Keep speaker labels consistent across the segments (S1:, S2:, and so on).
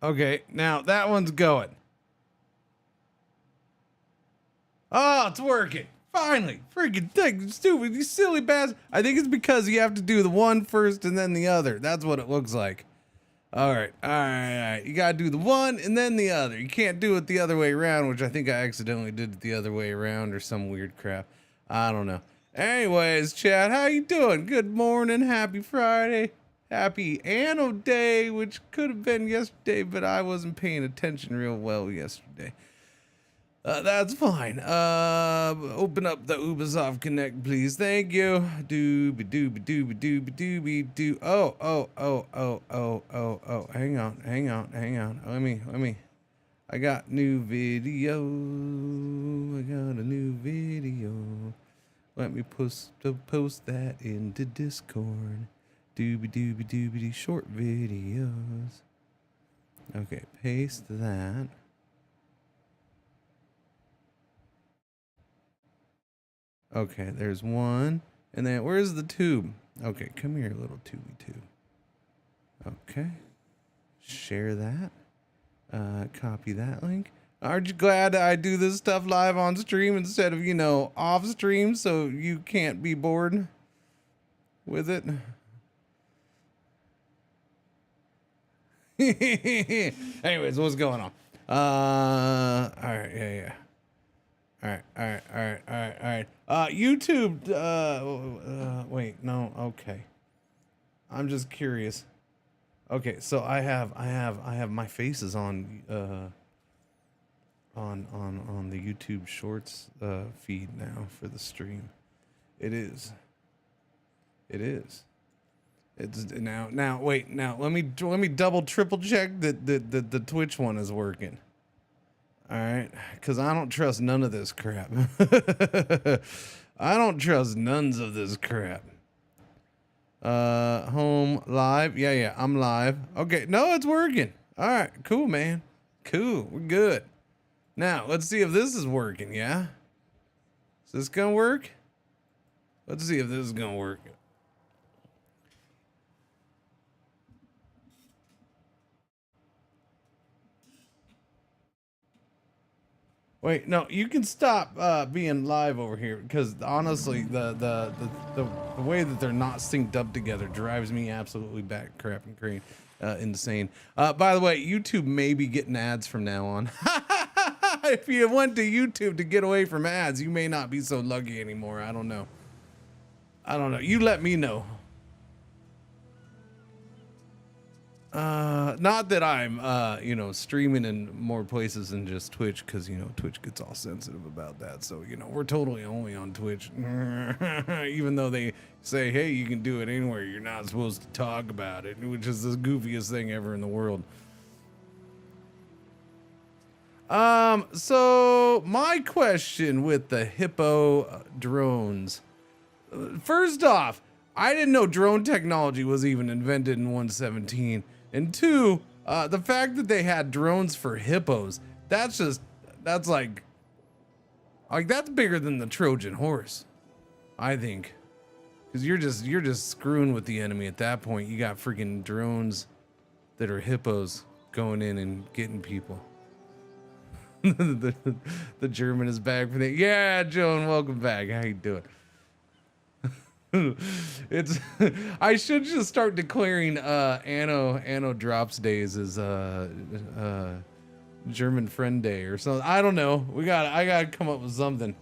S1: Okay, now that one's going. Oh, it's working. Finally. Freaking thing. Stupid. You silly bastard. I think it's because you have to do the one first and then the other. That's what it looks like. All right. All right. You got to do the one and then the other. You can't do it the other way around, which I think I accidentally did it the other way around or some weird crap. I don't know. Anyways, chat, how you doing? Good morning. Happy Friday. Happy Anno Day, which could have been yesterday, but I wasn't paying attention real well yesterday. That's fine. Open up the Ubisoft Connect, please. Thank you. Dooby dooby dooby dooby dooby doo. Oh. Hang on. Let me. I got new video. I got a new video. Let me post that into Discord. Dooby dooby dooby doo. Short videos. Okay, paste that. Okay, there's one. And then where's the tube? Okay, come here, little tubey tube. Okay. Share that. Copy that link. Aren't you glad I do this stuff live on stream instead of, off stream so you can't be bored with it? Anyways, what's going on? All right, yeah. All right. YouTube, wait, no, okay. I'm just curious. Okay, so I have my faces on the YouTube Shorts feed now for the stream. It is. It's now wait, let me double triple check that the Twitch one is working. All right, because I don't trust none of this crap. I don't trust none of this crap. Home live. Yeah, I'm live. Okay, no, it's working. All right, cool, man. Cool, we're good. Now, let's see if this is working, yeah? Is this gonna work? Let's see if this is gonna work. Wait, no, you can stop being live over here because honestly, the way that they're not synced up together drives me absolutely insane. By the way, YouTube may be getting ads from now on. If you went to YouTube to get away from ads, you may not be so lucky anymore. I don't know. You let me know. Not that I'm, streaming in more places than just Twitch, because, Twitch gets all sensitive about that. So, we're totally only on Twitch. Even though they say, hey, you can do it anywhere, you're not supposed to talk about it, which is the goofiest thing ever in the world. So my question with the Hippo drones. First off, I didn't know drone technology was even invented in 1.17. And two, the fact that they had drones for hippos, that's like that's bigger than the Trojan horse, I think. Because you're just screwing with the enemy at that point. You got freaking drones that are hippos going in and getting people. the German is back for that. Yeah, Joan, welcome back. How you doing? It's I should just start declaring Anno drops days as German friend day or something. I don't know. I gotta come up with something.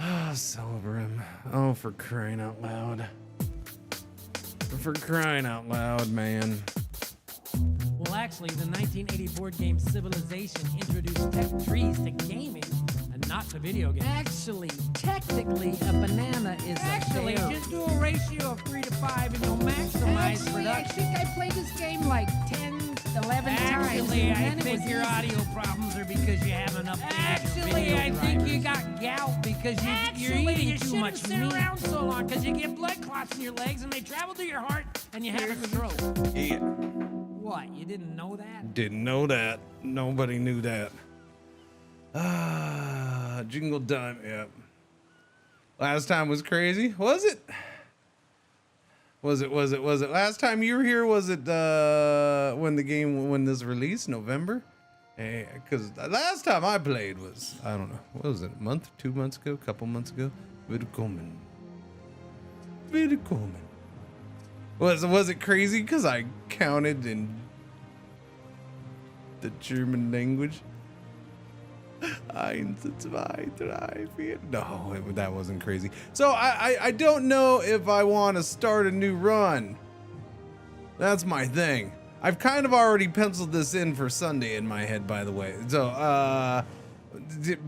S1: Celebrim. Oh, for crying out loud. For crying out loud, man.
S2: Well, actually, the 1980 board game Civilization introduced tech trees to gaming and not to video games.
S3: Actually, technically, a banana is
S2: Actually,
S3: a berry.
S2: just do a ratio of 3 to 5 and you'll maximize production.
S3: I think I played this game like 10, 11 times.
S2: Actually, I think your audio problems are because you haven't updated
S3: Actually,
S2: your
S3: I
S2: video
S3: think
S2: drivers.
S3: you got gout because you're eating too much
S2: sit
S3: meat.
S2: around so long because you get blood clots in your legs and they travel to your heart and you have a stroke.
S1: Yeah.
S2: What, you didn't know that?
S1: Didn't know that. Nobody knew that. Jingle time, yeah. Last time was crazy, was it? Was it last time you were here? Was it when this released, November? Because last time I played was, I don't know, what was it, a month, 2 months ago, couple months ago? Willkommen. Was it crazy because I counted in the German language? 1, 2, 3, 4. No, that wasn't crazy. So I don't know if I want to start a new run. That's my thing. I've kind of already penciled this in for Sunday in my head, by the way. So,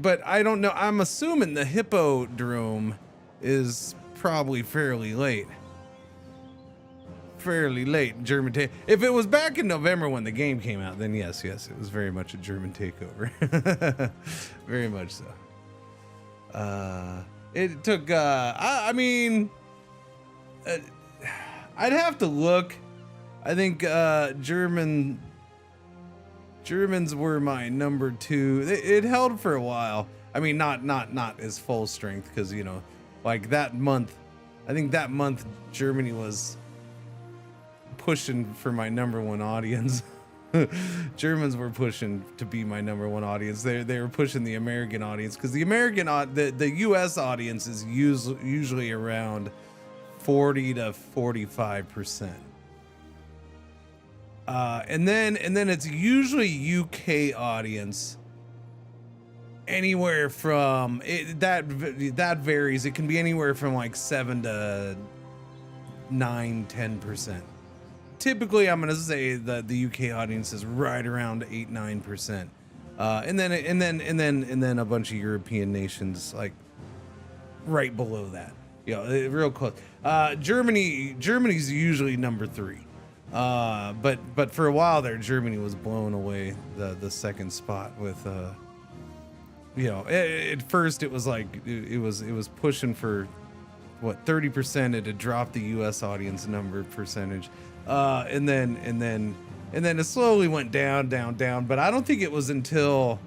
S1: but I don't know. I'm assuming the Hippodrome is probably fairly late. German take. If it was back in November when the game came out, then yes, it was very much a German takeover. Very much so. It took, I mean, I'd have to look. I think Germans were my number 2. It held for a while. I mean, not as full strength, because, you know, like that month, I think that month Germany was pushing for my number 1 audience. Germans were pushing to be my number 1 audience. They were pushing the American audience, because the the US audience is usually around 40 to 45%. And then it's usually UK audience, anywhere from that varies. It can be anywhere from like 7 to 9-10%. Typically, I'm gonna say that the UK audience is right around 8-9%, and then a bunch of European nations like right below that. You know, real close. Germany's usually number 3. But for a while there, Germany was blowing away the second spot with, you know, at first it was like, it was pushing for what, 30%. It had dropped the US audience number percentage. And then it slowly went down, but I don't think it was until,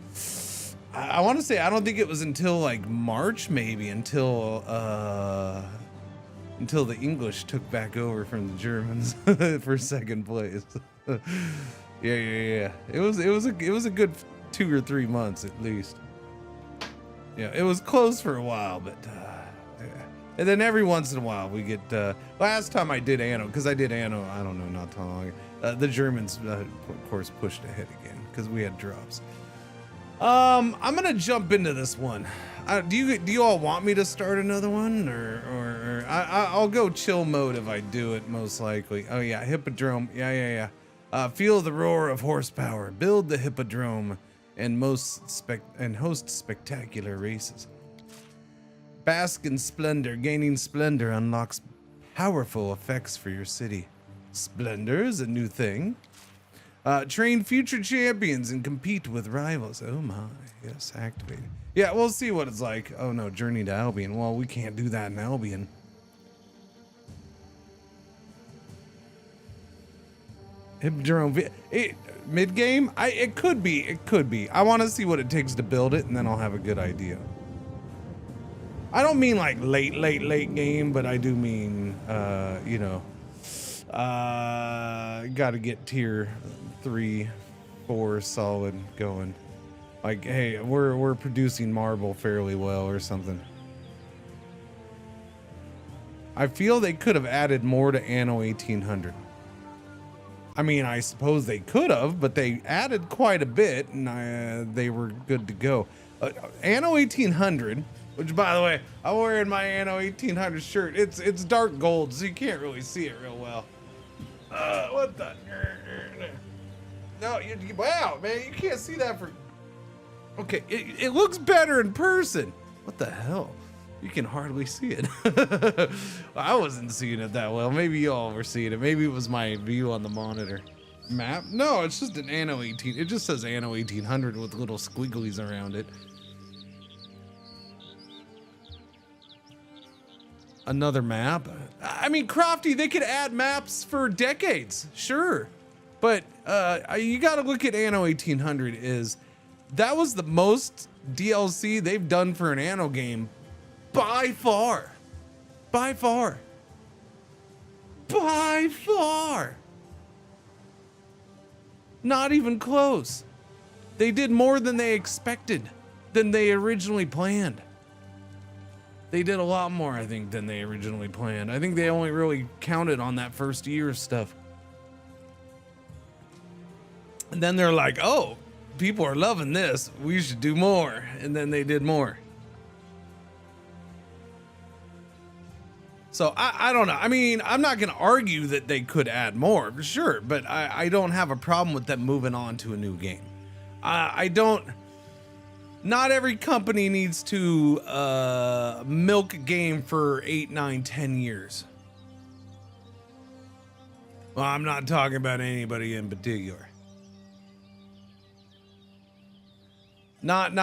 S1: I want to say, I don't think it was until like March, maybe, until the English took back over from the Germans for second place. Yeah. It was a good 2 or 3 months at least. Yeah, it was close for a while, but yeah. And then every once in a while we get. Last time I did Anno, because I did Anno, I don't know, not too long. The Germans, of course, pushed ahead again because we had drops. I'm gonna jump into this one. Do you all want me to start another one, or I'll go chill mode if I do it, most likely. Oh yeah, Hippodrome. Yeah. Feel the roar of horsepower. Build the Hippodrome and host spectacular races. Bask in splendor. Gaining splendor unlocks powerful effects for your city. Splendor is a new thing. Train future champions and compete with rivals. Oh my, yes, activated. Yeah, we'll see what it's like. Oh no, Journey to Albion. Well, we can't do that in Albion. Hippodrome mid game? It could be. I want to see what it takes to build it, and then I'll have a good idea. I don't mean like late game, but I do mean you know, got to get tier 3, 4 solid going. Like, hey, we're producing marble fairly well or something. I feel they could have added more to Anno 1800. I mean, I suppose they could have, but they added quite a bit, and they were good to go. Anno 1800, which, by the way, I'm wearing my Anno 1800 shirt. It's dark gold, so you can't really see it real well. What the? No, wow, man, you can't see that for. Okay, it looks better in person. What the hell? You can hardly see it. I wasn't seeing it that well. Maybe y'all were seeing it. Maybe it was my view on the monitor. Map? No, it's just an Anno 18. It just says Anno 1800 with little squigglies around it. Another map? I mean, Crofty, they could add maps for decades, sure. But you gotta look at Anno 1800 that was the most DLC they've done for an Anno game by far. By far. Not even close. They did more than they expected, than they originally planned. They did a lot more, I think, than they originally planned. I think they only really counted on that first year of stuff. And then they're like, oh, people are loving this. We should do more. And then they did more. So I don't know. I mean, I'm not going to argue that they could add more, for sure, but I don't have a problem with them moving on to a new game. I don't. Not every company needs to milk a game for 8, 9, 10 years. Well, I'm not talking about anybody in particular. Not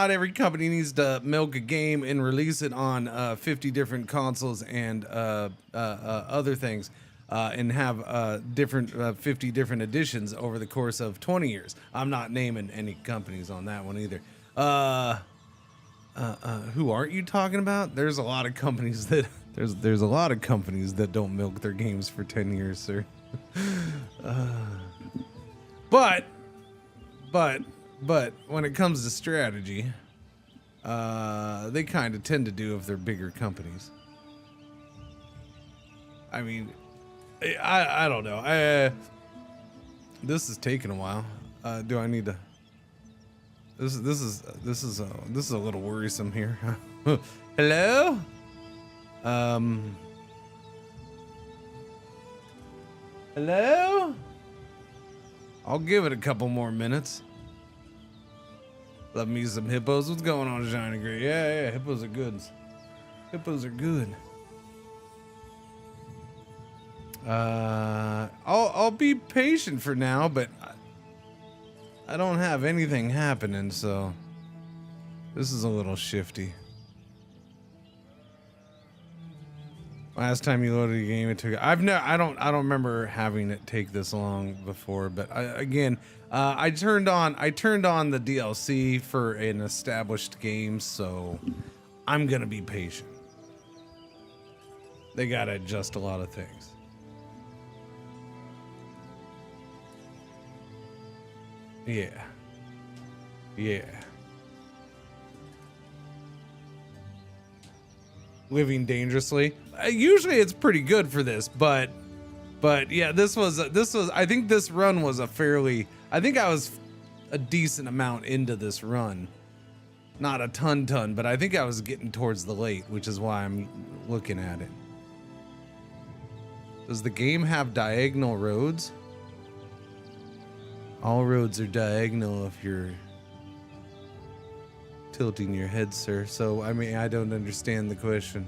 S1: every company needs to milk a game and release it on 50 different consoles and other things, and have 50 different editions over the course of 20 years. I'm not naming any companies on that one either. Who aren't you talking about? There's a lot of companies that there's a lot of companies that don't milk their games for 10 years, sir. But when it comes to strategy, they kind of tend to do if they're bigger companies. I mean, I don't know. This is taking a while. Do I need to? This is a little worrisome here. Hello? Hello? I'll give it a couple more minutes. Love me some hippos. What's going on, Shiny Gray? Yeah, hippos are good. Hippos are good. I'll be patient for now, but I don't have anything happening, so this is a little shifty. Last time you loaded a game, it took. I don't remember having it take this long before, but I turned on the DLC for an established game, so I'm gonna be patient. They gotta adjust a lot of things. Yeah. Living dangerously. Usually it's pretty good for this, but yeah, this was I think this run was I think I was a decent amount into this run. Not a ton, but I think I was getting towards the late, which is why I'm looking at it. Does the game have diagonal roads? All roads are diagonal if you're tilting your head, sir. So, I mean, I don't understand the question.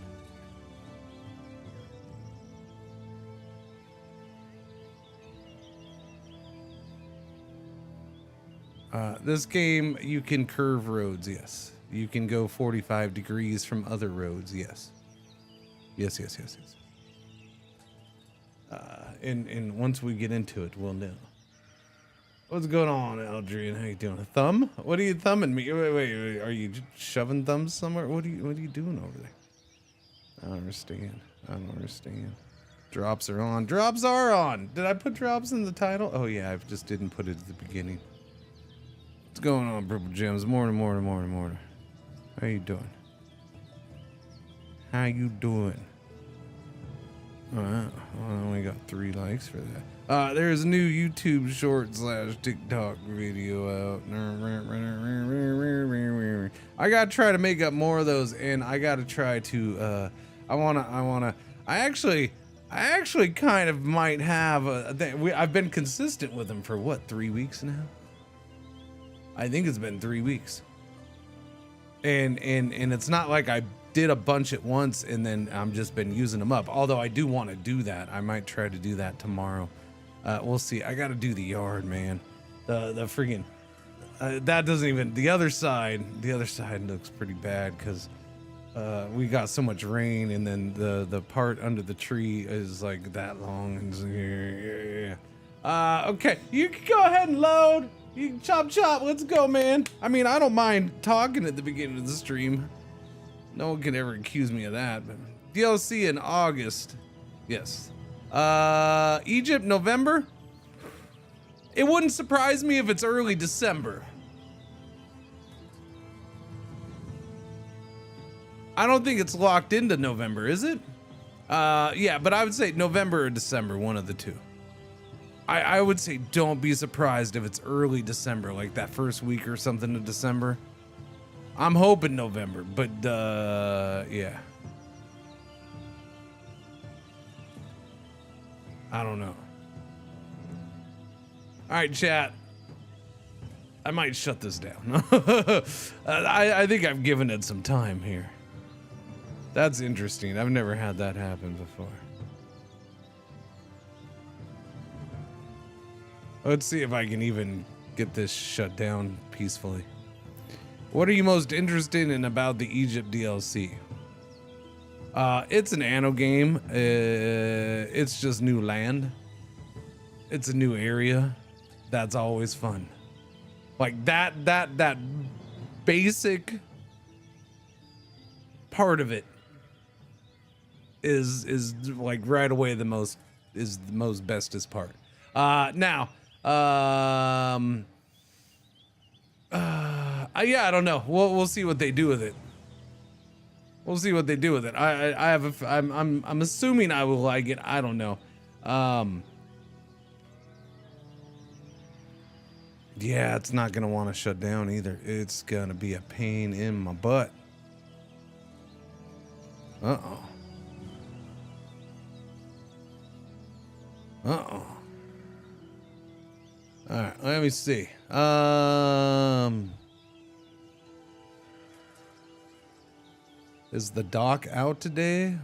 S1: This game, you can curve roads, yes. You can go 45 degrees from other roads, yes. Yes. And once we get into it, we'll know. What's going on, Aldrian? How you doing? A thumb? What are you thumbing me? Wait. Are you shoving thumbs somewhere? What are you doing over there? I don't understand. Drops are on. Drops are on. Did I put drops in the title? Oh yeah, I just didn't put it at the beginning. What's going on, Purple Gems? Morning. How you doing? Alright, well, I only got 3 likes for that. There's a new YouTube short / TikTok video out. I gotta try to make up more of those, and I gotta try to, I actually kind of might have I've been consistent with them for what, 3 weeks now? I think it's been 3 weeks. And it's not like I did a bunch at once and then I'm just been using them up. Although I do want to do that. I might try to do that tomorrow. We'll see. I got to do the yard, man. The freaking that doesn't even, the other side looks pretty bad because we got so much rain, and then the part under the tree is like that long. And okay, you can go ahead and load. You can chop. Let's go, man. I mean, I don't mind talking at the beginning of the stream. No one can ever accuse me of that. But DLC in August. Yes. Egypt, November. It wouldn't surprise me if it's early December. I don't think it's locked into November, is it? Yeah, but I would say November or December, one of the two. I would say don't be surprised if it's early December, like that first week or something of December. I'm hoping November, but yeah. I don't know. All right, chat. I might shut this down. I think I've given it some time here. That's interesting. I've never had that happen before. Let's see if I can even get this shut down peacefully. What are you most interested in about the Egypt DLC? It's an Anno game. It's just new land. It's a new area. That's always fun. Like that basic part of it is like right away the most bestest part. Now, yeah, I don't know. We'll see what they do with it. We'll see what they do with it. I'm assuming I will like it. I don't know. Yeah, it's not gonna want to shut down either. It's gonna be a pain in my butt. Uh-oh. Uh-oh. All right, let me see. Is the doc out today?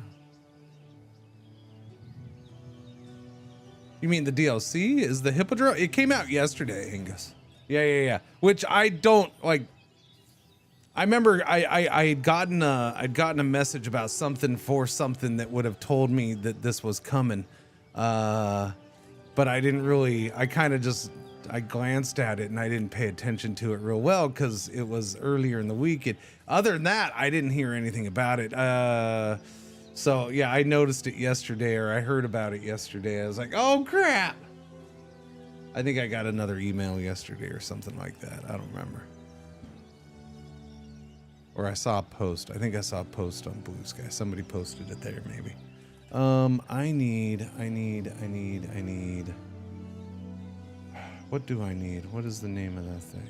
S1: You mean the DLC? Is the Hippodrome? It came out yesterday, Angus. Yeah. Which I don't like. I remember I had gotten a message about something that would have told me that this was coming. But I didn't really, I glanced at it and I didn't pay attention to it real well because it was earlier in the week. Other than that, I didn't hear anything about it. So yeah, I noticed it yesterday, or I heard about it yesterday. I was like, oh crap. I think I got another email yesterday or something like that. I don't remember. Or I saw a post. I think I saw a post on Blue Sky. Somebody posted it there maybe. I need. What do I need? What is the name of that thing?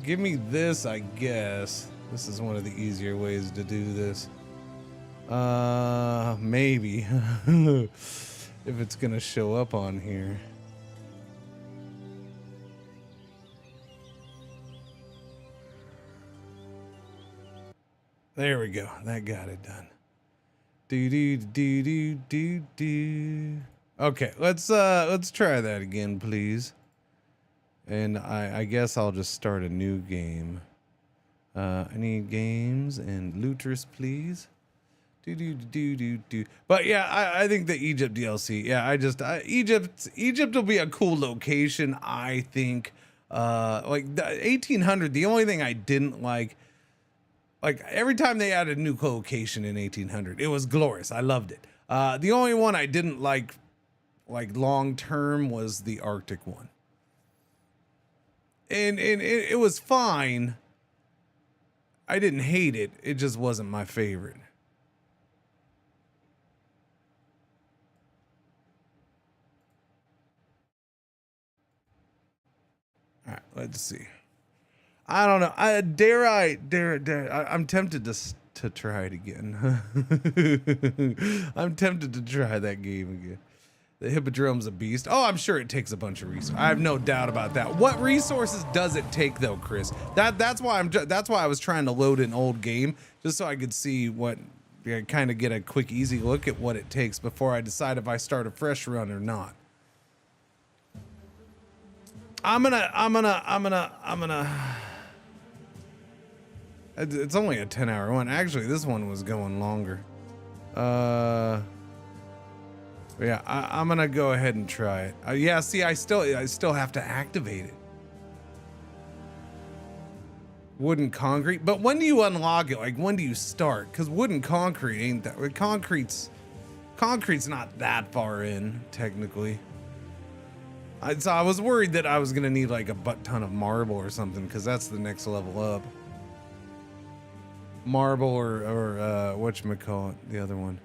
S1: Give me this, I guess. This is one of the easier ways to do this. Maybe. If it's gonna show up on here. There we go. That got it done. Okay, let's try that again, please. And I guess I'll just start a new game. I need games and looters, please. But yeah, I think the Egypt DLC. Yeah, Egypt will be a cool location. I think. Like the 1800. The only thing I didn't like every time they added a new location in 1800, it was glorious. I loved it. The only one I didn't like long term was the Arctic one. And it was fine. I didn't hate it. It just wasn't my favorite. All right, let's see. I don't know. I'm tempted to try it again. I'm tempted to try that game again. The Hippodrome's a beast. Oh, I'm sure it takes a bunch of resources. I have no doubt about that. What resources does it take though, Chris? That's why I was trying to load an old game just so I could see kind of get a quick, easy look at what it takes before I decide if I start a fresh run or not. I'm gonna. It's only a 10-hour one. Actually, this one was going longer. Yeah, I'm gonna go ahead and try it. Yeah, see, I still have to activate it. Wooden concrete, but when do you unlock it? Like, when do you start? Because wooden concrete ain't that. Concrete's not that far in, technically. So I was worried that I was gonna need like a butt ton of marble or something, because that's the next level up. Marble or whatchamacallit, the other one.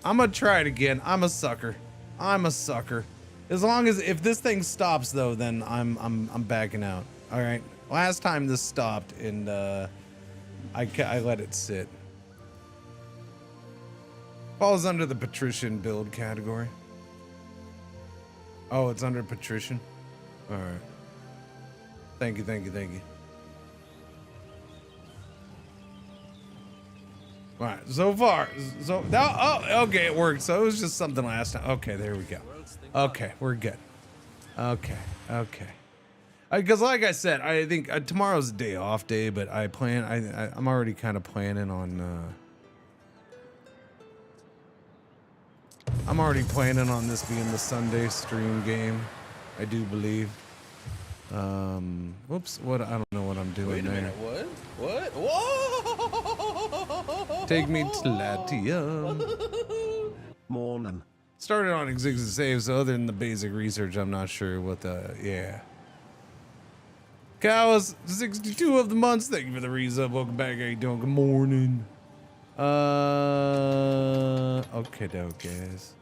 S1: I'm gonna try it again. I'm a sucker. As long as if this thing stops though, then I'm backing out. All right. Last time this stopped and I let it sit. Falls under the patrician build category. Oh, it's under patrician. All right. Thank you. All right, so far, okay, it worked. So it was just something last time. Okay, there we go. Okay, we're good. Okay. Because like I said, I think tomorrow's a day off day, but I'm already kind of planning on. I'm already planning on this being the Sunday stream game. I do believe. Whoops. What? I don't know what I'm doing.
S4: Wait a
S1: there.
S4: minute. What? Whoa!
S1: Take me to Latium.
S4: Morning.
S1: Started on executive save, so other than the basic research, I'm not sure what the yeah. Cows, 62 of the months. Thank you for the resub. Welcome back. How you doing? Good morning. Okay, guys.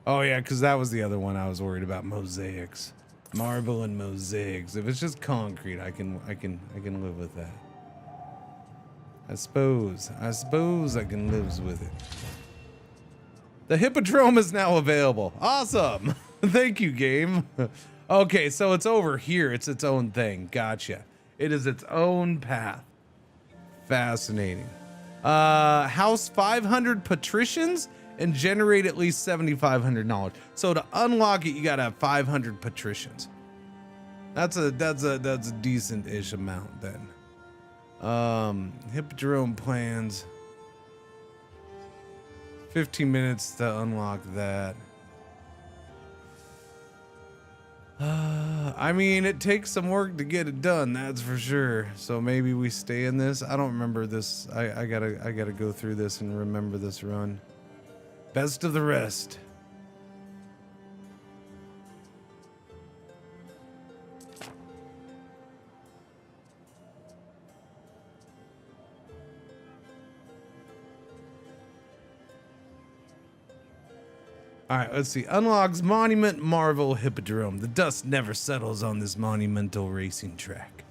S1: Oh yeah, because that was the other one I was worried about. Mosaics, marble and mosaics. If it's just concrete, I can live with that. I suppose I can live with it. The Hippodrome is now available. Awesome. Thank you, game. Okay, so it's over here. It's its own thing. Gotcha. It is its own path. Fascinating. House 500 patricians and generate at least $7,500 knowledge. So to unlock it, you gotta have 500 patricians. That's a decent-ish amount then. Hippodrome plans. 15 minutes to unlock that. I mean, it takes some work to get it done, that's for sure. So maybe we stay in this. I don't remember this. I gotta go through this and remember this run. Best of the rest. All right, let's see. Unlocks Monument Marvel Hippodrome. The dust never settles on this monumental racing track,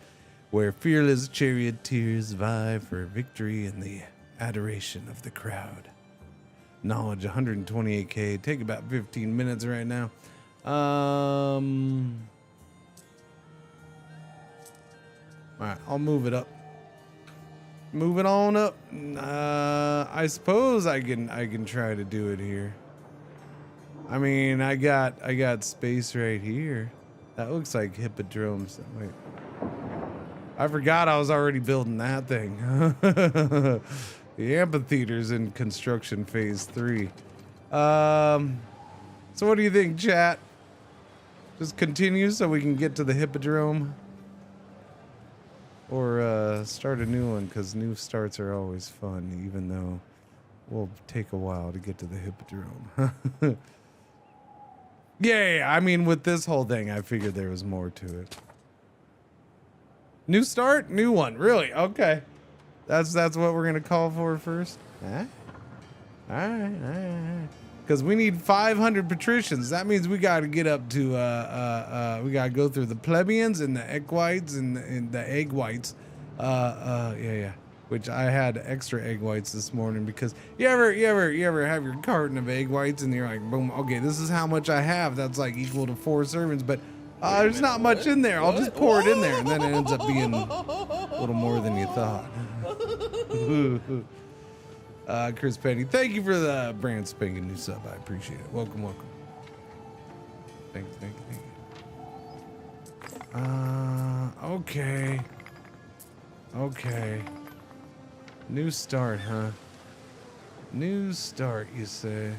S1: where fearless charioteers vie for victory in the adoration of the crowd. Knowledge 128k. Take about 15 minutes right now. All right, I'll move it up. Move it on up. I suppose I can try to do it here. I mean, I got space right here. That looks like Hippodromes. Wait. I forgot I was already building that thing. The amphitheater's in construction phase 3. So what do you think, chat? Just continue so we can get to the Hippodrome? Or start a new one, because new starts are always fun, even though we'll take a while to get to the Hippodrome. Yeah, I mean, with this whole thing, I figured there was more to it. New start, new one, really? Okay, that's what we're gonna call for first. All right. Because we need 500 patricians. That means we got to get up to we got to go through the plebeians and the equites and the egg whites. Yeah. Which I had extra egg whites this morning because you ever have your carton of egg whites and you're like, boom, okay, this is how much I have. That's like equal to 4 servings, but there's not much in there. I'll just pour it in there, and then it ends up being a little more than you thought. Chris Penny, thank you for the brand spanking new sub. I appreciate it. Welcome. Thank you. Okay. New start, huh? New start, you say?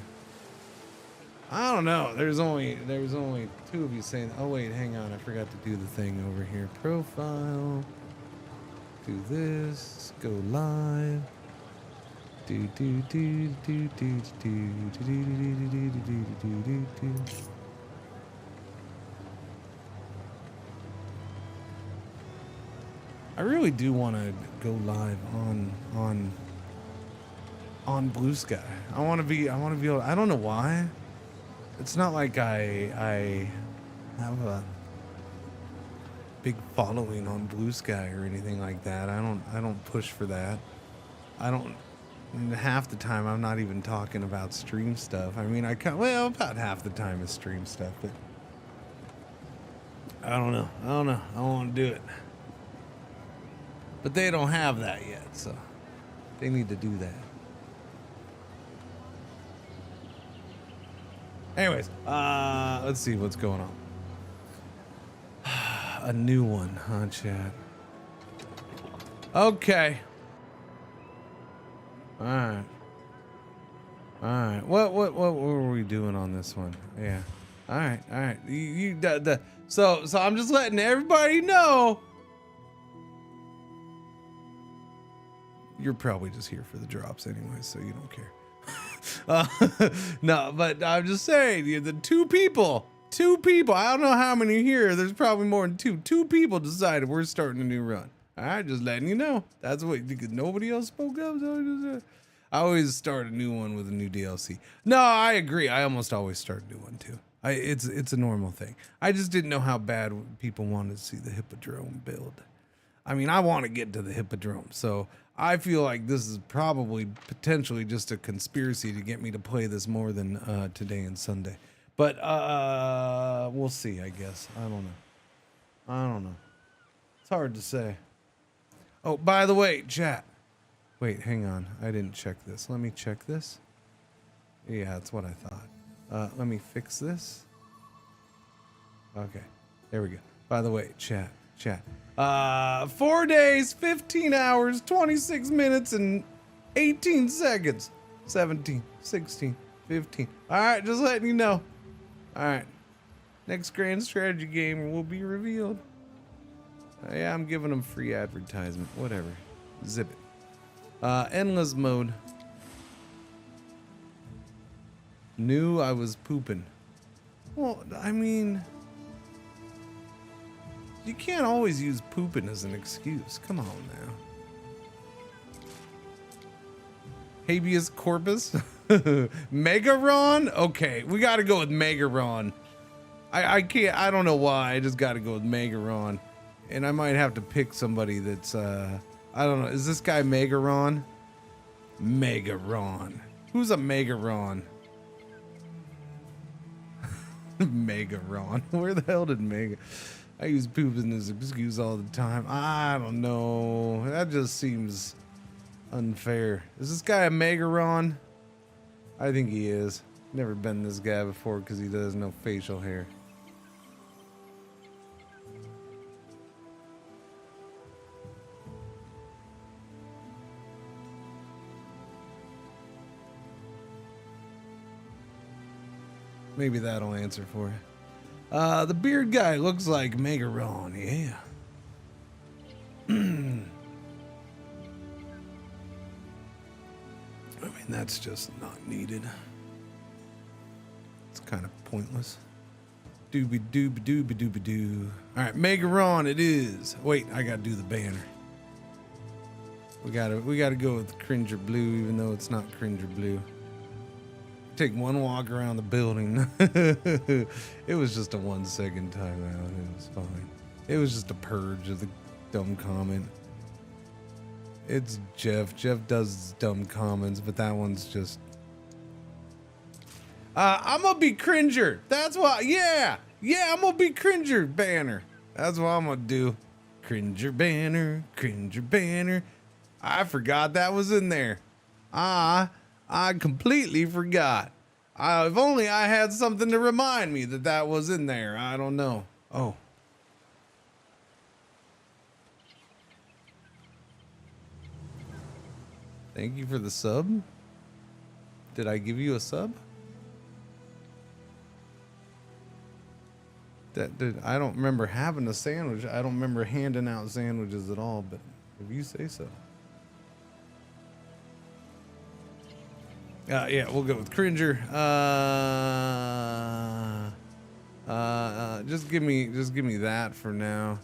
S1: I don't know. There's only two of you saying. Oh wait, hang on. I forgot to do the thing over here. Profile. Do this. Go live. Do do do do do do do do do do do do do do. I really do want to go live on Blue Sky. I want to be able, I don't know why. It's not like I have a big following on Blue Sky or anything like that. I don't push for that. And half the time I'm not even talking about stream stuff. I mean, well, about half the time is stream stuff, but I don't know. I don't want to do it. But they don't have that yet, so they need to do that. Anyways, let's see what's going on. A new one, huh, chat? Okay. All right. What were we doing on this one? Yeah. All right. So I'm just letting everybody know. You're probably just here for the drops anyway, so you don't care. No, but I'm just saying, the two people, I don't know how many here, there's probably more than two people decided we're starting a new run. All right, just letting you know. That's what, because nobody else spoke up. So I always start a new one with a new DLC. No, I agree. I almost always start a new one too. It's a normal thing. I just didn't know how bad people wanted to see the Hippodrome build. I mean, I want to get to the Hippodrome, so I feel like this is probably potentially just a conspiracy to get me to play this more than today and Sunday. But we'll see, I guess. I don't know. It's hard to say. Oh, by the way, chat. Wait, hang on. I didn't check this. Let me check this. Yeah, that's what I thought. Let me fix this. Okay, there we go. By the way, chat. 4 days, 15 hours, 26 minutes, and 18 seconds. 17, 16, 15. All right, just letting you know. All right. Next grand strategy game will be revealed. Yeah, I'm giving them free advertisement. Whatever. Zip it. Endless mode. Knew I was pooping. Well, I mean, you can't always use pooping as an excuse. Come on now. Habeas corpus? Megaron? Okay, we gotta go with Megaron. I can't, I don't know why, I just gotta go with Megaron. And I might have to pick somebody that's, I don't know, is this guy Megaron? Megaron. Who's a Megaron? Megaron. Where the hell did Mega... I use pooping as an excuse all the time. I don't know. That just seems unfair. Is this guy a Megaron? I think he is. Never been this guy before because he does no facial hair. Maybe that'll answer for you. The beard guy looks like Megaron, yeah. I mean, that's just not needed. It's kind of pointless. Dooby dooby dooby dooby doo. All right, Megaron it is. Wait, I gotta do the banner. We gotta go with Cringer Blue, even though it's not Cringer Blue. Take one walk around the building. It was just a 1 second timeout. It was fine. It was just a purge of the dumb comment. It's Jeff. Jeff does dumb comments, but that one's just... I'm gonna be Cringer. That's why. Yeah, I'm gonna be Cringer banner. That's what I'm gonna do. Cringer banner, Cringer banner. I forgot that was in there. I completely forgot. If only I had something to remind me that was in there. I don't know. Oh. Thank you for the sub. Did I give you a sub? I don't remember having a sandwich. I don't remember handing out sandwiches at all, but if you say so. Yeah, we'll go with Cringer. Just give me that for now,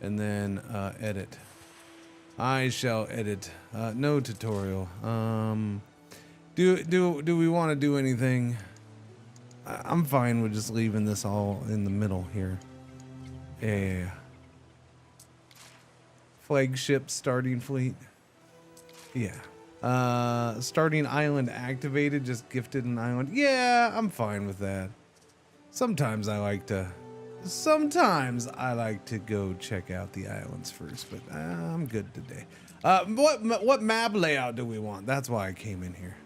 S1: and then edit. I shall edit. No tutorial. Do we want to do anything? I'm fine with just leaving this all in the middle here. Yeah. Flagship starting fleet. Yeah. Starting island activated, just gifted an island. Yeah, I'm fine with that. Sometimes I like to go check out the islands first, but I'm good today. What map layout do we want? That's why I came in here.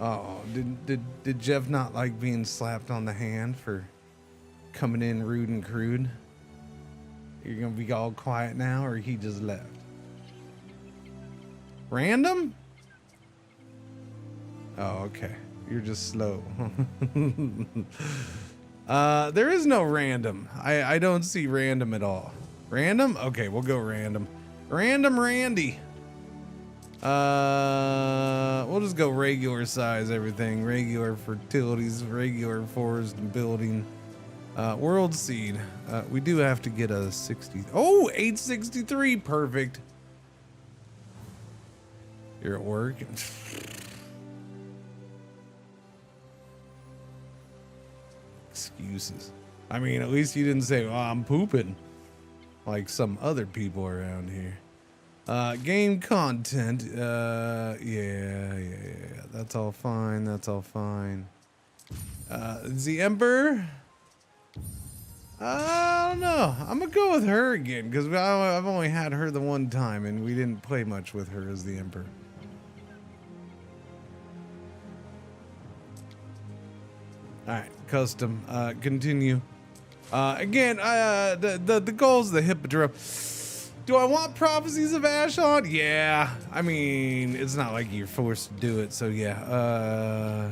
S1: Oh, did Jeff not like being slapped on the hand for coming in rude and crude? You're gonna be all quiet now, or he just left? Random? Oh, okay. You're just slow. There is no random. I don't see random at all. Random? Okay, we'll go random. Random Randy. We'll just go regular size everything. Regular fertilities, regular forest and building. World seed. We do have to get a 60. Oh, 863. Perfect. You're at work. Excuses. I mean, at least you didn't say, "Oh, I'm pooping," like some other people around here. Game content. Yeah. That's all fine. That's all fine. The Emperor. I don't know. I'm gonna go with her again because I've only had her the one time and we didn't play much with her as the Emperor. All right, custom. Continue. Again, the goals of the Hippodrome. Do I want Prophecies of Ashon? Yeah. I mean, it's not like you're forced to do it, so yeah.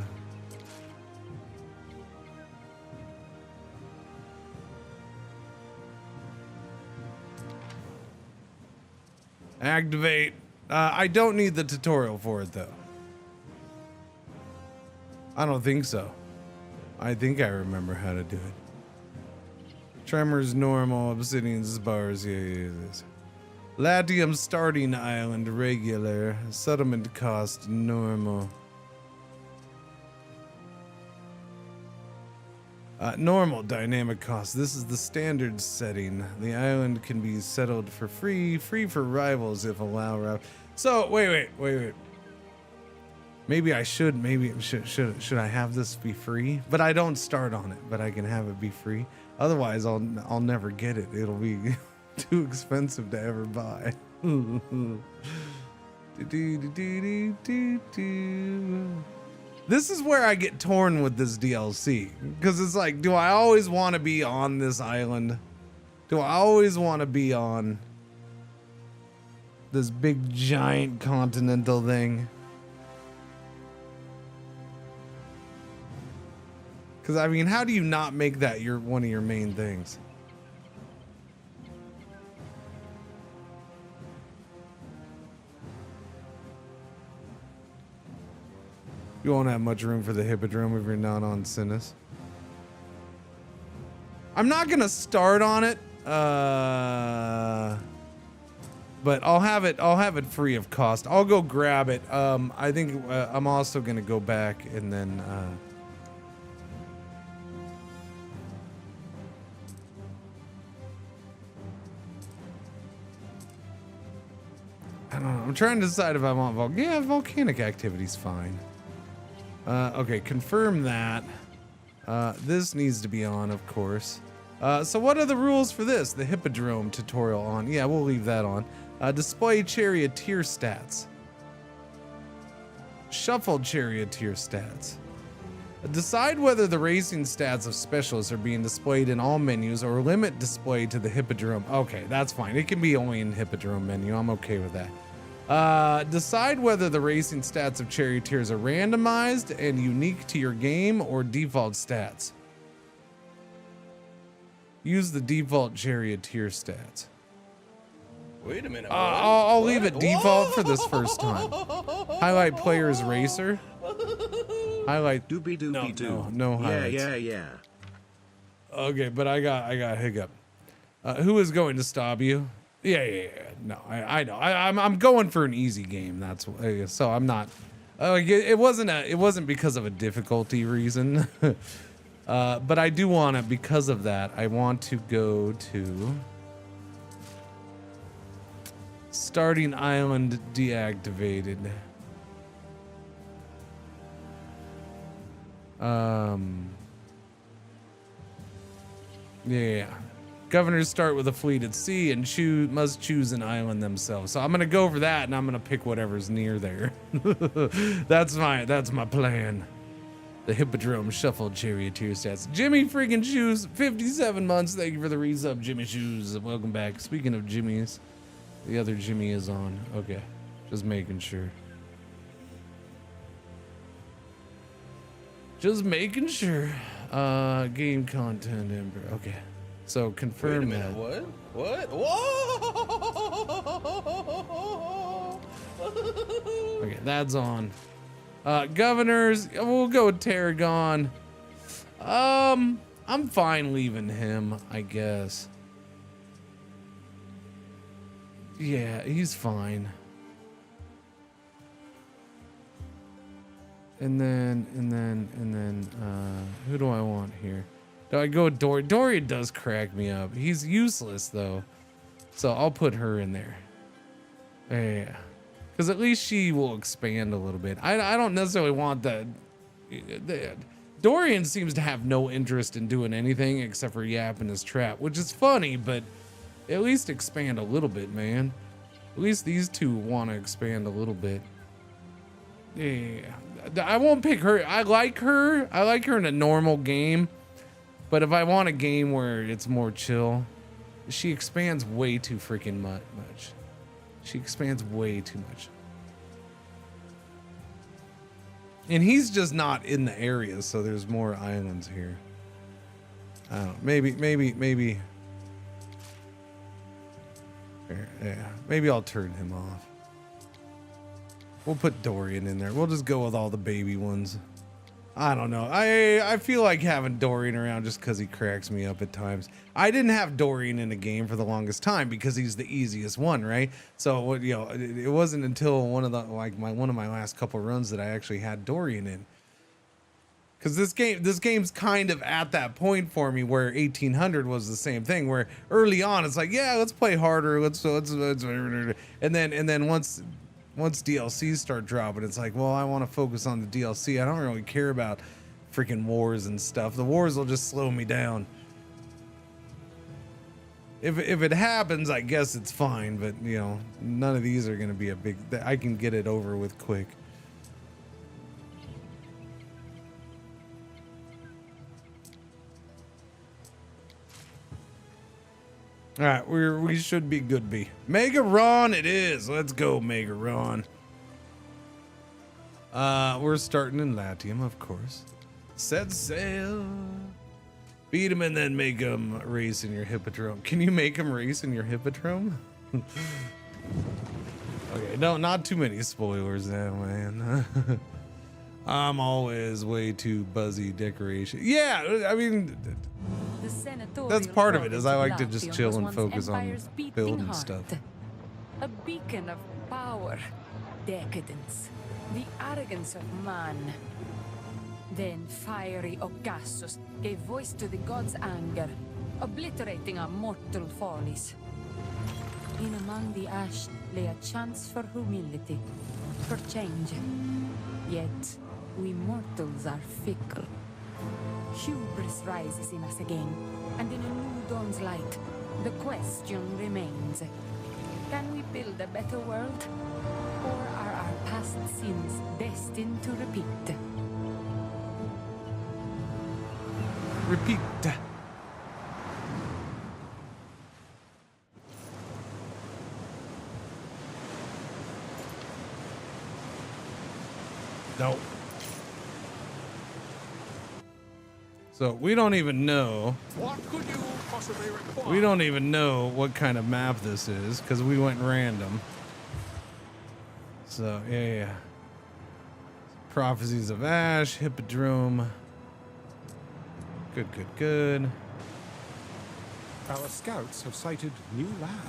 S1: Activate. I don't need the tutorial for it, though. I don't think so. I think I remember how to do it. Tremors normal, obsidians bars, yeah. Latium starting island regular, settlement cost normal. Normal dynamic cost. This is the standard setting. The island can be settled for free for rivals if allowed. So wait. Maybe I should. Maybe should I have this be free? But I don't start on it. But I can have it be free. Otherwise, I'll never get it. It'll be too expensive to ever buy. This is where I get torn with this DLC, because it's like, do I always want to be on this island? Do I always want to be on this big giant continental thing? Because I mean, how do you not make that one of your main things? You won't have much room for the Hippodrome if you're not on Sinus. I'm not gonna start on it, but I'll have it free of cost. I'll go grab it. I think I'm also gonna go back and then. I don't know. I'm trying to decide if I want volcanic activity's fine. Okay, confirm that. This needs to be on, of course. So what are the rules for this? The Hippodrome tutorial on. Yeah, we'll leave that on. Display charioteer stats. Shuffle charioteer stats. Decide whether the racing stats of specialists are being displayed in all menus or limit display to the Hippodrome. Okay, that's fine. It can be only in Hippodrome menu. I'm okay with that. Decide whether the racing stats of charioteers are randomized and unique to your game or default stats. Use the default charioteer stats.
S4: Wait a minute.
S1: I'll leave it default for this first time. Highlight player's racer. Highlight
S5: Doobie doobie doo.
S1: No highlights.
S5: Yeah.
S1: Okay, but I got hiccup. Who is going to stop you? Yeah. No, I know. I'm going for an easy game. That's so I'm not. It wasn't because of a difficulty reason. But I do want to, because of that, I want to go to starting island deactivated. Yeah. Governors start with a fleet at sea and must choose an island themselves. So I'm gonna go for that, and I'm gonna pick whatever's near there. That's my plan. The Hippodrome shuffled charioteer stats. Jimmy freaking Shoes, 57 months. Thank you for the resub, Jimmy Shoes. Welcome back. Speaking of Jimmys, the other Jimmy is on. Okay, just making sure. Just making sure. Game content, Ember. Okay, so confirm that.
S4: What? Whoa!
S1: Okay, that's on. Governors, we'll go with Tarragon. I'm fine leaving him, I guess. Yeah, he's fine. And then, who do I want here? Do I go with Dorian? Dorian does crack me up. He's useless though. So I'll put her in there. Yeah. Because at least she will expand a little bit. I don't necessarily want that. Dorian seems to have no interest in doing anything except for yapping his trap, which is funny, but at least expand a little bit, man. At least these two want to expand a little bit. Yeah. I won't pick her. I like her. I like her in a normal game. But if I want a game where it's more chill, she expands way too freaking much. She expands way too much. And he's just not in the area, so there's more islands here. I don't know. Maybe. Yeah, maybe I'll turn him off. We'll put Dorian in there. We'll just go with all the baby ones. I don't know. I feel like having Dorian around just because he cracks me up at times. I didn't have Dorian in a game for the longest time because he's the easiest one, right? So it wasn't until one of my last couple runs that I actually had Dorian in. Because this game's kind of at that point for me where 1800 was the same thing. Where early on it's like, yeah, let's play harder. Let's and then once DLCs start dropping, it's like, well, I want to focus on the DLC. I don't really care about freaking wars and stuff. The wars will just slow me down. If it happens, I guess it's fine, but none of these are going to be a big. I can get it over with quick. All right, we should be good. Mega Ron it is. Let's go, Mega Ron. We're starting in Latium, of course. Set sail. Beat him and then make him race in your Hippodrome. Can you make him race in your Hippodrome? Okay, no, not too many spoilers now, man. I'm always way too buzzy decoration. Yeah, I mean, that's part of it, is I like to just chill and focus on building stuff.
S6: A beacon of power, decadence, the arrogance of man. Then fiery Ocassus gave voice to the gods' anger, obliterating our mortal follies. In among the ash lay a chance for humility, for change. Yet, we mortals are fickle. Hubris rises in us again, and in a new dawn's light, the question remains. Can we build a better world? Or are our past sins destined to repeat?
S1: Repeat. Nope. So we don't even know.
S5: What could you possibly require?
S1: We don't even know what kind of map this is because we went random. So yeah. Prophecies of Ash, Hippodrome. Good.
S5: Our scouts have sighted new land.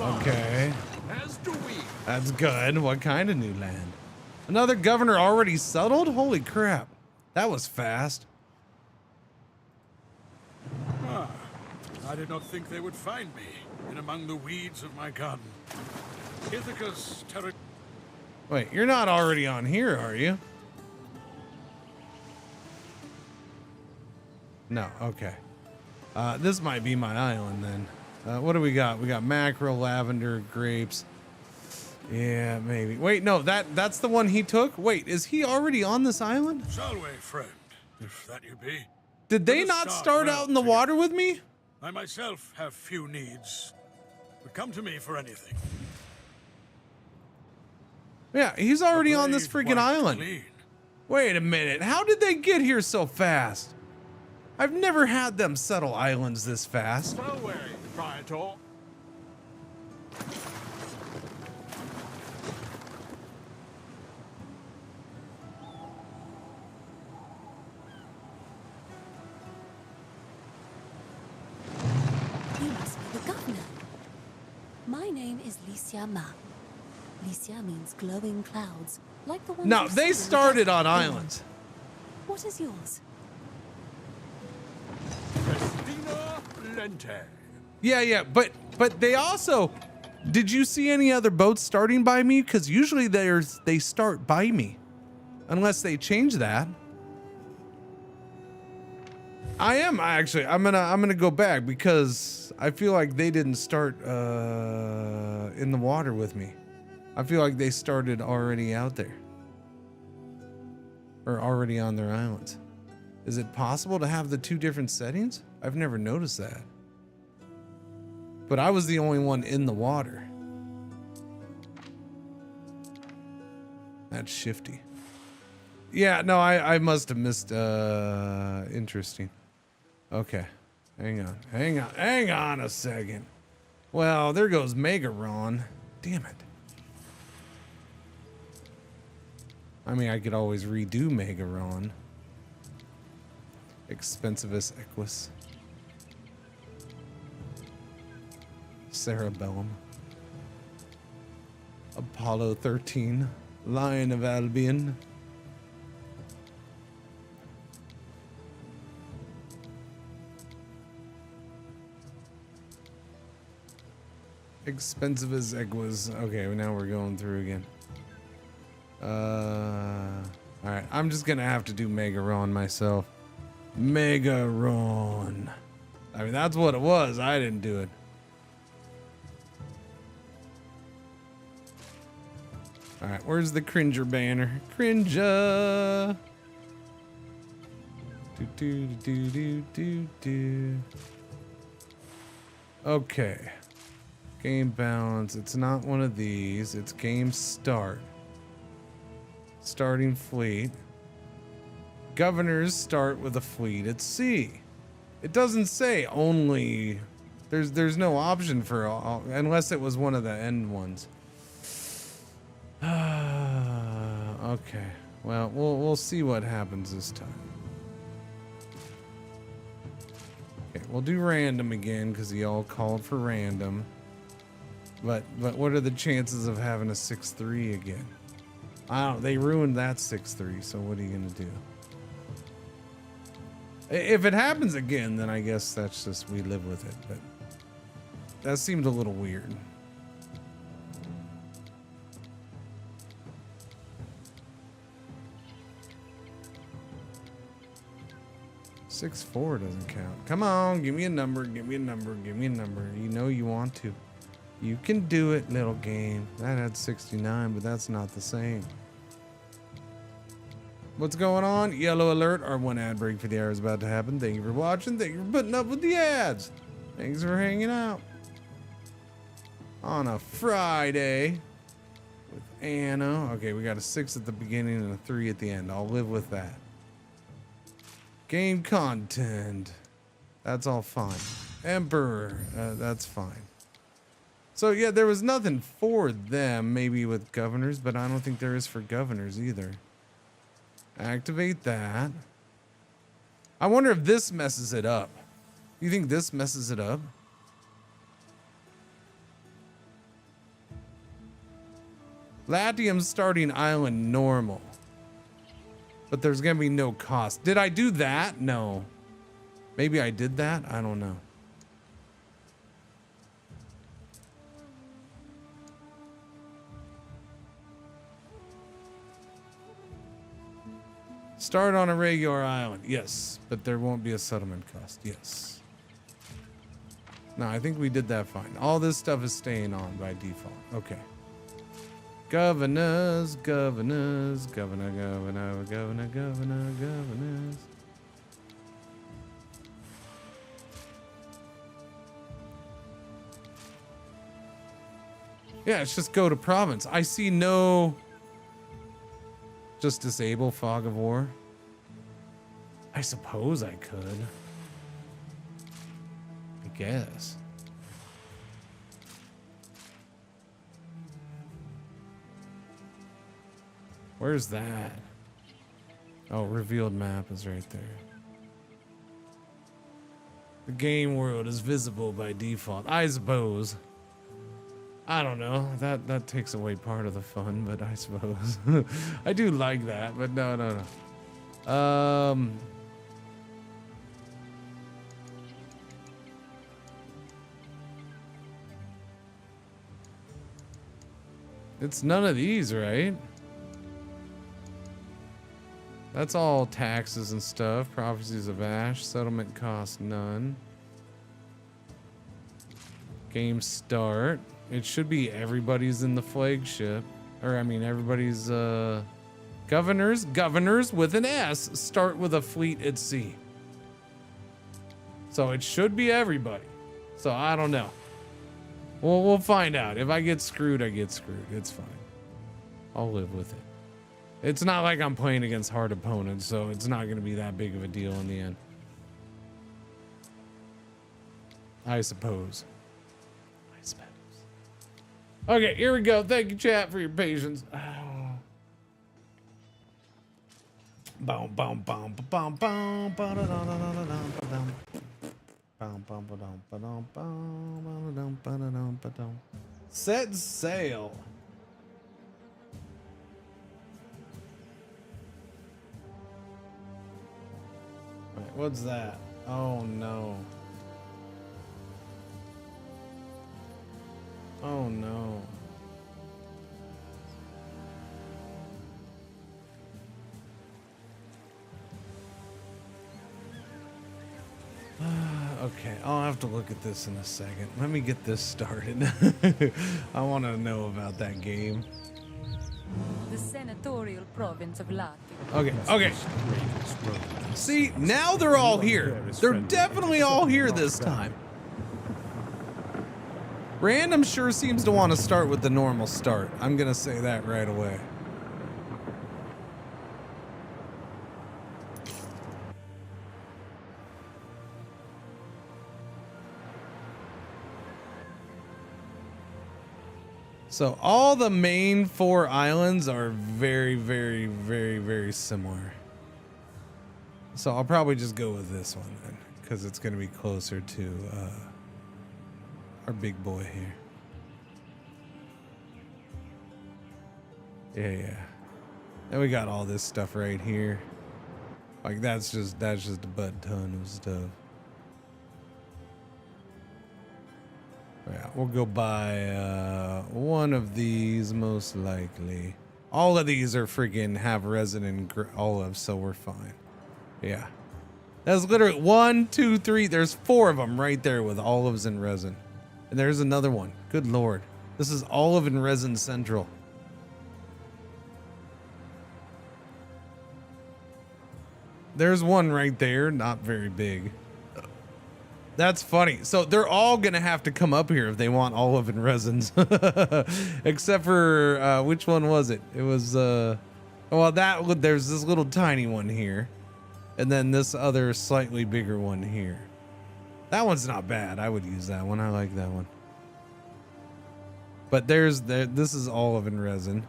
S1: Okay.
S5: As do we.
S1: That's good. What kind of new land? Another governor already settled? Holy crap. That was fast.
S5: I did not think they would find me in among the weeds of my garden. Ithaca's territory.
S1: Wait, you're not already on here, are you? No, okay. This might be my island then. What do we got? We got mackerel, lavender, grapes. Yeah, maybe. Wait, no, that's the one he took? Wait, is he already on this island?
S5: Salve, friend, if that you be.
S1: Did they
S5: Let us
S1: not start
S5: well
S1: out in the
S5: together.
S1: water with me?
S5: I myself have few needs, but come to me for anything.
S1: Yeah, he's already on this
S5: Blade
S1: freaking
S5: wiped
S1: island.
S5: clean.
S1: Wait a minute. How did they get here so fast? I've never had them settle islands this fast.
S5: Salve, Praetor.
S7: You must be the governor. My name is Licia Ma. Licia means glowing clouds, like the ones
S1: No,
S7: you see
S1: they
S7: in the
S1: started on
S7: desert.
S1: islands.
S7: What is yours?
S5: Festina Lente.
S1: Yeah, but they also. Did you see any other boats starting by me? Because usually they start by me, unless they change that. I am actually. I'm gonna go back because I feel like they didn't start in the water with me. I feel like they started already out there, or already on their islands. Is it possible to have the two different settings? I've never noticed that. But I was the only one in the water. That's shifty. Yeah, no, I must have missed interesting. Okay. Hang on a second. Well, there goes Megaron. Damn it. I mean, I could always redo Megaron. Expensivus Equus. Cerebellum. Apollo 13. Lion of Albion. Expensive as Equus. Okay, now we're going through again. Alright, I'm just gonna have to do Megaron myself. Megaron. I mean, that's what it was. I didn't do it. Alright, where's the Cringer banner? Cringer! Do. Okay. Game balance. It's not one of these. It's game start. Starting fleet. Governors start with a fleet at sea. It doesn't say only. There's no option for all, unless it was one of the end ones. Okay. Well, we'll see what happens this time. Okay, we'll do random again because he all called for random. But what are the chances of having a 6-3 again? I don't know. They ruined that 6-3, so what are you gonna do? If it happens again, then I guess that's just we live with it. But that seemed a little weird. Six 4 doesn't count. Come on, give me a number. Give me a number. Give me a number. You know you want to. You can do it, little game. That had 69, but that's not the same. What's going on? Yellow alert. Our one ad break for the hour is about to happen. Thank you for watching. Thank you for putting up with the ads. Thanks for hanging out on a Friday with Anno. Okay, we got a 6 at the beginning and a 3 at the end. I'll live with that. Game content. That's all fine. Emperor. That's fine. So yeah, there was nothing for them, maybe with governors, but I don't think there is for governors either. Activate that. I wonder if this messes it up. You think this messes it up? Latium starting island normal. But there's gonna be no cost. Did I do that? No. Maybe I did that? I don't know. Start on a regular island. Yes, but there won't be a settlement cost. Yes. No, I think we did that fine. All this stuff is staying on by default. Okay. Governors, governors, governor, governor, governor, governor, governors. Yeah, it's just go to province. I see no... Just disable Fog of War. I suppose I could. I guess. Where's that? Oh, revealed map is right there. The game world is visible by default. I suppose. I don't know. That takes away part of the fun, but I suppose. I do like that, but no. It's none of these, right? That's all taxes and stuff. Prophecies of Ash. Settlement cost none. Game start. It should be everybody's in the flagship. Or, I mean, everybody's, governors with an S start with a fleet at sea. So it should be everybody. So I don't know. We'll find out. If I get screwed, I get screwed. It's fine. I'll live with it. It's not like I'm playing against hard opponents, so it's not going to be that big of a deal in the end. I suppose. Okay, here we go. Thank you, chat, for your patience. Set sail. Wait, what's that? Oh no. Oh no. Okay, I'll have to look at this in a second. Let me get this started. I want to know about that game.
S6: The senatorial province of Lati.
S1: Okay. See, now they're all here. They're definitely all here this time. Random sure seems to want to start with the normal start. I'm gonna say that right away. So all the main 4 islands are very, very, very, very similar. So I'll probably just go with this one then, because it's gonna be closer to our big boy here. Yeah. And we got all this stuff right here. Like that's just a butt ton of stuff. Yeah, we'll go buy one of these most likely. All of these are freaking have resin and olive, so we're fine. Yeah. That's literally 1, 2, 3. There's 4 of them right there with olives and resin. And there's another one. Good Lord. This is olive and resin central. There's one right there. Not very big. That's funny. So they're all gonna have to come up here if they want olive and resins, except for which one was it? It was well, there's this little tiny one here, and then this other slightly bigger one here. That one's not bad. I would use that one. I like that one. But this is olive and resin.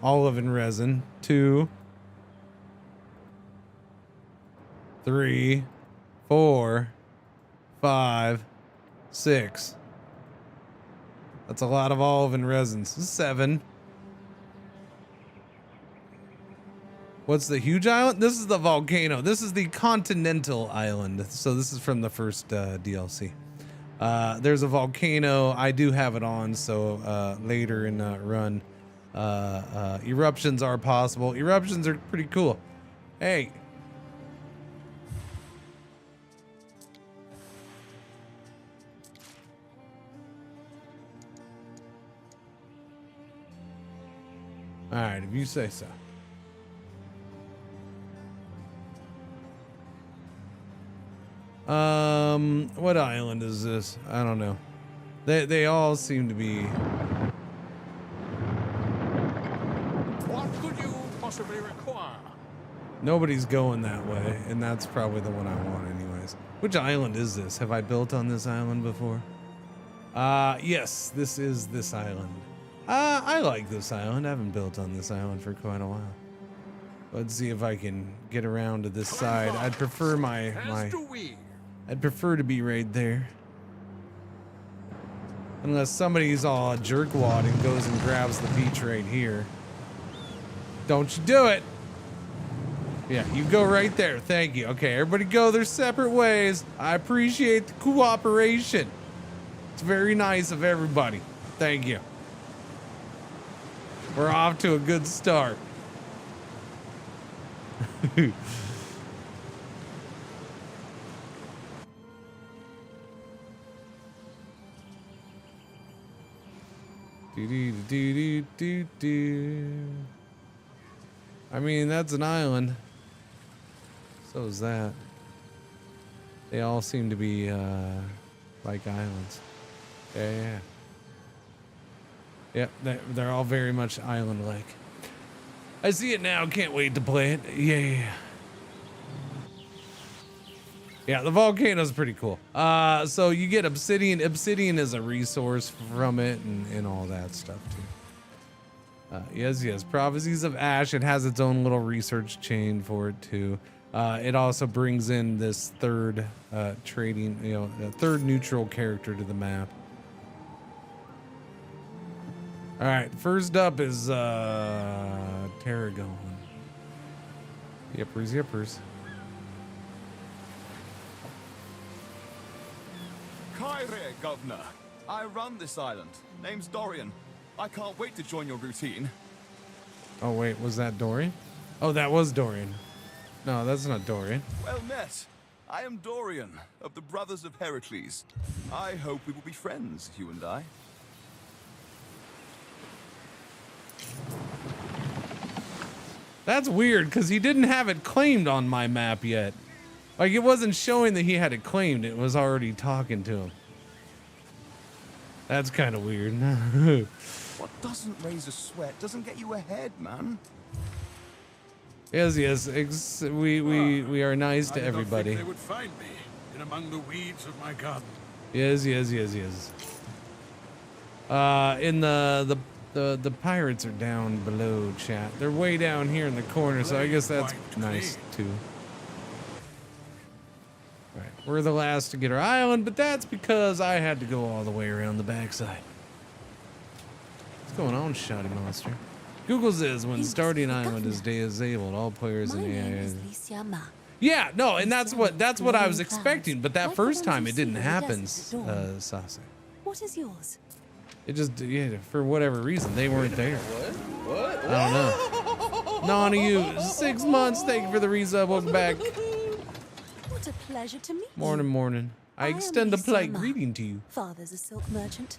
S1: Olive and resin. 2, 3, 4, 5, 6. That's a lot of olive and resins. 7. What's the huge island? This is the volcano. This is the continental island. So this is from the first DLC. There's a volcano. I do have it on, so later in run, eruptions are possible. Eruptions are pretty cool. Hey. All right, if you say so. What island is this? I don't know. They all seem to be.
S5: What could you possibly require?
S1: Nobody's going that way, and that's probably the one I want anyways. Which island is this? Have I built on this island before? Yes, this is this island. I like this island. I haven't built on this island for quite a while. Let's see if I can get around to this side. I'd prefer I'd prefer to be right there. Unless somebody's all jerkwad and goes and grabs the beach right here. Don't you do it. Yeah, you go right there. Thank you. Okay, everybody go their separate ways. I appreciate the cooperation. It's very nice of everybody. Thank you. We're off to a good start. I mean, that's an island. So is that. They all seem to be like islands. Yeah. Yep, they're all very much island-like. I see it now. Can't wait to play it. Yeah. Yeah, the volcano's pretty cool. So you get obsidian. Obsidian is a resource from it and all that stuff too. Yes. Prophecies of Ash. It has its own little research chain for it too. It also brings in this third trading, third neutral character to the map. All right, first up is Tarragon. Yippers.
S8: Kyrie, Governor. I run this island. Name's Dorian. I can't wait to join your routine.
S1: Oh, wait, was that Dorian? Oh, that was Dorian. No, that's not Dorian.
S8: Well met. I am Dorian, of the Brothers of Heracles. I hope we will be friends, you and I.
S1: That's weird, because he didn't have it claimed on my map yet. Like, it wasn't showing that he had it claimed. It was already talking to him. That's kind of weird.
S8: What doesn't raise a sweat doesn't get you ahead, man.
S1: Yes. We are nice to everybody.
S5: I did not think they would find me in among the weeds of my garden.
S1: Yes. In the pirates are down below, chat. They're way down here in the corner, so I guess that's nice too. Right, we're the last to get our island, but that's because I had to go all the way around the backside. What's going on, Shoddy Monster? Google's is when starting island is disabled, all players in AI. Yeah, no, and that's what I was expecting, but that first time it didn't happen, Sase.
S7: What is yours?
S1: It just, for whatever reason, they weren't there.
S4: What?
S1: I don't know. None of you, 6 months, thank you for the resub, welcome back.
S7: What a pleasure to meet you.
S1: Morning. I extend a polite
S7: Lisa Ma.
S1: greeting to you.
S7: Father's a silk merchant.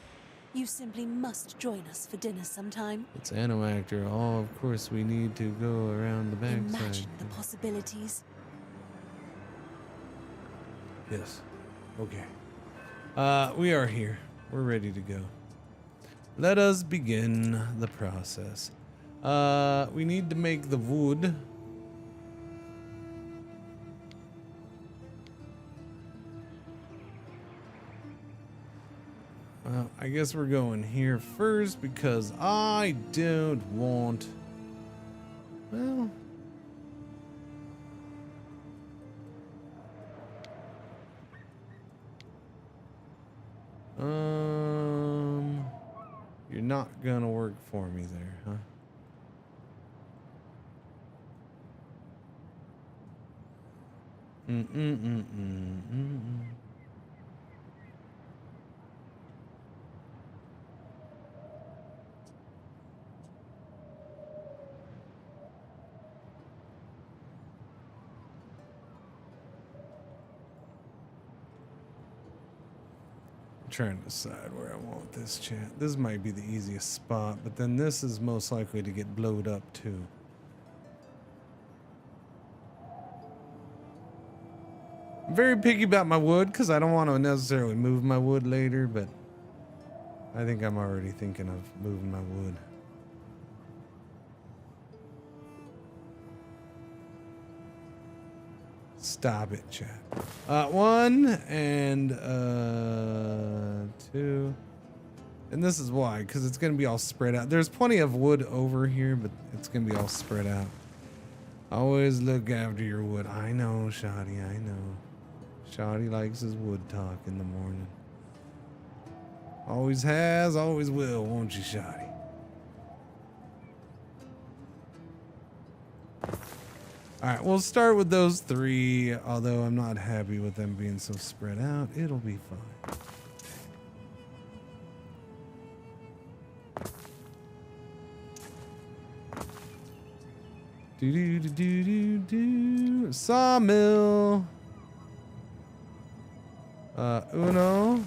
S7: You simply must join us for dinner sometime.
S1: It's Anno actor. Oh, of course we need to go around the backside.
S7: Imagine the possibilities.
S1: Yes. Okay. We are here. We're ready to go. Let us begin the process. We need to make the wood. I guess we're going here first because I don't want... Well... You're not gonna work for me there, huh? Trying to decide where I want this chat. This might be the easiest spot, but then this is most likely to get blowed up too. I'm very picky about my wood because I don't want to necessarily move my wood later, but I think I'm already thinking of moving my wood. Stop it, chat. 1 and 2. And this is why, because it's going to be all spread out. There's plenty of wood over here, but it's going to be all spread out. Always look after your wood. I know, Shoddy, I know. Shoddy likes his wood talk in the morning. Always has, always will, won't you, Shoddy? Alright, we'll start with those 3, although I'm not happy with them being so spread out. It'll be fine. Do. Sawmill. Uno.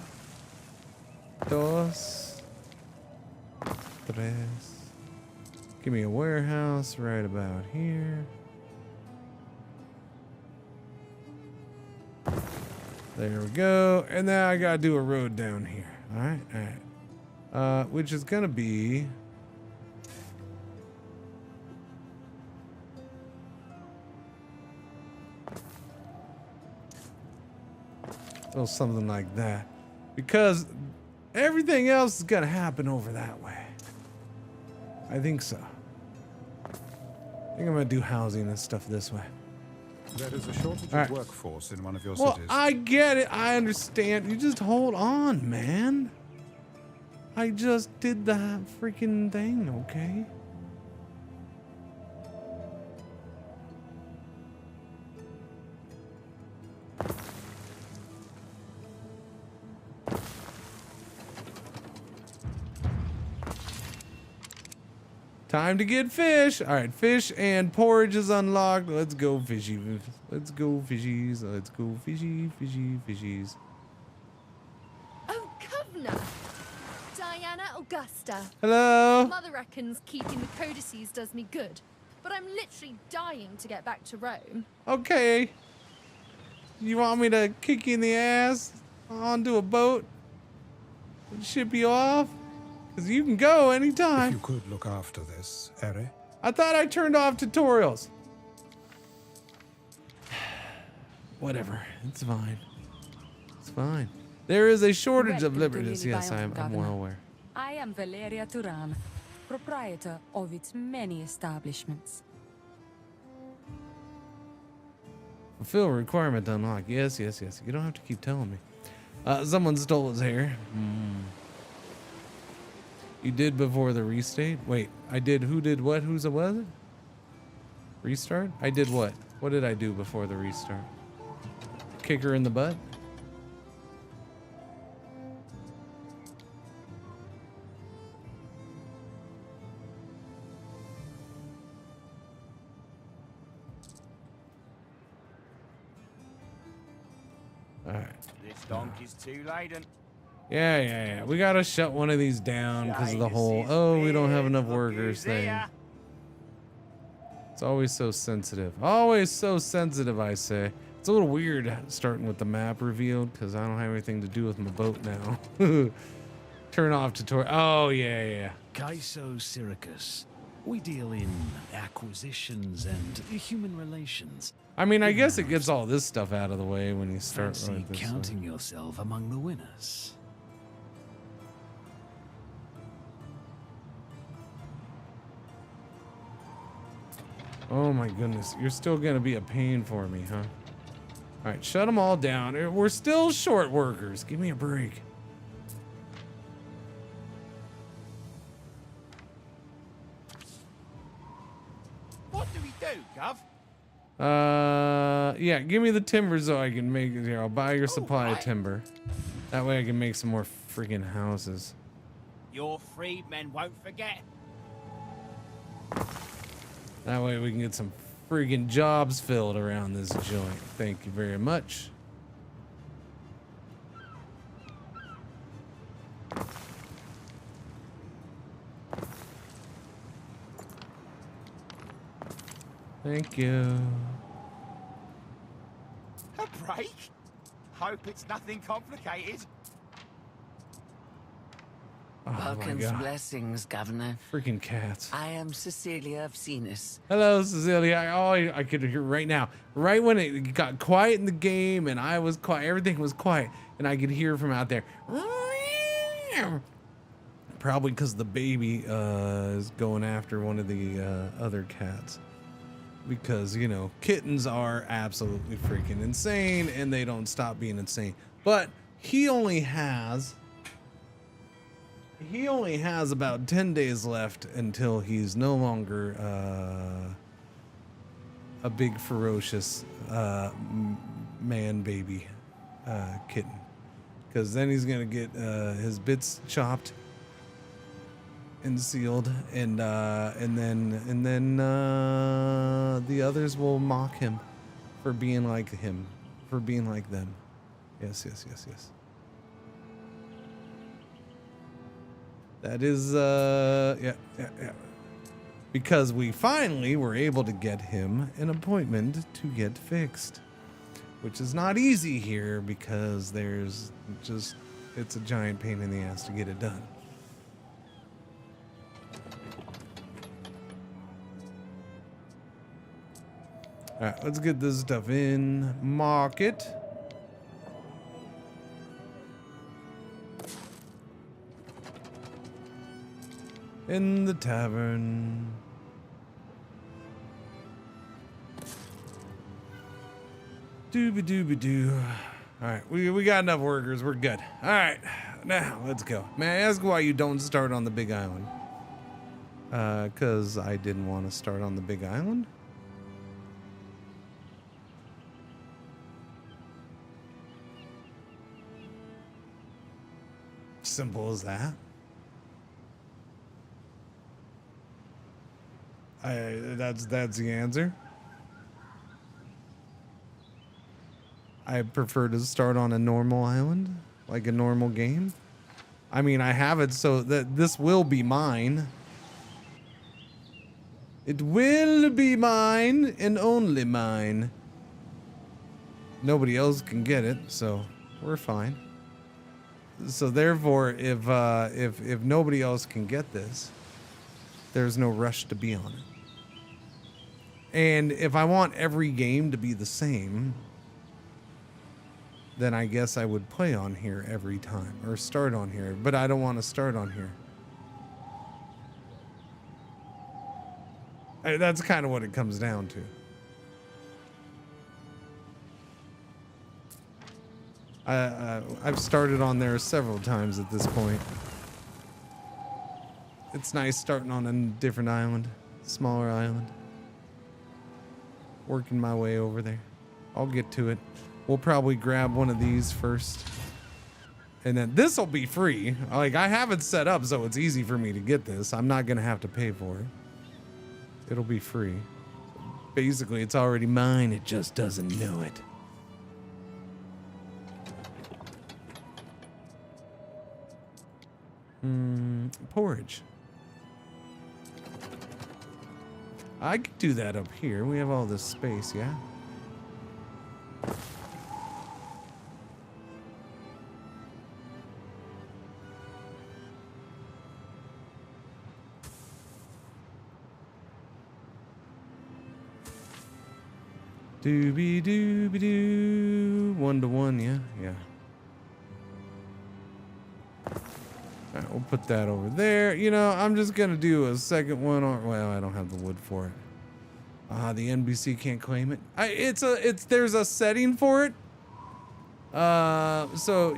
S1: Dos. Tres. Give me a warehouse right about here. There we go. And now I gotta do a road down here. Alright, alright. Which is gonna be... Well, something like that. Because everything else is gonna happen over that way. I think so. I think I'm gonna do housing and stuff this way.
S5: There is a shortage of workforce in one of your
S1: Well,
S5: cities.
S1: I get it. I understand. You just hold on, man. I just did that freaking thing, okay? Time to get fish. All right, fish and porridge is unlocked. Let's go fishy. Let's go fishies. Let's go fishy, fishies.
S9: Oh, Governor! Diana Augusta.
S1: Hello.
S9: Mother reckons keeping the codices does me good, but I'm literally dying to get back to Rome.
S1: Okay. You want me to kick you in the ass onto a boat and ship you off? Because you can go anytime.
S5: If you could look after this, Eri.
S1: I thought I turned off tutorials. Whatever. It's fine. It's fine. There is a shortage of liberties. Yes, I'm well aware.
S6: I am Valeria Turan, proprietor of its many establishments.
S1: Fulfill requirement to unlock. Yes, yes, yes. You don't have to keep telling me. Someone stole his hair. You did before the restate? Wait, I did. Who did what? Who's a what? Restart? I did what? What did I do before the restart? Kick her in the butt? Alright.
S10: This donkey's too laden.
S1: Yeah. We gotta shut one of these down because of the whole, oh, we don't have enough workers thing. It's always so sensitive. Always so sensitive, I say. It's It's a little weird starting with the map revealed because I don't have anything to do with my boat now. Turn off tutorial. Oh, yeah.
S11: CachyOS. We deal in acquisitions and human relations.
S1: I mean, I guess it gets all this stuff out of the way when you start
S11: Fancy
S1: like this.
S11: counting yourself among the winners.
S1: Oh my goodness, you're still gonna be a pain for me, huh? All right, shut them all down. We're still short workers. Give me a break.
S10: What do we do, Gov?
S1: Yeah, give me the timber so I can make it here. I'll buy your supply of timber. That way I can make some more freaking houses.
S10: Your freedmen won't forget.
S1: That way we can get some friggin' jobs filled around this joint. Thank you very much. Thank you.
S10: A break? Hope it's nothing complicated.
S1: Oh my
S12: Welcome's
S1: God.
S12: blessings, Governor.
S1: Freaking cats.
S12: I am Cecilia of Venus.
S1: Hello, Cecilia. Oh, I could hear right now. Right when it got quiet in the game and I was quiet, everything was quiet, and I could hear from out there. Probably because the baby is going after one of the other cats. Because, you know, kittens are absolutely freaking insane and they don't stop being insane. But he only has about 10 days left until he's no longer a big ferocious man baby kitten. Because then he's gonna get his bits chopped and sealed, and then the others will mock him for being like him, for being like them. Yes. That is yeah. Because we finally were able to get him an appointment to get fixed, which is not easy here because there's just, it's a giant pain in the ass to get it done. All right, let's get this stuff in market. In the tavern. Dooby-dooby-doo. All right, we got enough workers. We're good. All right, now let's go. May I ask why you don't start on the big island? Because I didn't want to start on the big island. Simple as that. That's the answer. I prefer to start on a normal island, like a normal game. I mean, I have it so that this will be mine. It will be mine and only mine. Nobody else can get it, so we're fine. So therefore, if nobody else can get this, there's no rush to be on it. And if I want every game to be the same, then I guess I would play on here every time or start on here, but I don't want to start on here. That's kind of what it comes down to. I've started on there several times at this point. It's nice starting on a different island, smaller island. Working my way over there. I'll get to it. We'll probably grab one of these first. And then this will be free. Like, I have it set up so it's easy for me to get this. I'm not going to have to pay for it. It'll be free. Basically, it's already mine. It just doesn't know it. Porridge. I could do that up here. We have all this space, yeah? Doobie doobie doo. 1-to-1, yeah, yeah. All right, we'll put that over there. You know, I'm just gonna do a second one on. Well, I don't have the wood for it. The NBC can't claim it. There's a setting for it. So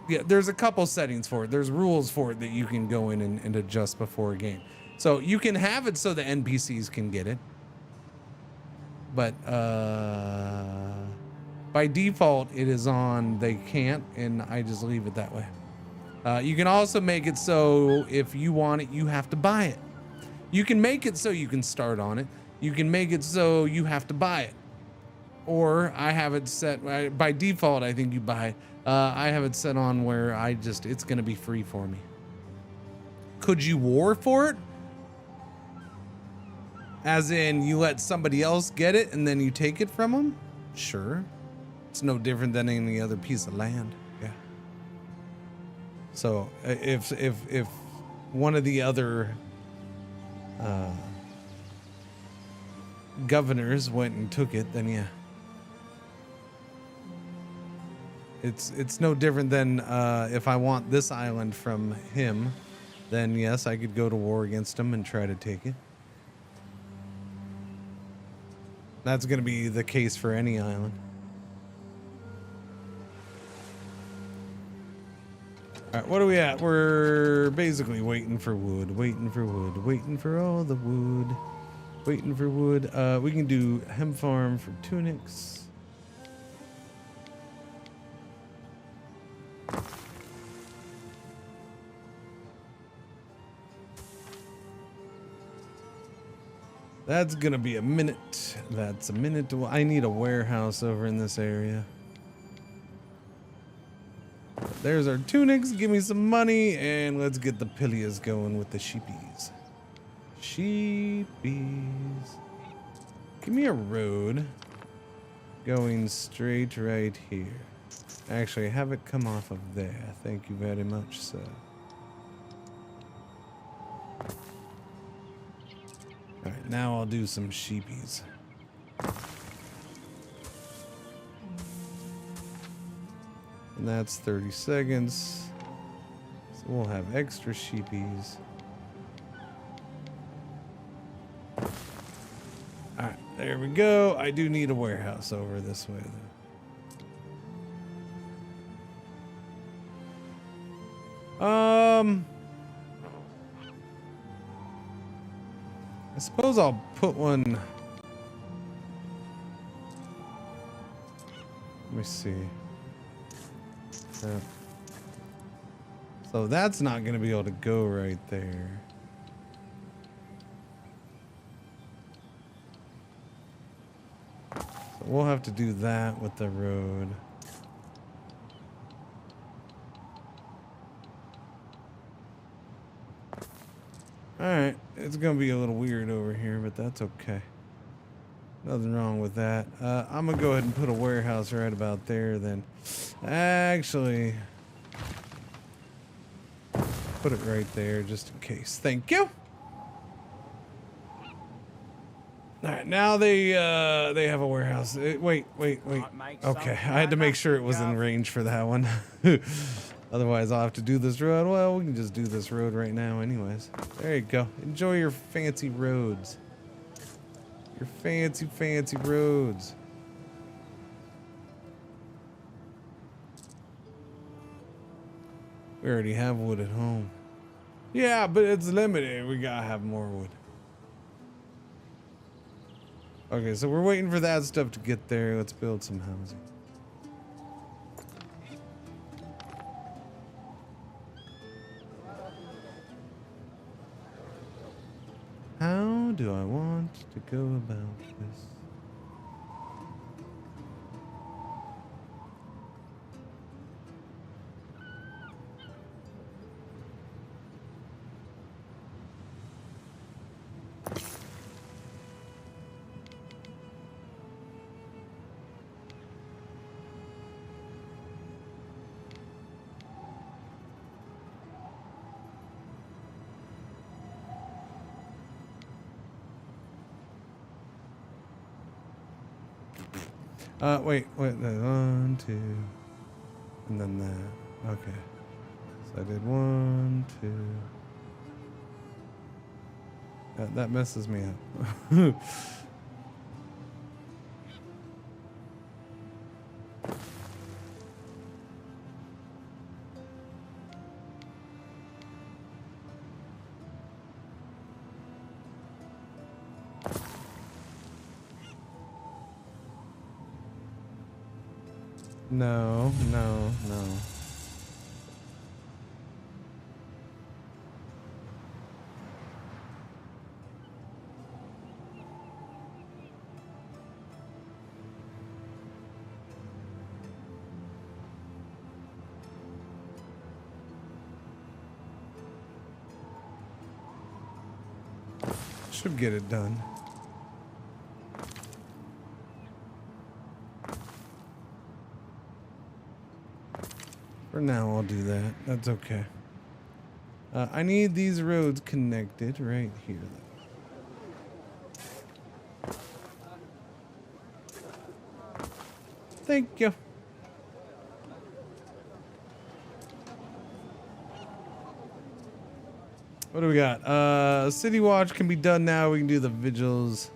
S1: yeah, there's a couple settings for it. There's rules for it that you can go in and adjust before a game. So you can have it so the NPCs can get it. But by default, it is on. They can't, and I just leave it that way. You can also make it so if you want it, you have to buy it. You can make it so you can start on it. You can make it so you have to buy it. Or I have it set by default. I think you buy it. I have it set on where it's going to be free for me. Could you war for it? As in you let somebody else get it and then you take it from them? Sure. It's no different than any other piece of land. Yeah. So if one of the other governors went and took it, then yeah. It's no different than if I want this island from him, then yes, I could go to war against him and try to take it. That's going to be the case for any island. All right, what are we at? We're basically waiting for wood, waiting for wood, waiting for all the wood, waiting for wood. We can do hemp farm for tunics. That's gonna be a minute. That's a minute. I need a warehouse over in this area. There's our tunics. Give me some money, and let's get the pillias going with the sheepies. Sheepies. Give me a road going straight right here. Actually, have it come off of there. Thank you very much, sir. All right, now I'll do some sheepies. And that's 30 seconds. So we'll have extra sheepies. All right, there we go. I do need a warehouse over this way, though. I suppose I'll put one. Let me see. So that's not going to be able to go right there. So we'll have to do that with the road. Alright, it's gonna be a little weird over here, but that's okay. Nothing wrong with that. I'm gonna go ahead and put a warehouse right about there then. Actually, put it right there just in case. Thank you. Alright, now they have a warehouse. Wait. Okay, I had to make sure it was in range for that one. Otherwise, I'll have to do this road. Well, we can just do this road right now anyways. There you go. Enjoy your fancy roads. Your fancy roads. We already have wood at home. Yeah, but it's limited. We gotta have more wood. Okay, so we're waiting for that stuff to get there. Let's build some housing. How do I want to go about this? Wait. 1, 2, and then that. Okay. So I did 1, 2. That messes me up. No. Should get it done. For now, I'll do that. That's okay. I need these roads connected right here, though. Thank you. What do we got? City watch can be done now. We can do the vigils.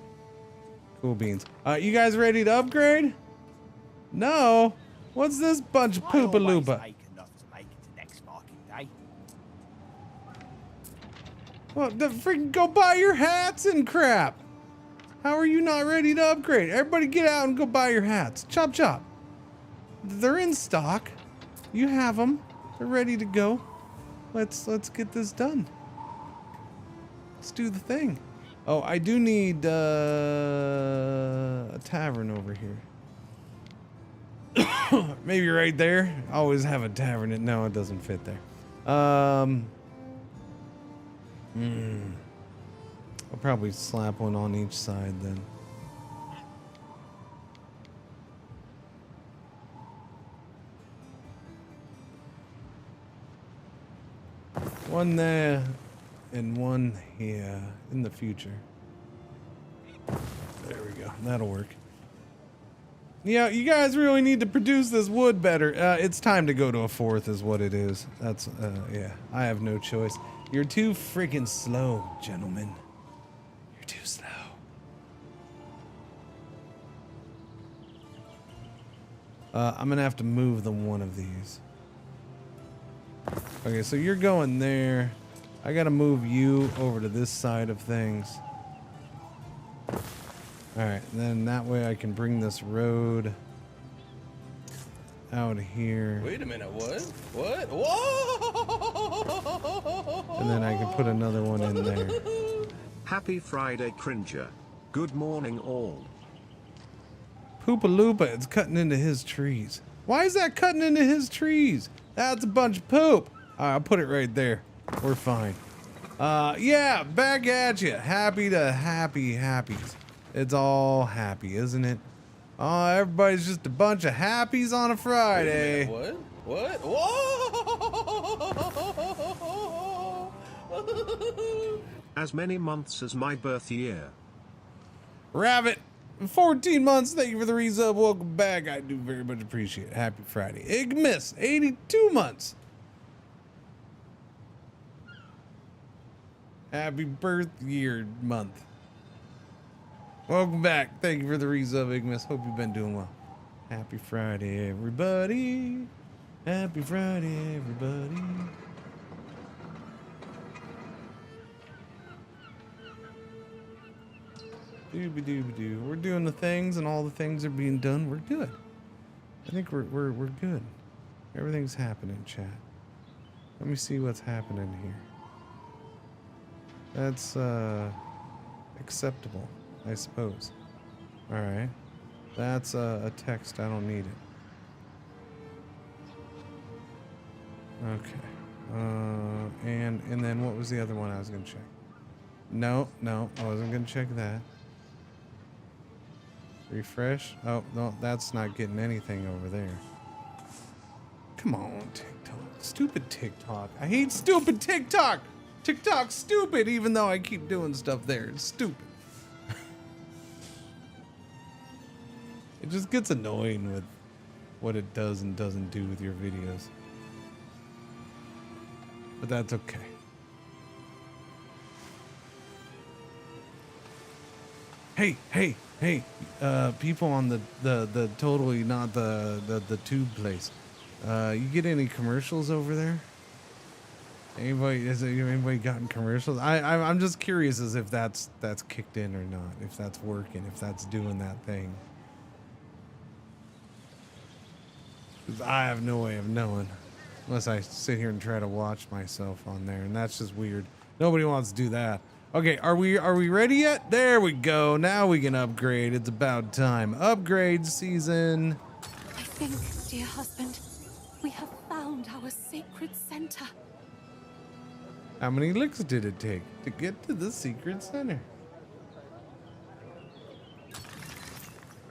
S1: Cool beans. You guys ready to upgrade? No. What's this bunch of poopa-loopa? Well, freaking go buy your hats and crap. How are you not ready to upgrade? Everybody get out and go buy your hats. Chop chop. They're in stock. You have them. They're ready to go. Let's get this done. Let's do the thing. Oh, I do need a tavern over here. Maybe right there. I always have a tavern. No, it doesn't fit there. I'll probably slap one on each side then. One there and one here in the future. There we go. That'll work. Yeah, you guys really need to produce this wood better. It's time to go to a 4th is what it is. That's, yeah, I have no choice. You're too freaking slow, gentlemen. You're too slow. I'm gonna have to move the one of these. Okay, so you're going there. I gotta move you over to this side of things. Alright, then that way I can bring this road out here.
S4: Wait a minute, what? What? Whoa!
S1: And then I can put another one in there.
S13: Happy Friday, Cringer. Good morning, all.
S1: Poopa-loopa, it's cutting into his trees. Why is that cutting into his trees? That's a bunch of poop. Alright, I'll put it right there. We're fine. Yeah, back at you. Happy to happies. It's all happy, isn't it? Oh, everybody's just a bunch of happies on a Friday.
S4: Wait a minute, what? Whoa!
S13: As many months as my birth year.
S1: Rabbit, 14 months. Thank you for the resub. Welcome back. I do very much appreciate it. Happy Friday. Igmis, 82 months. Happy birth year month. Welcome back. Thank you for the resub, Igmis. Hope you've been doing well. Happy Friday, everybody. Happy Friday, everybody. Dooby-dooby-doo. We're doing the things, and all the things are being done. We're good. I think we're good. Everything's happening, chat. Let me see what's happening here. That's acceptable, I suppose. All right. That's a text. I don't need it. Okay. And then what was the other one I was gonna check? No, I wasn't gonna check that. Refresh. Oh, no, that's not getting anything over there. Come on, TikTok. Stupid TikTok. I hate stupid TikTok. TikTok's stupid, even though I keep doing stuff there. It's stupid. It just gets annoying with what it does and doesn't do with your videos. But that's okay. Hey, people on the totally not the tube place. You get any commercials over there? Anybody gotten commercials? I'm just curious as if that's kicked in or not, if that's working, if that's doing that thing. 'Cause I have no way of knowing unless I sit here and try to watch myself on there, and that's just weird. Nobody wants to do that. Okay, are we ready yet? There we go. Now we can upgrade. It's about time. Upgrade season.
S7: I think, dear husband, we have found our sacred center.
S1: How many licks did it take to get to the secret center?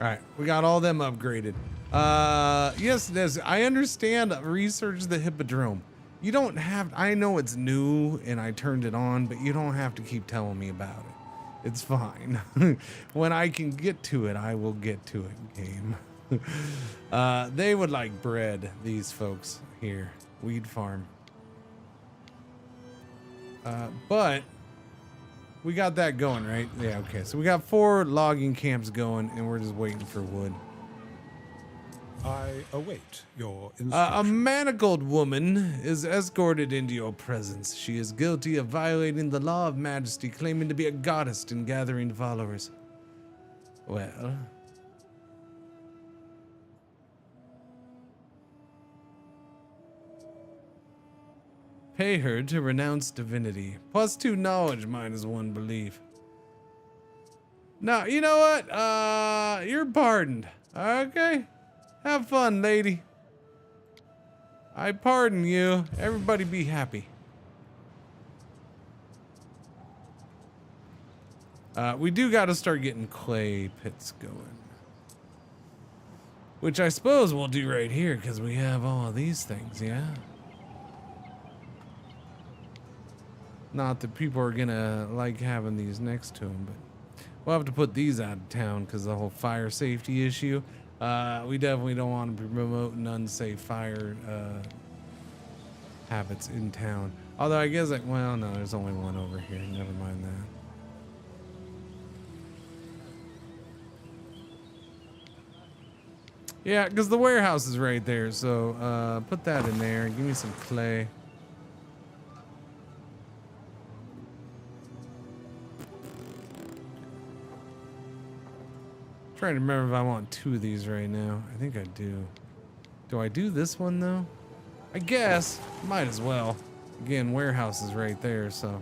S1: All right, we got all them upgraded. Yes, I understand. Research the Hippodrome. You don't have, I know it's new and I turned it on, but you don't have to keep telling me about it. It's fine. When I can get to it, I will get to it, game. They would like bread, these folks here. Weed farm. But we got that going, right? Yeah, okay. So we got 4 logging camps going and we're just waiting for wood.
S14: I await your
S1: A
S14: instructions.
S1: manacled woman is escorted into your presence. She is guilty of violating the law of majesty, claiming to be a goddess and gathering followers. Well, pay her to renounce divinity. +2 knowledge, -1 belief. No, you know what? You're pardoned. Okay. Have fun, lady. I pardon you. Everybody be happy. We do got to start getting clay pits going. Which I suppose we'll do right here because we have all of these things, yeah? Not that people are gonna like having these next to them, but we'll have to put these out of town because of the whole fire safety issue. We definitely don't want to be promoting unsafe fire habits in town. Although I guess, well, no, there's only one over here. Never mind that. Yeah, because the warehouse is right there. So put that in there. Give me some clay. Trying to remember if I want 2 of these right now. I think I do. Do I do this one though? I guess. Might as well. Again, warehouse is right there, so.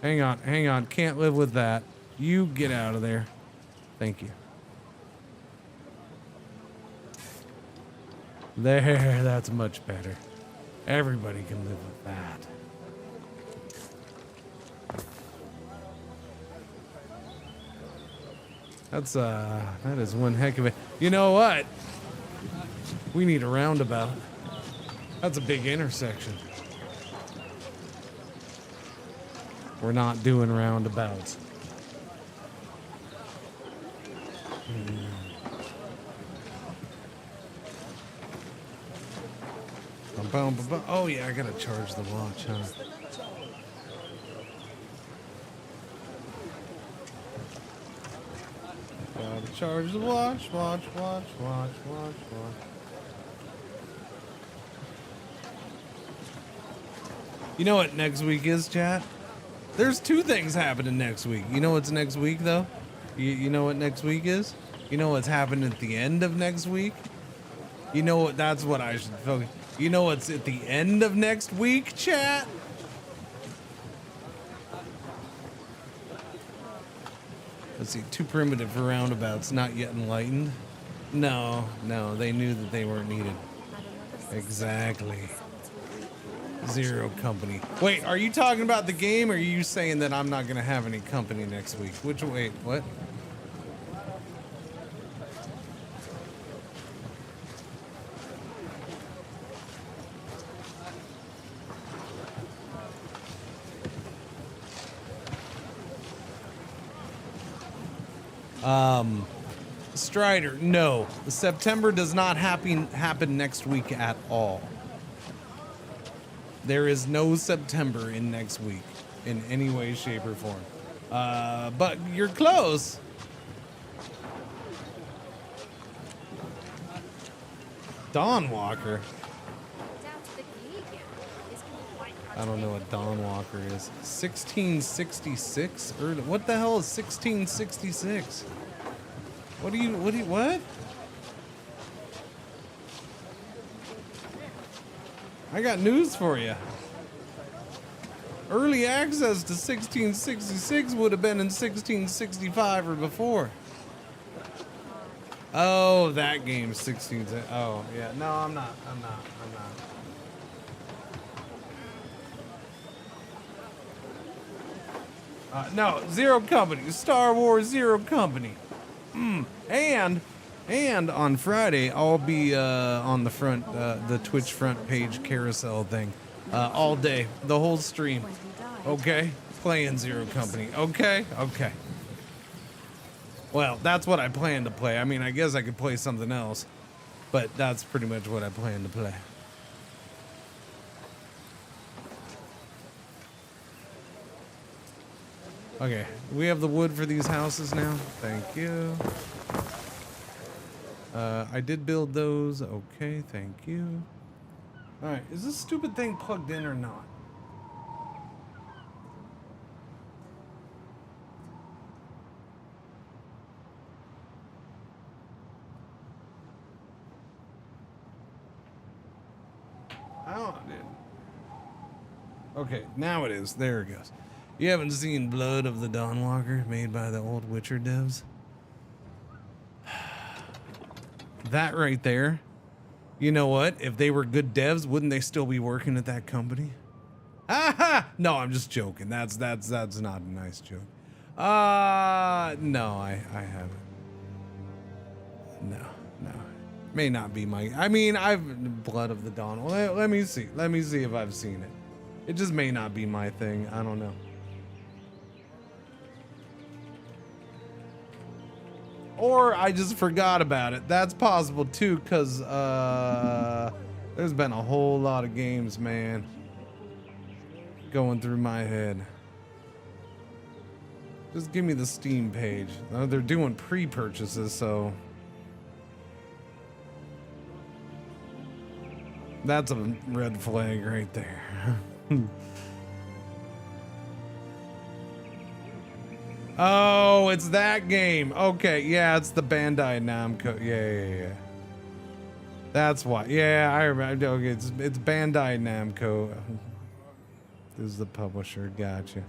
S1: Hang on. Can't live with that. You get out of there. Thank you. There, that's much better. Everybody can live with that. That is one heck of a, you know what? We need a roundabout. That's a big intersection. We're not doing roundabouts. Oh yeah, I gotta charge the watch, huh? Gotta charge the watch. You know what next week is, chat? There's 2 things happening next week. You know what's next week, though? You know what next week is? You know what's happening at the end of next week? You know what? That's what I should focus. You know what's at the end of next week, chat? Let's see, too primitive for roundabouts, not yet enlightened. No, they knew that they weren't needed. Exactly. Zero company. Wait, are you talking about the game, or are you saying that I'm not gonna have any company next week? Wait, what? Strider, no. September does not happen next week at all. There is no September in next week in any way, shape, or form. But you're close. Dawnwalker. I don't know what Dawnwalker is. 1666? Or what the hell is 1666? What? I got news for you. Early access to 1666 would have been in 1665 or before. Oh, that game, 16. Oh, yeah. No, I'm not. No, Zero Company. Star Wars Zero Company. And on Friday, I'll be on the front, the Twitch front page carousel thing, all day, the whole stream. Okay, playing Zero Company. Okay. Well, that's what I plan to play. I mean, I guess I could play something else, but that's pretty much what I plan to play. Okay, we have the wood for these houses now. Thank you. I did build those. Okay, thank you. All right, is this stupid thing plugged in or not? Okay, now it is. There it goes. You haven't seen Blood of the Dawnwalker made by the old Witcher devs? That right there. You know what? If they were good devs, wouldn't they still be working at that company? Aha! No, I'm just joking. That's not a nice joke. No, I haven't. No. May not be my. I mean, I've Blood of the Dawn. Let me see. Let me see if I've seen it. It just may not be my thing. I don't know. Or I just forgot about it. That's possible too, because there's been a whole lot of games, man, going through my head. Just give me the Steam page. They're doing pre-purchases, so that's a red flag right there. Oh, it's that game. Okay, yeah, it's the Bandai Namco. Yeah. That's why. Yeah, I remember. Okay, it's Bandai Namco. This is the publisher. Gotcha.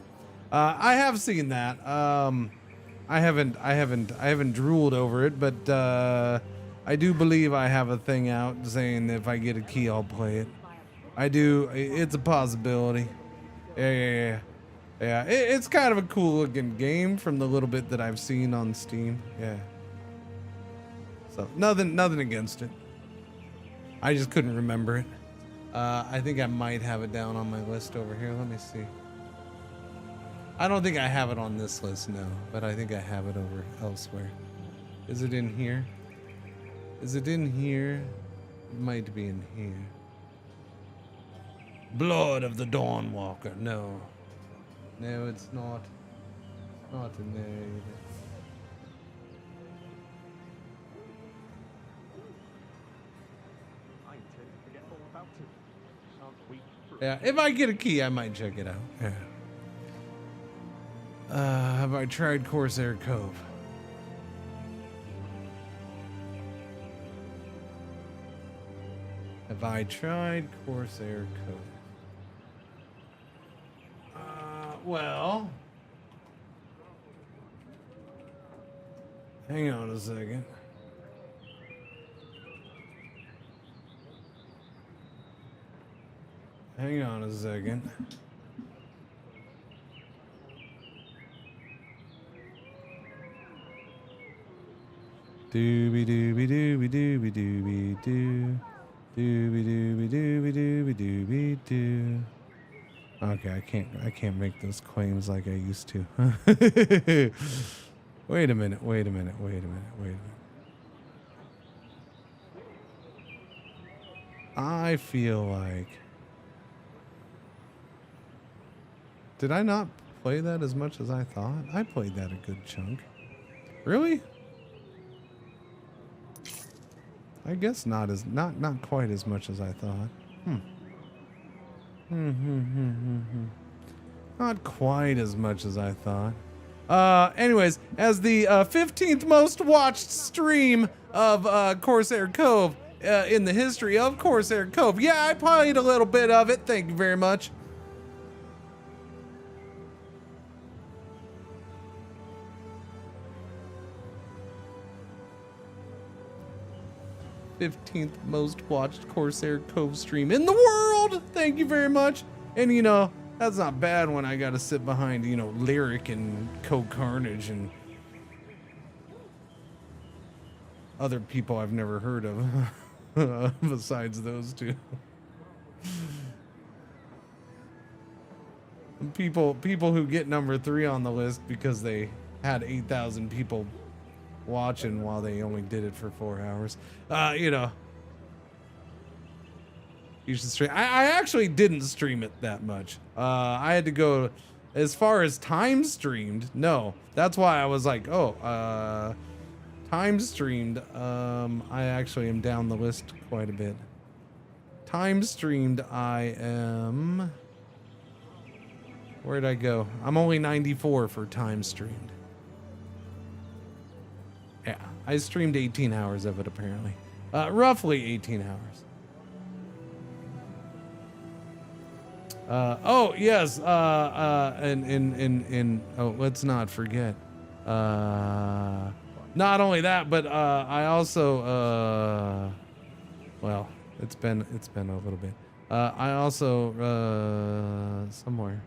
S1: I have seen that. I haven't drooled over it, but I do believe I have a thing out saying that if I get a key, I'll play it. I do. It's a possibility. Yeah. It's kind of a cool looking game from the little bit that I've seen on Steam. Yeah. So nothing against it. I just couldn't remember it. I think I might have it down on my list over here. Let me see. I don't think I have it on this list, no, but I think I have it over elsewhere. Is it in here? Is it in here? It might be in here. Blood of the Dawnwalker. No. No, it's not. Not in there either. Yeah, if I get a key, I might check it out. Yeah. Have I tried Corsair Cove? Have I tried Corsair Cove? Well, hang on a second. Hang on a second. Dooby dooby dooby dooby dooby doo. Dooby dooby dooby dooby dooby doo. Okay, I can't make those claims like I used to. Wait a minute, wait a minute, wait a minute, wait a minute. I feel like... Did I not play that as much as I thought? I played that a good chunk. Really? I guess not quite as much as I thought. Not quite as much as I thought. Anyways, as the 15th most watched stream of Corsair Cove in the history of Corsair Cove. Yeah, I played a little bit of it. Thank you very much. #15th most watched Corsair Cove stream in the world. Thank you very much. And you know, that's not bad when I gotta sit behind, you know, Lyric and Co-Carnage and other people I've never heard of besides those two. People who get number 3 on the list because they had 8,000 people watching while they only did it for 4 hours. You know, you should stream. I actually didn't stream it that much. I had to go as far as time streamed. No, that's why I was like, oh, time streamed. I actually am down the list quite a bit. Time streamed, I am... Where'd I go? I'm only 94 for time streamed. Yeah, I streamed 18 hours of it apparently. Roughly 18 hours. Oh yes, and oh, let's not forget. Not only that, but I also well, it's been a little bit. I also somewhere.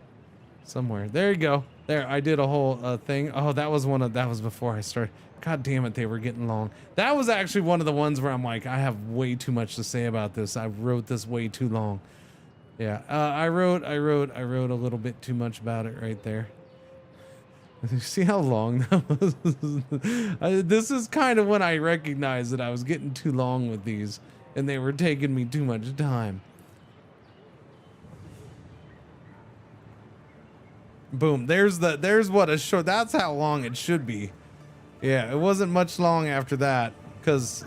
S1: There you go. There, I did a whole thing. Oh, that was before I started. God damn it, they were getting long. That was actually one of the ones where I'm like, I have way too much to say about this. I wrote this way too long. Yeah, I wrote a little bit too much about it right there. You see how long that was? This is kind of when I recognized that I was getting too long with these, and they were taking me too much time. Boom. There's what a short. That's how long it should be. Yeah, it wasn't much long after that, because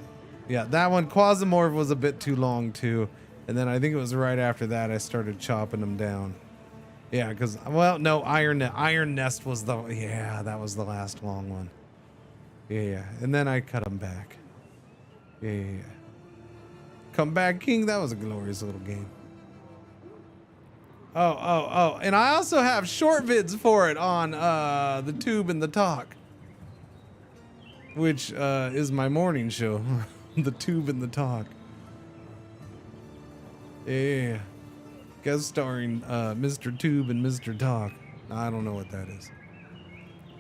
S1: yeah, that one Quasimorph was a bit too long too, and then I think it was right after that I started chopping them down. Yeah, because well, no, Iron Nest was that was the last long one. Yeah, and then I cut them back. Yeah. Come Back King. That was a glorious little game. Oh, and I also have short vids for it on the Tube and the Talk, which is my morning show. The Tube and the Talk. Yeah. Guest starring Mr. Tube and Mr. Talk. I don't know what that is.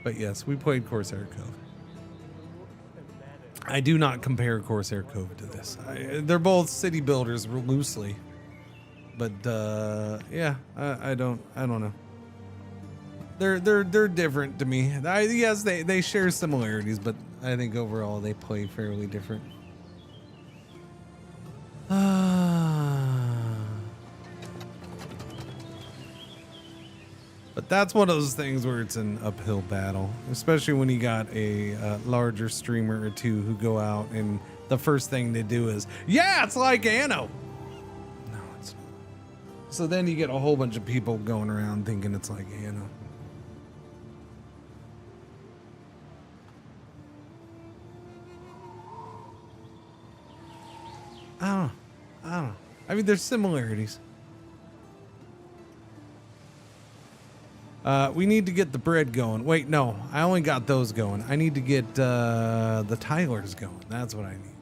S1: But yes, we played Corsair Cove. I do not compare Corsair Cove to this. They're both city builders loosely. But yeah, I don't know. They're different to me. Yes, they share similarities, but I think overall they play fairly different. But that's one of those things where it's an uphill battle, especially when you got a larger streamer or two who go out and the first thing they do is, yeah, it's like Anno. No, it's not. So then you get a whole bunch of people going around thinking it's like Anno. I don't know. I mean, there's similarities. We need to get the bread going. Wait, no, I only got those going. I need to get the tilers going. That's what I need.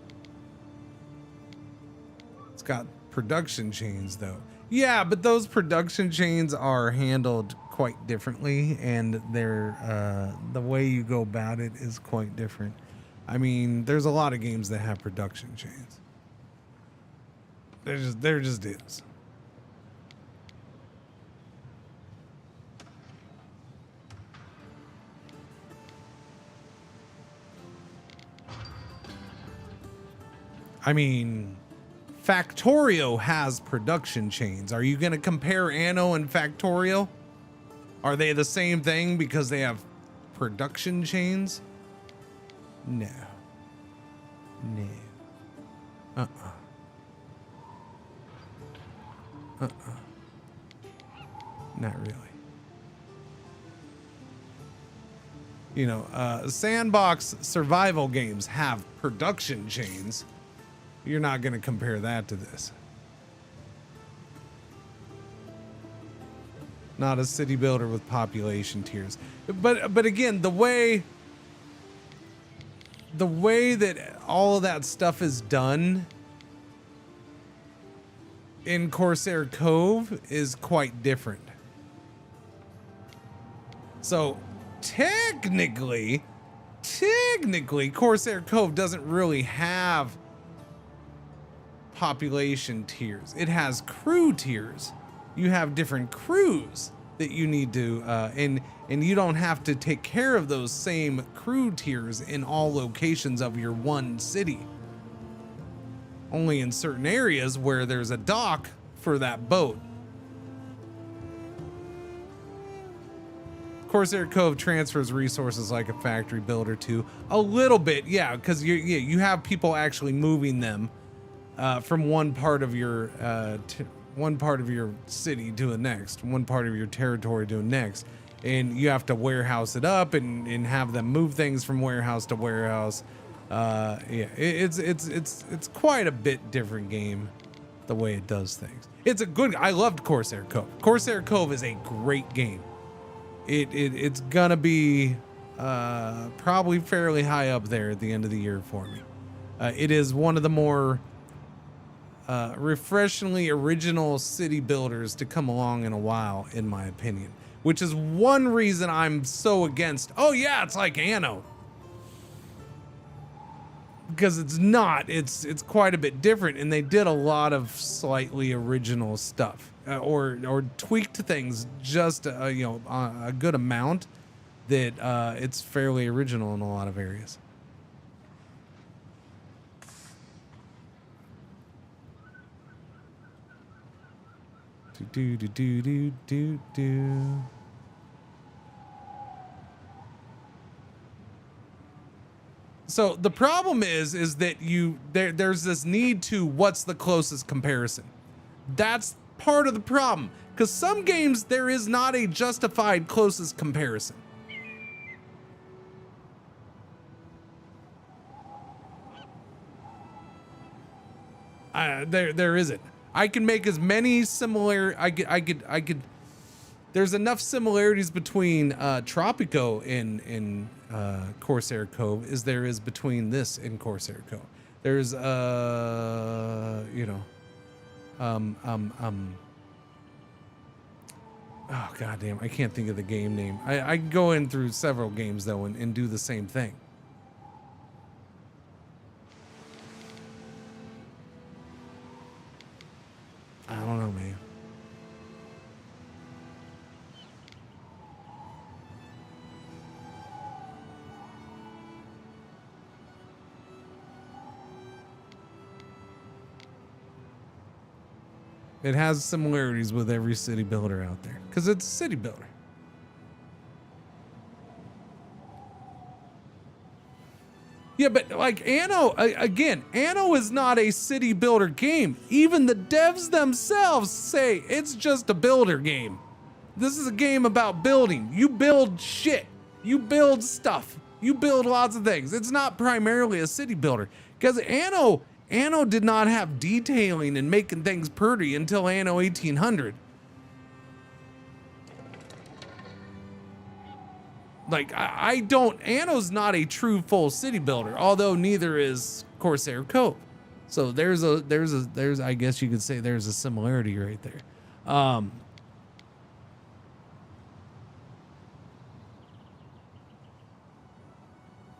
S1: It's got production chains though. Yeah, but those production chains are handled quite differently, and they're the way you go about it is quite different. I mean, there's a lot of games that have production chains. There just is. I mean, Factorio has production chains. Are you going to compare Anno and Factorio? Are they the same thing because they have production chains? No. No. Not really. You know, sandbox survival games have production chains. You're not going to compare that to this. Not a city builder with population tiers. But again, the way that all of that stuff is done in Corsair Cove is quite different. So technically, Corsair Cove doesn't really have population tiers. It has crew tiers. You have different crews that you need to, and you don't have to take care of those same crew tiers in all locations of your one city. Only in certain areas where there's a dock for that boat. Corsair Cove transfers resources like a factory builder too. A little bit, yeah, because you have people actually moving them from one part of your city to the next, one part of your territory to the next, and you have to warehouse it up and have them move things from warehouse to warehouse. Yeah, it's quite a bit different game, the way it does things. I loved Corsair Cove. Corsair Cove is a great game. It's gonna be probably fairly high up there at the end of the year for me. It is one of the more refreshingly original city builders to come along in a while, in my opinion, which is one reason I'm so against. Oh yeah, it's like Anno. Because it's not. It's quite a bit different, and they did a lot of slightly original stuff, or tweaked things just a good amount that it's fairly original in a lot of areas. Do. So the problem is that there's this need to what's the closest comparison. That's part of the problem, because some games there is not a justified closest comparison. There isn't. I can make as many similar. I could. There's enough similarities between Tropico in Corsair Cove as there is between this and Corsair Cove. There's oh goddamn, I can't think of the game name. I can go in through several games though and do the same thing. I don't know, man. It has similarities with every city builder out there because it's a city builder. Yeah, but like Anno, again, Anno is not a city builder game. Even the devs themselves say it's just a builder game. This is a game about building. You build shit. You build stuff. You build lots of things. It's not primarily a city builder because Anno did not have detailing and making things pretty until Anno 1800. Like, Anno's not a true full city builder, although neither is Corsair Cove. So there's I guess you could say there's a similarity right there.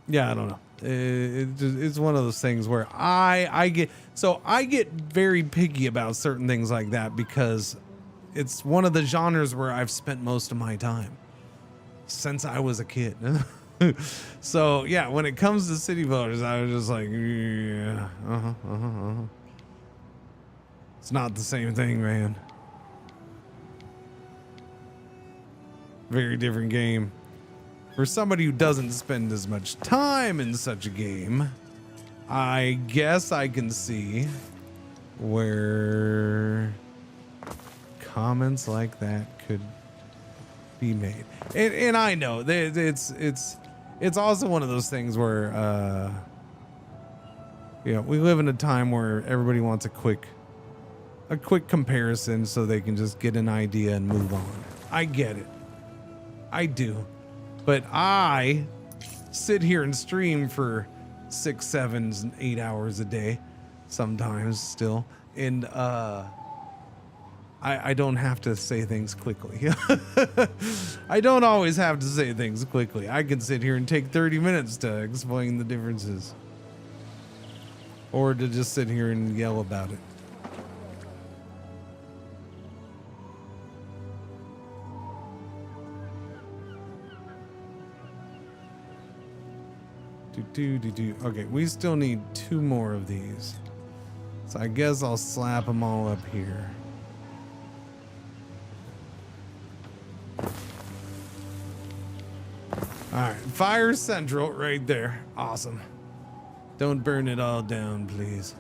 S1: Yeah, I don't know. It's one of those things where I get very picky about certain things like that because it's one of the genres where I've spent most of my time since I was a kid. So yeah, when it comes to city builders, I was just like, yeah, It's not the same thing, man. Very different game. For somebody who doesn't spend as much time in such a game, I guess I can see where comments like that could be made. And I know that it's also one of those things where you know, we live in a time where everybody wants a quick comparison so they can just get an idea and move on. I get it. I do. But I sit here and stream for 6, 7, and 8 hours a day, sometimes still. And I don't have to say things quickly. I don't always have to say things quickly. I can sit here and take 30 minutes to explain the differences. Or to just sit here and yell about it. Okay, we still need 2 more of these. So I guess I'll slap them all up here. Alright, fire central right there. Awesome. Don't burn it all down, please.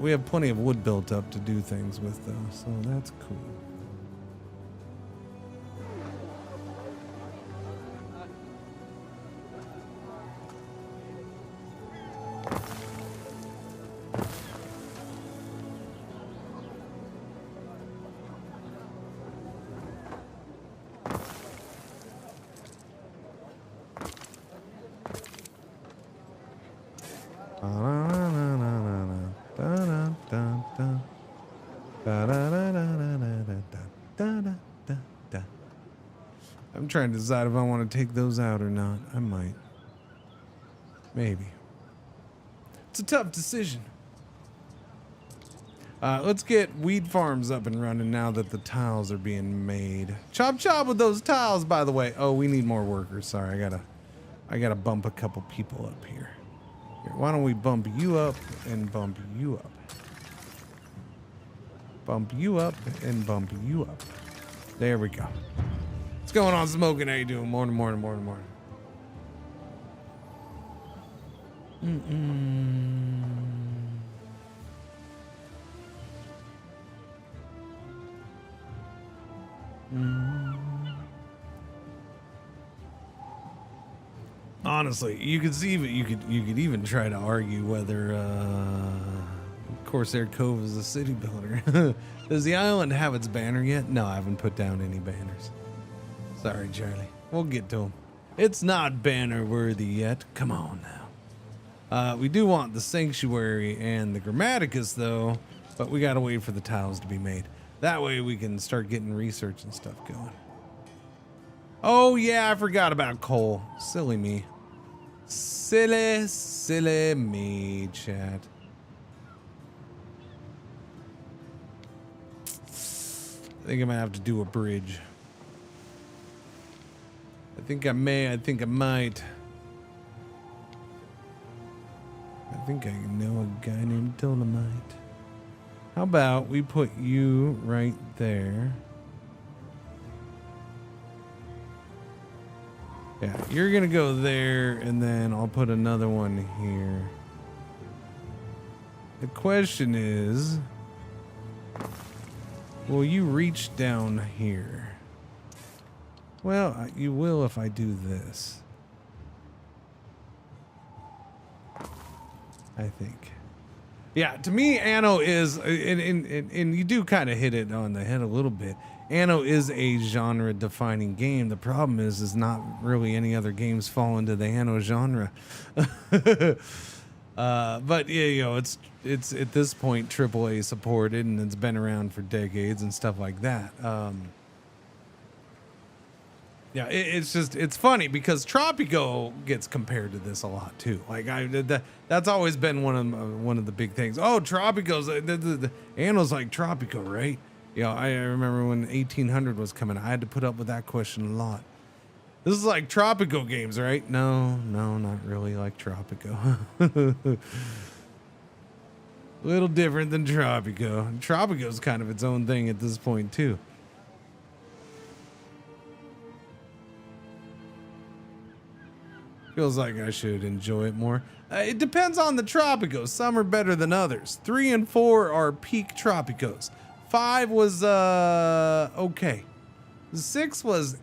S1: We have plenty of wood built up to do things with, though, so that's cool. I'm trying to decide if I want to take those out or not. I might. Maybe. It's a tough decision. Let's get weed farms up and running now that the tiles are being made. Chop chop with those tiles, by the way. Oh, we need more workers. Sorry, I gotta bump a couple people up here. Here, why don't we bump you up and bump you up? Bump you up and bump you up. There we go. What's going on, Smoking? How you doing? Morning. Honestly, you could see, you could even try to argue whether Corsair Cove is a city builder. Does the island have its banner yet? No, I haven't put down any banners. Sorry, Charlie. We'll get to them. It's not banner worthy yet. Come on now. We do want the Sanctuary and the Grammaticus, though, but we gotta wait for the tiles to be made. That way we can start getting research and stuff going. Oh yeah, I forgot about coal. Silly me. Silly me, chat. I think I might have to do a bridge. I think I may, I think I might. I think I know a guy named Dolomite. How about we put you right there? Yeah, you're gonna go there, and then I'll put another one here. The question is, will you reach down here? Well, you will if I do this. I think. Yeah, to me, Anno is, and you do kind of hit it on the head a little bit. Anno is a genre-defining game. The problem is not really any other games fall into the Anno genre. But yeah, you know, it's at this point AAA supported, and it's been around for decades and stuff like that. Yeah, it's funny because Tropico gets compared to this a lot too. Like that's always been one of the big things. Oh, Tropico's the Anno's like Tropico, right? You know, I remember when 1800 was coming, I had to put up with that question a lot. This is like Tropico games, right? No, not really like Tropico. Little different than Tropico. Tropico's kind of its own thing at this point too. Feels like I should enjoy it more. It depends on the Tropicos. Some are better than others. 3 and 4 are peak Tropicos. 5 was okay. 6 was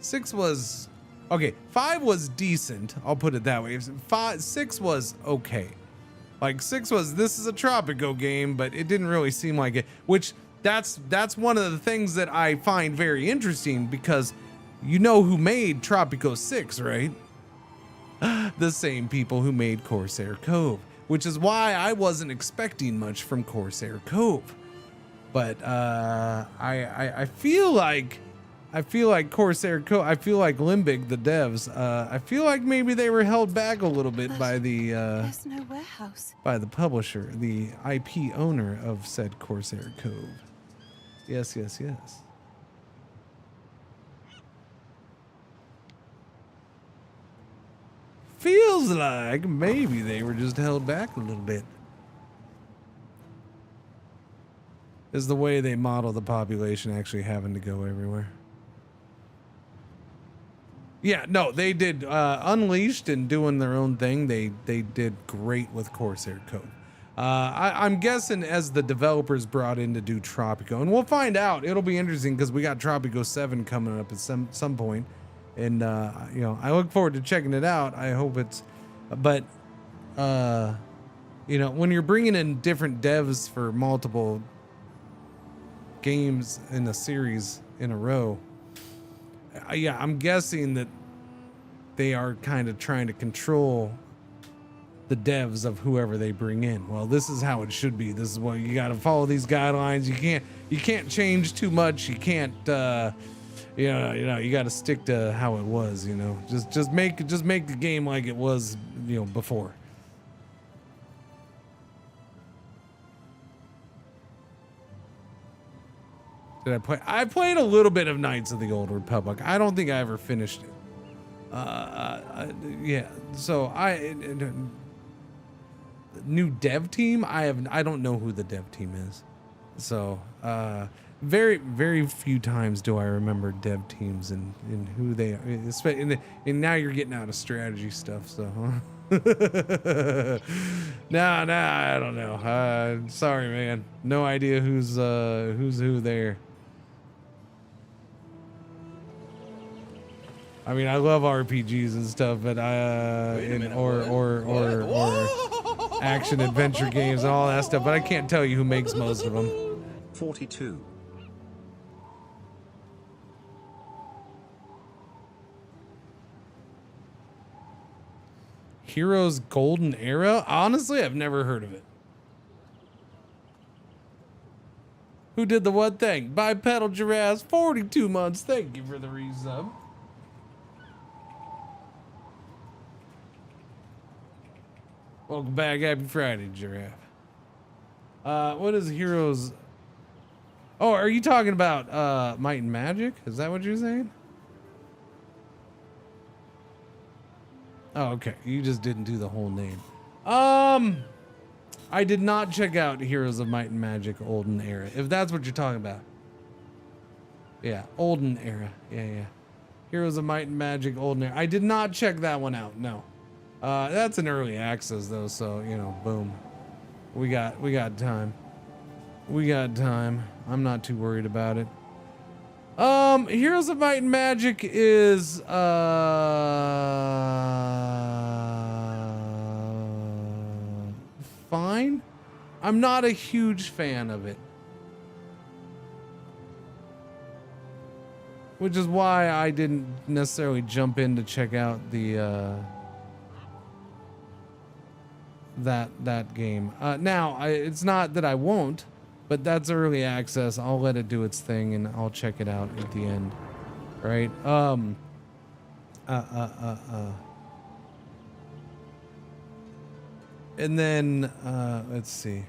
S1: 6 was okay. 5 was decent. I'll put it that way. 6 was okay. Like 6 was, this is a Tropico game, but it didn't really seem like it. Which that's one of the things that I find very interesting, because you know who made Tropico 6, right? The same people who made Corsair Cove, which is why I wasn't expecting much from Corsair Cove. But I feel like Corsair Cove, I feel like Limbic, the devs, I feel like maybe they were held back a little bit by the
S7: There's no warehouse.
S1: by the publisher, the IP owner of said Corsair Cove. Yes. Feels like maybe they were just held back a little bit. Is the way they model the population actually having to go everywhere. Yeah, no, they did Unleashed and doing their own thing. They did great with Corsair Cove. I'm guessing as the developers brought in to do Tropico, and we'll find out. It'll be interesting because we got Tropico 7 coming up at some point. And, you know, I look forward to checking it out. I hope it's, but, you know, when you're bringing in different devs for multiple games in a series in a row, yeah, I'm guessing that they are kind of trying to control the devs of whoever they bring in. Well, this is how it should be. This is what you got to follow, these guidelines. You can't change too much. You can't, you know, you got to stick to how it was, you know, just make the game like it was, you know, before. Did I play? I played a little bit of Knights of the Old Republic. I don't think I ever finished it. Yeah. So new dev team. I don't know who the dev team is. So, very, very few times do I remember dev teams and who they are. And now you're getting out of strategy stuff. So, nah, I don't know. Sorry, man. No idea who's who there. I mean, I love RPGs and stuff, but or action adventure games and all that stuff, but I can't tell you who makes most of them.
S13: 42.
S1: Heroes Golden Era? Honestly, I've never heard of it. Who did the what thing? Bipedal Giraffes, 42 months. Thank you for the resub. Welcome back. Happy Friday, Giraffe. What is Heroes? Oh, are you talking about Might and Magic? Is that what you're saying? Oh, okay. You just didn't do the whole name. I did not check out Heroes of Might and Magic Olden Era, if that's what you're talking about. Yeah, Olden Era. Yeah. Heroes of Might and Magic Olden Era. I did not check that one out. No. That's an early access though, so you know, boom. We got time. We got time. I'm not too worried about it. Heroes of Might and Magic is fine. I'm not a huge fan of it. Which is why I didn't necessarily jump in to check out the that game. Now, it's not that I won't, but that's early access. I'll let it do its thing and I'll check it out at the end. Right? And then let's see.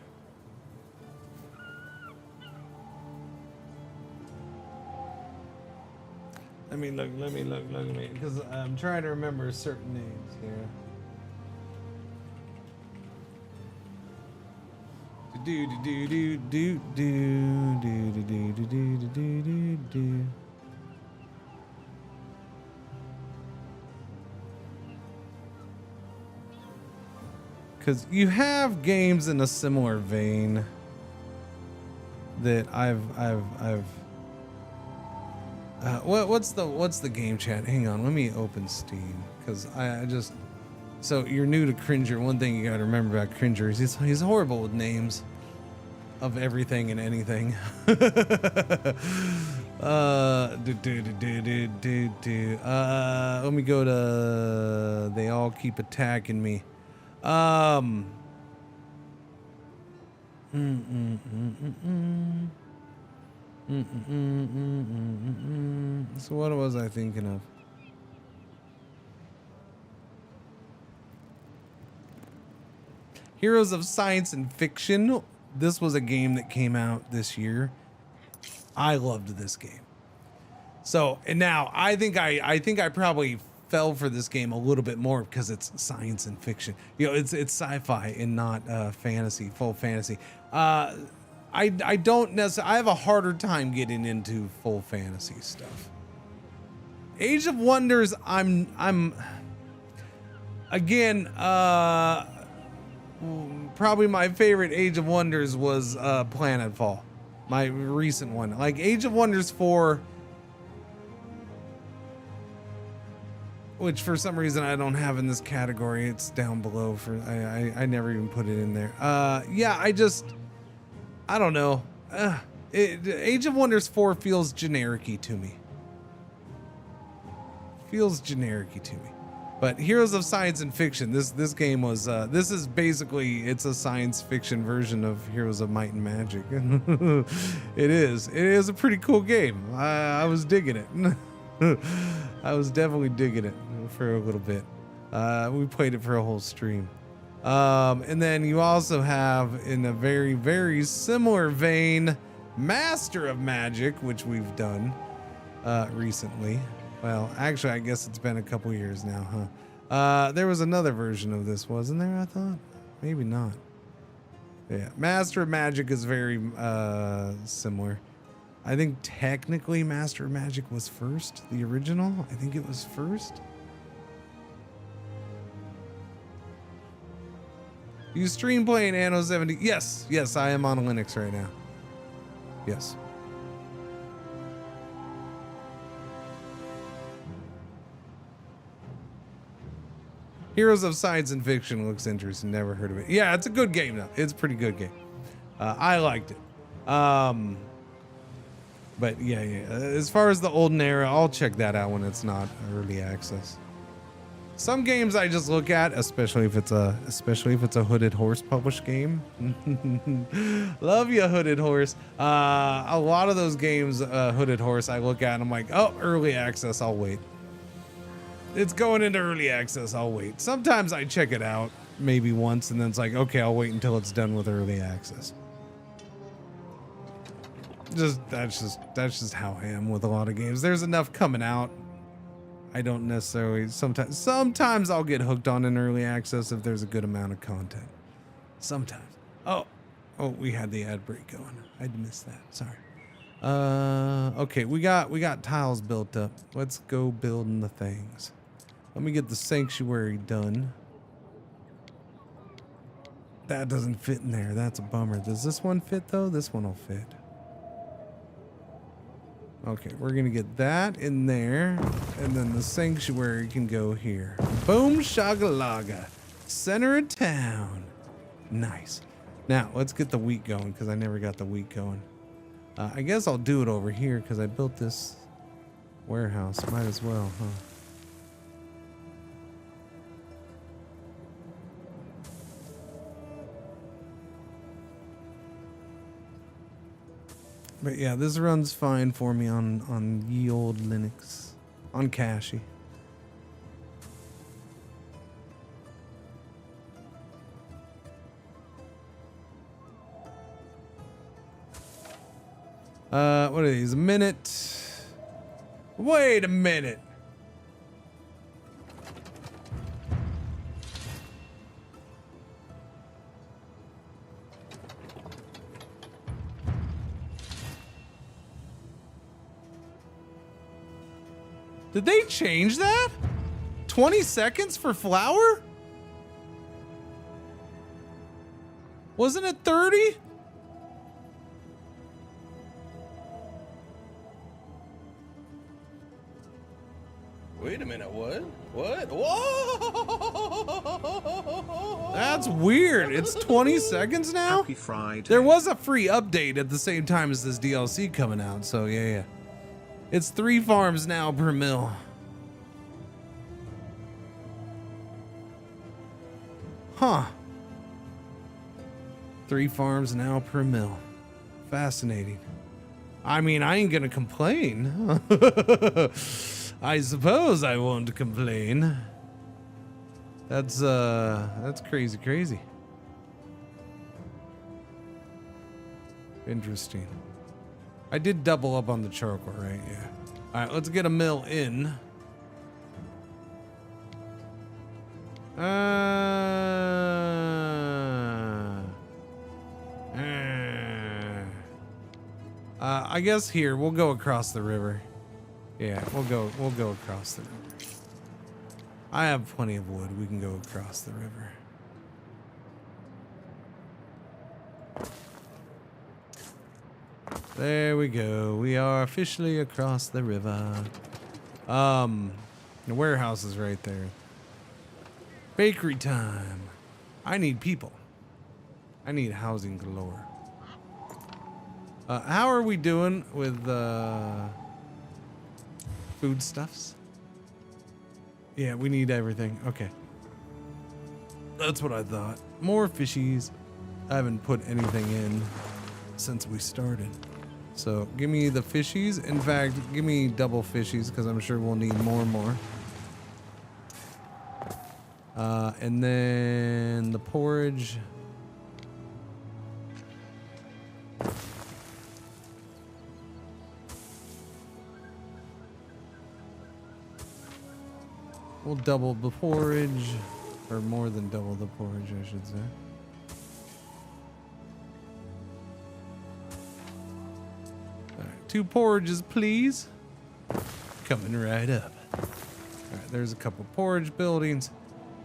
S1: because I'm trying to remember certain names here. Do do do do do do do do do do do do do do. Because you have games in a similar vein that what's the game chat? Hang on, let me open Steam because I just. So you're new to Cringer. One thing you gotta remember about Cringer is he's horrible with names of everything and anything. Let me go to. They all keep attacking me. So what was I thinking of? Heroes of Science and Fiction. This was a game that came out this year. I loved this game. So, and now I think I probably fell for this game a little bit more because it's science and fiction. You know, it's sci-fi and not fantasy, full fantasy. I don't necessarily. I have a harder time getting into full fantasy stuff. Age of Wonders. I'm again. Probably my favorite Age of Wonders was Planetfall, my recent one. Like Age of Wonders 4, which for some reason I don't have in this category. It's down below. I never even put it in there. Yeah, I don't know. Age of Wonders 4 feels generic-y to me. But Heroes of Science and Fiction, this game was, this is basically, it's a science fiction version of Heroes of Might and Magic. It is a pretty cool game. I was digging it. I was definitely digging it for a little bit. We played it for a whole stream. And then you also have, in a very, very similar vein, Master of Magic, which we've done recently. Well, actually, I guess it's been a couple years now, huh? There was another version of this, wasn't there, I thought? Maybe not. Yeah, Master of Magic is very similar. I think technically Master of Magic was first, the original. I think it was first. You stream playing Anno 70? Yes, I am on Linux right now. Yes. Heroes of Science and Fiction looks interesting. Never heard of it. Yeah, it's a good game though. It's a pretty good game. I liked it. But yeah. As far as the olden era, I'll check that out when it's not early access. Some games I just look at, especially if it's a Hooded Horse published game. Love you, Hooded Horse. A lot of those games, Hooded Horse, I look at and I'm like, oh, early access, I'll wait. It's going into early access, I'll wait. Sometimes I check it out maybe once and then it's like, okay, I'll wait until it's done with early access. That's just how I am with a lot of games. There's enough coming out. I don't necessarily, sometimes I'll get hooked on an early access if there's a good amount of content. Sometimes. Oh, we had the ad break going. I'd missed that. Sorry. Okay, we got tiles built up. Let's go building the things. Let me get the sanctuary done. That doesn't fit in there. That's a bummer. Does this one fit though? This one will fit. Okay, we're gonna get that in there, and then the sanctuary can go here. Boom shagalaga, center of town. Nice. Now let's get the wheat going because I never got the wheat going. I guess I'll do it over here because I built this warehouse. Might as well, huh? But yeah, this runs fine for me on ye old Linux, on Cachy. What are these? A minute. Wait a minute. Did they change that? 20 seconds for flower? Wasn't it 30?
S4: Wait a minute, what? What? Whoa!
S1: That's weird. It's 20 seconds now?
S13: Happy Friday.
S1: There was a free update at the same time as this DLC coming out, so yeah. It's 3 farms now per mill. Huh. 3 farms now per mill. Fascinating. I mean, I ain't gonna complain. I suppose I won't complain. That's crazy. Interesting. I did double up on the charcoal, right? Yeah. All right, let's get a mill in. I guess here we'll go across the river. Yeah, we'll go across the river. I have plenty of wood. We can go across the river. There we go. We are officially across the river. The warehouse is right there. Bakery time. I need people. I need housing galore. How are we doing with foodstuffs? Yeah, we need everything. Okay. That's what I thought. More fishies. I haven't put anything in since we started. So give me the fishies. In fact, give me double fishies because I'm sure we'll need more and more. And then the porridge. We'll double the porridge, or more than double the porridge, I should say. All right, 2 porridges, please. Coming right up. All right, there's a couple porridge buildings,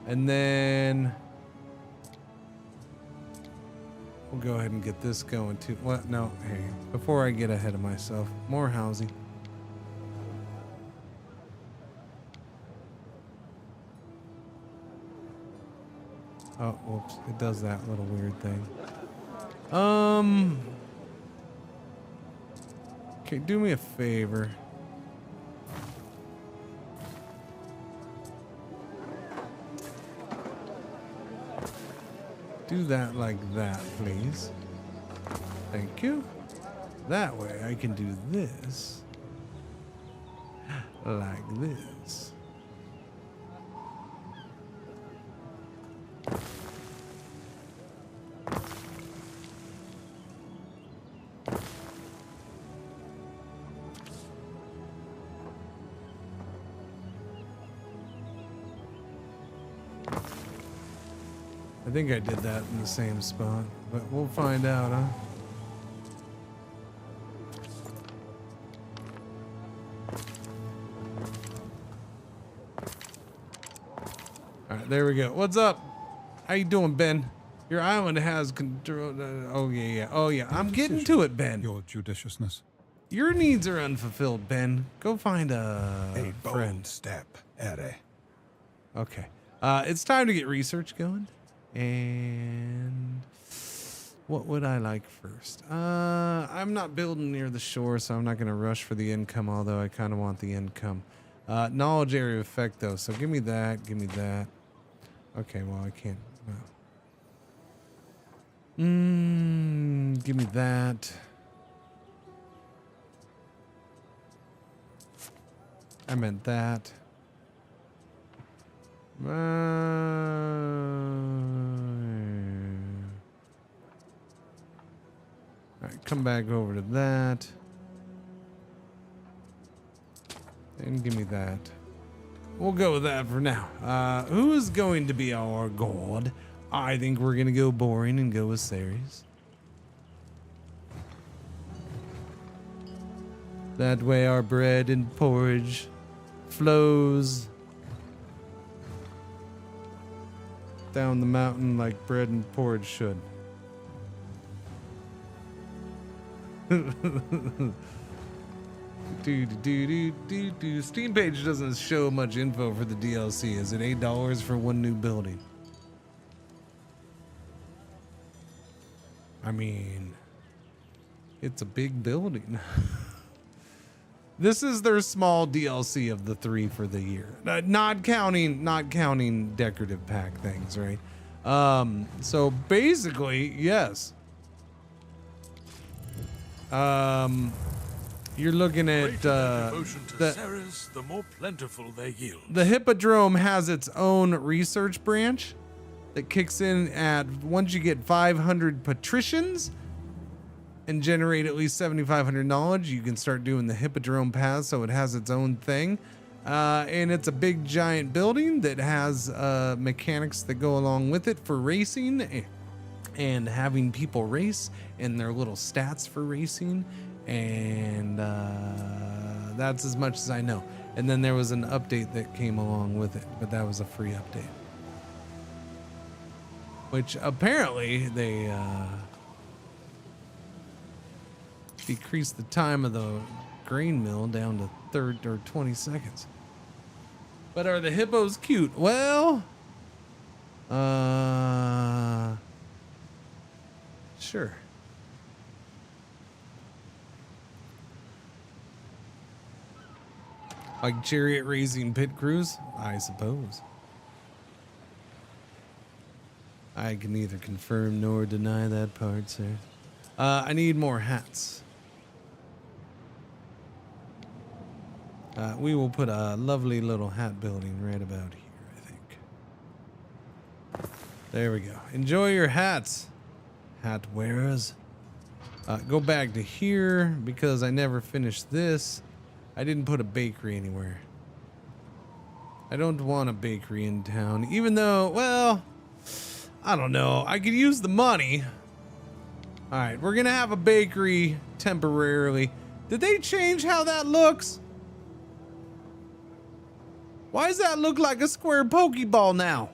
S1: and then we'll go ahead and get this going too. What? No, hey, before I get ahead of myself, more housing. Oh, whoops. It does that little weird thing. Okay, do me a favor. Do that like that, please. Thank you. That way I can do this. Like this. I think I did that in the same spot, but we'll find out, huh? All right, there we go. What's up? How you doing, Ben? Your island has control. Oh yeah. Oh yeah. I'm getting to it, Ben.
S5: Your judiciousness.
S1: Your needs are unfulfilled, Ben. Go find a friend.
S5: Step, Ere.
S1: Okay. It's time to get research going. And what would I like first? I'm not building near the shore, so I'm not going to rush for the income, although I kind of want the income. Knowledge area effect, though, so give me that, give me that. Okay, well, I can't. Give me that. I meant that. All right, come back over to that. And give me that. We'll go with that for now. Who is going to be our god? I think we're going to go boring and go with Ceres. That way our bread and porridge flows down the mountain like bread and porridge should. Steam page doesn't show much info for the DLC. Is it $8 for one new building? I mean, it's a big building. This is their small DLC of the 3 for the year. Not counting decorative pack things, right? So basically, yes. You're looking at
S5: the more plentiful they yield.
S1: The Hippodrome has its own research branch that kicks in at once you get 500 patricians and generate at least 7,500 knowledge, you can start doing the Hippodrome path. So it has its own thing, and it's a big giant building that has mechanics that go along with it for racing and having people race and their little stats for racing. And that's as much as I know. And then there was an update that came along with it, but that was a free update, which apparently they decreased the time of the grain mill down to 30 or 20 seconds. But are the hippos cute? Well, sure. Like chariot racing pit crews, I suppose. I can neither confirm nor deny that part, sir. I need more hats. We will put a lovely little hat building right about here, I think. There we go. Enjoy your hats, hat wearers. Go back to here because I never finished this. I didn't put a bakery anywhere. I don't want a bakery in town, even though, well, I don't know. I could use the money. All right, we're gonna have a bakery temporarily. Did they change how that looks? Why does that look like a square Pokeball now?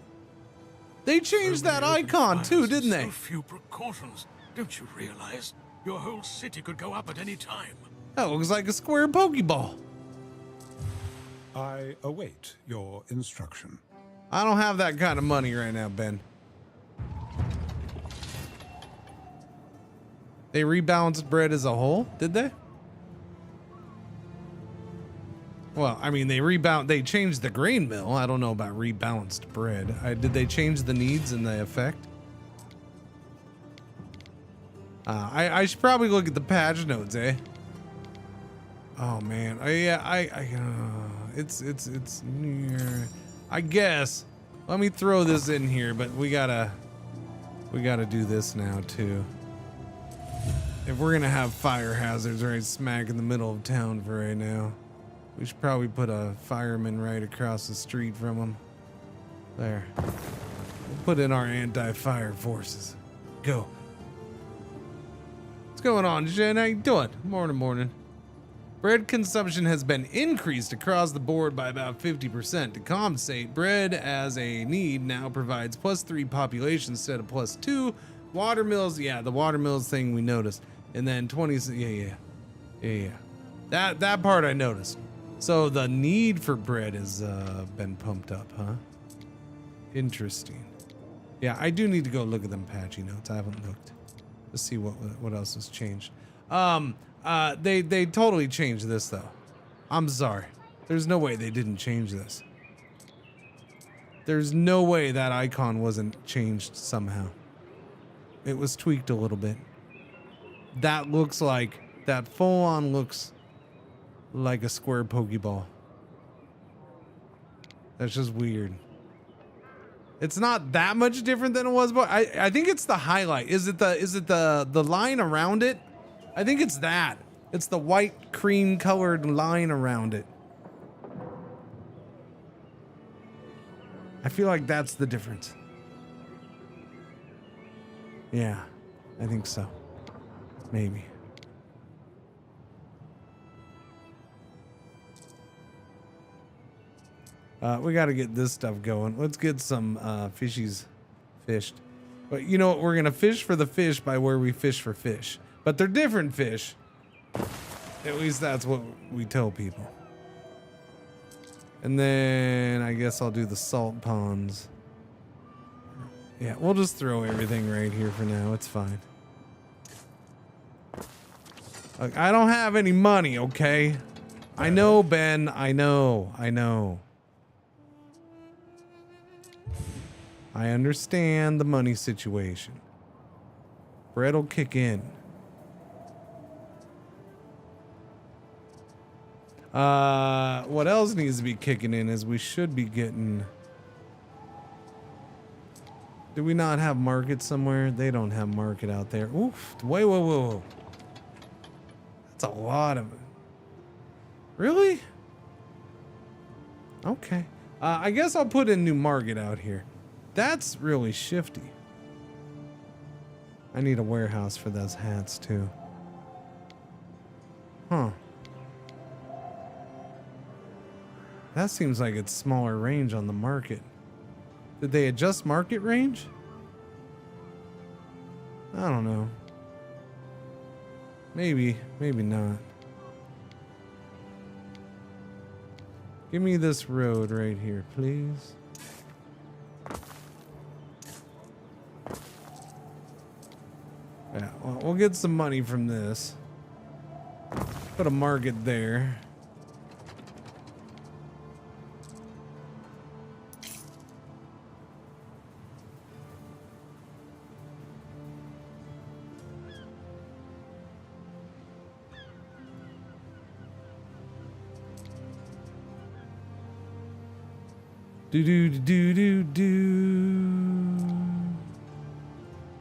S1: They changed that icon too, didn't they?
S5: So few precautions. Don't you realize your whole city could go up at any time?
S1: That looks like a square Pokeball.
S14: I await your instruction.
S1: I don't have that kind of money right now, Ben. They rebalanced bread as a whole, did they? Well, I mean, they changed the grain mill. I don't know about rebalanced bread. Did they change the needs and the effect? I should probably look at the patch notes, eh? Oh man, it's near. I guess. Let me throw this in here, but we gotta do this now too. If we're gonna have fire hazards right smack in the middle of town for right now, we should probably put a fireman right across the street from them. There. We'll put in our anti-fire forces. Go. What's going on, Jen? How you doing? Morning. Bread consumption has been increased across the board by about 50%. To compensate, bread as a need now provides +3 population instead of +2. Watermills, yeah, the watermills thing we noticed. And then 20, yeah. That part I noticed. So the need for bread has been pumped up, huh? Interesting. Yeah, I do need to go look at them patchy notes. I haven't looked. Let's see what else has changed. They totally changed this though. I'm sorry. There's no way they didn't change this. There's no way that icon wasn't changed somehow. It was tweaked a little bit. That full on looks like a square Pokeball. That's just weird. It's not that much different than it was, but I think it's the highlight. Is it the line around it? I think it's that. It's the white cream colored line around it. I feel like that's the difference. Yeah, I think so. Maybe. We got to get this stuff going. Let's get some fishies fished. But you know what? We're going to fish for the fish by where we fish for fish. But they're different fish. At least that's what we tell people. And then I guess I'll do the salt ponds. Yeah, we'll just throw everything right here for now. It's fine. Look, I don't have any money, okay? I know, Ben. I know. I understand the money situation. Bread will kick in. What else needs to be kicking in is we should be getting... Do we not have market somewhere? They don't have market out there. Oof. Whoa. That's a lot of it. Really? Okay. I guess I'll put in new market out here. That's really shifty. I need a warehouse for those hats too. Huh. That seems like it's smaller range on the market. Did they adjust market range? I don't know. Maybe not. Give me this road right here, please. Yeah, well, we'll get some money from this. Put a market there.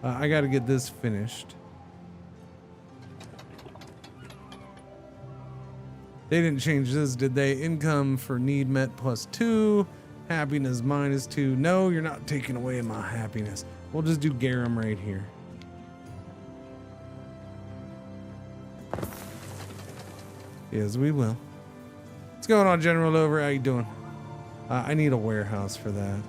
S1: I gotta get this finished. They didn't change this, did they? Income for need met +2. Happiness -2. No, you're not taking away my happiness. We'll just do garum right here. Yes, we will. What's going on, General Over? How you doing? I need a warehouse for that.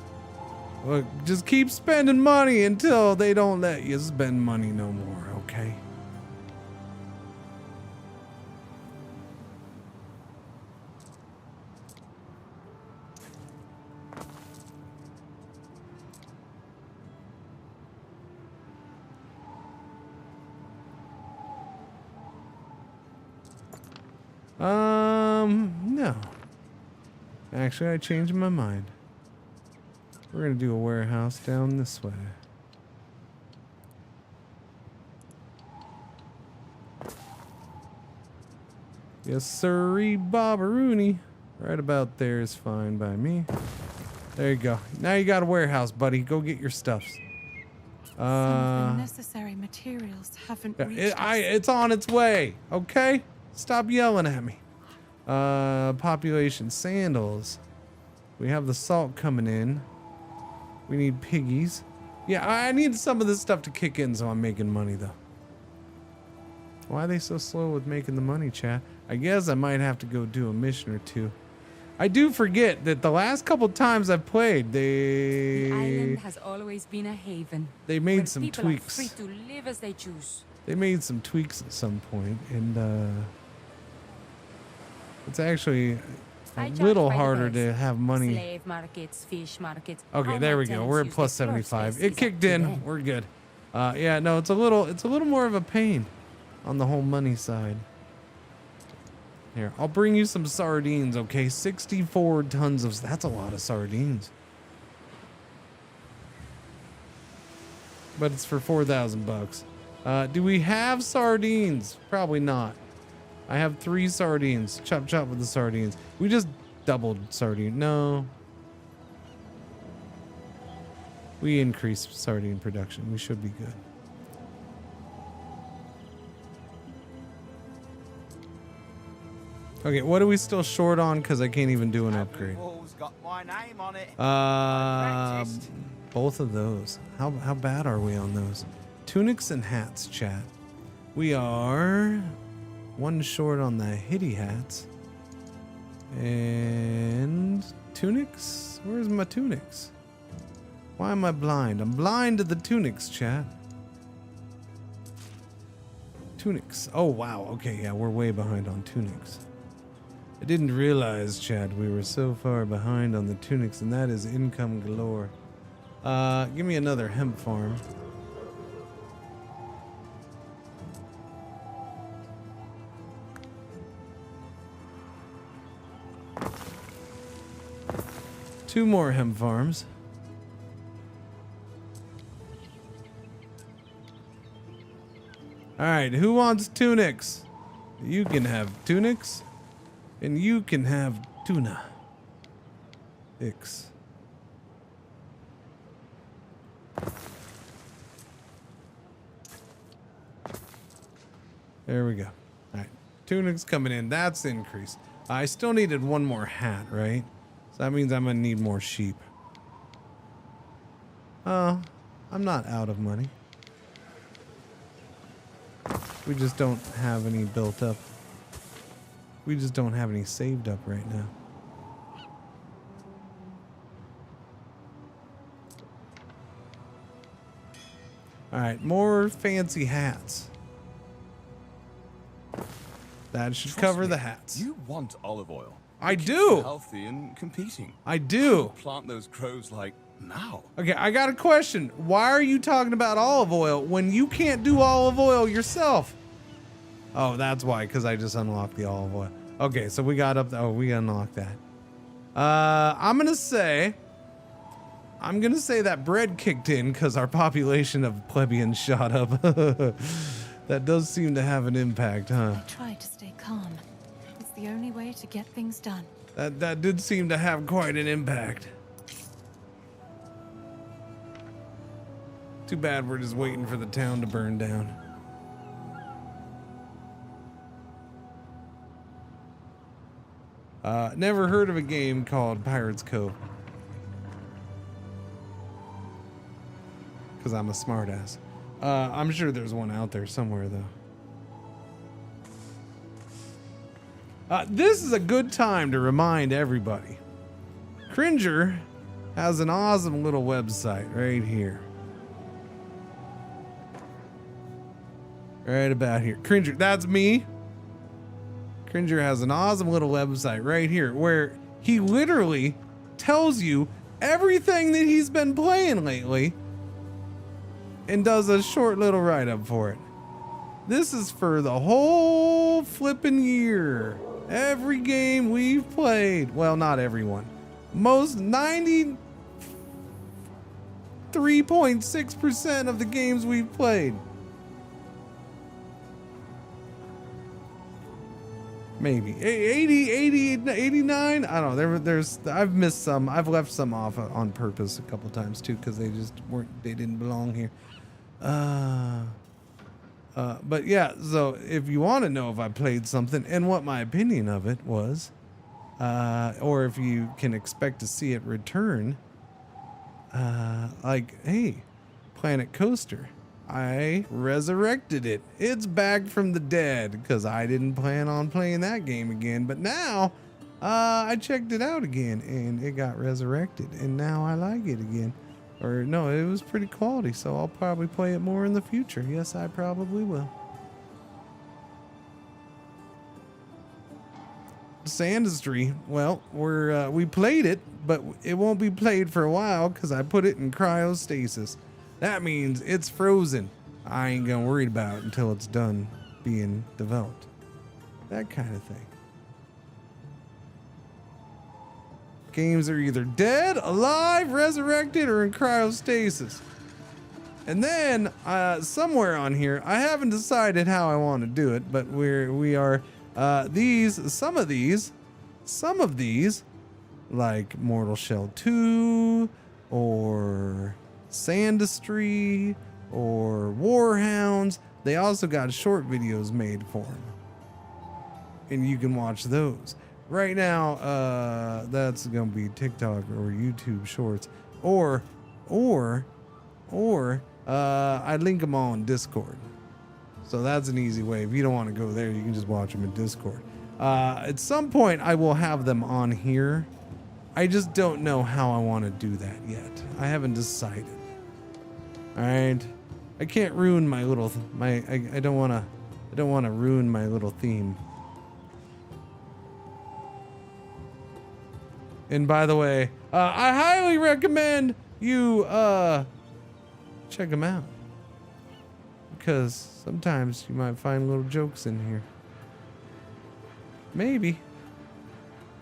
S1: Look, just keep spending money until they don't let you spend money no more, okay? No. Actually, I changed my mind. We're gonna do a warehouse down this way. Yes, sirree, Bobberoonie. Right about there is fine by me. There you go. Now you got a warehouse, buddy. Go get your stuffs.
S15: Some of the necessary materials haven't reached us.
S1: It's on its way. Okay, stop yelling at me. Population sandals. We have the salt coming in. We need piggies. Yeah, I need some of this stuff to kick in, so I'm making money though. Why are they so slow with making the money, chat? I guess I might have to go do a mission or two. I do forget that the last couple times I've played,
S6: The island has always been a haven.
S1: They made
S6: where
S1: some
S6: people
S1: tweaks.
S6: Are free to live as they choose.
S1: They made some tweaks at some point, and it's actually a little harder to have money.
S6: Slave markets, fish markets.
S1: Okay, there we go. We're at plus 75. It kicked in. We're good. Yeah, no, it's a little more of a pain on the whole money side. Here, I'll bring you some sardines, okay? 64 tons of... That's a lot of sardines. But it's for 4,000 bucks. Do we have sardines? Probably not. I have 3 sardines. Chop chop with the sardines. We just doubled sardine. No. We increased sardine production. We should be good. Okay, what are we still short on? Because I can't even do an upgrade.
S10: Wall's got my name on it.
S1: Both of those. How bad are we on those? Tunics and hats, chat. We are one short on the hitty hats. And tunics? Where's my tunics? Why am I blind? I'm blind to the tunics, chat. Tunics. Oh, wow. Okay, yeah, we're way behind on tunics. I didn't realize, Chad, we were so far behind on the tunics, and that is income galore. Give me another hemp farm. Two more hemp farms. All right, who wants tunics? You can have tunics. And you can have tuna. Ix. There we go. All right. Tunics coming in. That's increased. I still needed one more hat, right? So that means I'm going to need more sheep. Oh, I'm not out of money. We just don't have any built up. We just don't have any saved up right now. All right, more fancy hats. That should cover the hats.
S8: You want olive oil.
S1: I do.
S8: Healthy and competing.
S1: I do.
S8: Plant those crows like now.
S1: Okay, I got a question. Why are you talking about olive oil when you can't do olive oil yourself? Oh, that's why, because I just unlocked the olive oil. Okay, so we got up. Oh, we unlocked that. I'm gonna say that bread kicked in because our population of plebeians shot up. That does seem to have an impact, huh?
S15: I try to stay calm. It's the only way to get things done.
S1: That did seem to have quite an impact. Too bad we're just waiting for the town to burn down. Never heard of a game called Pirates Cove. Because I'm a smartass. I'm sure there's one out there somewhere, though. This is a good time to remind everybody. Cringer has an awesome little website right here. Right about here. Cringer, that's me. Cringer has an awesome little website right here where he literally tells you everything that he's been playing lately and does a short little write-up for it. This is for the whole flipping year. Every game we've played. Well, not everyone. Most 93.6% of the games we've played. Maybe 80, 89. I don't know. There's I've missed some. I've left some off on purpose a couple times too because they just weren't. They didn't belong here. But yeah. So if you want to know if I played something and what my opinion of it was, or if you can expect to see it return, like hey, Planet Coaster. I resurrected it. It's back from the dead because I didn't plan on playing that game again. But now I checked it out again and it got resurrected and now I like it again. Or no, it was pretty quality. So I'll probably play it more in the future. Yes, I probably will. Sandistry. Well, we played it, but it won't be played for a while because I put it in cryostasis. That means it's frozen. I ain't gonna worry about it until it's done being developed. That kind of thing. Games are either dead, alive, resurrected, or in cryostasis. And then somewhere on here, I haven't decided how I want to do it, but some of these, like Mortal Shell 2 or Sandistry or Warhounds, they also got short videos made for them. and you can watch those. Right now, that's gonna be TikTok or YouTube Shorts, or I link them all in Discord. So that's an easy way. If you don't want to go there, you can just watch them in Discord. At some point, I will have them on here. I just don't know how I want to do that yet. I haven't decided. All right, I can't ruin my little I don't want to ruin my little theme. And by the way, I highly recommend you check them out, because sometimes you might find little jokes in here. Maybe.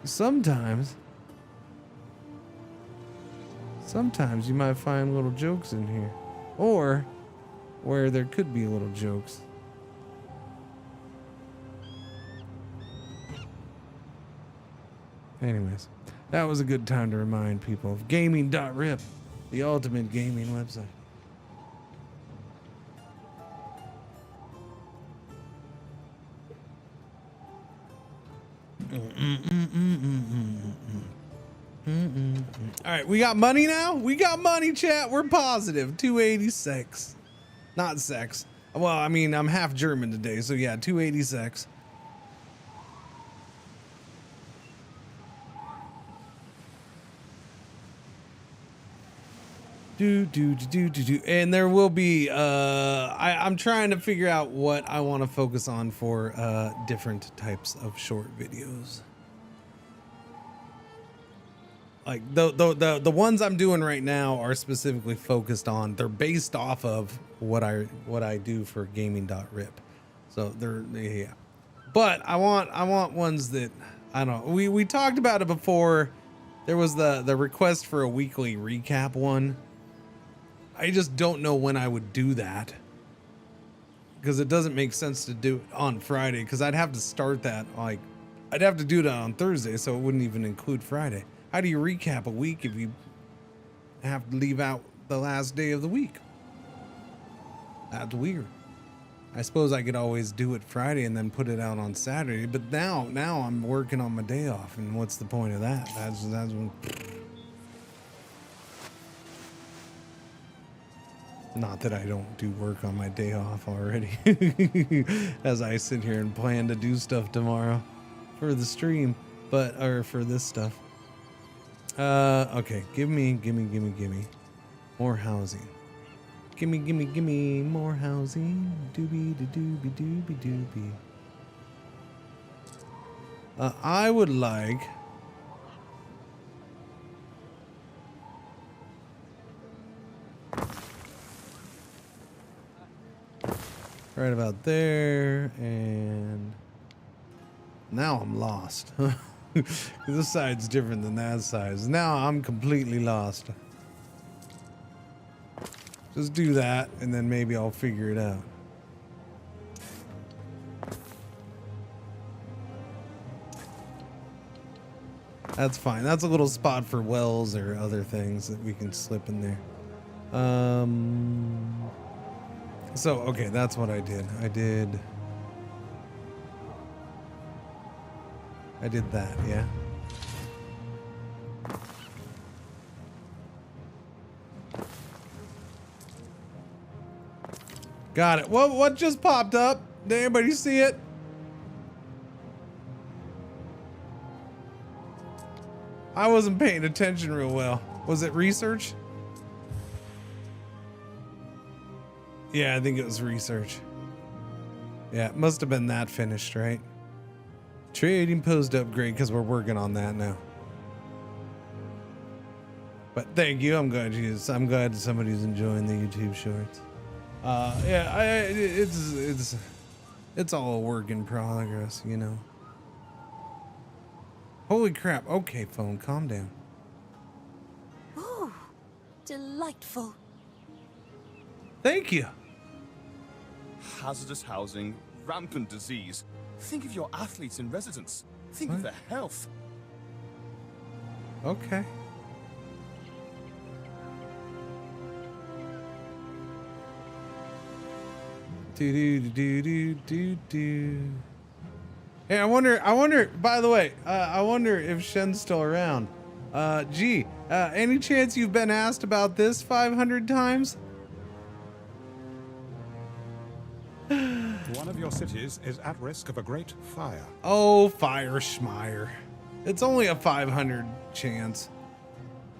S1: Sometimes you might find little jokes in here, or where there could be little jokes. Anyways, that was a good time to remind people of gaming.rip, the ultimate gaming website. All right, we got money now. We got money, chat. We're positive. 286. Not sex. Well, I mean, I'm half German today, so yeah, 286. And there will be I'm trying to figure out what I want to focus on for different types of short videos. Like the ones I'm doing right now are specifically focused on, they're based off of what I do for gaming.rip. So yeah. But I want ones that, I don't know. We talked about it before. There was the request for a weekly recap one. I just don't know when I would do that, because it doesn't make sense to do it on Friday, because I'd have to start that, like, I'd have to do that on Thursday, so it wouldn't even include Friday. How do you recap a week if you have to leave out the last day of the week? That's weird. I suppose I could always do it Friday and then put it out on Saturday, but now I'm working on my day off, and what's the point of that? That's when... Not that I don't do work on my day off already, as I sit here and plan to do stuff tomorrow for the stream, or for this stuff. Okay, give me more housing. Give me more housing. Doobie. I would like... right about there, and now I'm lost. This side's different than that side. Now I'm completely lost. Just do that, and then maybe I'll figure it out. That's fine. That's a little spot for wells or other things that we can slip in there. So, okay, that's what I did. I did that, yeah. Got it. What just popped up? Did anybody see it? I wasn't paying attention real well. Was it research? Yeah, I think it was research. Yeah, it must have been that finished, right? Trading post upgrade, because we're working on that now. But thank you. I'm glad somebody's enjoying the YouTube shorts. Yeah, it's all a work in progress, you know. Holy crap. Okay, phone, calm down.
S7: Ooh, delightful.
S1: Thank you.
S8: Hazardous housing, rampant disease. Think of your athletes in residence. Think of their health.
S1: Okay. Do. Hey, I wonder, by the way, I wonder if Shen's still around. Gee, any chance you've been asked about this 500 times?
S14: One of your cities is at risk of a great fire.
S1: Oh, fire schmire. It's only a 500 chance.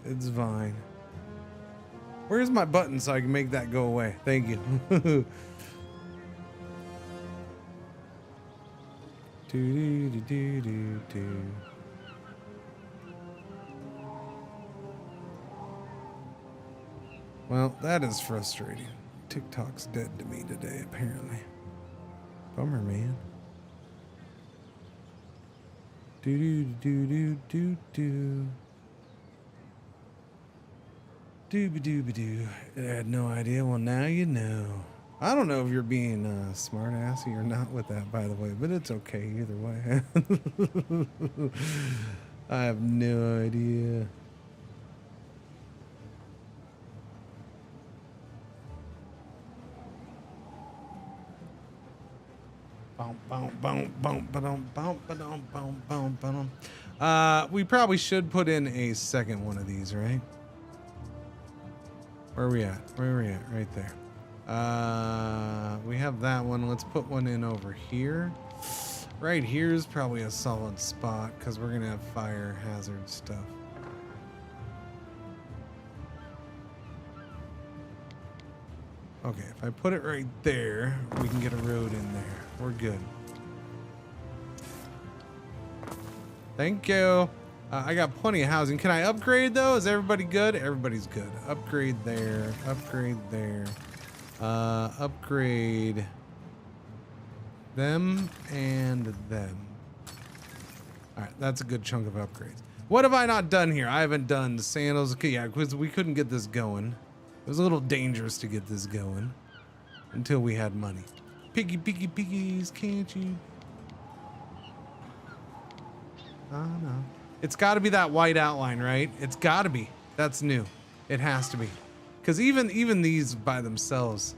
S1: It's fine. Where's my button so I can make that go away? Thank you. Well, that is frustrating. TikTok's dead to me today, apparently. Bummer, man. Dooby-dooby-doo. I had no idea. Well, now you know. I don't know if you're being smart-assy or not with that, by the way, but it's okay either way. I have no idea. We probably should put in a second one of these, right? Where are we at? Where are we at? Right there. We have that one. Let's put one in over here. Right here is probably a solid spot because we're gonna have fire hazard stuff. Okay, if I put it right there, we can get a road in there. We're good. Thank you. I got plenty of housing. Can I upgrade though? Is everybody good? Everybody's good. Upgrade there. Upgrade there. Upgrade them and them. All right, that's a good chunk of upgrades. What have I not done here? I haven't done the sandals. Okay, yeah, because we couldn't get this going. It was a little dangerous to get this going until we had money. Piggies, can't you? Oh, no. It's got to be that white outline, right? It's got to be. That's new. It has to be. Because even these by themselves,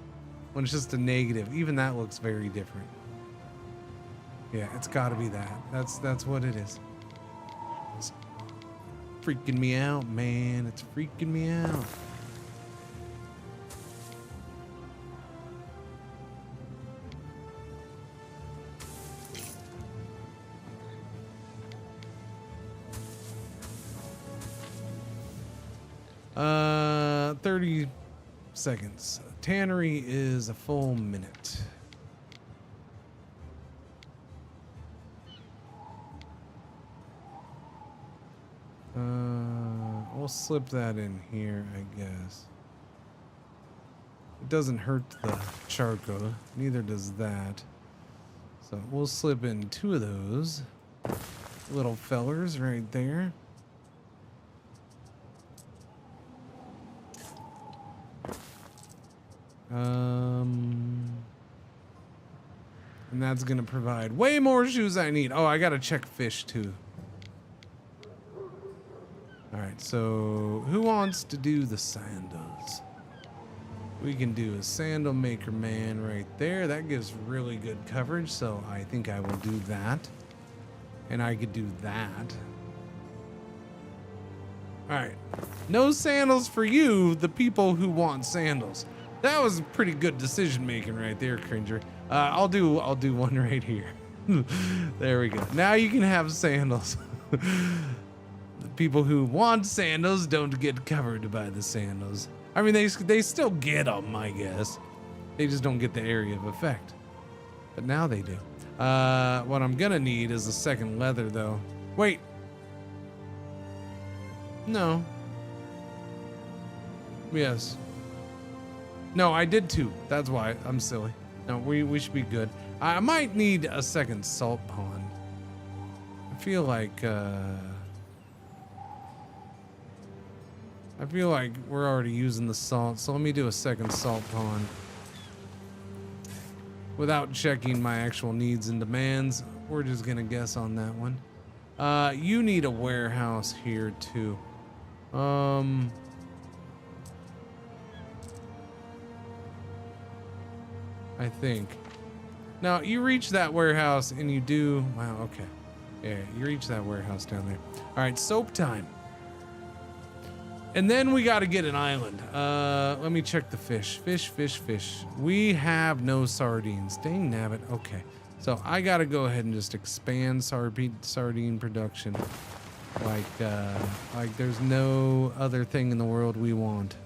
S1: when it's just a negative, even that looks very different. Yeah, it's got to be that. That's what it is. It's freaking me out, man. It's freaking me out. Uh, 30 seconds. Tannery is a full minute. We'll slip that in here, I guess. It doesn't hurt the charcoal, neither does that. So we'll slip in 2 of those little fellers right there. And that's gonna provide way more shoes I need. Oh, I gotta check fish too. All right, so who wants to do the sandals? We can do a sandal maker man right there. That gives really good coverage, so I think I will do that. And I could do that. All right, no sandals for you, the people who want sandals. That was a pretty good decision making right there, Cringer. I'll do one right here. There we go. Now you can have sandals. The people who want sandals don't get covered by the sandals. I mean, they still get them, I guess. They just don't get the area of effect. But now they do. What I'm gonna need is a second leather, though. Wait. No. Yes. No, I did 2. That's why I'm silly. No, we should be good. I might need a second salt pond. I feel like we're already using the salt, so let me do a second salt pond. Without checking my actual needs and demands, we're just gonna guess on that one. You need a warehouse here too. I think. Now, you reach that warehouse and you do... Wow, okay. Yeah, you reach that warehouse down there. All right, soap time. And then we got to get an island. Let me check the fish. Fish. We have no sardines. Dang nabbit. Okay. So I got to go ahead and just expand sardine production. Like there's no other thing in the world we want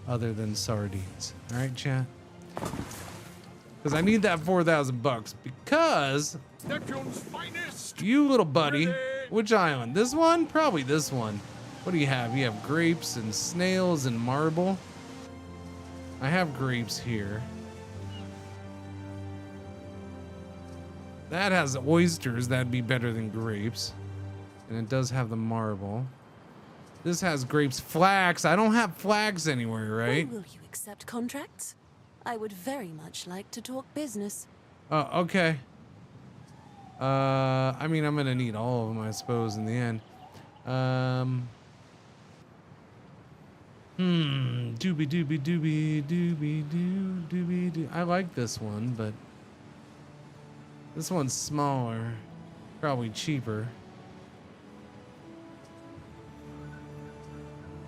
S1: other than sardines. All right, chat? Because I need that $4,000 because
S5: Neptune's finest.
S1: You little buddy. Which island? This one? Probably this one. What do you have? You have grapes and snails and marble. I have grapes here. That has oysters. That'd be better than grapes. And it does have the marble. This has grapes. Flax. I don't have flax anywhere, right?
S7: When will you accept contracts? I would very much like to talk business.
S1: Oh, okay. I mean, I'm gonna need all of them, I suppose, in the end. Doobie doobie doobie doobie doo doobie doo. I like this one, but this one's smaller, probably cheaper.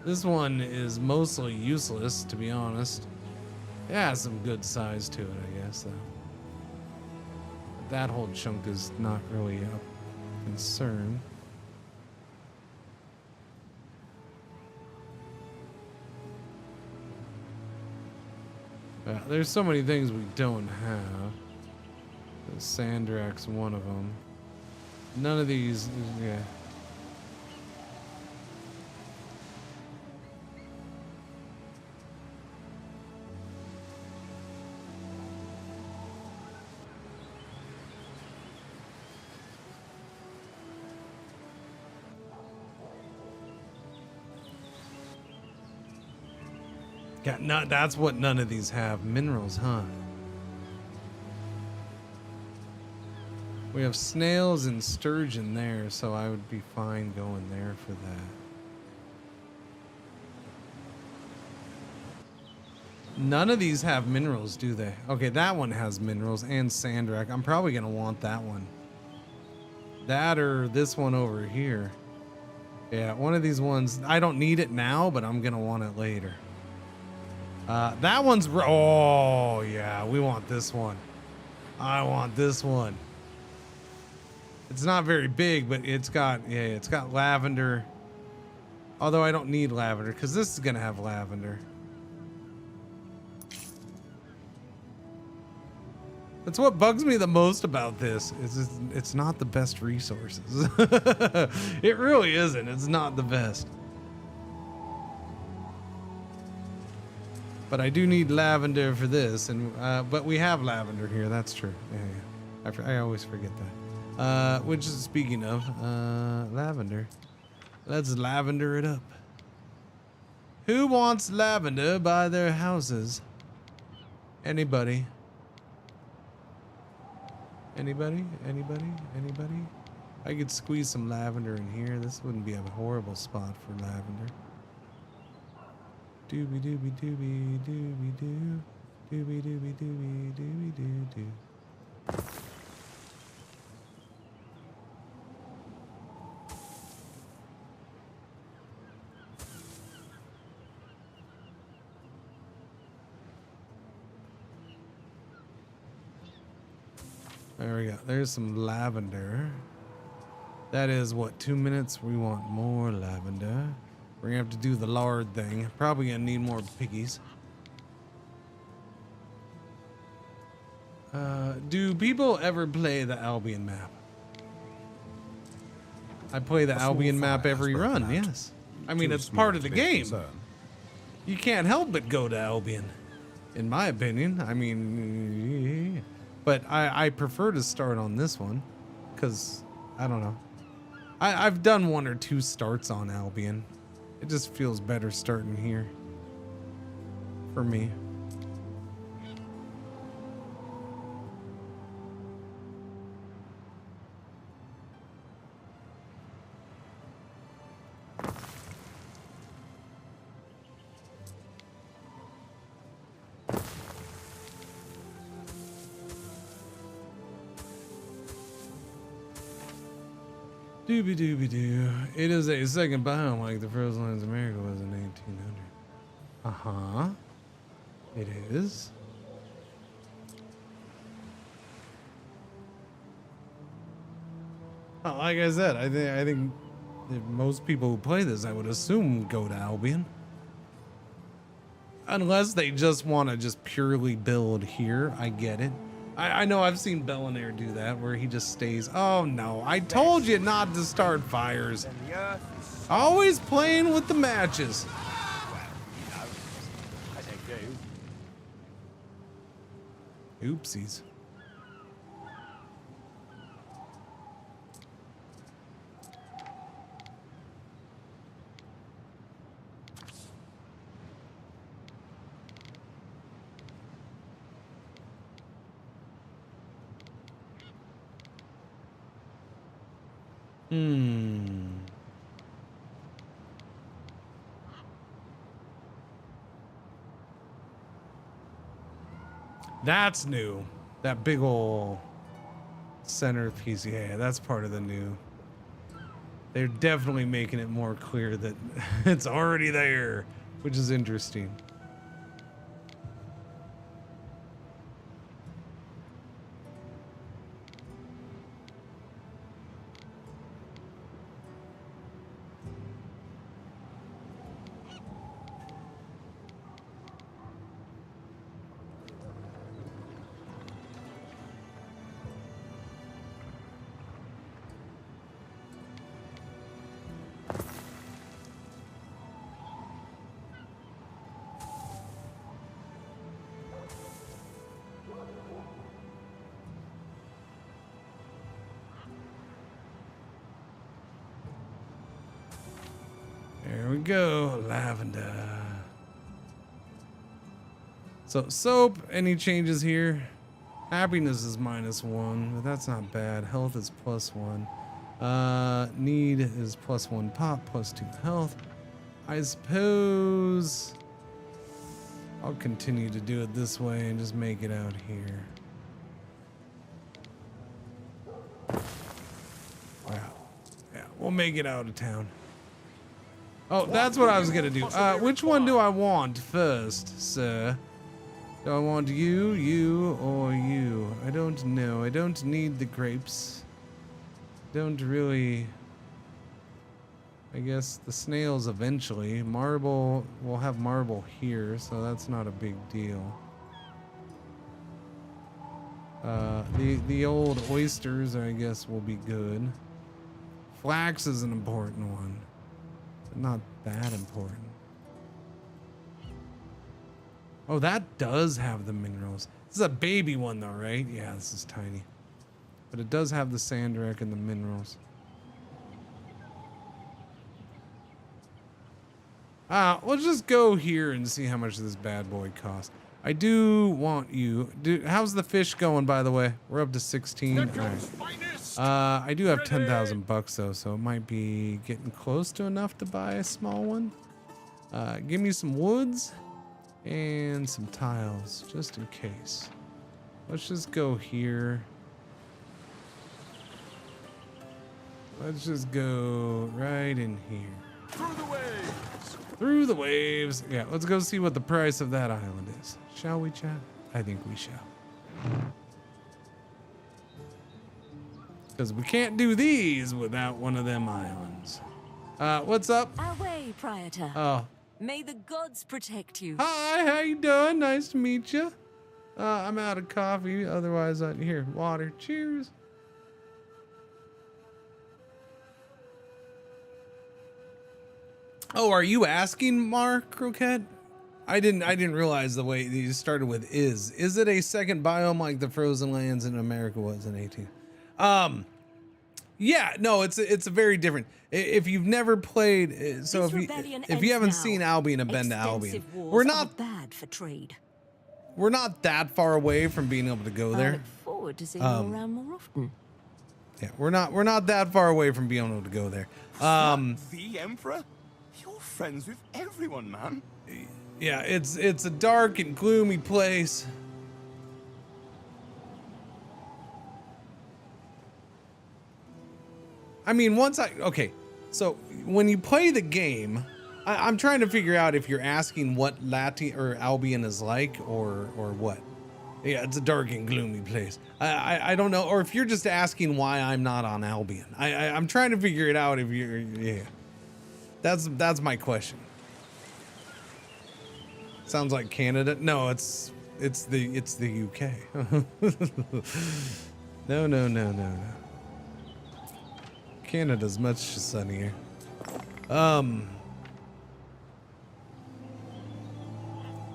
S1: This one is mostly useless, to be honest. It has some good size to it, I guess, though. But that whole chunk is not really a concern. There's so many things we don't have. The Sandrak's one of them. None of these, yeah. Yeah, that's what none of these have. Minerals, huh? We have snails and sturgeon there, so I would be fine going there for that. None of these have minerals, do they? Okay, that one has minerals and Sandrak. I'm probably going to want that one. That or this one over here. Yeah, one of these ones. I don't need it now, but I'm going to want it later. That one's... Oh, yeah, we want this one. I want this one. It's not very big, but it's got... Yeah, it's got lavender. Although I don't need lavender, because this is going to have lavender. That's what bugs me the most about this. Is it's not the best resources. It really isn't. It's not the best. But I do need lavender for this, and but we have lavender here. That's true. Yeah. I always forget that. Which is, speaking of lavender, let's lavender it up. Who wants lavender by their houses? Anybody? Anybody? Anybody? Anybody? I could squeeze some lavender in here. This wouldn't be a horrible spot for lavender. Doobie doobie doobie doobie doo. Doobie doobie doobie doobie doo doo. There we go. There's some lavender. That is what, 2 minutes? We want more lavender. We're gonna have to do the lard thing. Probably gonna need more piggies. Do people ever play the Albion map? I play the Albion map every run, yes. I mean, it's part of the game. You can't help but go to Albion, in my opinion. I mean, but I prefer to start on this one, because, I don't know. I've done 1 or 2 starts on Albion. It just feels better starting here. For me. Doobie doobie doo. It is a second biome like the frozen lands of America was in 1800. Uh-huh. It is. Oh, like I said, I think if most people who play this, I would assume, go to Albion. Unless they just want to just purely build here. I get it. I know I've seen Bellinaire do that, where he just stays. Oh no, I told you not to start fires. Always playing with the matches. Oopsies. That's new. That big ol' centerpiece. Yeah, that's part of the new. They're definitely making it more clear that it's already there, which is interesting. There we go, lavender. So soap, any changes here? Happiness is -1, but that's not bad. Health is +1. Need is +1 pop, +2 health. I suppose I'll continue to do it this way and just make it out here. Wow. Yeah, we'll make it out of town. Oh, that's what I was gonna do. Which one do I want first, sir? Do I want you, you, or you? I don't know. I don't need the grapes. Don't really... I guess the snails eventually. Marble, we'll have marble here, so that's not a big deal. The old oysters, I guess, will be good. Flax is an important one. Not that important. Oh, that does have the minerals. This is a baby one though, right? Yeah, this is tiny. But it does have the sandwreck and the minerals. We'll just go here and see how much this bad boy costs. I do want you. How's the fish going, by the way? We're up to 16. All right. I do have 10,000 bucks though, so it might be getting close to enough to buy a small one. Give me some woods and some tiles, just in case. Let's just go here. Let's just go right in here.
S8: Through the waves.
S1: Through the waves. Yeah, let's go see what the price of that island is. Shall we, chat? I think we shall. Because we can't do these without one of them islands. What's up?
S7: Away, Prietor.
S1: Oh.
S7: May the gods protect you.
S1: Hi, how you doing? Nice to meet you. I'm out of coffee. Otherwise, here, water. Cheers. Oh, are you asking, Mark Croquette? I didn't realize the way you started with is. Is it a second biome like the frozen lands in America was in 18? Yeah, no, it's a very different. If you've never played, so if you haven't seen Albion and been to Albion, we're not
S7: bad for trade.
S1: We're not that far away from being able to go there.
S7: I look forward to seeing you around more often.
S1: Yeah, we're not that far away from being able to go there.
S8: The Emperor? You're friends with everyone, man.
S1: Yeah, it's a dark and gloomy place. I mean, okay, so when you play the game, I'm trying to figure out if you're asking what Latium or Albion is like or what. Yeah, it's a dark and gloomy place. I don't know, or if you're just asking why I'm not on Albion. I'm trying to figure it out if you're, yeah. That's my question. Sounds like Canada. No, it's the UK. No. Canada's much sunnier.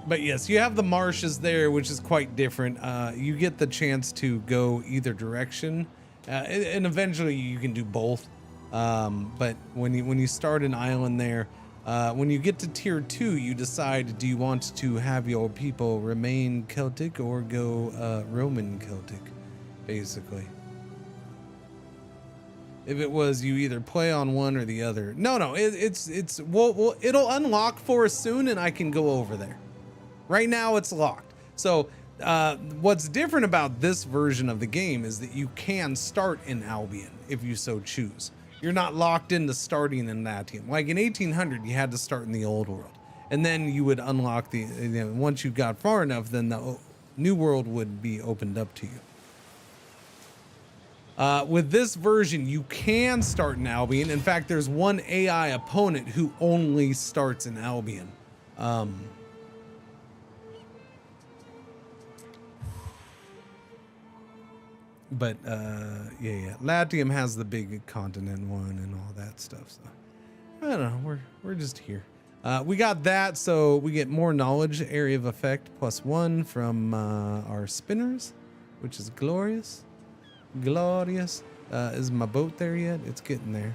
S1: But yes, you have the marshes there, which is quite different. You get the chance to go either direction, and eventually you can do both. But when you start an island there, when you get to tier 2, you decide, do you want to have your people remain Celtic or go Roman Celtic, basically. If it was, you either play on one or the other. No, it'll unlock for us soon, and I can go over there. Right now it's locked. So what's different about this version of the game is that you can start in Albion if you so choose. You're not locked into starting in Latium. Like in 1800, you had to start in the old world. And then you would unlock once you got far enough, then the new world would be opened up to you. With this version, you can start in Albion. In fact, there's one AI opponent who only starts in Albion. But yeah, Latium has the big continent one and all that stuff. So I don't know. We're just here. We got that, so we get more knowledge, area of effect +1 from our spinners, which is glorious. Glorious. Is my boat there yet? It's getting there.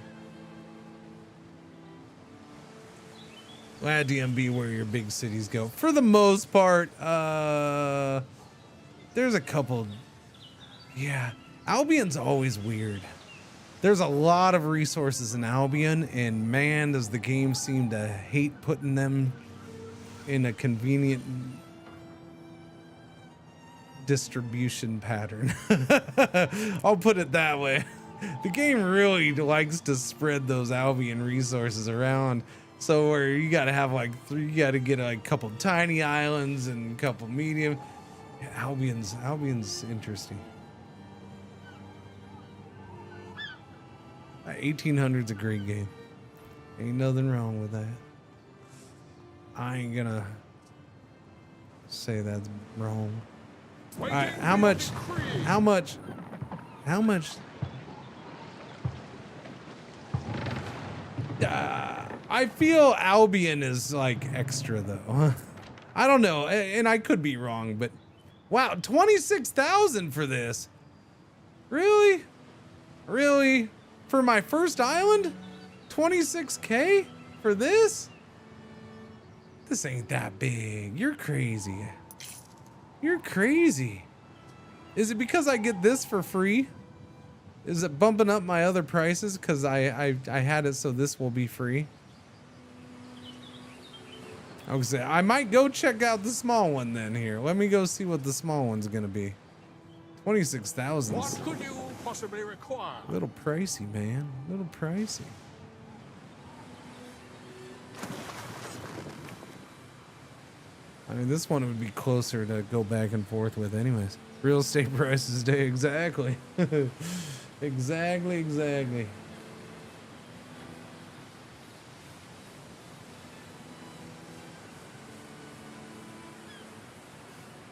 S1: Latium be where your big cities go. For the most part, there's a couple. Yeah, Albion's always weird. There's a lot of resources in Albion, and man, does the game seem to hate putting them in a convenient distribution pattern. I'll put it that way. The game really likes to spread those Albion resources around. So where you gotta have like you gotta get a couple tiny islands and a couple medium. Yeah, Albion's interesting. 1800's a great game. Ain't nothing wrong with that. I ain't gonna say that's wrong. All right, how much? I feel Albion is like extra though. I don't know, and I could be wrong, but wow, 26,000 for this. Really? Really? For my first island? 26K for this? This ain't that big. You're crazy. You're crazy. Is it because I get this for free? Is it bumping up my other prices because I had it so this will be free? I would say I might go check out the small one then here. Let me go see what the small one's gonna be. 26,000.
S5: What could you possibly require?
S1: A little pricey, man. A little pricey. I mean, this one would be closer to go back and forth with anyways. Real estate prices day, exactly. Exactly.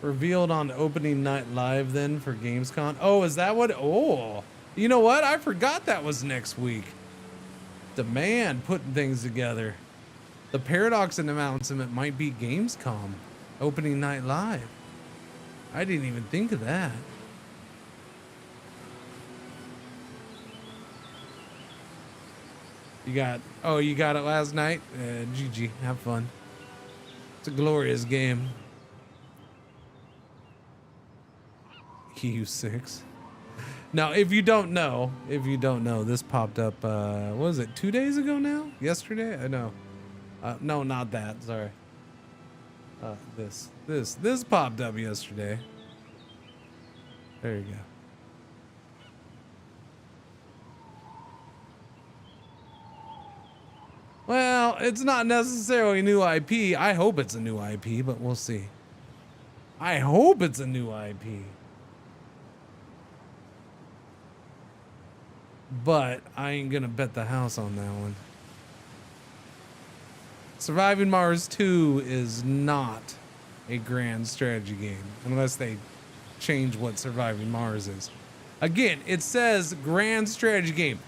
S1: Revealed on opening night live then for Gamescom. Oh, is that what? Oh, you know what? I forgot that was next week. Demand putting things together. The Paradox announcement might be Gamescom opening night live. I didn't even think of that. You got it last night? GG, have fun. It's a glorious game. EU6. Now, if you don't know, this popped up, what was it, 2 days ago now? Yesterday? I know. No, not that, sorry. This popped up yesterday. There you go. it's not necessarily a new IP. I hope it's a new IP, but we'll see. I hope it's a new IP. But I ain't gonna bet the house on that one. Surviving Mars 2 is not a grand strategy game unless they change what Surviving Mars is. Again, it says grand strategy game.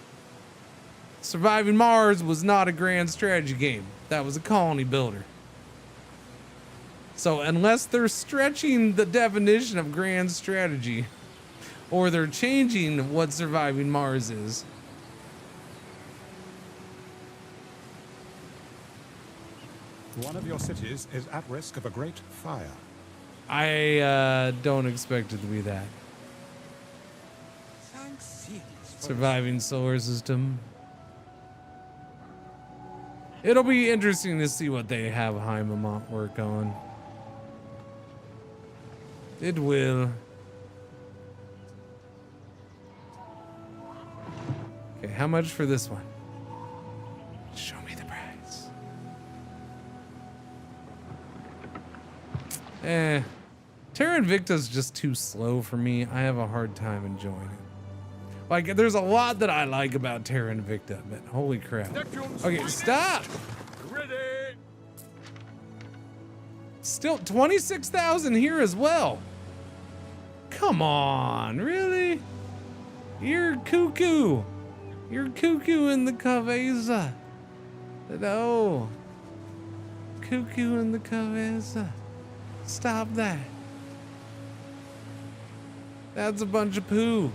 S1: Surviving Mars was not a grand strategy game. That was a colony builder. So unless they're stretching the definition of grand strategy, or they're changing what Surviving Mars is,
S14: One of your cities is at risk of a great fire.
S1: I don't expect it to be that. Surviving solar system. It'll be interesting to see what they have Heimamont work on. It will. Okay, how much for this one? Show me the price. Terra Invicta's just too slow for me. I have a hard time enjoying it. Like, there's a lot that I like about Terra Invicta, but holy crap. Okay, stop!
S5: Ready.
S1: Still 26,000 here as well. Come on, really? You're cuckoo. You're cuckoo in the cabeza. No. Cuckoo in the cabeza. Stop that. That's a bunch of poo.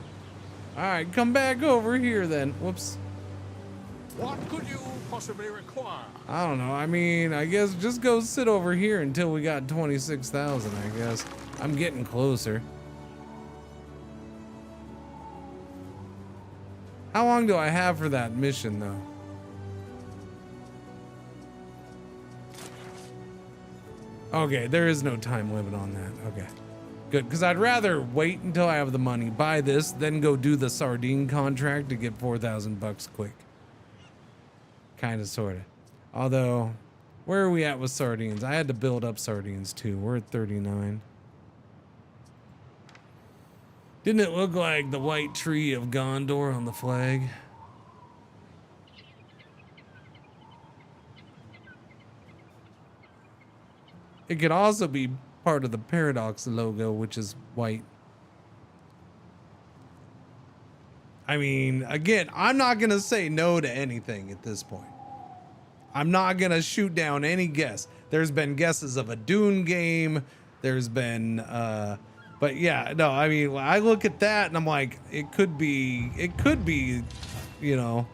S1: All right, come back over here then. Whoops.
S5: What could you possibly require?
S1: I don't know. I mean, I guess just go sit over here until we got 26,000, I guess. I'm getting closer. How long do I have for that mission, though? Okay, there is no time limit on that. Okay, good. Because I'd rather wait until I have the money, buy this, then go do the sardine contract to get 4,000 bucks quick. Kind of, sort of. Although, where are we at with sardines? I had to build up sardines too. We're at 39. Didn't it look like the white tree of Gondor on the flag? It could also be part of the Paradox logo, which is white. I mean, again, I'm not going to say no to anything at this point. I'm not going to shoot down any guess. There's been guesses of a Dune game. There's been, but yeah, no, I mean, I look at that and I'm like, it could be, you know,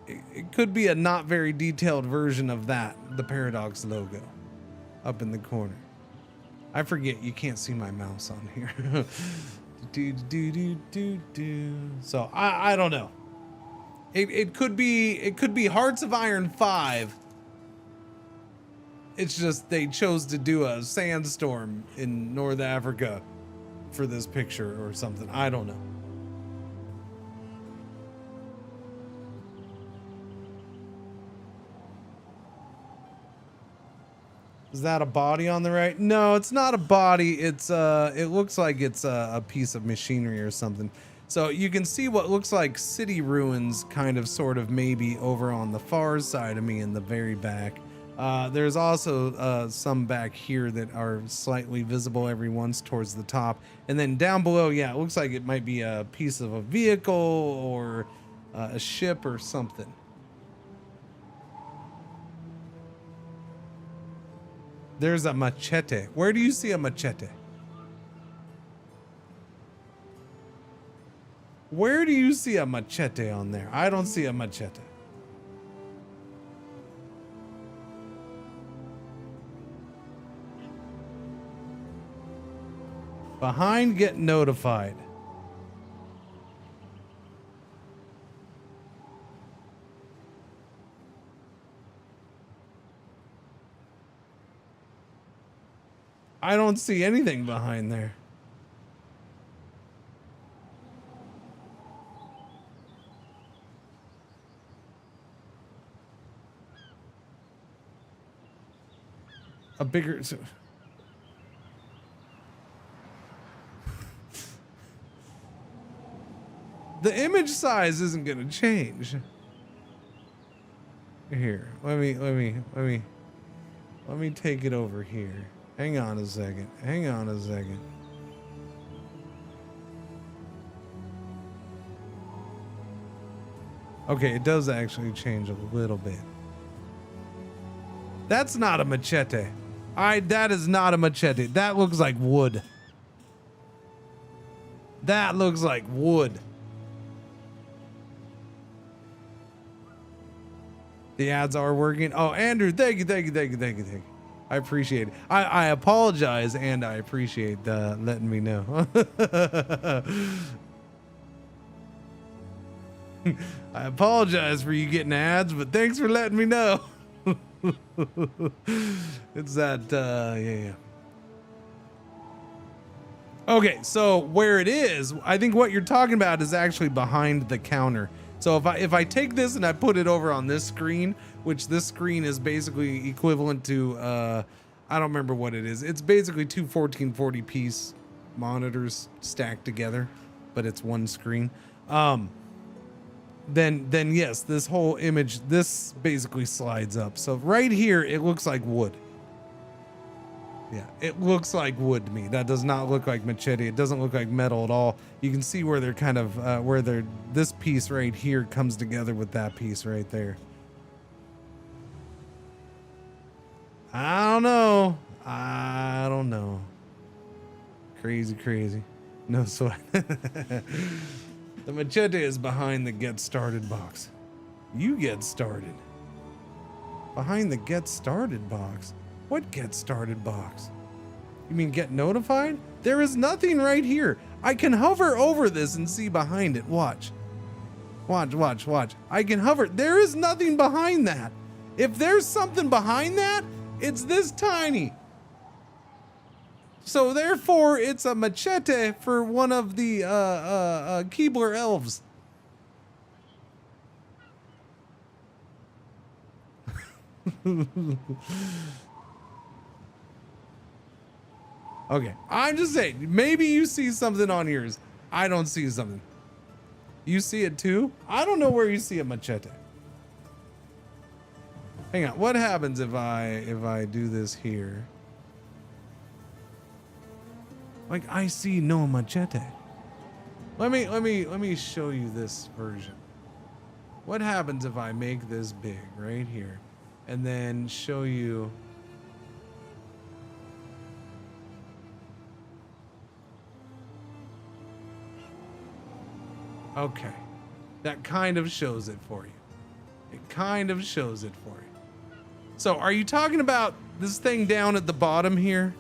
S1: it could be a not very detailed version of that, the Paradox logo up in the corner. I forget, you can't see my mouse on here. So I don't know. It could be Hearts of Iron 5. It's just they chose to do a sandstorm in North Africa for this picture or something. I don't know. Is that a body on the right? No, it's not a body. It's it looks like it's a piece of machinery or something. So you can see what looks like city ruins kind of sort of maybe over on the far side of me in the very back. There's also some back here that are slightly visible every once towards the top. And then down below, yeah, it looks like it might be a piece of a vehicle or a ship or something. There's a machete. Where do you see a machete? Where do you see a machete on there? I don't see a machete. Behind, get notified. I don't see anything behind there. a bigger. The image size isn't gonna change. Here, let me take it over here. Hang on a second. Hang on a second. Okay, it does actually change a little bit. That's not a machete. That is not a machete. That looks like wood. That looks like wood. The ads are working. Oh, Andrew, thank you. I appreciate it. I apologize, and I appreciate letting me know. I apologize for you getting ads, but thanks for letting me know. It's that, yeah. Okay, so where it is, I think what you're talking about is actually behind the counter. So if I take this and I put it over on this screen, which this screen is basically equivalent to, I don't remember what it is. It's basically two 1440 piece monitors stacked together, but it's one screen. Then yes, this whole image, this basically slides up. So right here, it looks like wood. Yeah, it looks like wood to me. That does not look like machete. It doesn't look like metal at all. You can see where they're kind of, this piece right here comes together with that piece right there. I don't know. Crazy. No sweat. The machete is behind the get started box. You get started. Behind the get started box. What get started box? You mean get notified? There is nothing right here. I can hover over this and see behind it. Watch. I can hover. There is nothing behind that. If there's something behind that, it's this tiny. So therefore, it's a machete for one of the Keebler elves. Okay, I'm just saying, maybe you see something on yours. I don't see something. You see it too? I don't know where you see a machete. Hang on, what happens if I do this here? Like, I see no machete. Let me show you this version. What happens if I make this big right here and then show you? Okay, that kind of shows it for you. It kind of shows it for you. So are you talking about this thing down at the bottom here?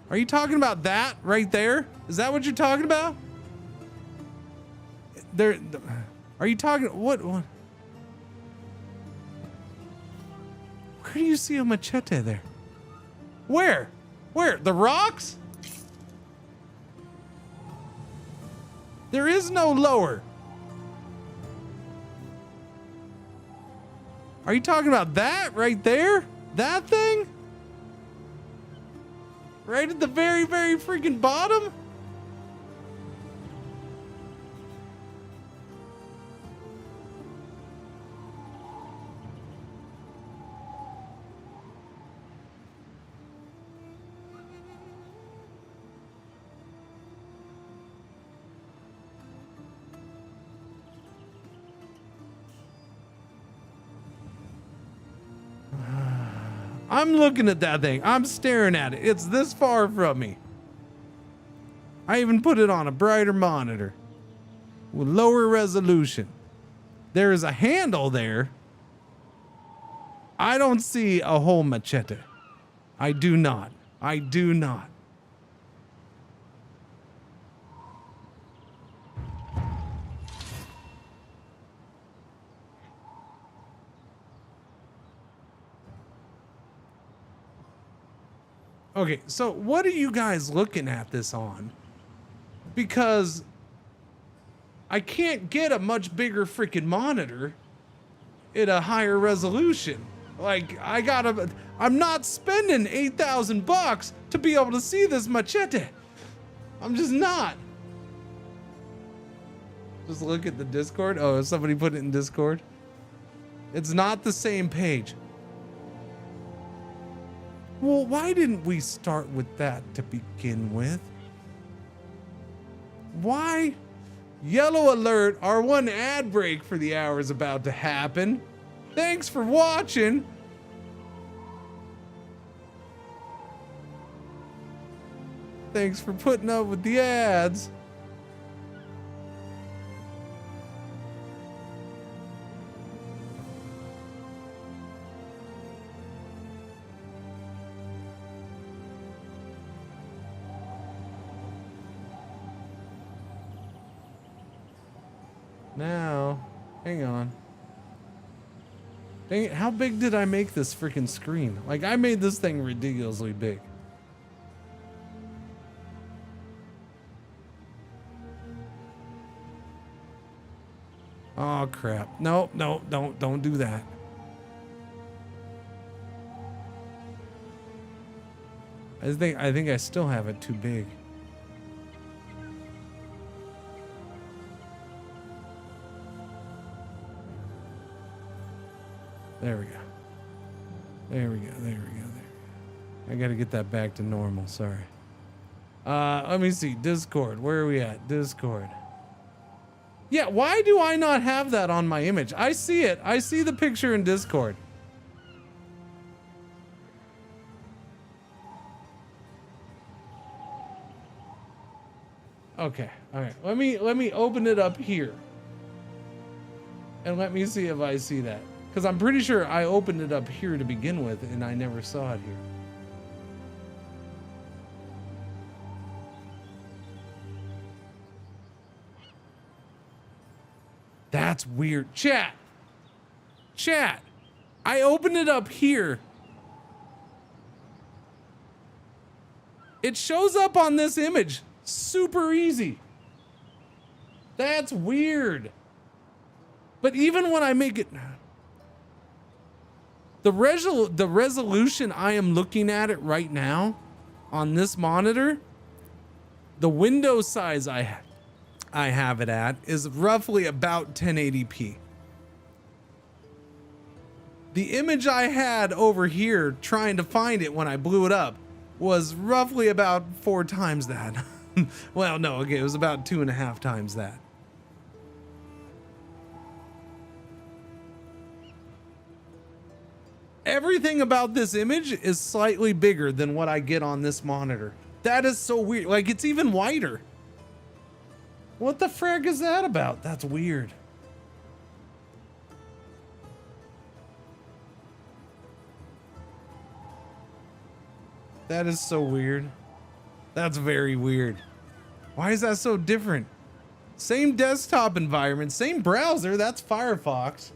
S1: Are you talking about that right there? Is that what you're talking about? There, are you talking, what? Where do you see a machete there? Where? The rocks? There is no lower. Are you talking about that right there? That thing? Right at the very, very freaking bottom? I'm looking at that thing. I'm staring at it. It's this far from me. I even put it on a brighter monitor with lower resolution. There is a handle there. I don't see a whole machete. I do not. Okay, so what are you guys looking at this on? because I can't get a much bigger freaking monitor at a higher resolution. Like, I'm not spending $8,000 to be able to see this machete. I'm just not. Just look at the Discord. Oh, somebody put it in Discord. It's not the same page. Well, why didn't we start with that to begin with? Why? Yellow alert, our one ad break for the hour is about to happen. Thanks for watching. Thanks for putting up with the ads. Now, hang on. Dang it, how big did I make this freaking screen? Like, I made this thing ridiculously big. Oh crap. No, don't do that. I think I still have it too big. There we go. There we go. I gotta get that back to normal, sorry. Let me see, Discord, where are we at? Discord. Yeah, why do I not have that on my image? I see it. I see the picture in Discord. Okay, all right. Let me open it up here. And let me see if I see that. Because I'm pretty sure I opened it up here to begin with and I never saw it here. That's weird. Chat. I opened it up here. It shows up on this image. Super easy. That's weird. But even when I make it... The resolution I am looking at it right now on this monitor, the window size I have it at is roughly about 1080p. The image I had over here trying to find it when I blew it up was roughly about 4 times that. Well, no, okay, it was about 2.5 times that. Everything about this image is slightly bigger than what I get on this monitor. That is so weird. Like, it's even wider. What the frick is that about? That's weird. That is so weird. That's very weird. Why is that so different? Same desktop environment, same browser, that's Firefox.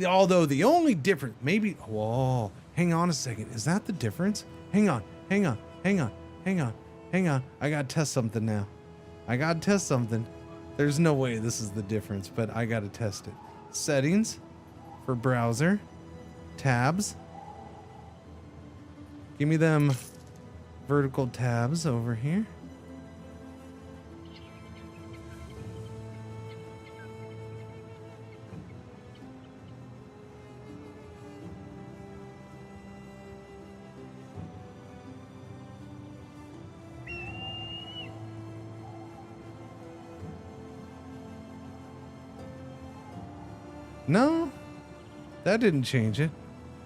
S1: Although the only difference, maybe, whoa, hang on a second. Is that the difference? Hang on. I gotta test something now. There's no way this is the difference, but I gotta test it. Settings for browser, tabs. Give me them vertical tabs over here. No, that didn't change it.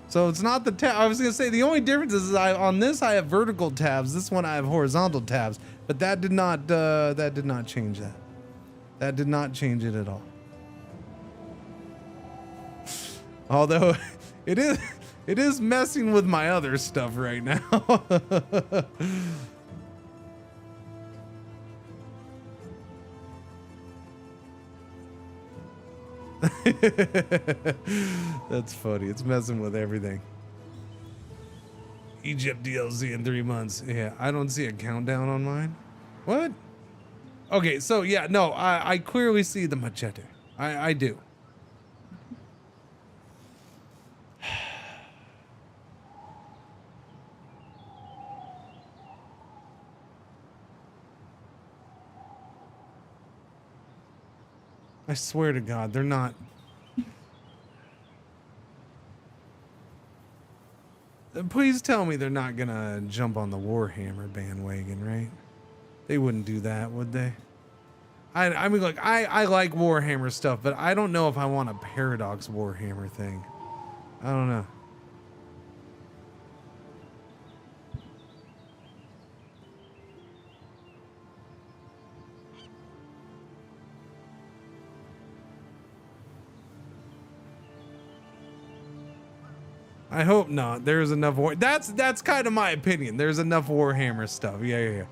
S1: So it's not the tab. I was gonna say the only difference is on this I have vertical tabs. This one I have horizontal tabs. But that did not change that. That did not change it at all. Although it is messing with my other stuff right now. That's funny. It's messing with everything. Egypt DLC in 3 months. Yeah, I don't see a countdown on mine. What? Okay, so yeah, no, I clearly see the machete. I do. I swear to God, they're not. Please tell me they're not gonna jump on the Warhammer bandwagon, right? They wouldn't do that, would they? I mean, like, I like Warhammer stuff, but I don't know if I want a Paradox Warhammer thing. I don't know. I hope not. There's enough war. That's kind of my opinion. There's enough Warhammer stuff. Yeah.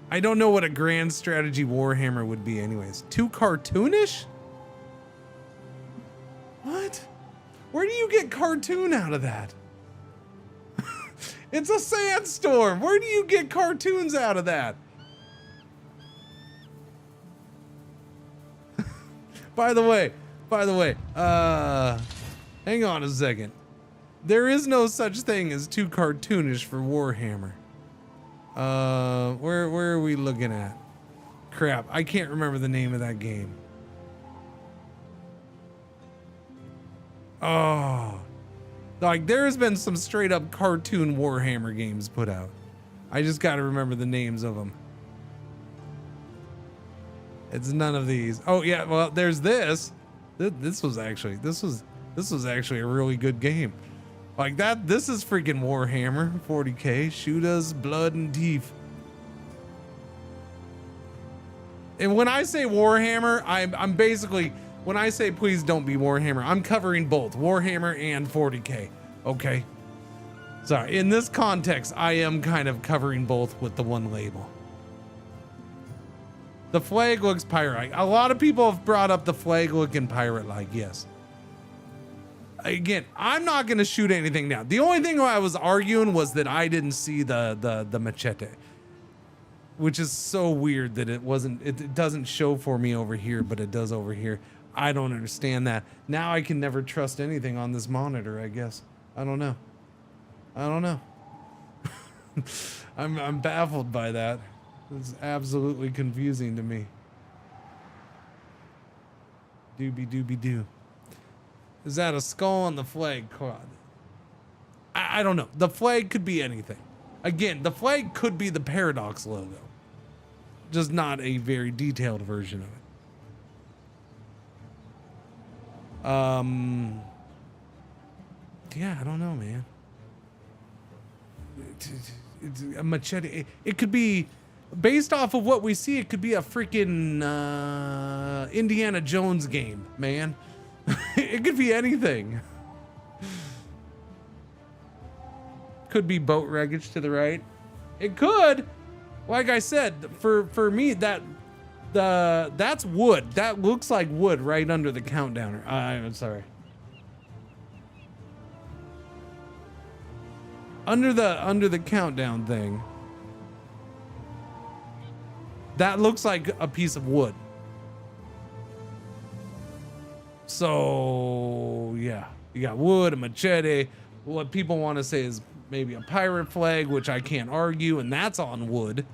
S1: I don't know what a grand strategy Warhammer would be anyways. Too cartoonish? What? Where do you get cartoon out of that? It's a sandstorm. Where do you get cartoons out of that? By the way, hang on a second. There is no such thing as too cartoonish for Warhammer. Where are we looking at? Crap, I can't remember the name of that game. Oh, like there's been some straight up cartoon Warhammer games put out. I just got to remember the names of them. It's none of these. Oh yeah, well there's this. This was actually a really good game. Like that. This is freaking Warhammer 40K. Shoot us, blood and teeth. And when I say Warhammer, I'm basically, when I say please don't be Warhammer, I'm covering both Warhammer and 40K. Okay. Sorry. In this context, I am kind of covering both with the one label. The flag looks pirate-like. A lot of people have brought up the flag looking pirate-like, yes. Again, I'm not going to shoot anything down. The only thing I was arguing was that I didn't see the machete, which is so weird that it doesn't show for me over here, but it does over here. I don't understand that. Now I can never trust anything on this monitor, I guess. I don't know. I'm baffled by that. It's absolutely confusing to me. Doobie doo. Is that a skull on the flag? I don't know. The flag could be anything. Again, the flag could be the Paradox logo. Just not a very detailed version of it. Yeah, I don't know, man. It's a machete. It could be, based off of what we see, it could be a freaking Indiana Jones game, man. It could be anything. Could be boat wreckage to the right. It could. Like I said, for me, that's wood. That looks like wood right under the countdowner. I'm sorry. Under the countdown thing. That looks like a piece of wood. So yeah, you got wood, a machete. What people want to say is maybe a pirate flag, which I can't argue, and that's on wood.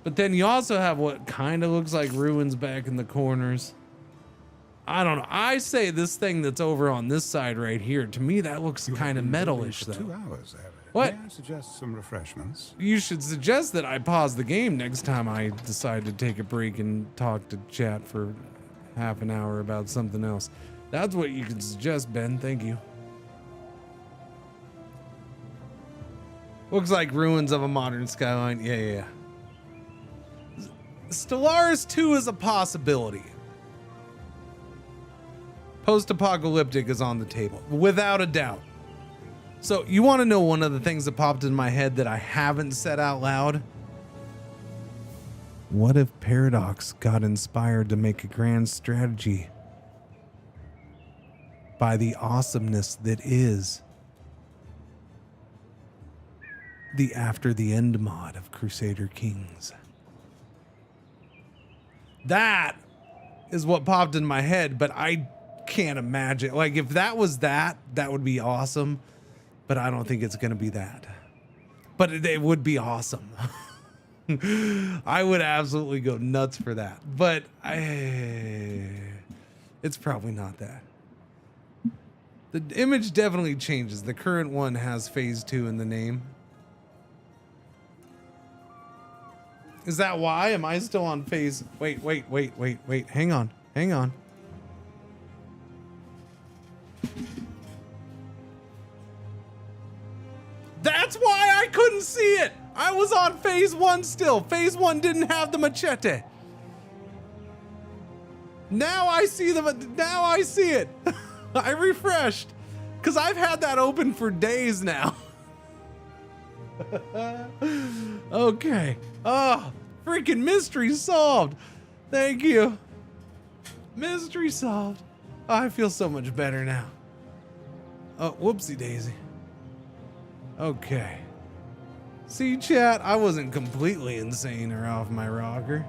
S1: But then you also have what kind of looks like ruins back in the corners. I don't know. I say this thing that's over on this side right here, to me that looks kind of metalish though.
S14: 2 hours,
S1: what?
S14: May I suggest some refreshments?
S1: You should suggest that I pause the game next time I decide to take a break and talk to chat for half an hour about something else. That's what you can suggest, Ben. Thank you. Looks like ruins of a modern skyline. Yeah. Stellaris 2 is a possibility. Post-apocalyptic is on the table, without a doubt. So you want to know one of the things that popped in my head that I haven't said out loud? What if Paradox got inspired to make a grand strategy by the awesomeness that is the After the End mod of Crusader Kings. That is what popped in my head, but I can't imagine. Like, if that was that would be awesome, but I don't think it's going to be that. But it would be awesome. I would absolutely go nuts for that, but it's probably not that. The image definitely changes. The current one has phase 2 in the name. Is that why? Am I still on phase? Wait. Hang on. That's why I couldn't see it. I was on phase 1 still. Phase 1 didn't have the machete. Now I see it. I refreshed because I've had that open for days now. Okay. Oh, freaking mystery solved. Thank you. Mystery solved. Oh, I feel so much better now. Oh, whoopsie daisy. Okay. See, chat, I wasn't completely insane or off my rocker.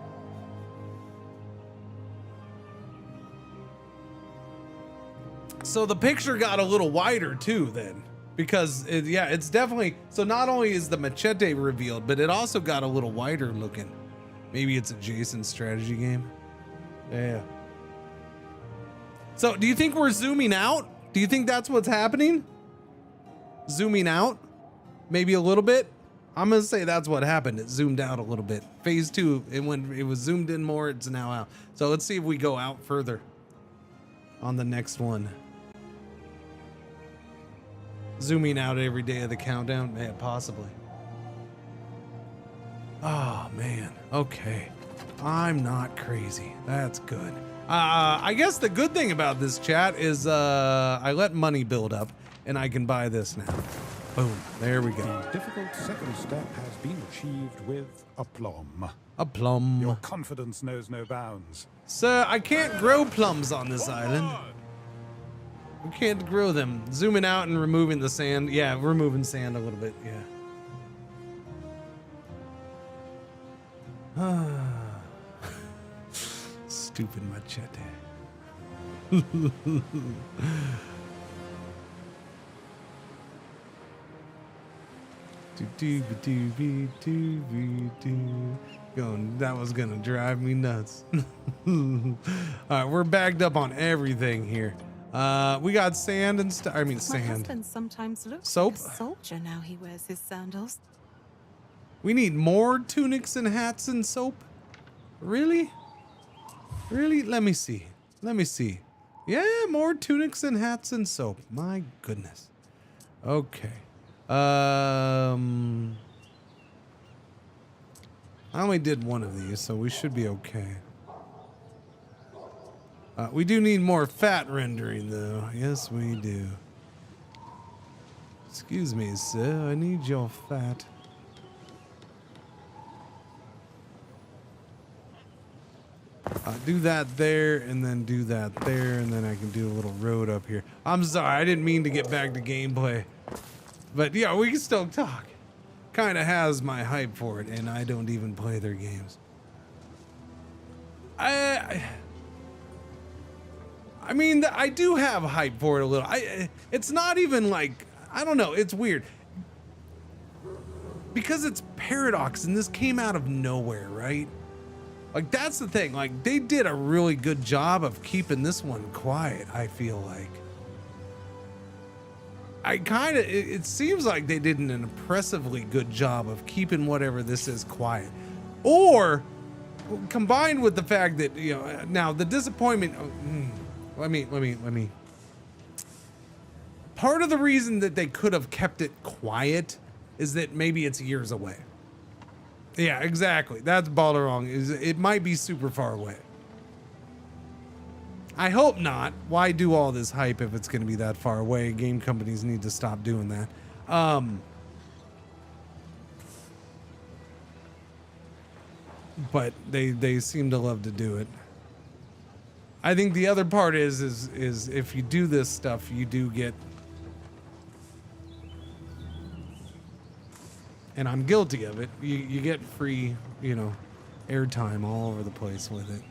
S1: So the picture got a little wider too then. Because, it's definitely... So not only is the machete revealed, but it also got a little wider looking. Maybe it's a Jason strategy game. Yeah. So, do you think we're zooming out? Do you think that's what's happening? Zooming out? Maybe a little bit? I'm going to say that's what happened. It zoomed out a little bit. Phase 2, and when it was zoomed in more, it's now out. So, let's see if we go out further on the next one. Zooming out every day of the countdown? Yeah, possibly. Oh, man. Okay. I'm not crazy. That's good. I guess the good thing about this chat is I let money build up and I can buy this now. Boom. There we go.
S14: The difficult second step has been achieved with aplomb.
S1: Aplomb.
S14: Your confidence knows no bounds.
S1: Sir, I can't grow plums on this island. We can't grow them. Zooming out and removing the sand. Yeah, removing sand a little bit. Yeah. Stupid machete. That was gonna drive me nuts. All right, we're bagged up on everything here. We got sand and stuff. I mean, sand.
S15: My husband sometimes looks
S1: Soap?
S15: like a soldier now he wears his sandals.
S1: We need more tunics and hats and soap? Really? Really? Let me see. Yeah, more tunics and hats and soap. My goodness. Okay. I only did one of these, so we should be okay. We do need more fat rendering, though. Yes, we do. Excuse me, sir. I need your fat. Do that there, and then do that there, and then I can do a little road up here. I'm sorry, I didn't mean to get back to gameplay. But yeah, we can still talk. Kind of has my hype for it, and I don't even play their games. I mean, I do have hype for it a little. It's not even like, I don't know, it's weird. Because it's Paradox, and this came out of nowhere, right? Like, that's the thing. Like, they did a really good job of keeping this one quiet, I feel like. It seems like they did an impressively good job of keeping whatever this is quiet. Or, combined with the fact that, you know, now the disappointment... Let me. Part of the reason that they could have kept it quiet is that maybe it's years away. Yeah, exactly. That's Balderong. It might be super far away. I hope not. Why do all this hype if it's going to be that far away? Game companies need to stop doing that. But they seem to love to do it. I think the other part is if you do this stuff, you do get, and I'm guilty of it, you get free, you know, airtime all over the place with it.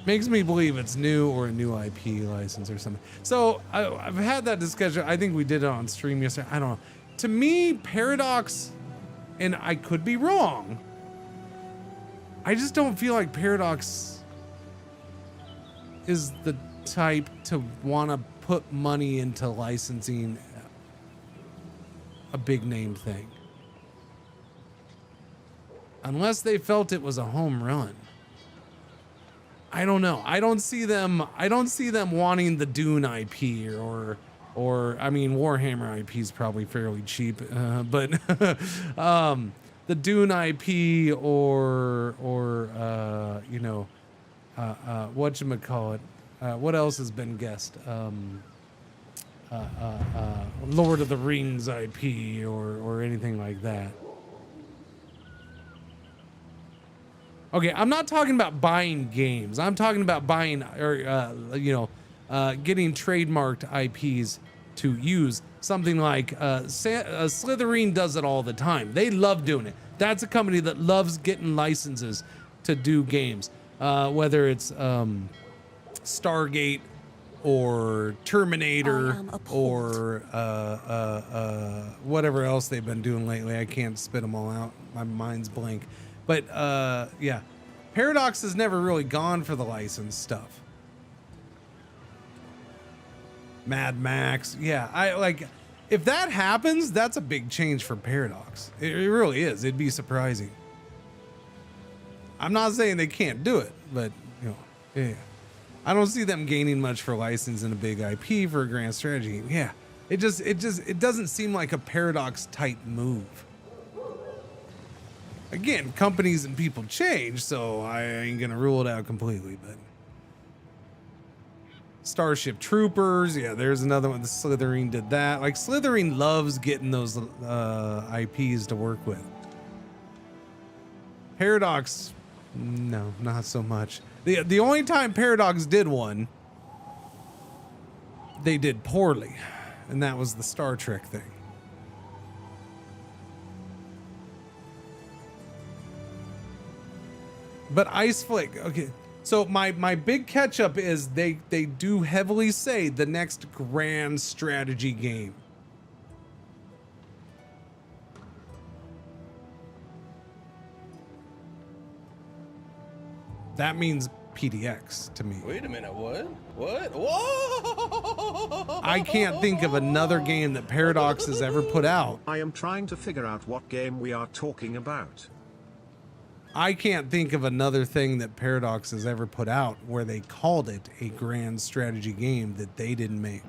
S1: Makes me believe it's new or a new IP license or something. So I've had that discussion. I think we did it on stream yesterday. I don't know. To me, Paradox, and I could be wrong, I just don't feel like Paradox is the type to want to put money into licensing a big name thing. Unless they felt it was a home run. I don't know. I don't see them wanting the Dune IP or I mean Warhammer IP is probably fairly cheap, but the Dune IP or you know, whatchamacallit, what else has been guessed? Lord of the Rings IP or anything like that. Okay, I'm not talking about buying games. I'm talking about buying or getting trademarked IPs to use. Something like Slytherin does it all the time. They love doing it. That's a company that loves getting licenses to do games, whether it's Stargate or Terminator or whatever else they've been doing lately. I can't spit them all out. My mind's blank. But yeah, Paradox has never really gone for the licensed stuff. Mad Max, yeah, I like. If that happens, that's a big change for Paradox. It really is. It'd be surprising. I'm not saying they can't do it, but you know, yeah, I don't see them gaining much for licensing a big IP for a grand strategy game. Yeah, it doesn't seem like a Paradox type move. Again, companies and people change, so I ain't gonna rule it out completely, but Starship Troopers, yeah, there's another one. The Slytherin did that. Like, Slytherin loves getting those IPs to work with. Paradox, no, not so much. The only time Paradox did one, they did poorly, and that was the Star Trek thing. But Ice Flake, okay. So my big catch up is they do heavily say the next grand strategy game. That means PDX to me.
S4: Wait a minute, what? What? Whoa!
S1: I can't think of another game that Paradox has ever put out.
S13: I am trying to figure out what game we are talking about.
S1: I can't think of another thing that Paradox has ever put out where they called it a grand strategy game that they didn't make.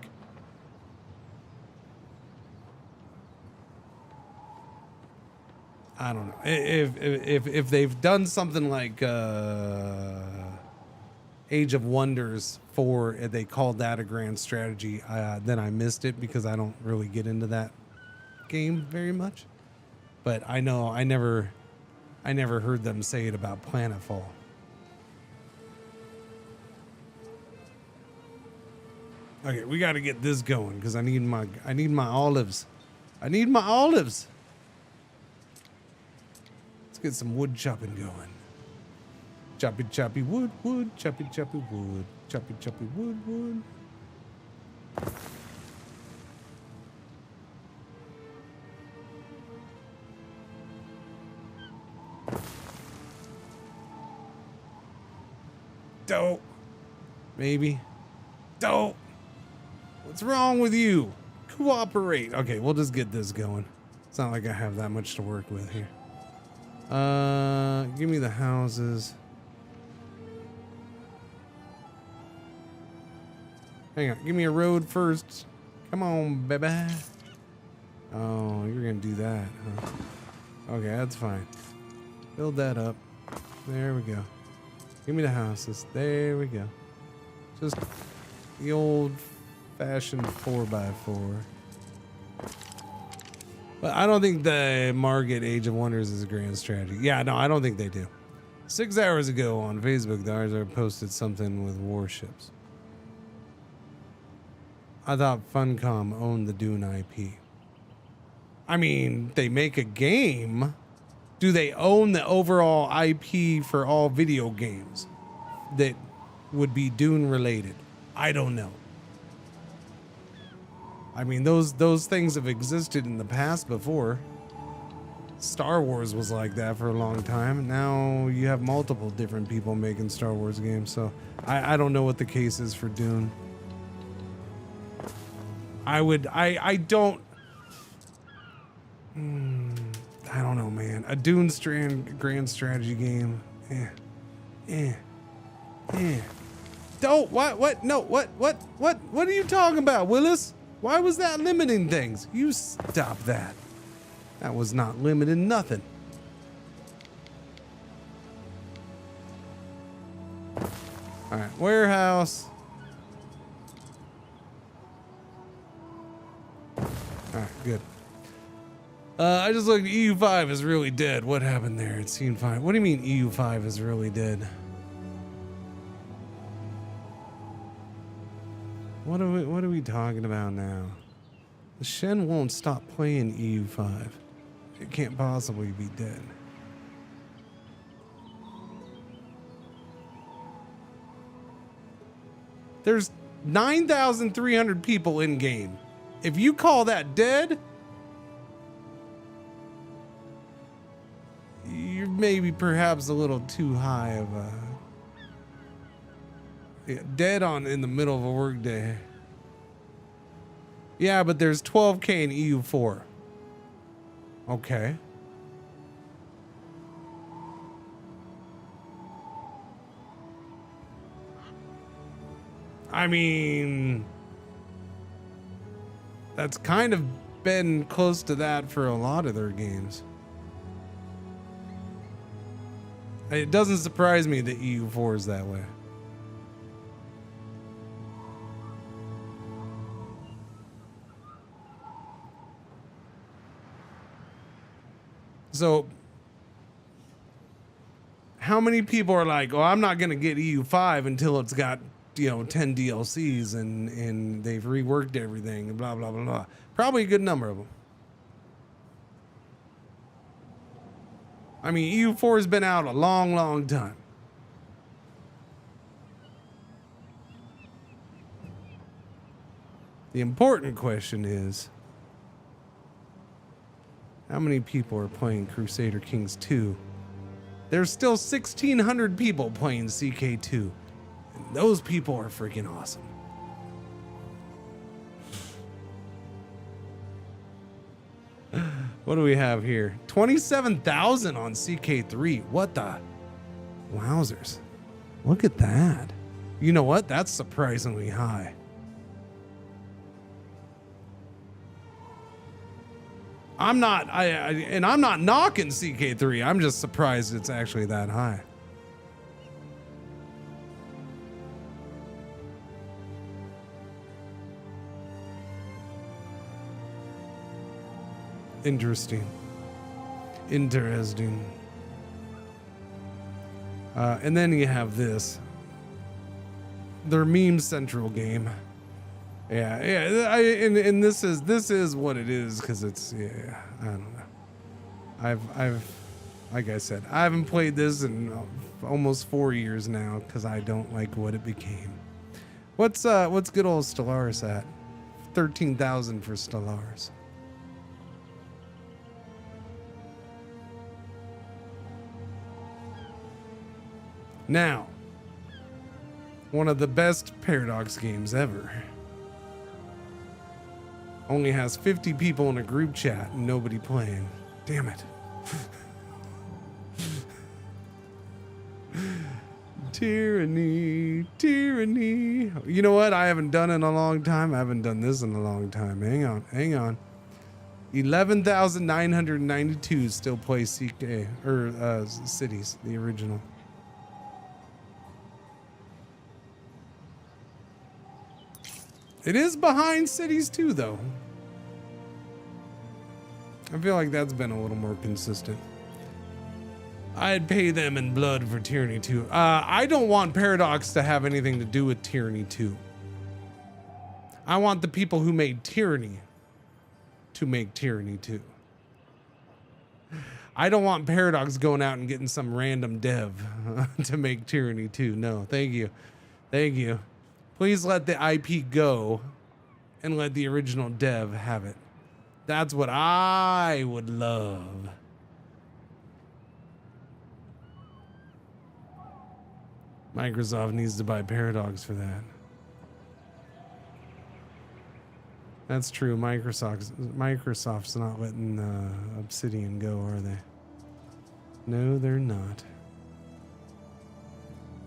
S1: I don't know. If they've done something like Age of Wonders 4, they called that a grand strategy, then I missed it because I don't really get into that game very much. But I know I never heard them say it about Planetfall. Okay, we got to get this going because I need my olives. I need my olives. Let's get some wood chopping going. Choppy choppy wood, choppy choppy wood, choppy choppy wood. Dope. Maybe. Dope. What's wrong with you? Cooperate. Okay, we'll just get this going. It's not like I have that much to work with here. Give me the houses. Hang on. Give me a road first. Come on, baby. Oh, you're gonna do that, huh? Okay, that's fine. Build that up. There we go. Give me the houses. There we go. Just the old-fashioned 4x4. But I don't think the Margate Age of Wonders is a grand strategy. Yeah, no, I don't think they do. 6 hours ago on Facebook, the Arzer posted something with warships. I thought Funcom owned the Dune IP. I mean, they make a game. Do they own the overall IP for all video games that would be Dune related? I don't know. I mean, those things have existed in the past before. Star Wars was like that for a long time. Now you have multiple different people making Star Wars games, so I don't know what the case is for Dune. I don't know, man. A Dune grand strategy game. Don't, what? No, what are you talking about, Willis? Why was that limiting things? You stop that. That was not limiting nothing. All right, warehouse. All right, good. I just looked. EU5 is really dead. What happened there? It seemed fine. What do you mean EU5 is really dead? What are we talking about now? The Shen won't stop playing EU5. It can't possibly be dead. There's 9,300 people in game. If you call that dead, you're maybe perhaps a little too high of a dead on in the middle of a work day. Yeah, but there's 12K in EU4. Okay. I mean, that's kind of been close to that for a lot of their games. It doesn't surprise me that EU4 is that way. So, how many people are like, oh, I'm not going to get EU5 until it's got, 10 DLCs and they've reworked everything and blah, blah, blah, blah. Probably a good number of them. I mean, EU4 has been out a long, long time. The important question is, how many people are playing Crusader Kings 2? There's still 1,600 people playing CK2. And those people are freaking awesome. What do we have here? 27,000 on CK3. What the? Wowzers. Look at that. You know what? That's surprisingly high. I'm not knocking CK3. I'm just surprised it's actually that high. Interesting. And then you have this. Their meme central game. Yeah. And this is what it is because it's I don't know. I've like I said, I haven't played this in almost 4 years now because I don't like what it became. What's good old Stellaris at? 13,000 for Stellaris. Now, one of the best Paradox games ever. Only has 50 people in a group chat and nobody playing. Damn it. Tyranny. You know what? I haven't done it in a long time. I haven't done this in a long time. Hang on. 11,992 still play CK or Cities, the original. It is behind Cities 2, though. I feel like that's been a little more consistent. I'd pay them in blood for Tyranny 2. I don't want Paradox to have anything to do with Tyranny 2. I want the people who made Tyranny to make Tyranny 2. I don't want Paradox going out and getting some random dev to make Tyranny 2. No, thank you. Thank you. Please let the IP go and let the original dev have it. That's what I would love. Microsoft needs to buy Paradox for that. That's true. Microsoft's not letting Obsidian go, are they? No, they're not.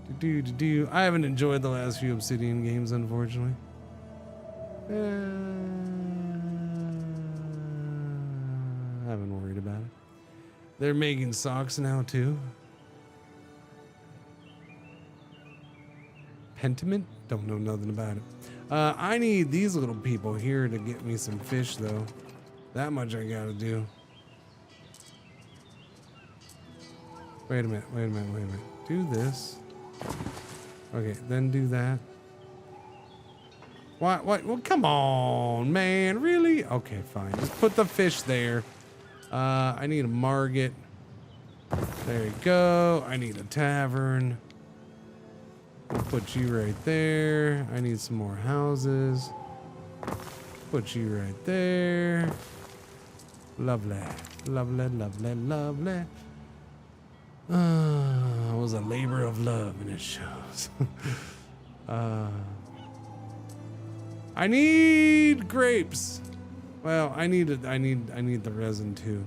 S1: I haven't enjoyed the last few Obsidian games, unfortunately. I haven't worried about it. They're making socks now too. Pentiment? Don't know nothing about it. I need these little people here to get me some fish, though. That much I gotta do. Wait a minute. Do this. Okay, then do that. What? Well, come on, man. Really? Okay, fine. Just put the fish there. I need a market. There you go. I need a tavern. I'll put you right there. I need some more houses. Put you right there. Lovely. Lovely, lovely, lovely. It was a labor of love, and it shows. I need grapes. Well, I need the resin too.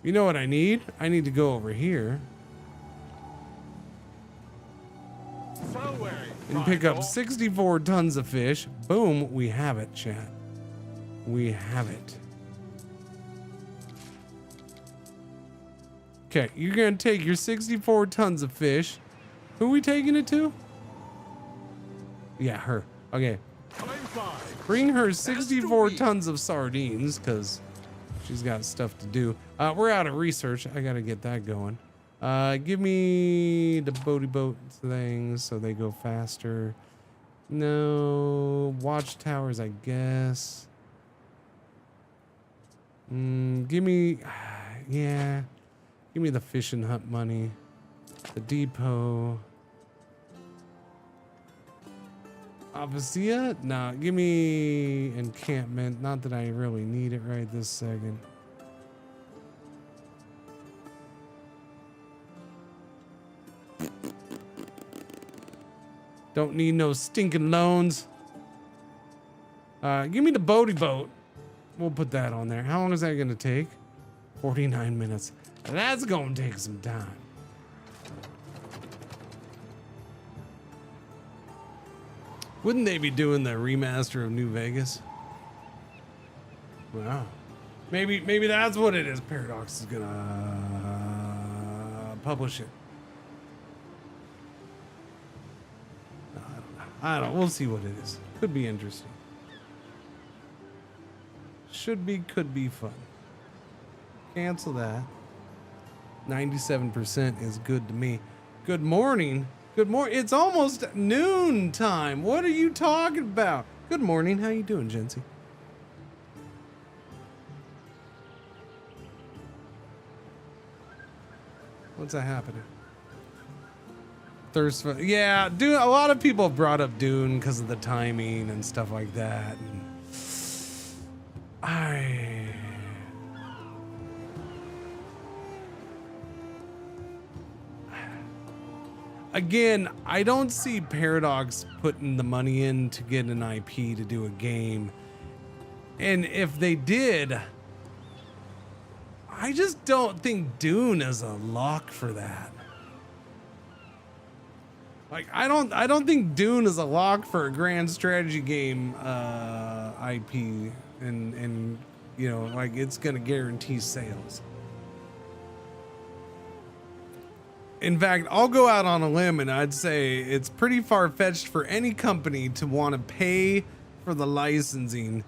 S1: You know what I need? I need to go over here and pick up 64 tons of fish. Boom, we have it, chat. We have it. Okay, you're gonna take your 64 tons of fish. Who are we taking it to? Yeah, her. Okay. Bring her 64 tons of sardines, because she's got stuff to do. We're out of research. I gotta get that going. Give me the boaty boat things so they go faster. No. Watchtowers, I guess. Give me... Yeah. Give me the fishing hut money. The depot. Officia? Nah, give me encampment. Not that I really need it right this second. Don't need no stinking loans. Give me the boaty boat. We'll put that on there. How long is that gonna take? 49 minutes. That's gonna take some time. Wouldn't they be doing the remaster of New Vegas? Wow. Maybe that's what it is. Paradox is gonna publish it. I don't know. We'll see what it is. Could be interesting. Could be fun. Cancel that. 97% is good to me. Good morning. Good morning. It's almost noon time. What are you talking about? Good morning. How you doing, Jency? What's that happening? Thirst for, yeah, Dune. A lot of people have brought up Dune because of the timing and stuff like that. And Again, I don't see Paradox putting the money in to get an IP to do a game. And if they did, I just don't think Dune is a lock for that. Like, I don't think Dune is a lock for a grand strategy game IP and you know, like, it's gonna guarantee sales. In fact, I'll go out on a limb and I'd say it's pretty far-fetched for any company to want to pay for the licensing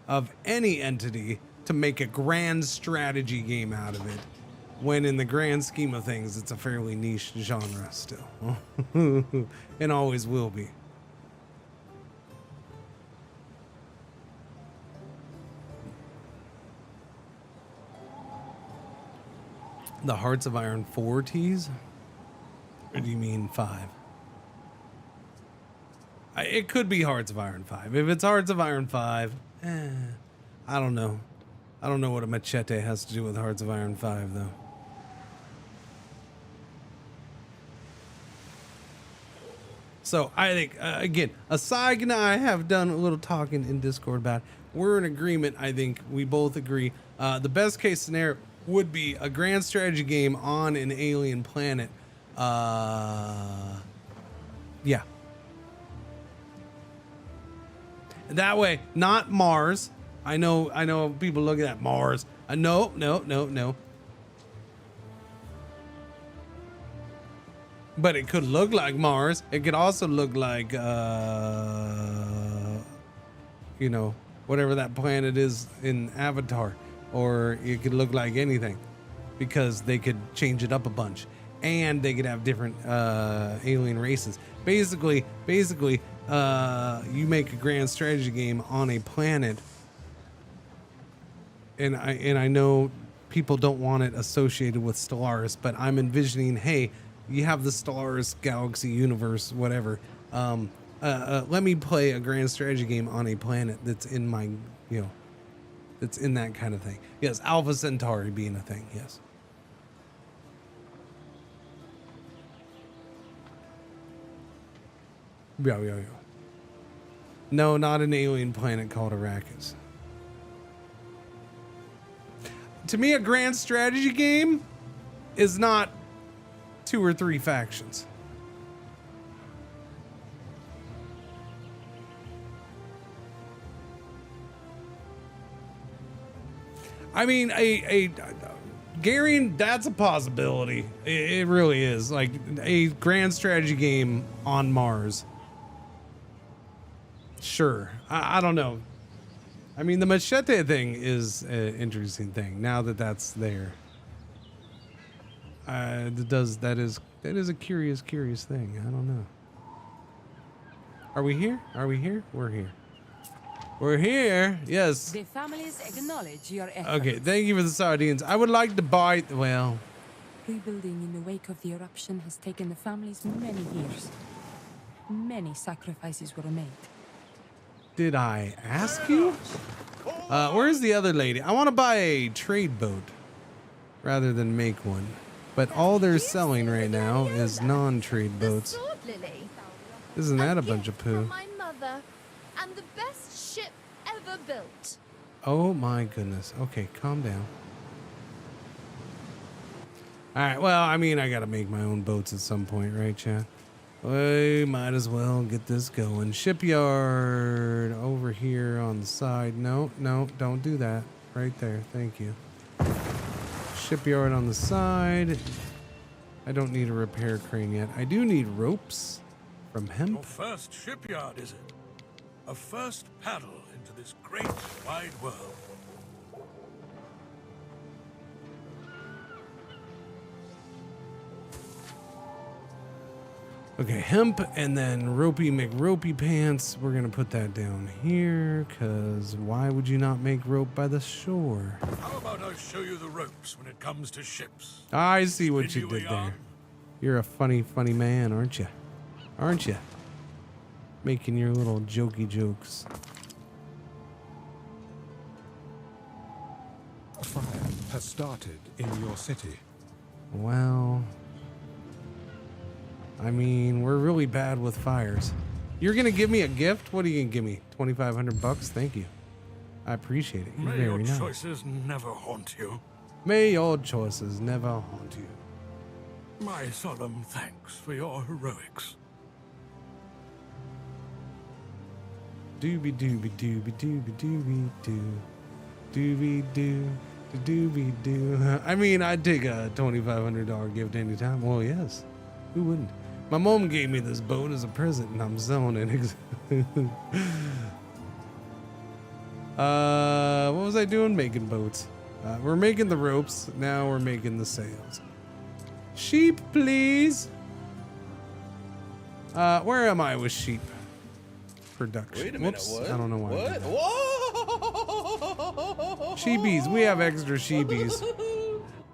S1: of any entity to make a grand strategy game out of it when in the grand scheme of things, it's a fairly niche genre still. And always will be. The Hearts of Iron 4 tease? Or do you mean 5? It could be Hearts of Iron 5. If it's Hearts of Iron 5, I don't know. I don't know what a machete has to do with Hearts of Iron 5, though. So I think, again, Asag and I have done a little talking in Discord about it. We're in agreement. I think we both agree. The best case scenario would be a grand strategy game on an alien planet. Yeah. That way, not Mars. I know people looking at Mars. No. But it could look like Mars. It could also look like, you know, whatever that planet is in Avatar. Or it could look like anything. Because they could change it up a bunch. And they could have different alien races. Basically, you make a grand strategy game on a planet. And I know people don't want it associated with Stellaris, but I'm envisioning, hey, you have the Stellaris galaxy universe, whatever. Let me play a grand strategy game on a planet that's in my, you know, that's in that kind of thing. Yes, Alpha Centauri being a thing, yes. Yeah. No, not an alien planet called Arrakis. To me, a grand strategy game is not 2 or 3 factions. I mean, Garion, that's a possibility. It really is. Like a grand strategy game on Mars. Sure. I don't know. I mean, the machete thing is an interesting thing now that that's there. That is a curious thing. I don't know. Are we here? We're here. We're here. Yes.
S6: The families acknowledge your efforts.
S1: Okay, thank you for the sardines. I would like to buy, well.
S6: Rebuilding in the wake of the eruption has taken the families many years. Many sacrifices were made.
S1: Did I ask you? Where's the other lady? I want to buy a trade boat rather than make one. But all they're selling right now is non-trade boats. Isn't that a bunch of poo?
S9: My mother, and the best ship ever built.
S1: Oh my goodness. Okay, calm down. All right, well, I mean, I got to make my own boats at some point, right, Chad? We might as well get this going. Shipyard over here on the side. No, don't do that. Right there. Thank you. Shipyard on the side. I don't need a repair crane yet. I do need ropes from hemp.
S5: Your first shipyard, is it? A first paddle into this great wide world.
S1: Okay, hemp and then ropey McRopey pants. We're going to put that down here because why would you not make rope by the shore?
S5: How about I show you the ropes when it comes to ships?
S1: I see what you did there. You're a funny man, aren't you? Aren't you? Making your little jokey jokes.
S14: A fire has started in your city.
S1: Well, I mean, we're really bad with fires. You're gonna give me a gift? What are you gonna give me? 2,500 bucks? Thank you. I appreciate it. You're
S5: May
S1: very
S5: your
S1: nice.
S5: choices never haunt you.
S1: May your choices never haunt you.
S5: My solemn thanks for your heroics.
S1: Doobie doobie doobie doobie doobie doo. Doobie doo. Doobie doo. I mean, I'd take a $2,500 gift anytime. Well, yes. Who wouldn't? My mom gave me this boat as a present, and I'm selling it. What was I doing? Making boats. We're making the ropes. Now we're making the sails. Sheep, please. Where am I with sheep production?
S4: Wait a minute,
S1: Whoops,
S4: what?
S1: I don't know why.
S4: What? Whoa!
S1: Sheepies, we have extra sheepies.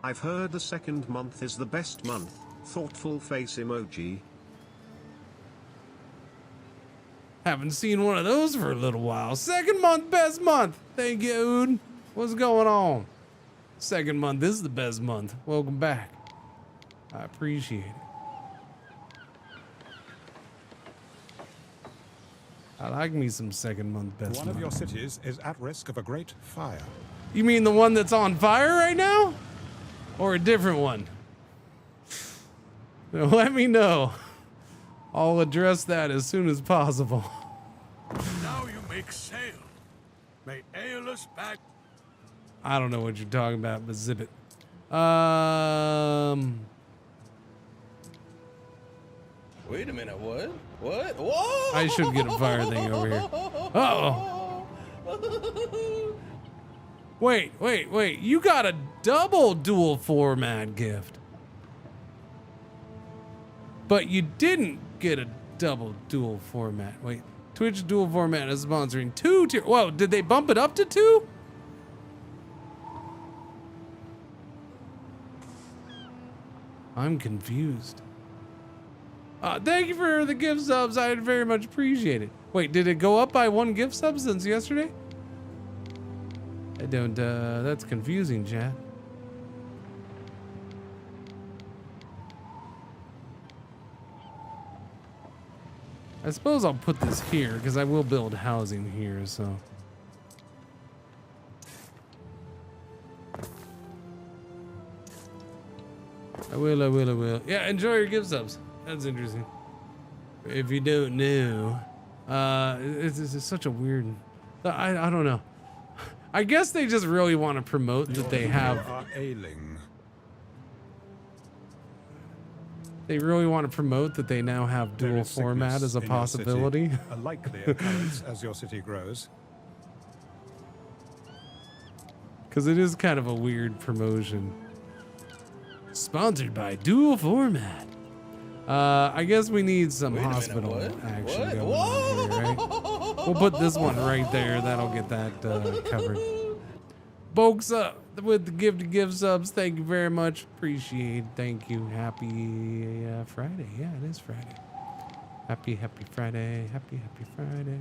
S13: I've heard the second month is the best month. Thoughtful face emoji.
S1: Haven't seen one of those for a little while. Second month, best month. Thank you, Ood. What's going on? Second month is the best month. Welcome back. I appreciate it. I like me some second month best
S14: One
S1: month.
S14: of your cities is at risk of a great fire.
S1: You mean the one that's on fire right now? Or a different one? Let me know. I'll address that as soon as possible.
S5: Now you make sail. May Aeolus back.
S1: I don't know what you're talking about, but zip it.
S4: Wait a minute, what? What? Whoa!
S1: I should get a fire thing over here. Uh-oh. Wait. You got a double dual format gift. But you didn't get a double dual format. Wait, Twitch dual format is sponsoring 2 tier. Whoa, did they bump it up to 2? I'm confused. Thank you for the gift subs. I very much appreciate it. Wait, did it go up by 1 gift sub since yesterday? I don't, that's confusing, chat. I suppose I'll put this here because I will build housing here, so. I will. Yeah, enjoy your gift subs. That's interesting. If you don't know, it's such a weird. I don't know. I guess they just really want to promote that they have. They really want to promote that they now have dual format as a possibility.
S14: A likely occurrence as your city grows.
S1: Because it is kind of a weird promotion. Sponsored by dual format. I guess we need some hospital action going on here, right? We'll put this one right there. That'll get that covered. Folks up with the gift subs. Thank you very much. Appreciate it. Thank you. Happy Friday. Yeah, it is Friday. Happy Friday. Happy Friday.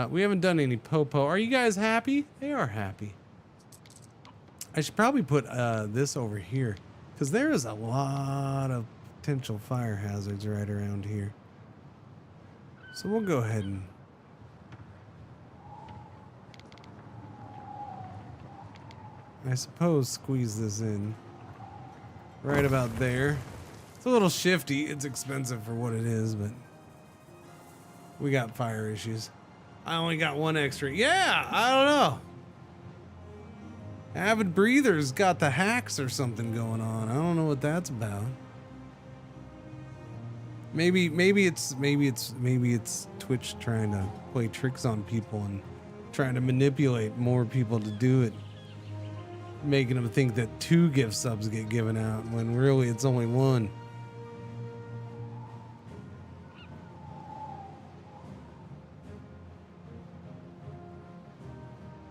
S1: We haven't done any popo. Are you guys happy? They are happy. I should probably put this over here because there is a lot of potential fire hazards right around here. So we'll go ahead and I suppose squeeze this in right about there. It's a little shifty. It's expensive for what it is, but we got fire issues. I only got 1 extra. Yeah, I don't know. Avid Breather's got the hacks or something going on. I don't know what that's about. Maybe it's Twitch trying to play tricks on people and trying to manipulate more people to do it, making them think that 2 gift subs get given out when really it's only 1.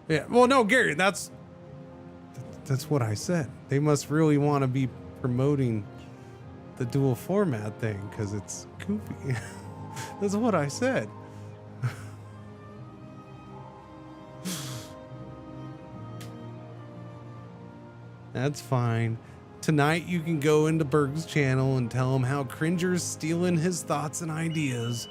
S1: Yeah, well, no, Gary, that's what I said. They must really want to be promoting the dual format thing because it's goofy. That's what I said. That's fine. Tonight you can go into Berg's channel and tell him how Cringer's stealing his thoughts and ideas.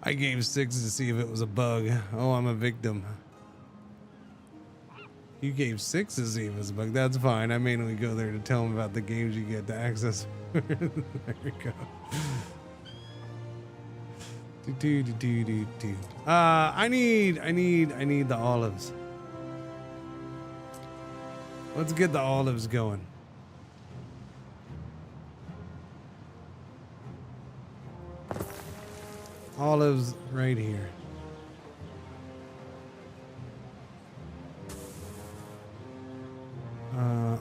S1: I gave 6 to see if it was a bug. Oh, I'm a victim. You gave 6 to see if it was a bug. That's fine. I mainly go there to tell him about the games you get to access. There we go. I need the olives. Let's get the olives going. olives right here.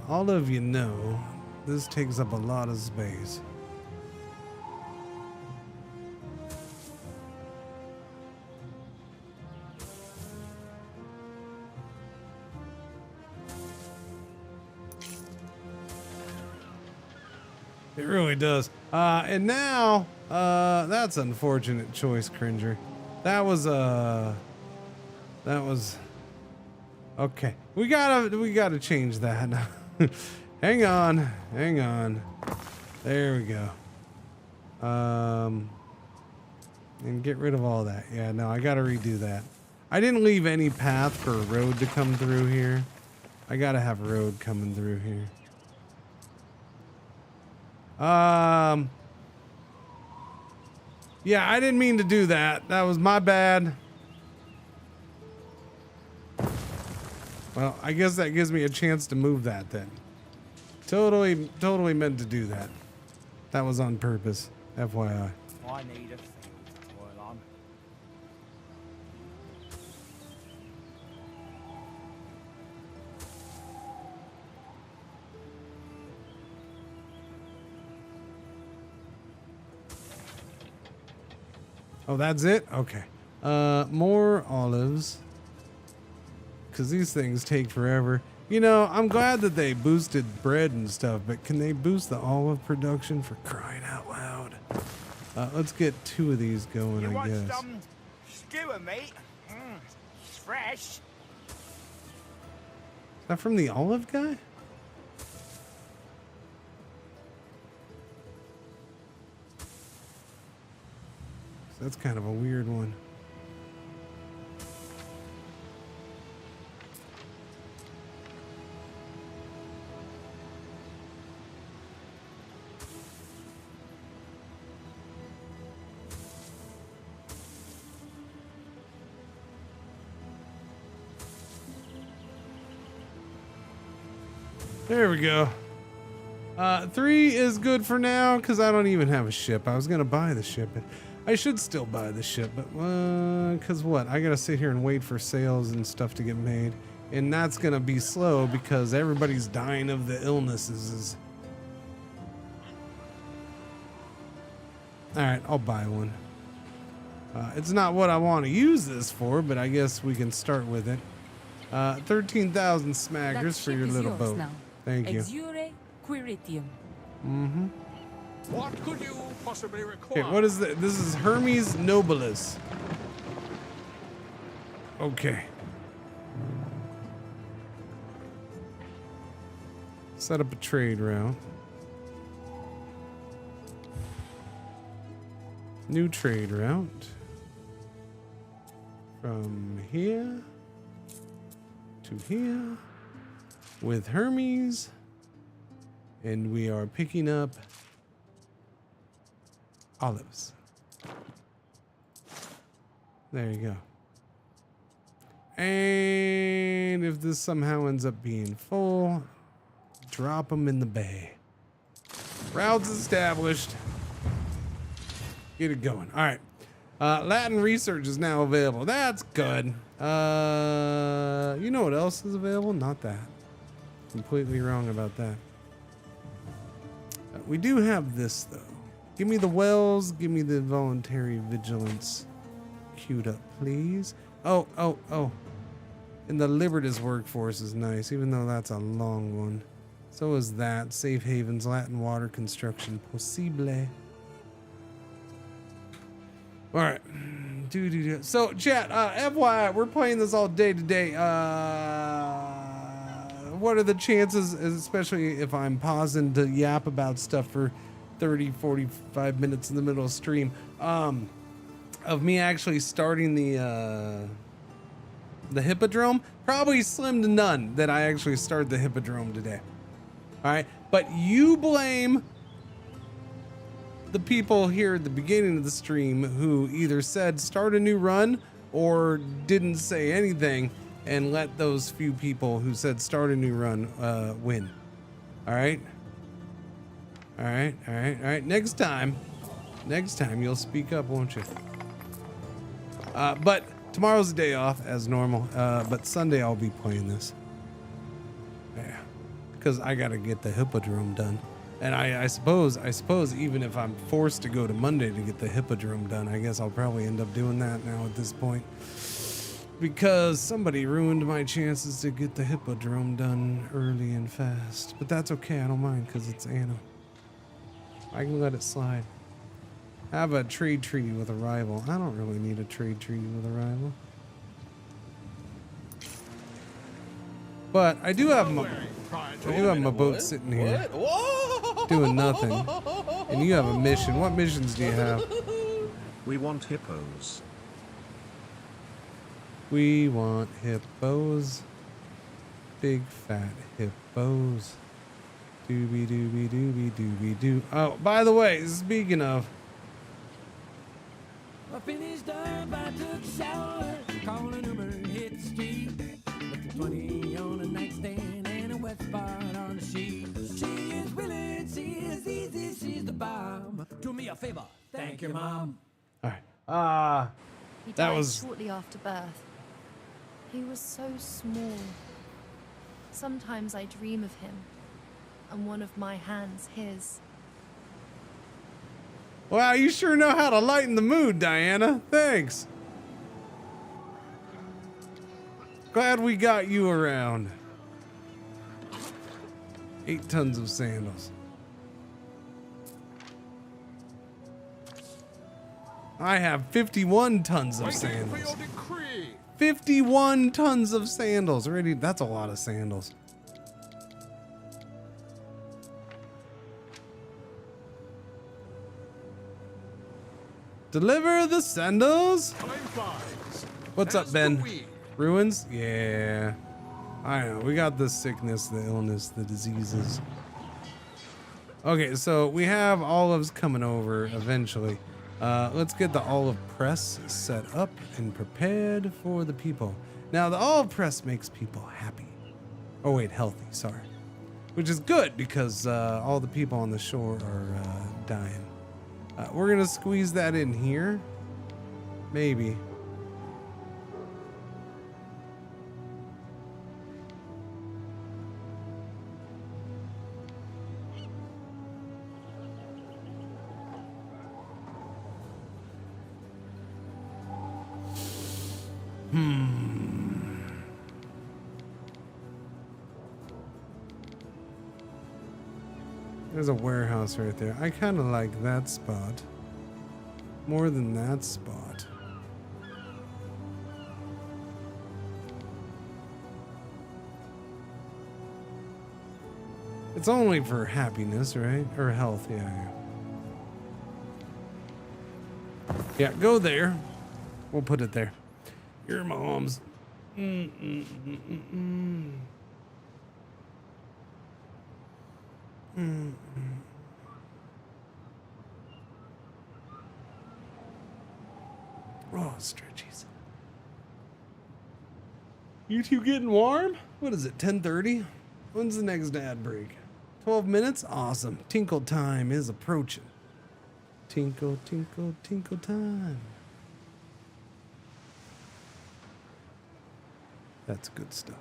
S1: Olive, you know, this takes up a lot of space. It really does. And now, that's unfortunate choice, Cringer. That was okay. We gotta change that. Hang on. There we go. And get rid of all that. Yeah, no, I gotta redo that. I didn't leave any path for a road to come through here. I gotta have a road coming through here. Yeah, I didn't mean to do that. That was my bad. Well, I guess that gives me a chance to move that then. Totally meant to do that. That was on purpose, FYI.
S10: I need a thing to toil on.
S1: Oh, that's it? Okay. More olives. Because these things take forever. You know, I'm glad that they boosted bread and stuff, but can they boost the olive production for crying out loud? Let's get 2 of these going,
S10: You
S1: I
S10: want
S1: guess.
S10: some skewer meat? It's fresh.
S1: Is that from the olive guy? That's kind of a weird one. There we go. 3 is good for now because I don't even have a ship. I was gonna buy the ship. I should still buy the ship, but because what? I gotta sit here and wait for sales and stuff to get made, and that's gonna be slow because everybody's dying of the illnesses. All right, I'll buy one. It's not what I want to use this for, but I guess we can start with it. 13,000 smaggers for your little boat.
S6: Now.
S1: Thank you.
S6: Exure Quiritium.
S1: Mm-hmm.
S5: What could you possibly require?
S1: Okay, what is that? This is Hermes Nobilis. Okay. Set up a trade route. New trade route. From here to here with Hermes. And we are picking up olives. There you go. And if this somehow ends up being full, drop them in the bay. Routes established. Get it going. All right. Latin research is now available. That's good. You know what else is available? Not that. Completely wrong about that. We do have this though. Give me the wells. Give me the voluntary vigilance queued up, please. Oh. And the Libertas workforce is nice, even though that's a long one. So is that. Safe havens, Latin water construction possible. All right. So, chat, FYI, we're playing this all day today. What are the chances, especially if I'm pausing to yap about stuff for 30, 45 minutes in the middle of stream, of me actually starting the Hippodrome? Probably slim to none that I actually start the Hippodrome today. All right. But you blame the people here at the beginning of the stream who either said start a new run or didn't say anything, and let those few people who said start a new run win. All right. Next time you'll speak up, won't you? But tomorrow's a day off as normal. But Sunday I'll be playing this. Yeah, because I gotta get the Hippodrome done. And I suppose even if I'm forced to go to Monday to get the Hippodrome done, I guess I'll probably end up doing that now at this point. Because somebody ruined my chances to get the Hippodrome done early and fast. But that's okay, I don't mind, because it's Anno. I can let it slide. Have a trade treaty with a rival. I don't really need a trade treaty with a rival. But I do have my boat sitting here doing nothing. And you have a mission. What missions do you have?
S13: We want hippos.
S1: We want hippos. Big fat hippos. Doobie doobie doobie doobie doo. Oh, by the way, speaking of.
S2: I finished up, I took a shower, called an Uber, hit the street. Left the 20 on a nightstand and a wet spot on the sheet. She is willing, she is easy, she's the bomb. Do me a favor, thank your mom.
S1: Alright.
S9: He
S1: that
S9: died
S1: was
S9: shortly after birth. He was so small. Sometimes I dream of him, and one of my hands his.
S1: Wow, you sure know how to lighten the mood, Diana. Thanks. Glad we got you around. 8 tons of sandals. I have 51 tons of sandals. 51 tons of sandals. Already, that's a lot of sandals. Deliver the sandals. What's up, Ben? Ruins? Yeah. I know. We got the sickness, the illness, the diseases. Okay, so we have olives coming over eventually. Let's get the olive press set up and prepared for the people. Now, the olive press makes people happy. Oh, wait, healthy, sorry. Which is good because all the people on the shore are dying. We're gonna squeeze that in here. Maybe. There's a warehouse right there. I kind of like that spot more than that spot. It's only for happiness, right? Or health, yeah. Yeah, go there. We'll put it there. Your mom's. Oh, stretchies. You two getting warm? What is it, 10:30? When's the next ad break? 12 minutes? Awesome. Tinkle time is approaching. Tinkle, tinkle, tinkle time. That's good stuff.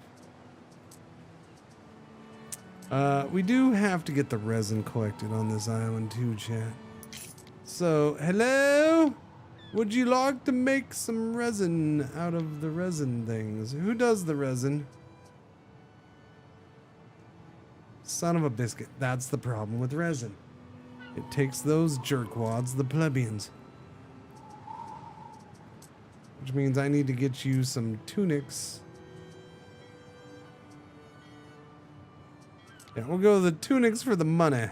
S1: We do have to get the resin collected on this island too, chat. So, hello? Would you like to make some resin out of the resin things? Who does the resin? Son of a biscuit. That's the problem with resin. It takes those jerkwads, the plebeians. Which means I need to get you some tunics. Yeah, we'll go the tunics for the money.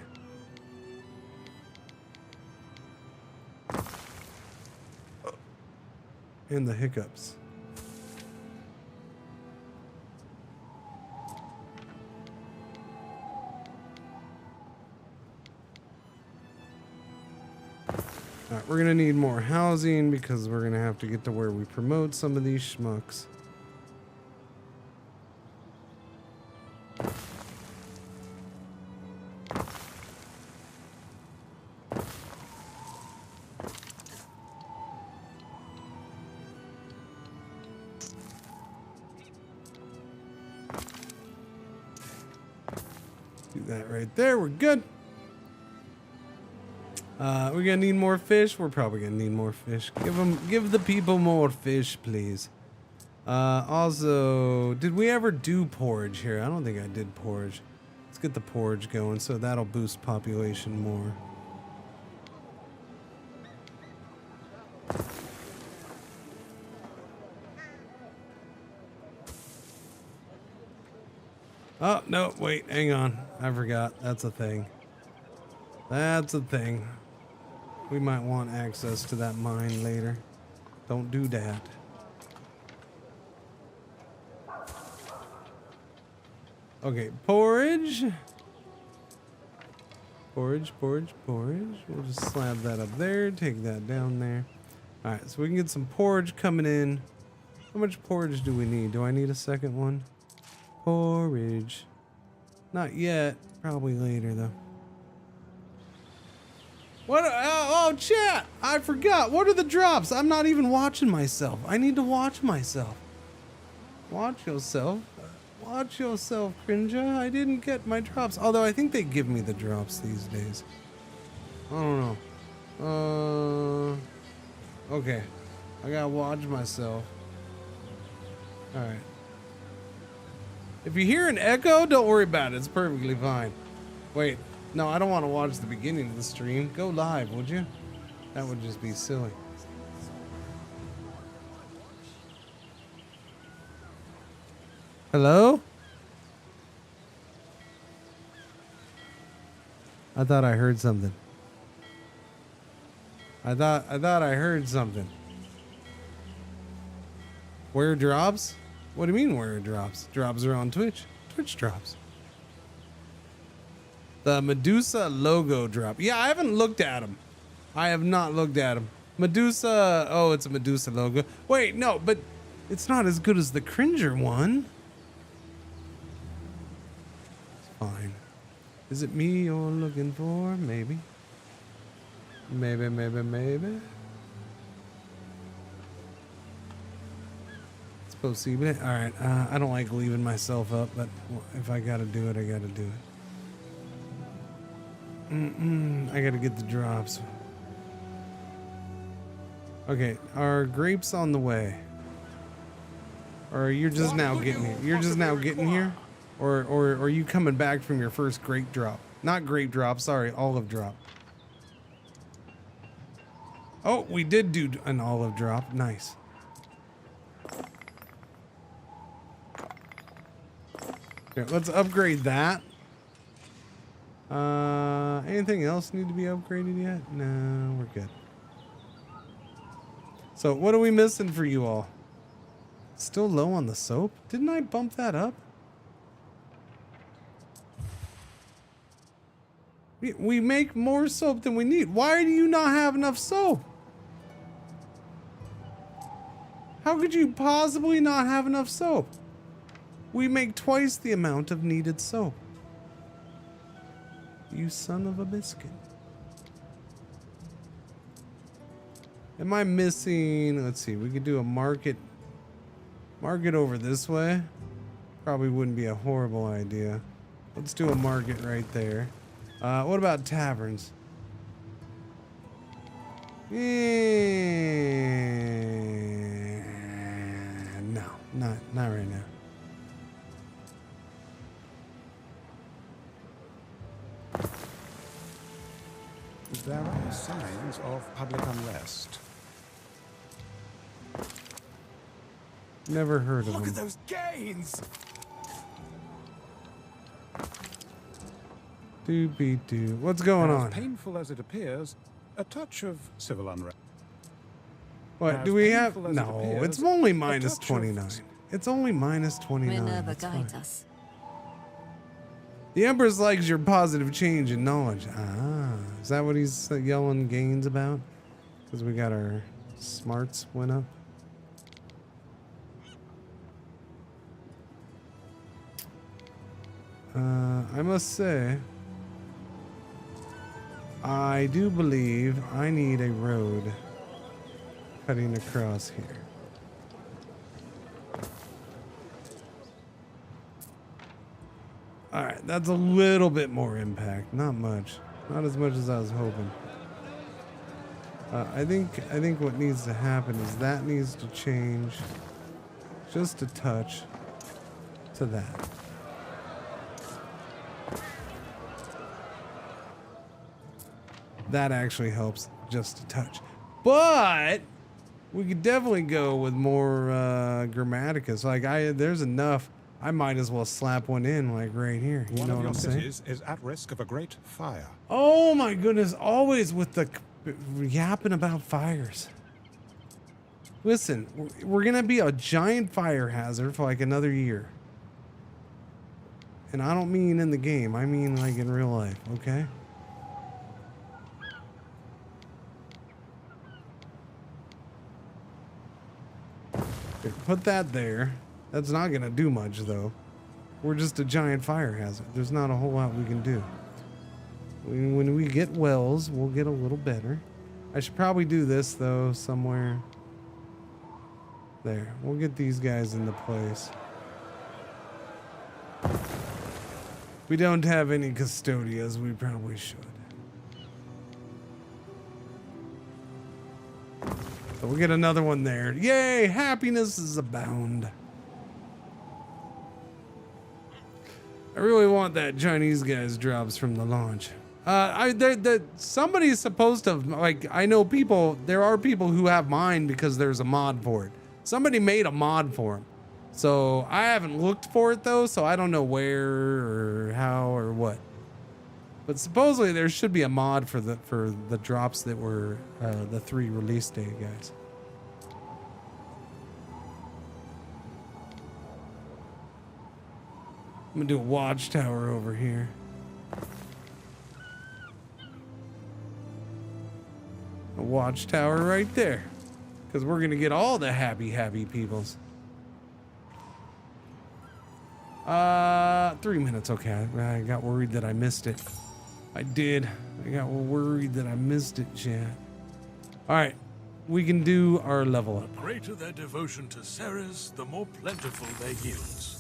S1: And the hiccups. Alright, we're gonna need more housing because we're gonna have to get to where we promote some of these schmucks. that right there. We're good. We're gonna need more fish. We're probably gonna need more fish. Give the people more fish, please. Also, did we ever do porridge here? I don't think I did porridge. Let's get the porridge going, so that'll boost population more. Oh, no, wait, hang on. I forgot. That's a thing. That's a thing. We might want access to that mine later. Don't do that. Okay, porridge. Porridge. We'll just slab that up there, take that down there. Alright, so we can get some porridge coming in. How much porridge do we need? Do I need a second one? Porridge. Not yet. Probably later, though. What? Oh, chat! I forgot. What are the drops? I'm not even watching myself. I need to watch myself. Watch yourself. Watch yourself, Cringer. I didn't get my drops. Although I think they give me the drops these days. I don't know. Okay. I gotta watch myself. Alright. If you hear an echo, don't worry about it. It's perfectly fine. Wait. No, I don't want to watch the beginning of the stream. Go live, would you? That would just be silly. Hello? I thought I heard something. I thought I heard something. Where drops? What do you mean where drops? Drops are on Twitch. Twitch drops. The Medusa logo drop. Yeah, I haven't looked at him. I have not looked at him. Medusa. Oh, it's a Medusa logo. Wait, no, but it's not as good as the Cringer one. It's fine. Is it me you're looking for? Maybe. Maybe. It's possible. All right. I don't like leaving myself up, but if I gotta do it, I gotta do it. I gotta get the drops. Okay, are grapes on the way? Or you're just now getting here? You're just now getting here? Or are you coming back from your first grape drop? Not grape drop, sorry, olive drop. Oh, we did do an olive drop. Nice. Okay, let's upgrade that. Anything else need to be upgraded yet? No, we're good. So what are we missing for you all? Still low on the soap? Didn't I bump that up? We make more soap than we need. Why do you not have enough soap? How could you possibly not have enough soap? We make twice the amount of needed soap. You son of a biscuit. Am I missing? Let's see. We could do a market over this way. Probably wouldn't be a horrible idea. Let's do a market right there. What about taverns? No, not right now.
S14: There are signs of public unrest.
S1: Never heard of them.
S8: Look at those gains!
S1: Doobie-doo. What's going on?
S14: As painful as it appears, a touch of civil unrest.
S1: What, do we have? No, it's only minus 29. It's only minus 29.
S7: Minerva guides us.
S1: The Empress likes your positive change in knowledge. Ah, is that what he's yelling gains about? Because we got our smarts went up. I must say, I do believe I need a road cutting across here. All right, that's a little bit more impact. Not much. Not as much as I was hoping. I think what needs to happen is that needs to change just a touch to that. That actually helps just a touch. But we could definitely go with more Grammaticus. Like there's enough. I might as well slap one in like right here. You know what I'm saying?
S14: One of your cities is at risk of a great fire.
S1: Oh my goodness, always with the yapping about fires. Listen, we're gonna be a giant fire hazard for like another year. And I don't mean in the game, I mean like in real life, okay? Okay, put that there. That's not gonna do much though. We're just a giant fire hazard. There's not a whole lot we can do. When we get wells, we'll get a little better. I should probably do this though somewhere. There. We'll get these guys into place. We don't have any custodias. We probably should. So we'll get another one there. Yay! Happiness is abound. I really want that Chinese guy's drops from the launch. Somebody's supposed to, like, I know people, there are people who have mine because there's a mod for it. Somebody made a mod for him. So I haven't looked for it though, so I don't know where or how or what. But supposedly there should be a mod for the drops that were the 3 release day guys. I'm gonna do a watchtower over here. A watchtower right there. Because we're gonna get all the happy peoples. 3 minutes, okay. I got worried that I missed it. I did. I got worried that I missed it, chat. Alright. We can do our level up.
S5: The greater their devotion to Ceres, the more plentiful their yields.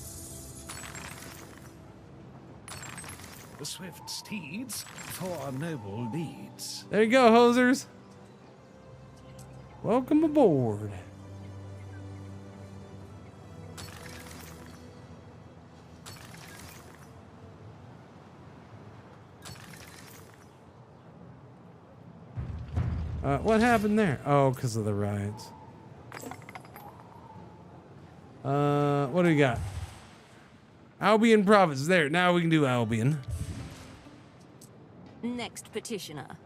S11: The swift steeds for noble deeds.
S1: There you go, hosers. Welcome aboard. What happened there? Oh, because of the riots. What do we got? Albion province. There, now we can do Albion.
S7: Next petitioner.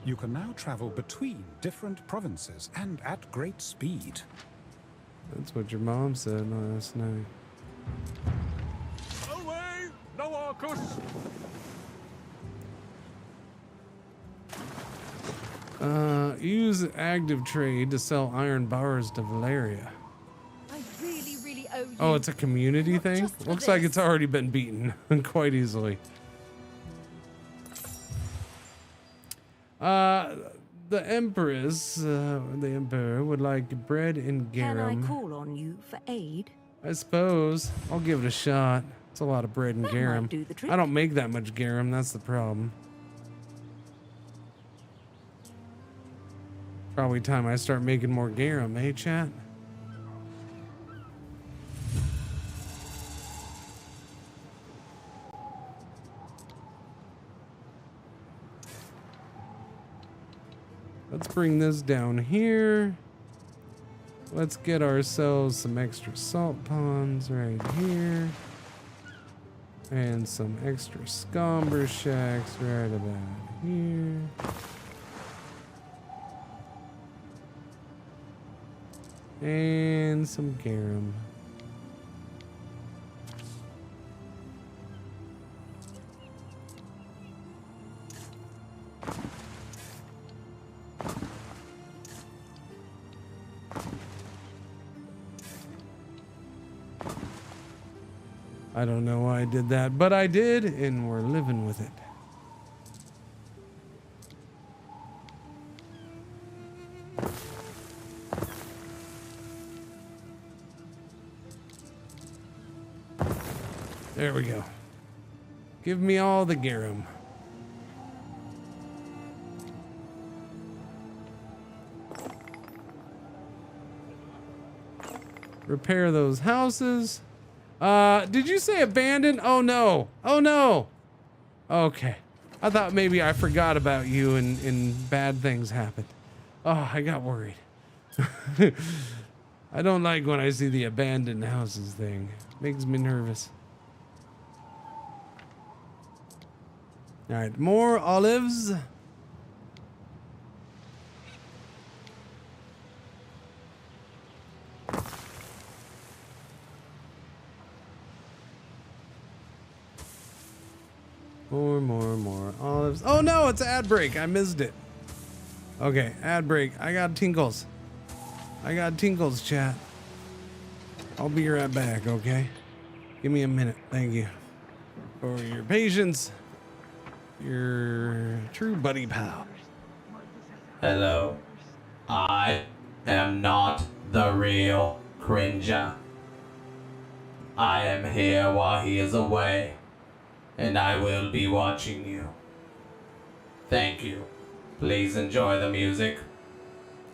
S14: You can now travel between different provinces and at great speed.
S1: That's what your mom said last night.
S5: Away! No Arcus!
S1: Use active trade to sell iron bars to Valeria.
S9: I really owe you.
S1: Oh, it's a community thing? Looks like it's already been beaten quite easily. The Empress, the Emperor would like bread and garum.
S7: Can I call on you for aid?
S1: I suppose. I'll give it a shot. It's a lot of bread and garum.
S7: do the trick.
S1: I don't make that much garum, that's the problem. Probably time I start making more garum, eh, chat? Let's bring this down here. Let's get ourselves some extra salt ponds right here. And some extra scomber shacks right about here. And some garum. I don't know why I did that, but I did, and we're living with it. There we go. Give me all the garum. Repair those houses. Did you say abandoned? Oh no. Oh no. Okay. I thought maybe I forgot about you and bad things happened. Oh, I got worried. I don't like when I see the abandoned houses thing. Makes me nervous. All right, more olives. More olives. Oh no, it's ad break. I missed it. Okay, ad break. I got tinkles. Chat. I'll be right back, okay? Give me a minute. Thank you for your patience. Your true buddy pal.
S16: Hello. I am not the real Cringer. I am here while he is away, and I will be watching you. Thank you. Please enjoy the music.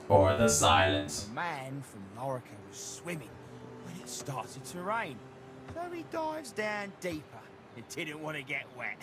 S16: Or the silence.
S10: The man from Lorica was swimming when it started to rain, so he dives down deeper and didn't want to get wet.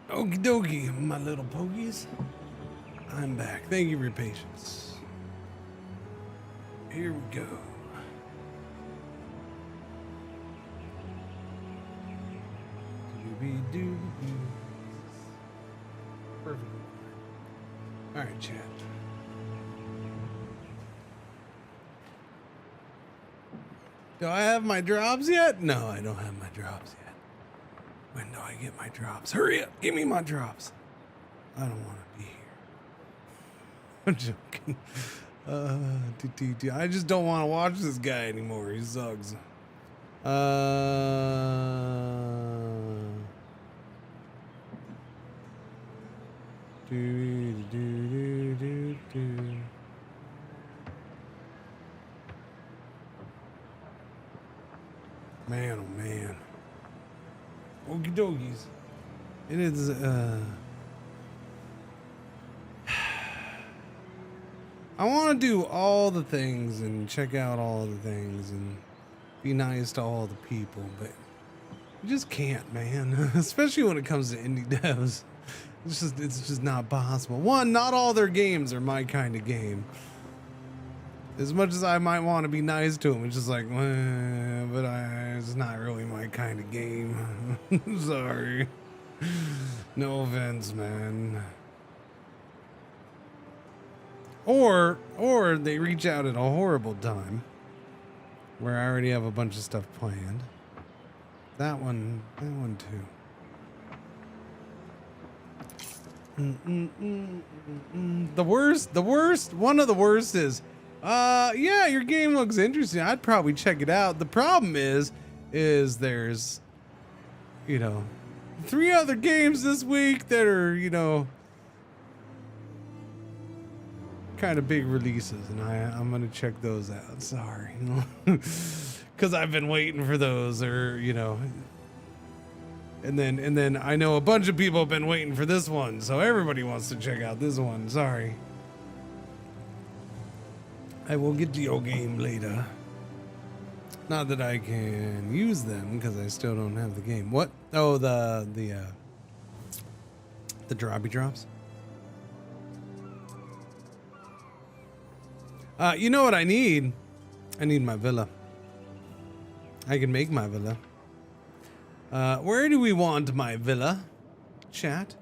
S1: Okie dokie, my little pogies. I'm back. Thank you for your patience. Here we go. Doobie-doo. Perfect. All right, chat. Do I have my drops yet? No, I don't have my drops yet. When do I get my drops? Hurry up, give me my drops. I don't want to be here. I'm joking. I just don't want to watch this guy anymore. He sucks. Man, oh man. Okie dokies. It is, I want to do all the things and check out all the things and be nice to all the people, but you just can't, man. Especially when it comes to indie devs. It's just not possible. One, not all their games are my kind of game. As much as I might want to be nice to them, it's just like, but it's not really my kind of game. Sorry. No offense, man. Or they reach out at a horrible time where I already have a bunch of stuff planned. That one too. The worst, one of the worst is, yeah, your game looks interesting. I'd probably check it out. The problem is there's, 3 other games this week that are, kind of big releases, and I'm gonna check those out. Sorry, because I've been waiting for those, or and then I know a bunch of people have been waiting for this one, so everybody wants to check out this one. Sorry. I will get to your game later. Not that I can use them because I still don't have the game. What? Oh, the droppy drops. You know what I need? I need my villa. I can make my villa. Where do we want my villa? Chat.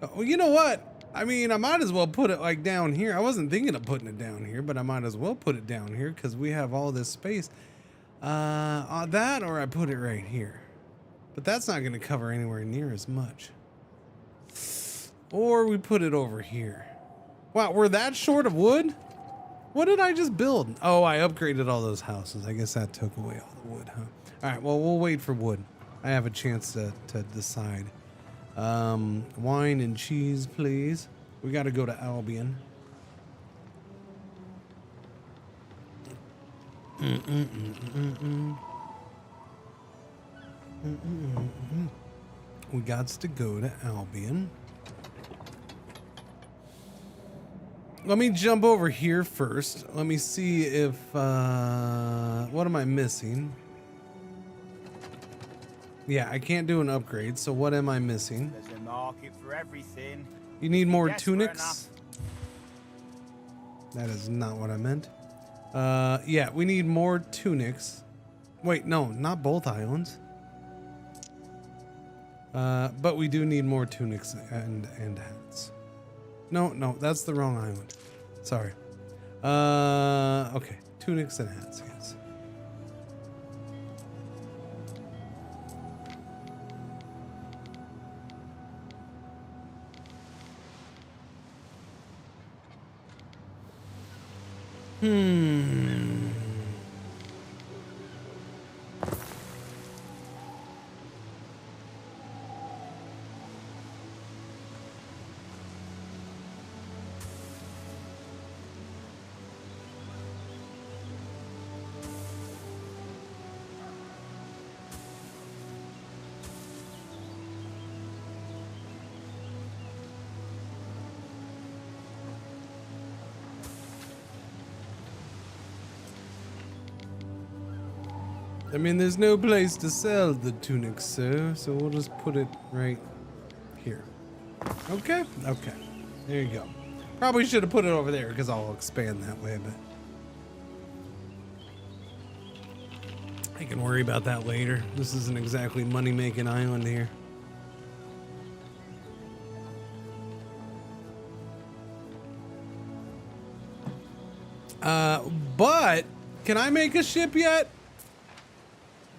S1: Oh, you know what? I mean, I might as well put it like down here. I wasn't thinking of putting it down here, but I might as well put it down here because we have all this space. On that, or I put it right here. But that's not going to cover anywhere near as much. Or we put it over here. Wow, we're that short of wood? What did I just build? Oh, I upgraded all those houses. I guess that took away all the wood, huh? All right, well, we'll wait for wood. I have a chance to decide. Wine and cheese, please. We got to go to Albion. We got to go to Albion. Let me jump over here first. Let me see if, what am I missing? Yeah, I can't do an upgrade, so what am I missing?
S10: There's a market for everything.
S1: You need more
S10: Desperate
S1: tunics?
S10: enough.
S1: That is not what I meant. Yeah, we need more tunics. Wait, no, not both islands. But we do need more tunics and hats. No, that's the wrong island. Sorry. Okay, tunics and hats, yes. I mean, there's no place to sell the tunics, sir, so we'll just put it right here. Okay? Okay. There you go. Probably should have put it over there because I'll expand that way, but I can worry about that later. This isn't exactly money-making island here. But can I make a ship yet?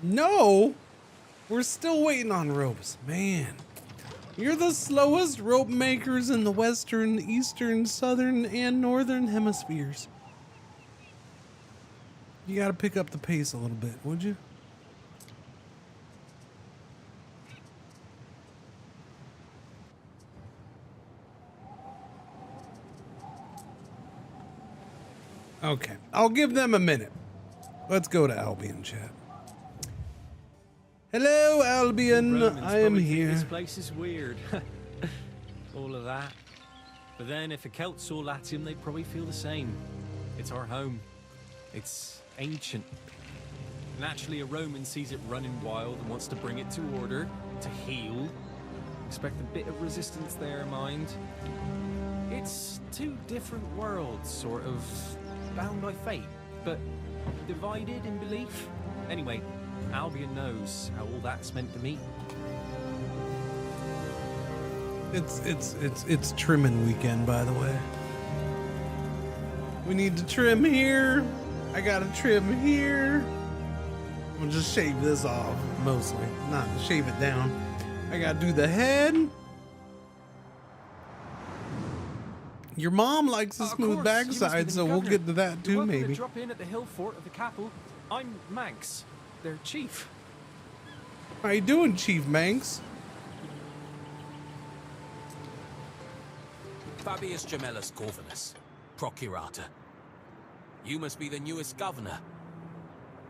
S1: No, we're still waiting on ropes, man. You're the slowest rope makers in the western, eastern, southern, and northern hemispheres. You gotta pick up the pace a little bit, would you? Okay, I'll give them a minute. Let's go to Albion, chat. Hello, Albion. I am here.
S17: This place is weird. All of that. But then if the Celts saw Latium, they'd probably feel the same. It's our home. It's ancient. Naturally, a Roman sees it running wild and wants to bring it to order, to heal. Expect a bit of resistance there, mind. It's two different worlds, sort of bound by fate, but divided in belief. Anyway, Albion knows how all that's meant to me.
S1: It's trimming weekend, by the way. We need to trim here. I gotta trim here. We'll just shave this off, mostly. Not shave it down. I gotta do the head. Your mom likes a smooth backside, so we'll get to that too, maybe.
S17: Drop in at the hill fort of the capital. I'm Manx, their chief.
S1: How you doing, Chief Manx?
S18: Fabius Gemellus Corvinus, Procurator. You must be the newest governor.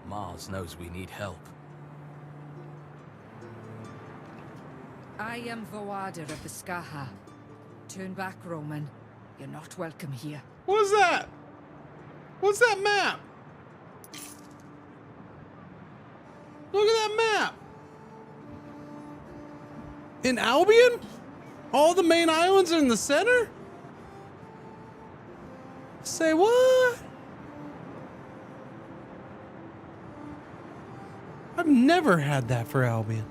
S18: Mars knows we need help.
S6: I am Voader of the Skaha. Turn back, Roman. You're not welcome here.
S1: What's that? What's that map? Look at that map. In Albion? All the main islands are in the center? Say what? I've never had that for Albion.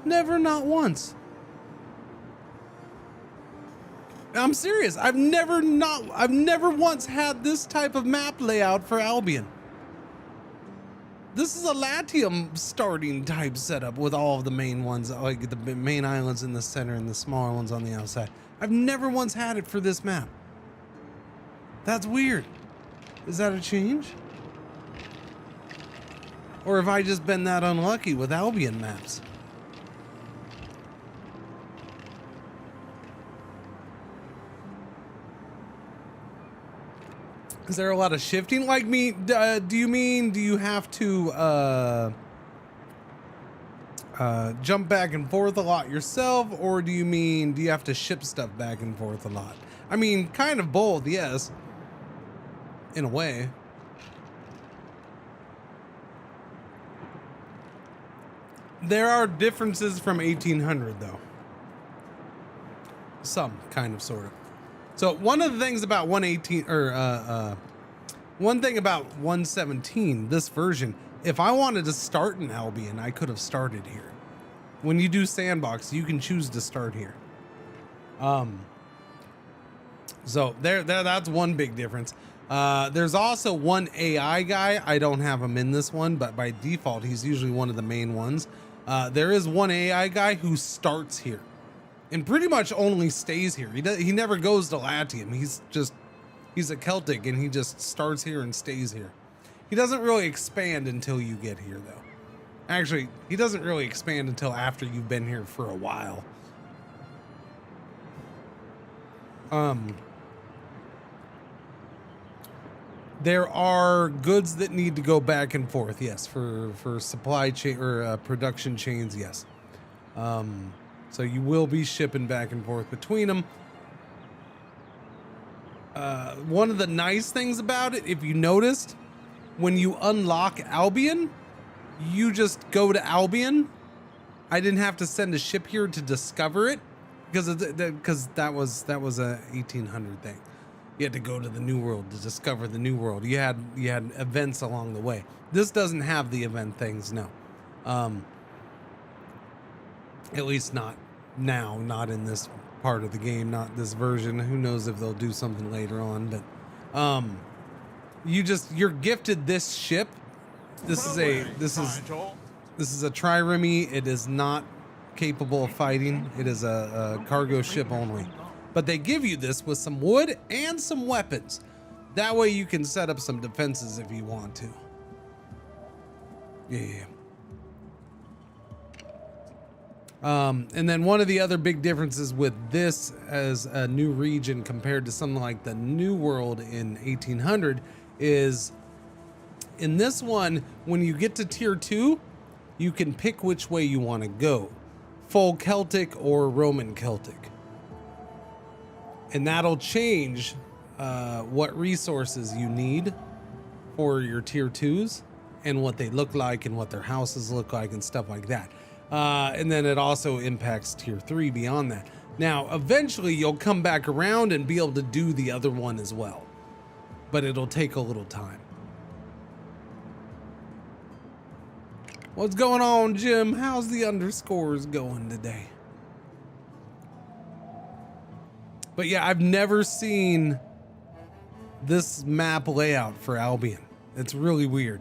S1: Never, not once. I'm serious. I've never once had this type of map layout for Albion. This is a Latium starting type setup with all of the main ones, like the main islands in the center and the smaller ones on the outside. I've never once had it for this map. That's weird. Is that a change? Or have I just been that unlucky with Albion maps? Is there a lot of shifting? Like me, do you have to jump back and forth a lot yourself, or do you have to ship stuff back and forth a lot? I mean, kind of both, yes. In a way. There are differences from 1800 though. Some, kind of, sort of. So one of the things about 118 or one thing about 117, this version, if I wanted to start in Albion, I could have started here. When you do sandbox, you can choose to start here. So that's one big difference. There's also one AI guy. I don't have him in this one, but by default, he's usually one of the main ones. There is one AI guy who starts here and pretty much only stays here. He never goes to Latium. He's a Celtic and he just starts here and stays here. He doesn't really expand until you get here though. Actually, he doesn't really expand until after you've been here for a while. There are goods that need to go back and forth, yes, for supply chain or production chains, yes. So you will be shipping back and forth between them. One of the nice things about it, if you noticed, when you unlock Albion, you just go to Albion. I didn't have to send a ship here to discover it because that was a 1800 thing. You had to go to the New World to discover the New World. You had events along the way. This doesn't have the event things, no. At least not now, not in this part of the game, not this version. Who knows if they'll do something later on, but you're gifted this ship This is a trireme. It is not capable of fighting. It is a cargo ship only. But they give you this with some wood and some weapons. That way you can set up some defenses if you want to. Yeah. And then one of the other big differences with this as a new region compared to something like the New World in 1800 is in this one, when you get to tier 2, you can pick which way you want to go. Full Celtic or Roman Celtic. And that'll change what resources you need for your tier 2s and what they look like and what their houses look like and stuff like that. And then it also impacts tier 3 beyond that. Now, eventually you'll come back around and be able to do the other one as well, but it'll take a little time. What's going on, Jim? How's the underscores going today? But yeah, I've never seen this map layout for Albion. It's really weird.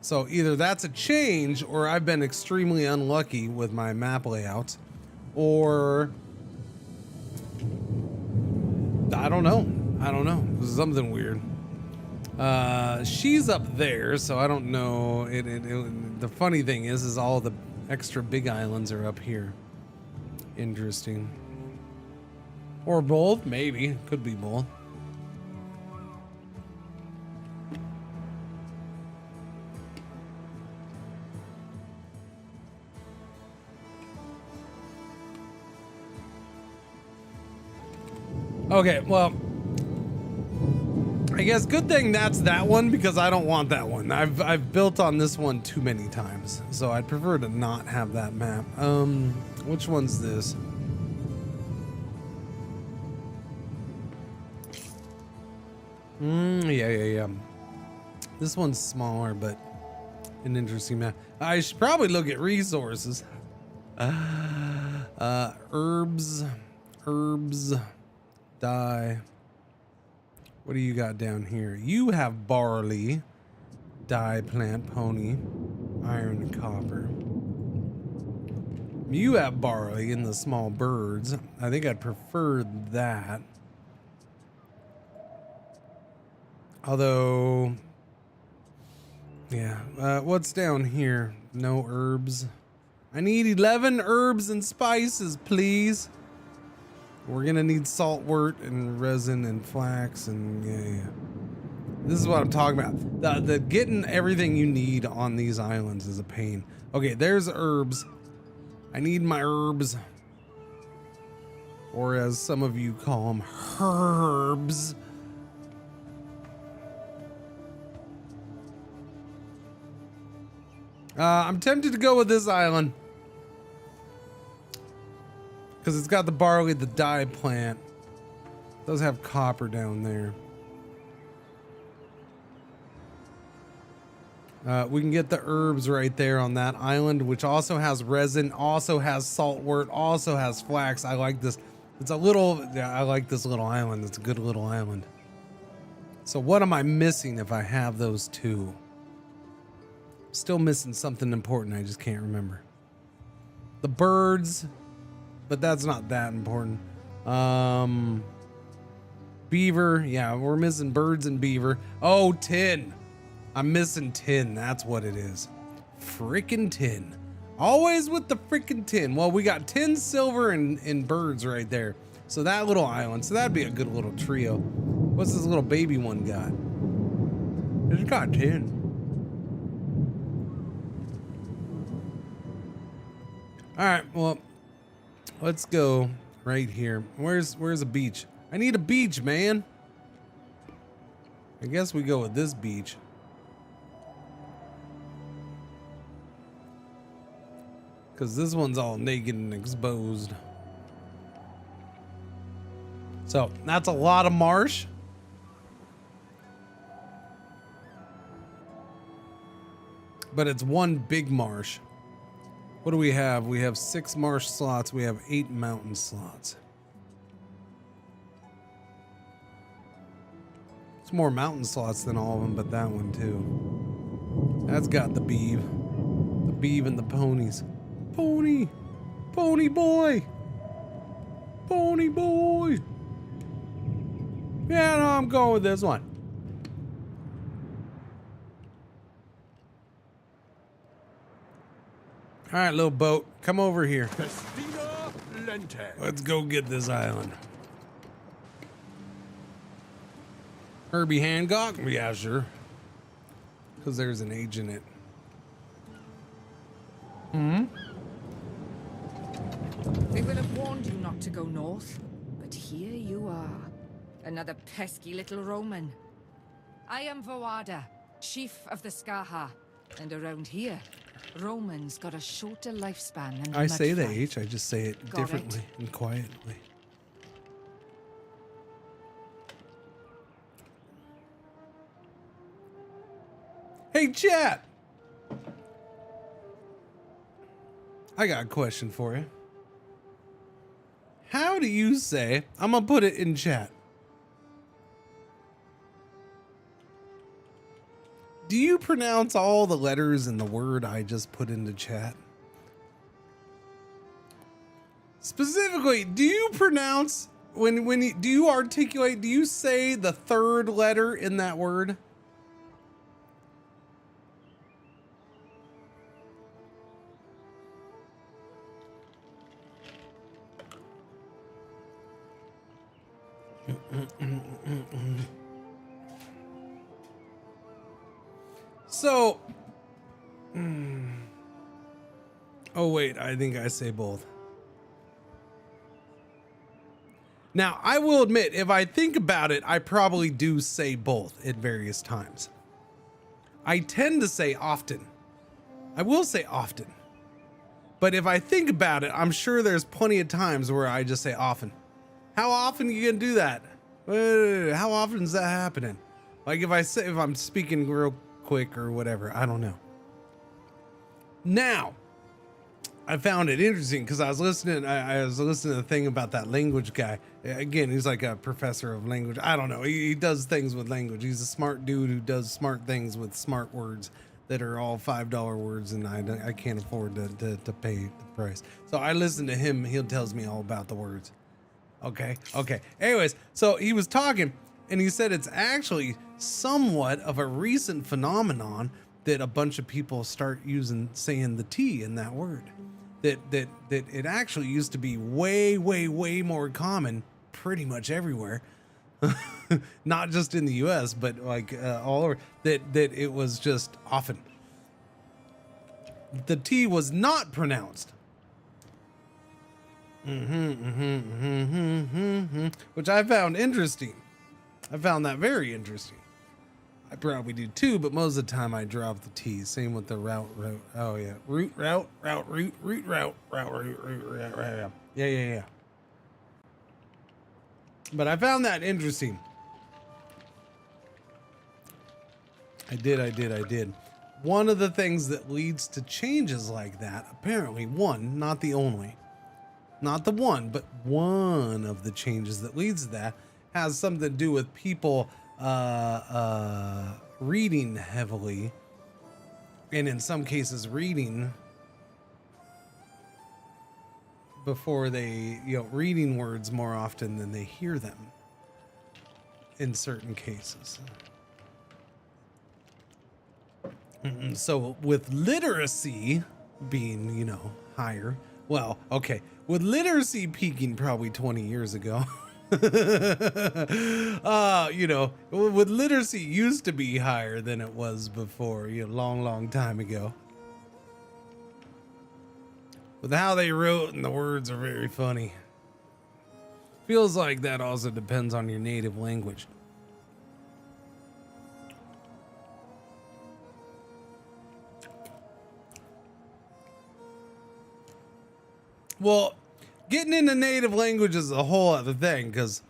S1: So either that's a change or I've been extremely unlucky with my map layout, or I don't know. This is something weird. She's up there, so I don't know. The funny thing is all the extra big islands are up here. Interesting. Or both, maybe. Could be both. Okay, well, I guess good thing that's that one, because I don't want that one. I've built on this one too many times, so I'd prefer to not have that map. Which one's this? Yeah. This one's smaller, but an interesting map. I should probably look at resources. Herbs, dye. What do you got down here? You have barley, dye, plant, pony, iron, and copper. You have barley in the small birds. I think I'd prefer that. Although, yeah, what's down here? No herbs. I need 11 herbs and spices, please. We're gonna need saltwort and resin and flax and yeah. This is what I'm talking about. The getting everything you need on these islands is a pain. Okay, there's herbs. I need my herbs. Or as some of you call them, herbs. I'm tempted to go with this island. Because it's got the barley, the dye plant. It does have copper down there. We can get the herbs right there on that island, which also has resin, also has saltwort, also has flax. I like this. It's a little, yeah, I like this little island. It's a good little island. So what am I missing if I have those two? Still missing something important. I just can't remember. The birds, but that's not that important. Beaver. Yeah, we're missing birds and beaver. Oh, tin. I'm missing tin. That's what it is. Frickin' tin. Always with the frickin' tin. Well, we got tin, silver, and birds right there. So that little island. So that'd be a good little trio. What's this little baby one got? It's got tin. All right, well, let's go right here. Where's a beach? I need a beach, man. I guess we go with this beach. Because this one's all naked and exposed. So that's a lot of marsh. But it's one big marsh. What do we have? We have 6 marsh slots. We have 8 mountain slots. It's more mountain slots than all of them, but that one too. That's got the beeve. The beeve and the ponies. Pony! Pony boy! Pony boy! Yeah, no, I'm going with this one. All right, little boat, come over here. Let's go get this island. Herbie Hancock? Yeah, sure. Because there's an age in it. Hmm?
S6: They would have warned you not to go north, but here you are. Another pesky little Roman. I am Voada, chief of the Skaha, and around here, Romans got a shorter lifespan than
S1: I say the
S6: Mudfly.
S1: H, I just say it
S6: Got
S1: differently
S6: it.
S1: and quietly. Hey, chat! I got a question for you. How do you say, I'm gonna put it in chat. Do you pronounce all the letters in the word I just put into chat? Specifically, do you pronounce, do you articulate, do you say the third letter in that word? So, oh wait, I think I say both. Now, I will admit, if I think about it, I probably do say both at various times. I tend to say often. I will say often. But if I think about it, I'm sure there's plenty of times where I just say often. How often are you gonna do that? How often is that happening? Like if I'm speaking real quick or whatever, I don't know. Now, I found it interesting because I was listening to the thing about that language guy. Again, he's like a professor of language. I don't know. He does things with language. He's a smart dude who does smart things with smart words that are all $5 words, and I can't afford to pay the price. So I listen to him. He tells me all about the words. Okay. Anyways, so he was talking, and he said it's actually somewhat of a recent phenomenon that a bunch of people start saying the T in that word. That it actually used to be way more common pretty much everywhere. Not just in the US, but like all over, that it was just often. The T was not pronounced. Which I found interesting. I found that very interesting. I probably do too, but most of the time I drop the T. Same with the route. Oh yeah, route. Yeah. But I found that interesting. I did. One of the things that leads to changes like that, apparently, not the only, not the one, but one of the changes that leads to that has something to do with people reading heavily, and in some cases reading before they, reading words more often than they hear them in certain cases. So with literacy being, higher, with literacy peaking probably 20 years ago, with literacy used to be higher than it was before, long time ago. With how they wrote, and the words are very funny. Feels like that also depends on your native language. Well, getting into native language is a whole other thing, because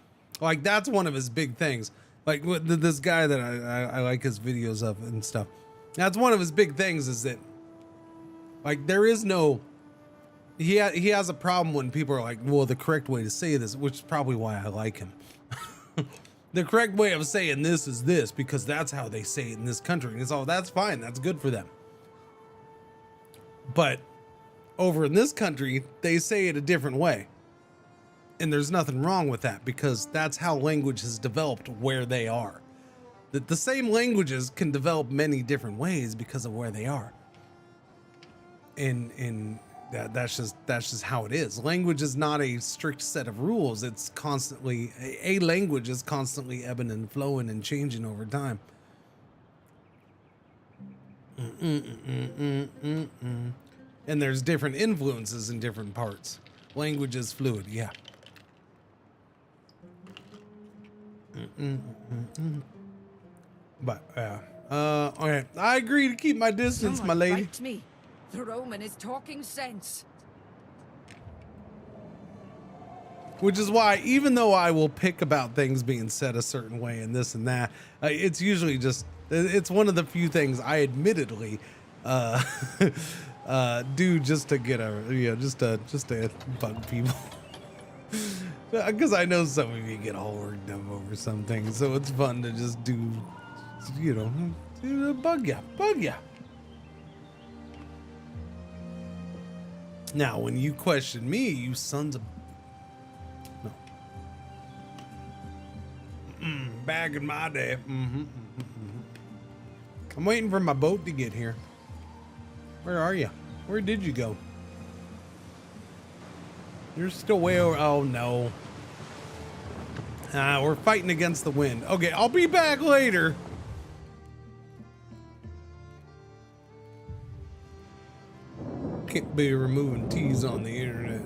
S1: that's one of his big things. Like with this guy that I like his videos of and stuff. That's one of his big things, is that there is no, he has a problem when people are like, well, the correct way to say this, which is probably why I like him. the correct way of saying this is this because that's how they say it in this country. And it's all, that's fine. That's good for them. But over in this country, they say it a different way. And there's nothing wrong with that because that's how language has developed where they are. That the same languages can develop many different ways because of where they are. And that's just how it is. Language is not a strict set of rules. It's constantly, a language is constantly ebbing and flowing and changing over time. And there's different influences in different parts. Language is fluid, yeah. But okay, I agree to keep my distance, my lady.
S3: Right me. The Roman is talking sense.
S1: Which is why, even though I will pick about things being said a certain way and this and that, it's usually just, it's one of the few things I admittedly do just to get a, you know, just to bug people. Because I know some of you get all worked up over some things, so it's fun to just do, you know, bug ya. Now, when you question me, you sons of... No. Back in my day. I'm waiting for my boat to get here. Where are you? Where did you go? You're still way over... Oh, no. We're fighting against the wind. Okay, I'll be back later. Can't be removing T's on the internet.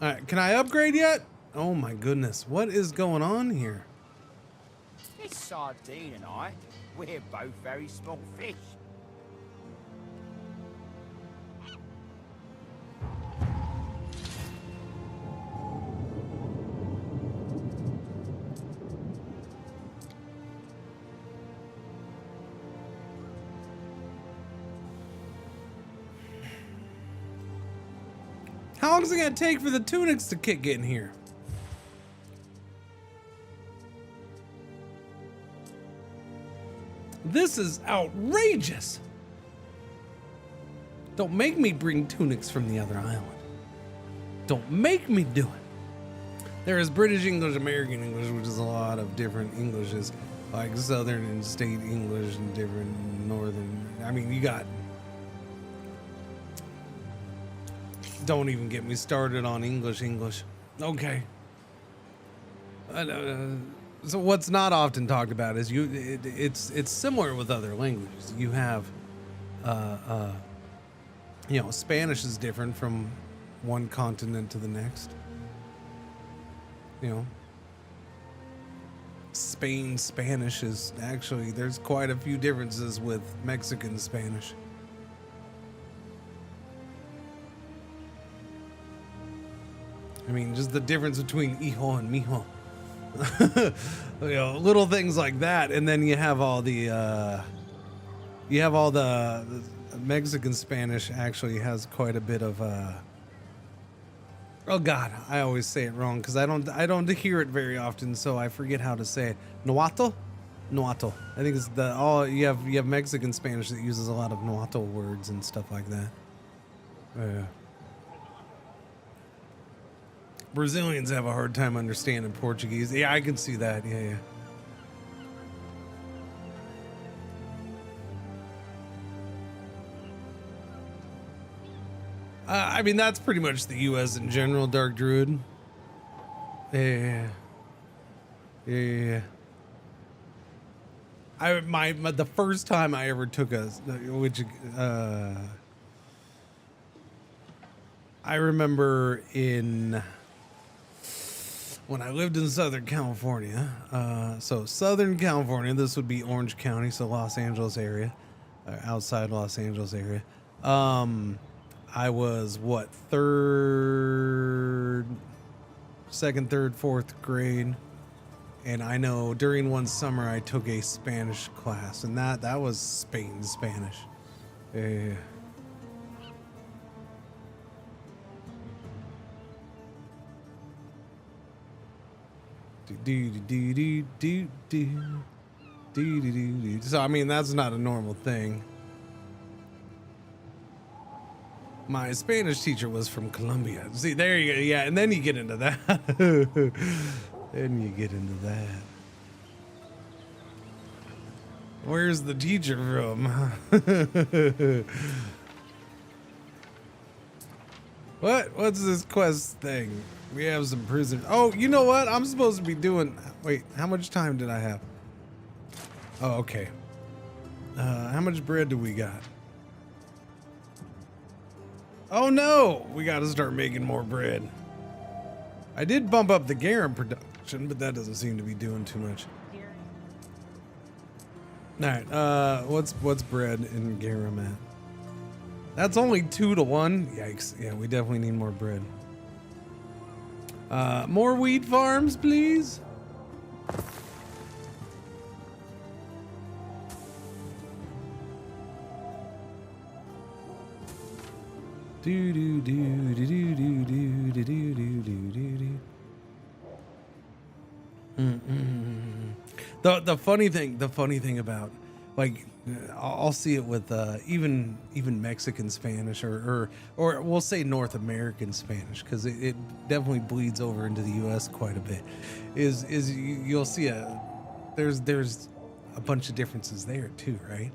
S1: All right, can I upgrade yet? Oh my goodness, what is going on here?
S10: This sardine and I, we're both very small fish.
S1: How long is it gonna take for the tunics to kick in here? This is outrageous. Don't make me bring tunics from the other island. Don't make me do it. There is British English, American English, which is a lot of different Englishes, like Southern and State English and different Northern. I mean, you got... Don't even get me started on English. Okay. So what's not often talked about is it's similar with other languages. You have, you know, Spanish is different from one continent to the next. You know, Spain Spanish is actually, there's quite a few differences with Mexican Spanish. I mean, just the difference between hijo and mijo. You know, little things like that, and then you have all the Mexican Spanish actually has quite a bit of oh God, I always say it wrong because I don't hear it very often, so I forget how to say it. Nahuatl. I think it's you have Mexican Spanish that uses a lot of Nahuatl words and stuff like that. Yeah. Brazilians have a hard time understanding Portuguese. Yeah, I can see that. Yeah. I mean, that's pretty much the U.S. in general, Dark Druid. Yeah. The first time I ever took I remember when I lived in Southern California, so Southern California, this would be Orange County, so Los Angeles area, outside Los Angeles area. I was second, third, fourth grade, and I know during one summer I took a Spanish class, and that was Spain Spanish. So I mean, that's not a normal thing. My Spanish teacher was from Colombia. See, there you go. Yeah, and then you get into that. Then you get into that. Where's the teacher from? What's this quest thing? We have some prisoners. Oh, you know what? I'm supposed to be doing... Wait, how much time did I have? Oh, okay. How much bread do we got? Oh no! We gotta start making more bread. I did bump up the garum production, but that doesn't seem to be doing too much. Alright, what's bread in garum at? That's only 2 to 1. Yikes. Yeah, we definitely need more bread. More wheat farms, please. Do do do do do do do do do do do do. The funny thing about, like, I'll see it with even Mexican Spanish or we'll say North American Spanish, because it definitely bleeds over into the U.S. quite a bit. Is you'll see there's a bunch of differences there too, right?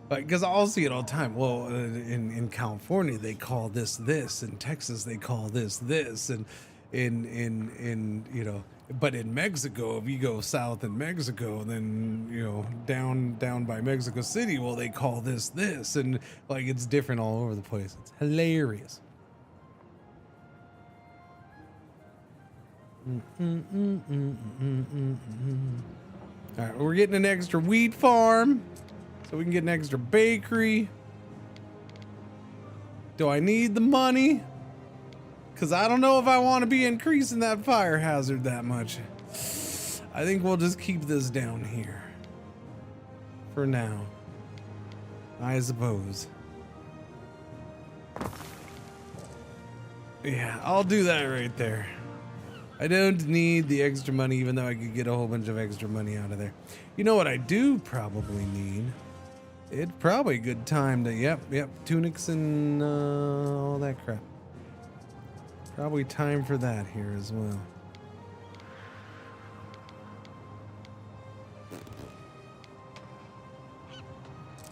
S1: Because I'll see it all the time. Well, in California they call this, in Texas they call this, and in you know. But in Mexico, if you go south in Mexico, then, you know, down by Mexico City, well, they call this, and like it's different all over the place. It's hilarious. All right, we're getting an extra wheat farm, so we can get an extra bakery. Do I need the money? Because I don't know if I want to be increasing that fire hazard that much. I think we'll just keep this down here. For now. I suppose. Yeah, I'll do that right there. I don't need the extra money, even though I could get a whole bunch of extra money out of there. You know what I do probably need? It's probably a good time to, yep, tunics and all that crap. Probably time for that here as well.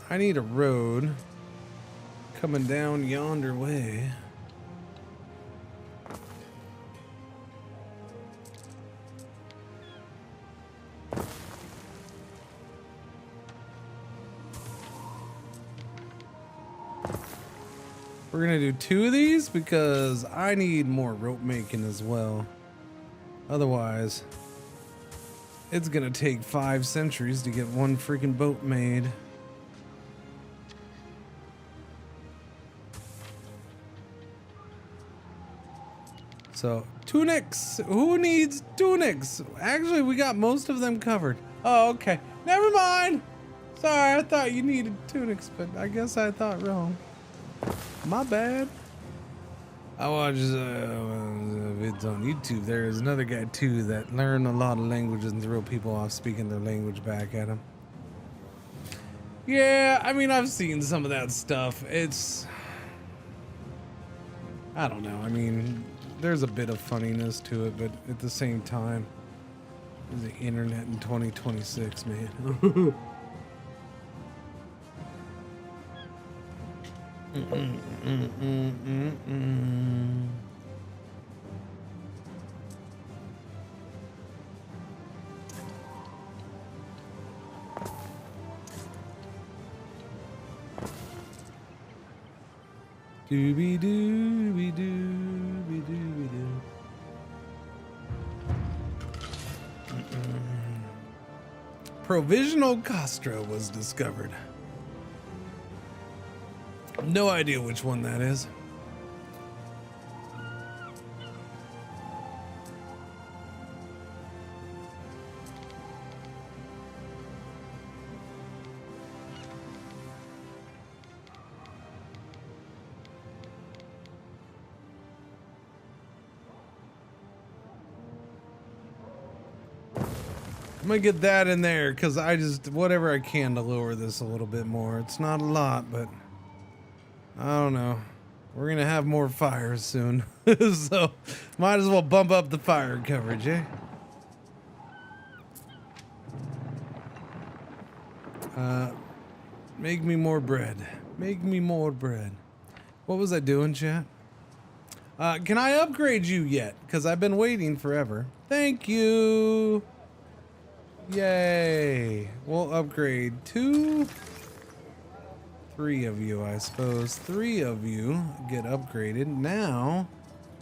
S1: I need a road coming down yonder way. We're gonna do 2 of these because I need more rope making as well. Otherwise, it's gonna take 5 centuries to get one freaking boat made. So, tunics! Who needs tunics? Actually, we got most of them covered. Oh, okay. Never mind! Sorry, I thought you needed tunics, but I guess I thought wrong. My bad. I watch vids on YouTube. There's another guy too that learned a lot of languages and throw people off speaking their language back at him. Yeah, I mean, I've seen some of that stuff. It's... I don't know. I mean, there's a bit of funniness to it, but at the same time, the internet in 2026, man. Dooby dooby dooby dooby doo. Provisional Castro was discovered. No idea which one that is. I'm gonna get that in there because I just, whatever I can to lower this a little bit more. It's not a lot, but I don't know. We're gonna have more fires soon. So might as well bump up the fire coverage, eh? Make me more bread. Make me more bread. What was I doing, chat? Can I upgrade you yet? Because I've been waiting forever. Thank you. Yay. We'll upgrade 2, 3 of you, I suppose. 3 of you get upgraded. Now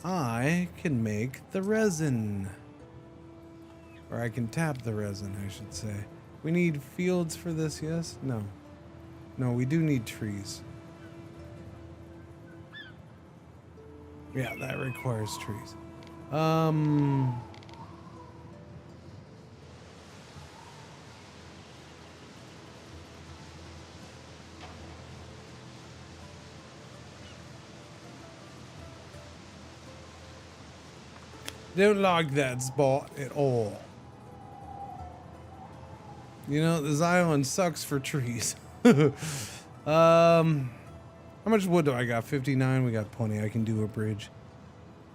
S1: I can make the resin. Or I can tap the resin, I should say. We need fields for this, yes? No. No, we do need trees. Yeah, that requires trees. Don't like that spot at all. You know, this island sucks for trees. How much wood do I got? 59. We got plenty. I can do a bridge.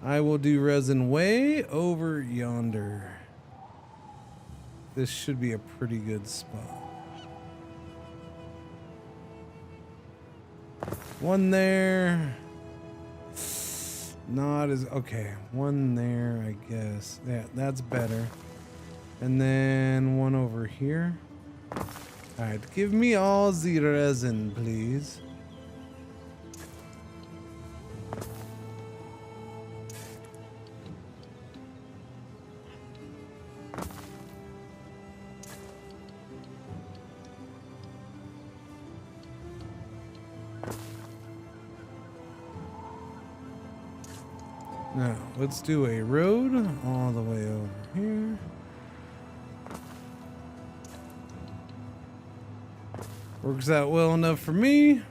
S1: I will do resin way over yonder. This should be a pretty good spot. One there. Not as okay. One there, I guess. Yeah, that's better. And then one over here. Alright, give me all the resin, please. Now, let's do a road all the way over here. Works out well enough for me.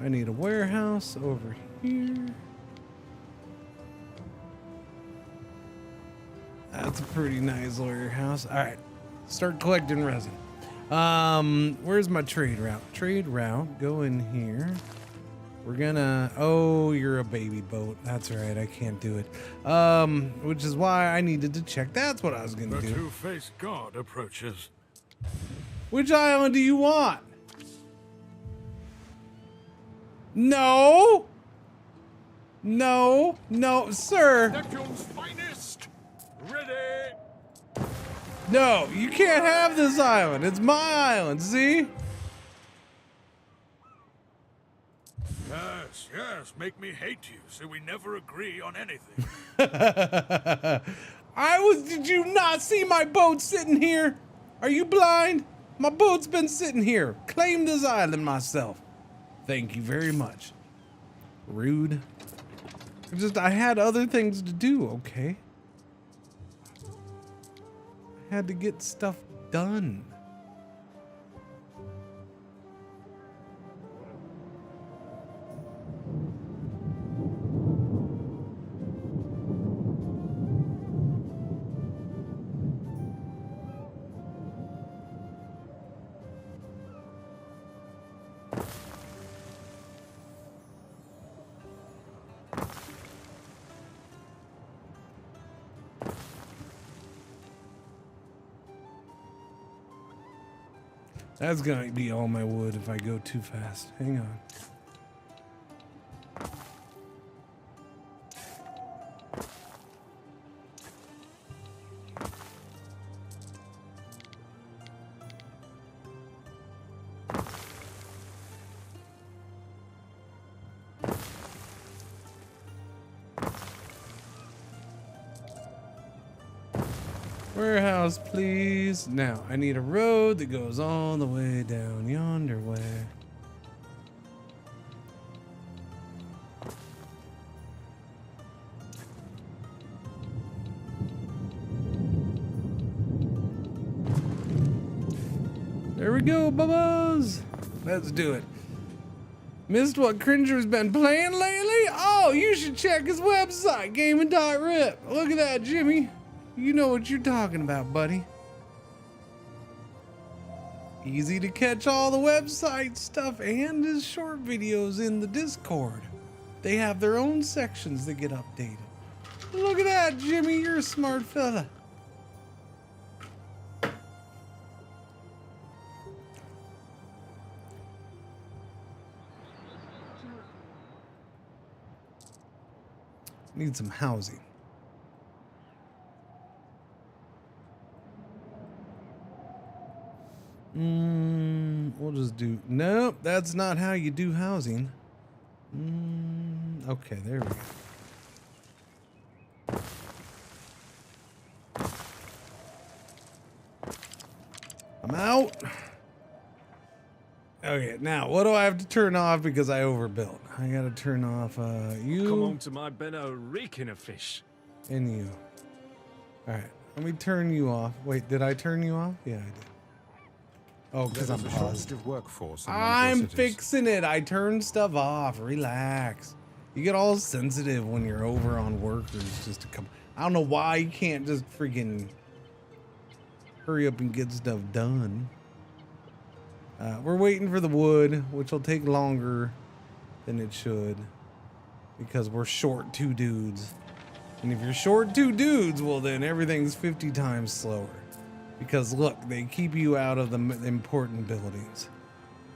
S1: I need a warehouse over here. That's a pretty nice warehouse. All right, start collecting resin. Where's my trade route? Trade route, go in here. We're gonna, oh, you're a baby boat. That's right, I can't do it. Which is why I needed to check. That's what I was gonna do.
S5: The two-faced god approaches.
S1: Which island do you want? No! No, no, sir.
S5: Neptune's finest. Ready.
S1: No, you can't have this island. It's my island, see?
S5: Yes, yes, make me hate you so we never agree on anything.
S1: Did you not see my boat sitting here? Are you blind? My boat's been sitting here. Claim this island myself. Thank you very much. Rude. I had other things to do, okay? I had to get stuff done. That's gonna be all my wood if I go too fast. Hang on. Warehouse, please. Now, I need a road that goes all the way down yonder way. There we go, bubbles. Let's do it. Missed what Cringer's been playing lately? Oh, you should check his website, gaming.rip. Look at that, Jimmy. You know what you're talking about, buddy. Easy to catch all the website stuff and his short videos in the Discord. They have their own sections that get updated. Look at that, Jimmy, you're a smart fella. Need some housing. We'll just do, nope, that's not how you do housing. Okay, there we go. I'm out. Okay, now what do I have to turn off because I overbuilt? I gotta turn off you.
S17: Come on to my Benno reeking of fish.
S1: And you. Alright, let me turn you off. Wait, did I turn you off? Yeah, I did. Oh, because I'm paused.
S14: Workforce
S1: I'm fixing it. I turned stuff off. Relax. You get all sensitive when you're over on workers just to come. I don't know why you can't just freaking hurry up and get stuff done. We're waiting for the wood, which will take longer than it should because we're short 2 dudes. And if you're short 2 dudes, well then everything's 50 times slower. Because look, they keep you out of the important buildings.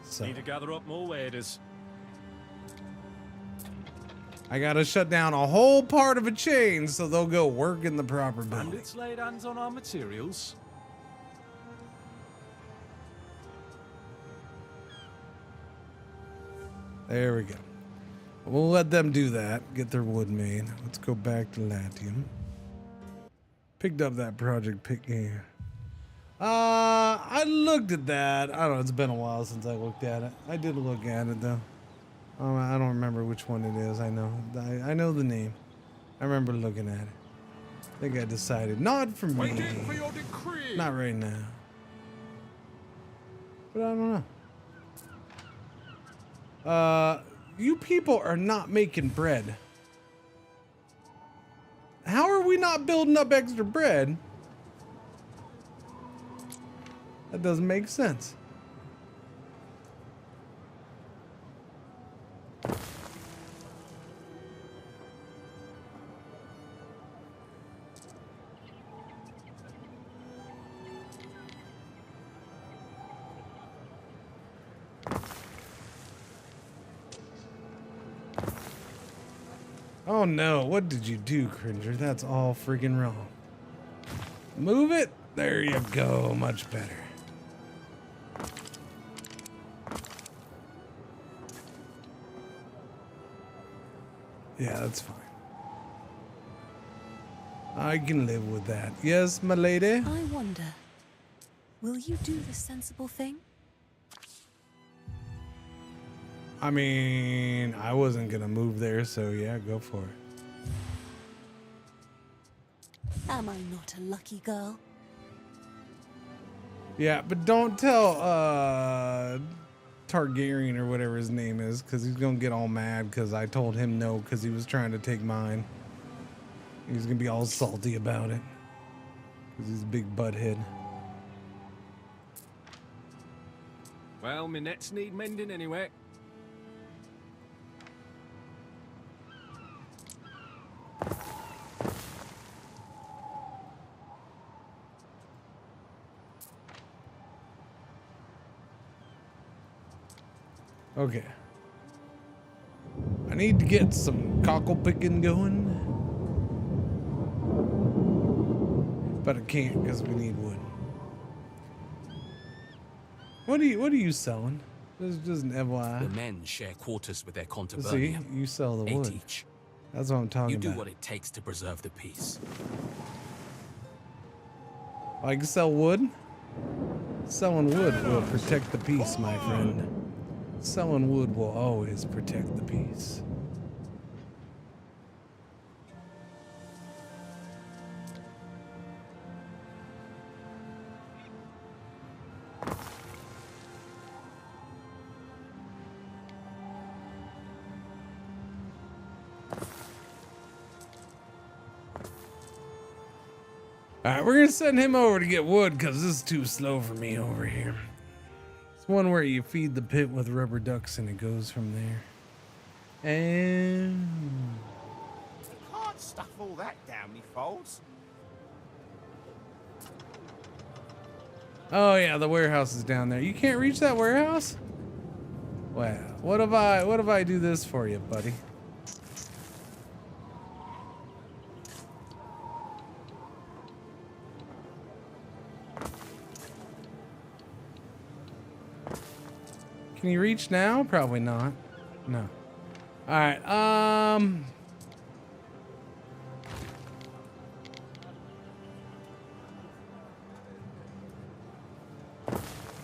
S1: So
S17: Need to gather up more waders.
S1: I gotta shut down a whole part of a chain so they'll go work in the proper building.
S17: Bandits laid hands on our materials.
S1: There we go. We'll let them do that. Get their wood made. Let's go back to Latium. Picked up that project pick here. I looked at that. I don't know, it's been a while since I looked at it. I did look at it though. I don't remember which one it is. I know the name. I remember looking at it. I think I decided not for me.
S5: Waiting for your decree.
S1: Not right now. But I don't know. You people are not making bread. How are we not building up extra bread? That doesn't make sense. Oh no, what did you do, Cringer? That's all freaking wrong. Move it. There you go, much better. Yeah, that's fine. I can live with that. Yes, my lady?
S7: I wonder, will you do the sensible thing?
S1: I mean, I wasn't gonna move there, so yeah, go for it.
S7: Am I not a lucky girl?
S1: Yeah, but don't tell Targaryen or whatever his name is, because he's gonna get all mad because I told him no because he was trying to take mine. He's gonna be all salty about it because he's a big butthead.
S17: Well, my nets need mending anyway.
S1: Okay. I need to get some cockle picking going. But I can't because we need wood. What are you selling? This is just an FYI.
S18: The men share quarters with their
S1: See,
S18: contubernium.
S1: you sell the
S18: 8
S1: wood.
S18: each.
S1: That's what I'm talking
S18: You do
S1: about.
S18: what it takes to preserve the peace.
S1: I can sell wood? Selling wood will protect the peace, my friend. Selling wood will always protect the peace. Alright, we're gonna send him over to get wood because this is too slow for me over here. It's one where you feed the pit with rubber ducks and it goes from there. And
S10: Can't stuff all that down me folds.
S1: oh yeah, the warehouse is down there. You can't reach that warehouse? Well, what if I do this for you, buddy? Can you reach now? Probably not. No. All right.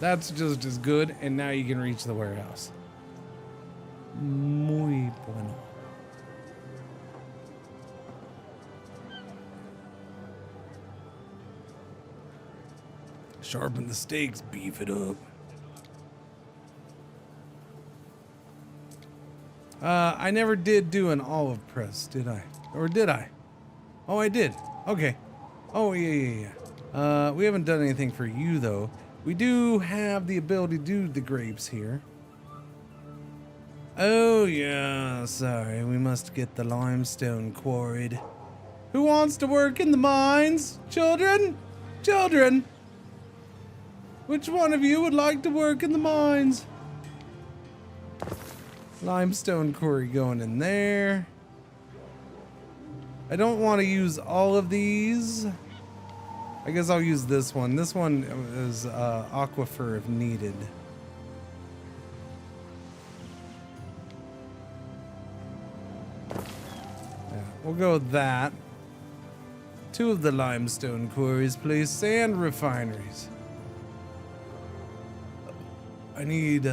S1: That's just as good, and now you can reach the warehouse. Muy bueno. Sharpen the stakes, beef it up. I never did do an olive press, did I? Or did I? Oh, I did. Okay. Oh, yeah. We haven't done anything for you, though. We do have the ability to do the grapes here. Oh, yeah. Sorry, we must get the limestone quarried. Who wants to work in the mines? Children? Children? Which one of you would like to work in the mines? Limestone quarry going in there. I don't want to use all of these. I guess I'll use this one. This one is aquifer if needed. Yeah, we'll go with that. 2 of the limestone quarries, please. Sand refineries. I need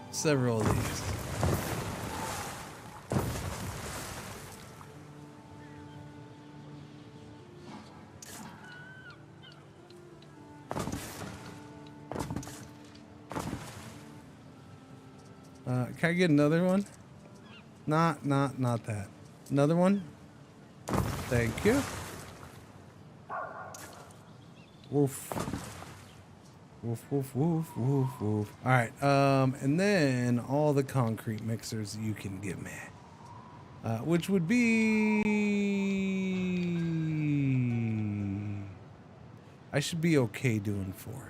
S1: several of these. Can I get another one? Not that. Another one? Thank you. Woof. Woof, woof, woof, woof, woof. All right, and then all the concrete mixers you can give me. Which would be... I should be okay doing 4.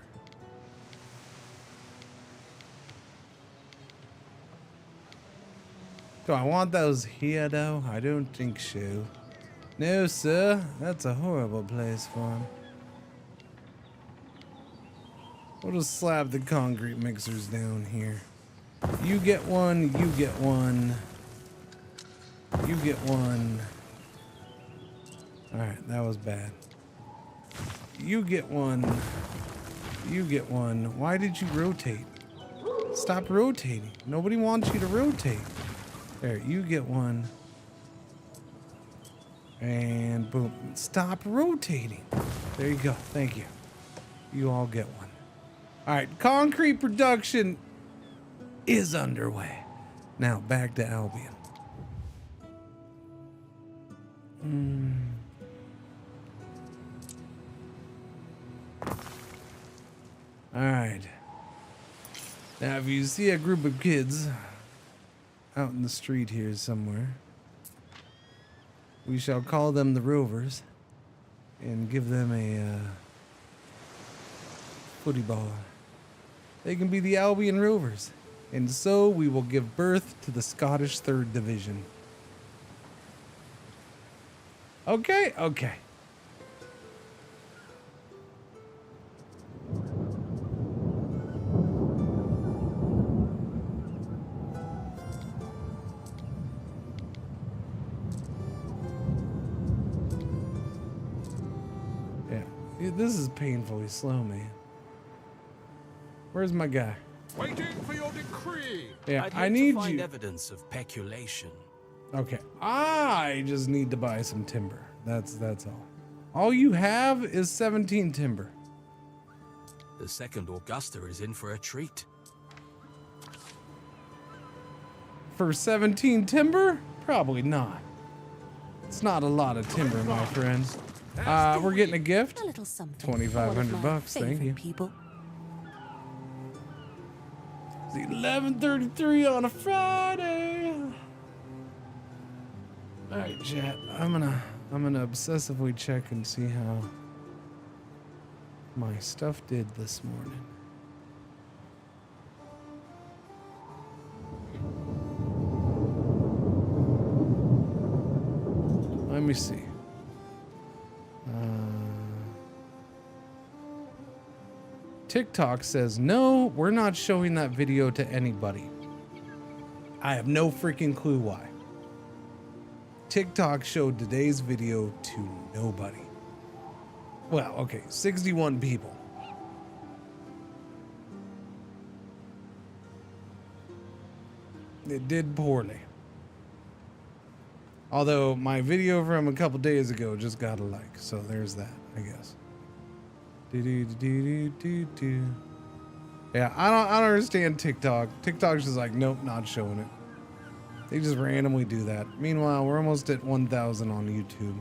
S1: Do I want those here, though? I don't think so. No, sir. That's a horrible place for them. We'll just slap the concrete mixers down here. You get one, you get one. You get one. Alright, that was bad. You get one. You get one. Why did you rotate? Stop rotating. Nobody wants you to rotate. There, you get one. And boom. Stop rotating. There you go. Thank you. You all get one. All right, concrete production is underway. Now back to Albion. All right. Now, if you see a group of kids out in the street here somewhere, we shall call them the Rovers and give them a footy ball. They can be the Albion Rovers, and so we will give birth to the Scottish 3rd Division. Okay, okay. Yeah, this is painfully slow, man. Where's my guy?
S5: Waiting for your decree.
S1: Yeah,
S18: I'd
S1: I
S18: like
S1: need
S18: to find
S1: you.
S18: evidence of peculation.
S1: Okay, I just need to buy some timber. That's all. All you have is 17 timber.
S18: The second Augusta is in for a treat.
S1: For 17 timber? Probably not. It's not a lot of timber, my friend. We're getting a gift.
S7: A little something.
S1: 2,500 bucks. Thank you.
S7: People.
S1: It's 11:33 on a Friday. All right, chat. I'm gonna obsessively check and see how my stuff did this morning. Let me see. TikTok says, no, we're not showing that video to anybody. I have no freaking clue why. TikTok showed today's video to nobody. Well, okay, 61 people. It did poorly. Although my video from a couple days ago just got a like, so there's that, I guess. Yeah, I don't understand TikTok. TikTok's just like, nope, not showing it. They just randomly do that. Meanwhile, we're almost at 1,000 on YouTube.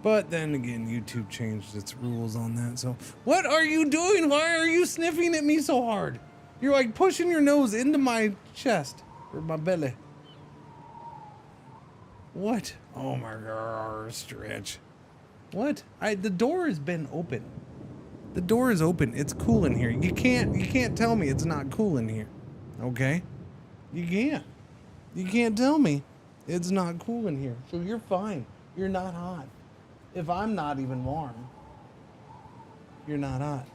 S1: But then again, YouTube changed its rules on that. So, what are you doing? Why are you sniffing at me so hard? You're like pushing your nose into my chest or my belly. What? Oh my god, stretch. What? The door has been open. The door is open. It's cool in here. You can't tell me it's not cool in here. Okay? You can't. You can't tell me it's not cool in here. So you're fine. You're not hot. If I'm not even warm, you're not hot.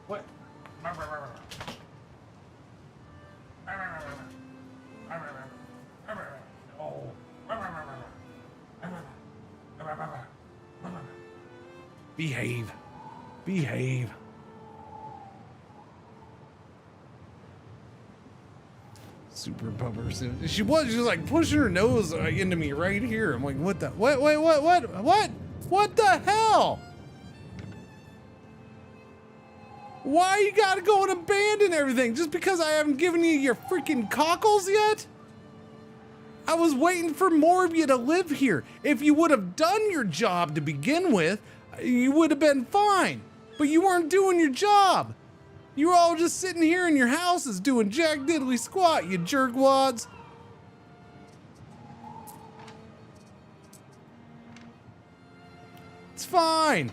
S1: What? Oh. Behave. Behave. Super pupper. She was just like pushing her nose into me right here. I'm like, what the? Wait, what the hell? Why you gotta go and abandon everything just because I haven't given you your freaking cockles yet? I was waiting for more of you to live here. If you would have done your job to begin with, you would have been fine. But you weren't doing your job. You were all just sitting here in your houses doing jack diddly squat, you jerkwads. It's fine.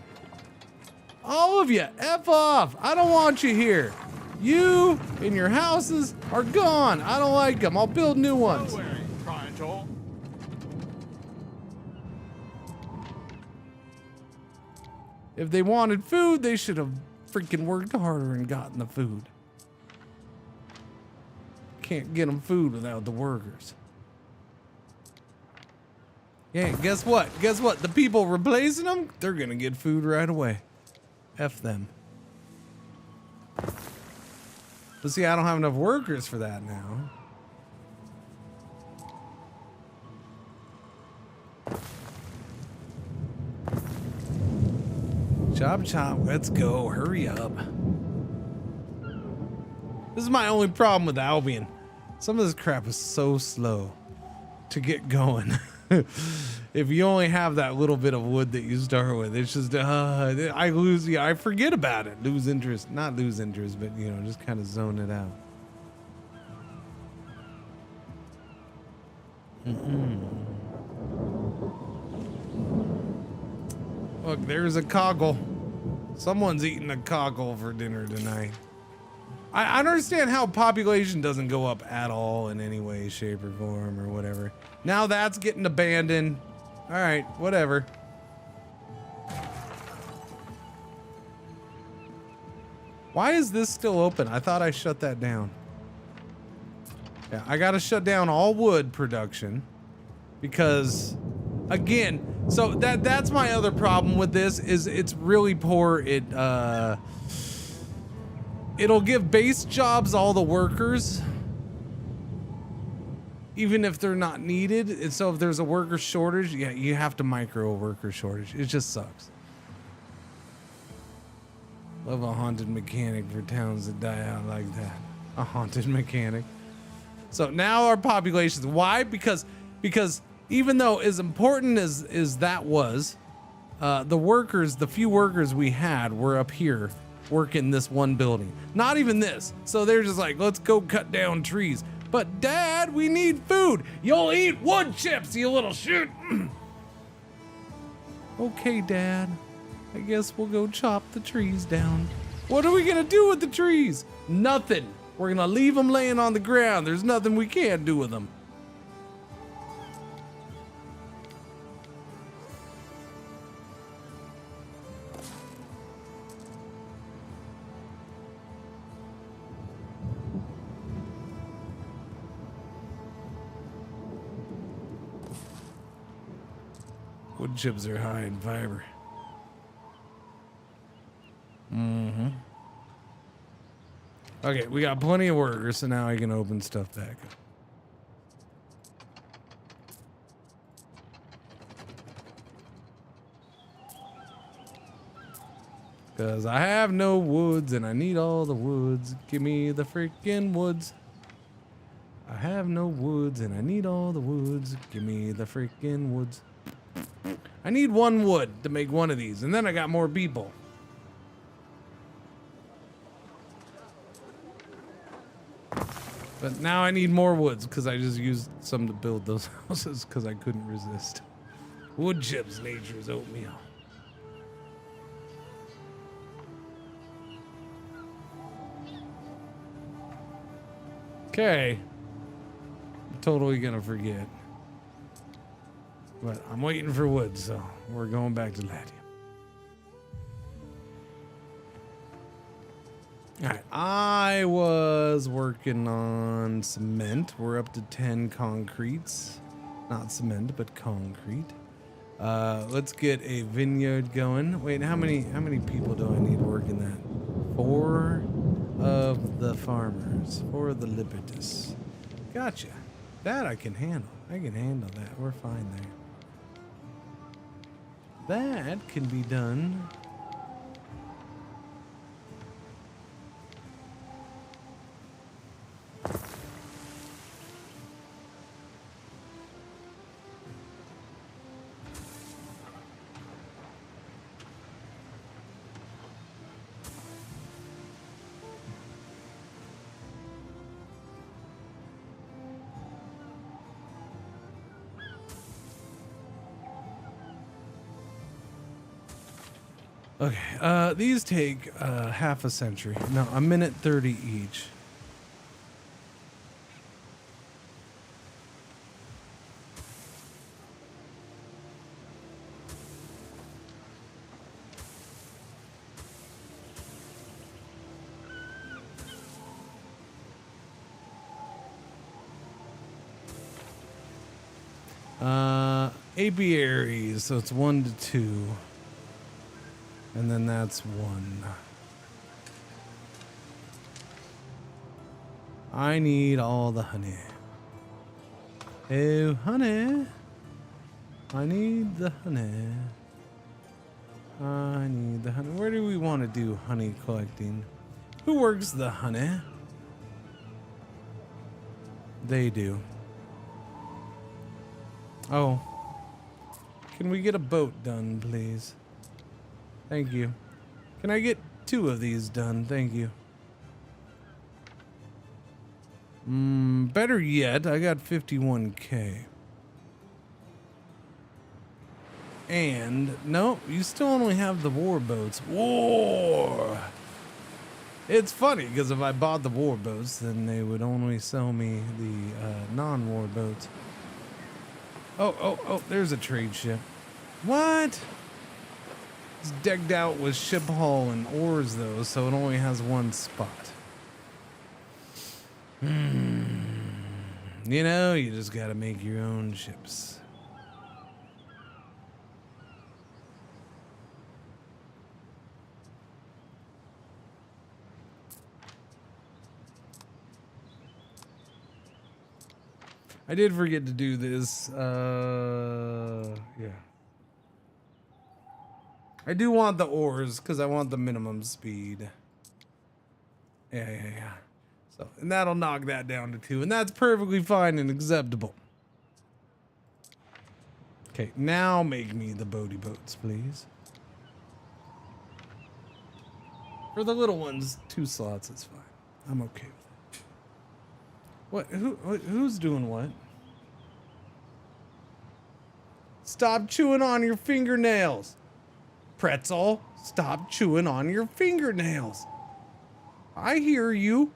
S1: All of you, F off. I don't want you here. You and your houses are gone. I don't like them. I'll build new ones. If they wanted food, they should have freaking worked harder and gotten the food. Can't get them food without the workers. Yeah, guess what? Guess what? The people replacing them, they're gonna get food right away. F them. But see, I don't have enough workers for that now. Chop chop, let's go, hurry up. This is my only problem with Albion. Some of this crap is so slow to get going. If you only have that little bit of wood that you start with, it's just, I lose, yeah, I forget about it. Lose interest, not lose interest, but you know, just kind of zone it out. Look, there's a coggle. Someone's eating a coggle for dinner tonight. I understand how population doesn't go up at all in any way, shape, or form, or whatever. Now that's getting abandoned. All right, whatever. Why is this still open? I thought I shut that down. Yeah, I gotta shut down all wood production because, again, so that's my other problem with this is it's really poor. It'll give base jobs all the workers, even if they're not needed. And so if there's a worker shortage, yeah, you have to micro a worker shortage. It just sucks. Love a haunted mechanic for towns that die out like that. A haunted mechanic. So now our populations, why? Because even though as important as that was, the few workers we had were up here working this one building. Not even this. So they're just like, let's go cut down trees. But Dad, we need food. You'll eat wood chips, you little shoot. Okay, Dad. I guess we'll go chop the trees down. What are we gonna do with the trees? Nothing. We're gonna leave them laying on the ground. There's nothing we can do with them. Wood chips are high in fiber. Mm-hmm. Okay, we got plenty of workers, so now I can open stuff back up. Because I have no woods and I need all the woods. Give me the freaking woods. I have no woods and I need all the woods. Give me the freaking woods. I need one wood to make one of these, and then I got more people. But now I need more woods because I just used some to build those houses because I couldn't resist. Wood chips, nature's oatmeal. Okay. I'm totally gonna forget. But I'm waiting for wood, so we're going back to Latium. Alright, I was working on cement. We're up to 10 concretes. Not cement, but concrete. Let's get a vineyard going. Wait, how many people do I need working that? 4 of the farmers. 4 of the libertus. Gotcha. That I can handle. I can handle that. We're fine there. That can be done. Okay, these take half a century. No, a minute 30 each. Apiaries, so it's 1 to 2. And then that's 1. I need all the honey. Oh, honey. I need the honey. I need the honey. Where do we want to do honey collecting? Who works the honey? They do. Oh. Can we get a boat done, please? Thank you. Can I get 2 of these done? Thank you. Better yet, I got 51K. And, no, you still only have the war boats. War! It's funny, because if I bought the war boats, then they would only sell me the non-war boats. Oh, there's a trade ship. What? It's decked out with ship hull and oars, though, so it only has 1 spot. You know, you just gotta make your own ships. I did forget to do this. Yeah. I do want the oars because I want the minimum speed. Yeah. So, and that'll knock that down to 2, and that's perfectly fine and acceptable. Okay, now make me the boaty boats, please. For the little ones, 2 slots is fine. I'm okay with it. Who's doing what? Stop chewing on your fingernails. Pretzel, stop chewing on your fingernails. I hear you.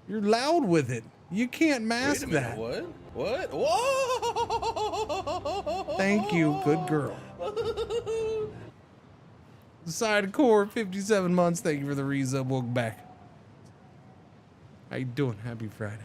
S1: You're loud with it. You can't mask that.
S4: What? What? Whoa!
S1: Thank you, good girl. Side core, 57 months. Thank you for the resub. Welcome back. How you doing? Happy Friday.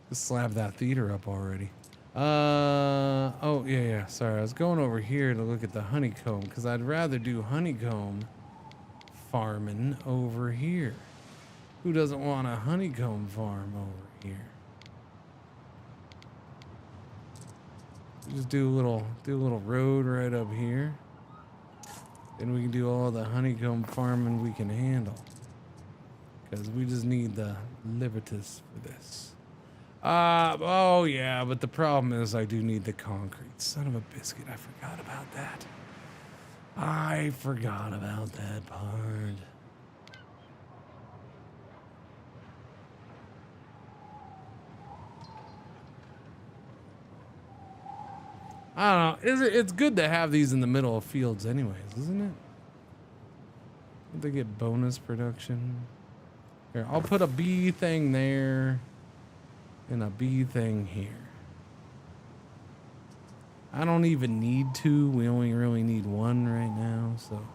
S1: Just slab that theater up already. Oh, yeah. Sorry, I was going over here to look at the honeycomb because I'd rather do honeycomb farming over here. Who doesn't want a honeycomb farm over here? Just do a little road right up here. Then we can do all the honeycomb farming we can handle. Because we just need the libertas for this. Oh yeah, but the problem is I do need the concrete. Son of a biscuit, I forgot about that. I forgot about that part. I don't know. It's good to have these in the middle of fields anyways, isn't it? Don't they get bonus production? Here, I'll put a bee thing there and a bee thing here. I don't even need 2. We only really need 1 right now, so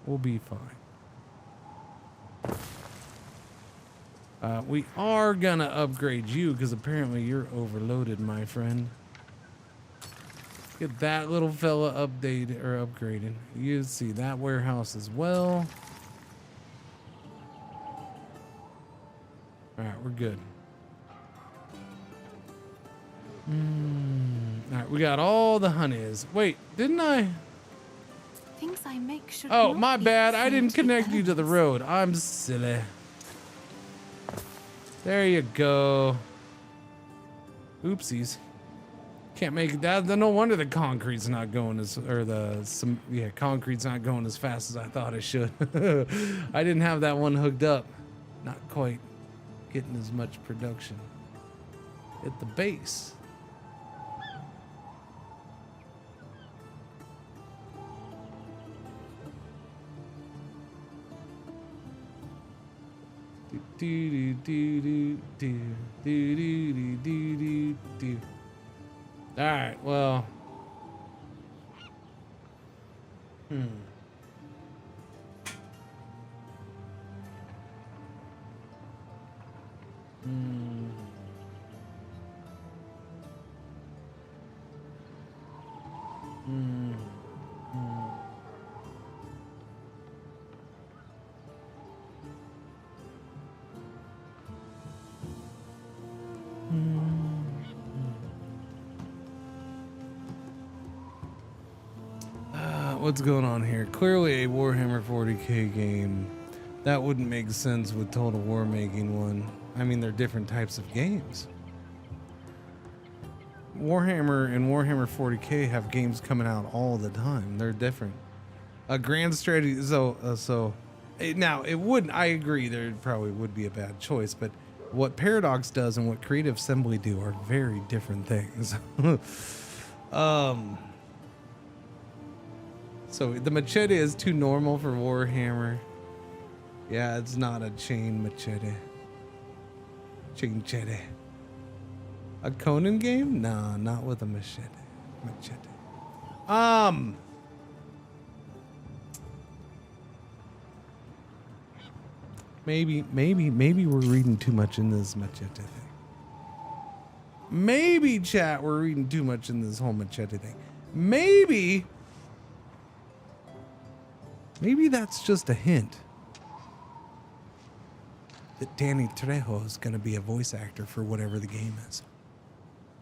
S1: we'll be fine. We are gonna upgrade you because apparently you're overloaded, my friend. Get that little fella updated or upgraded. You see that warehouse as well. All right, we're good. All right, we got all the honeys. Wait, didn't I?
S15: Things I make should
S1: Oh,
S15: not
S1: my
S15: be
S1: bad. I didn't
S15: sent to
S1: connect you to the road. I'm silly. There you go. Oopsies. Can't make that. No wonder the concrete's not going concrete's not going as fast as I thought it should. I didn't have that one hooked up. Not quite getting as much production at the base. Do do do do do do do do do do. All right, well. Hmm. What's going on here? Clearly a Warhammer 40k game. That wouldn't make sense with Total War making one. I mean, they're different types of games. Warhammer and Warhammer 40k have games coming out all the time. They're different. A grand strategy. Now it wouldn't. I agree. There probably would be a bad choice, but what Paradox does and what Creative Assembly do are very different things. So the machete is too normal for Warhammer. Yeah, it's not a chain machete. Chain machete. A Conan game? No, not with a machete. Maybe we're reading too much in this machete thing. Maybe, chat, we're reading too much in this whole machete thing. Maybe that's just a hint that Danny Trejo is going to be a voice actor for whatever the game is.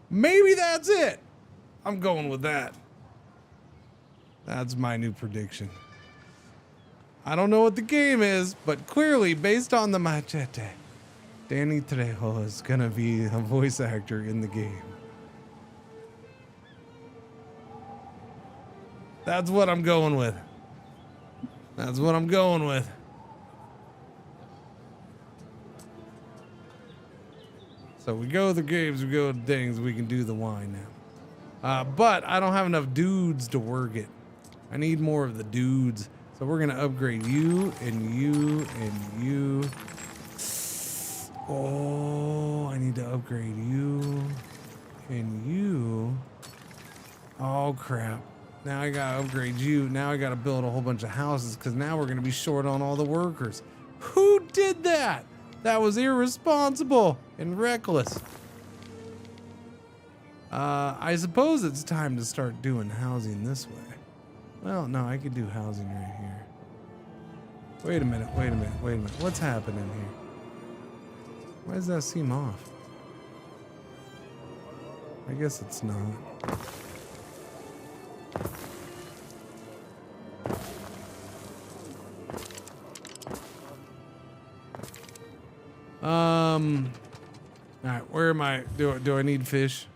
S1: Maybe that's it. I'm going with that. That's my new prediction. I don't know what the game is, but clearly based on the machete, Danny Trejo is gonna be a voice actor in the game. That's what I'm going with. That's what I'm going with. So we go with the games, we go with things, we can do the wine now. But I don't have enough dudes to work it. I need more of the dudes. So we're gonna upgrade you and you and you. Oh, I need to upgrade you and you. Oh crap. Now I gotta upgrade you. Now I gotta build a whole bunch of houses because now we're gonna be short on all the workers. Who did that? That was irresponsible and reckless. I suppose it's time to start doing housing this way. Well, no, I could do housing right here. Wait a minute, wait a minute, wait a minute. What's happening here? Why does that seem off? I guess it's not. All right, where am I? Do I need fish?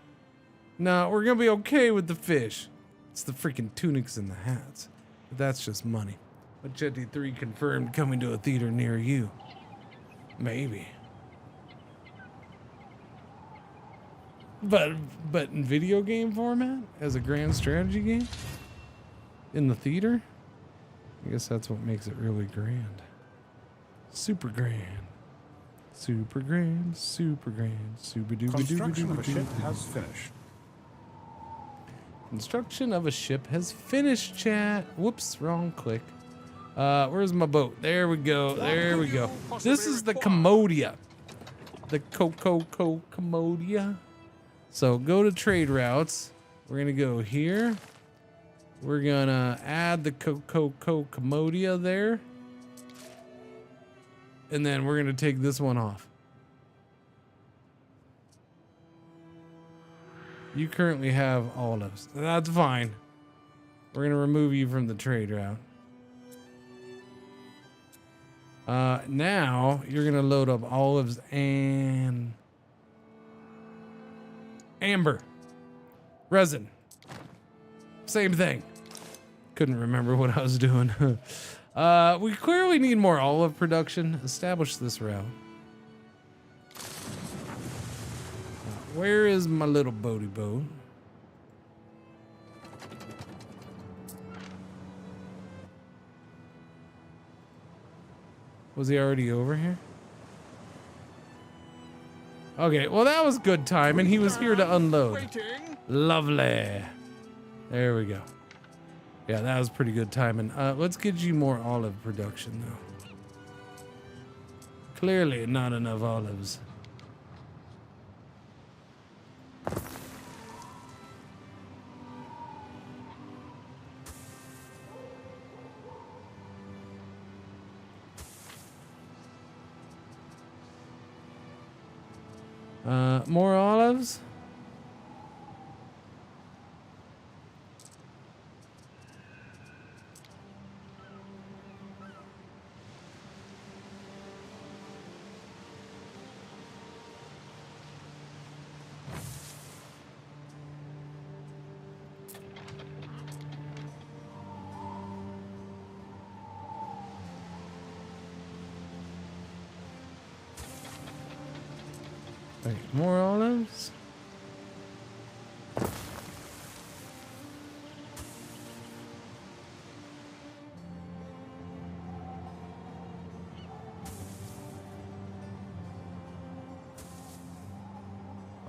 S1: No, we're gonna be okay with the fish. It's the freaking tunics and the hats. But that's just money. Machete 3 confirmed coming to a theater near you. Maybe. But in video game format? As a grand strategy game? In the theater? I guess that's what makes it really grand. Super grand. Super grand, super grand, super duper
S14: Construction of a ship has finished.
S1: Construction of a ship has finished, chat. Whoops, wrong click. Where's my boat? There we go, there we go. This is the Commodia. The Commodia. So go to trade routes. We're gonna go here. We're gonna add the Commodia there. And then we're gonna take this one off. You currently have olives. That's fine. We're gonna remove you from the trade route. Now you're gonna load up olives and amber. Resin. Same thing. Couldn't remember what I was doing. We clearly need more olive production. Establish this route. Where is my little boaty boat? Was he already over here? Okay, well that was good time, and he was here to unload. Lovely. There we go. Yeah, that was pretty good timing. Let's get you more olive production, though. Clearly not enough olives. More olives? Wait, more olives?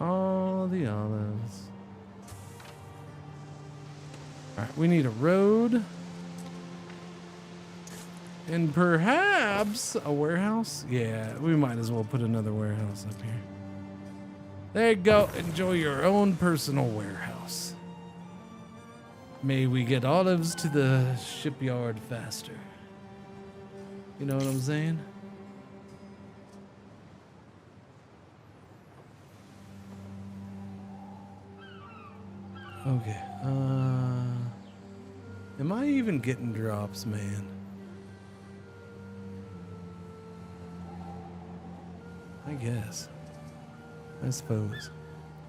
S1: All the olives. Alright, we need a road. And perhaps a warehouse? Yeah, we might as well put another warehouse up here. There you go. Enjoy your own personal warehouse. May we get olives to the shipyard faster. You know what I'm saying? Okay. Am I even getting drops, man? I guess. I suppose.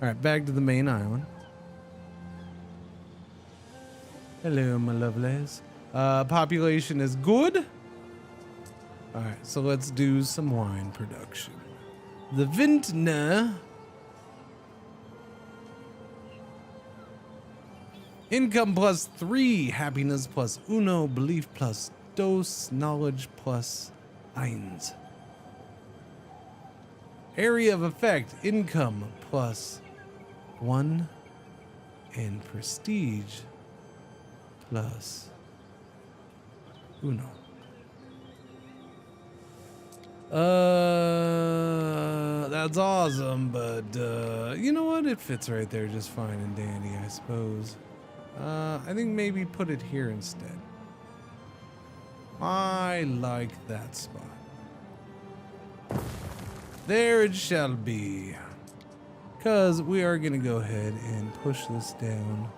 S1: All right, back to the main island. Hello, my lovelies. Population is good. All right, so let's do some wine production. The vintner. Income +3, happiness +1, belief +2, knowledge +1. Area of effect, income +1, and prestige +1. That's awesome, but you know what? It fits right there just fine and dandy, I suppose. I think maybe put it here instead. I like that spot. There it shall be. Because we are going to go ahead and push this down.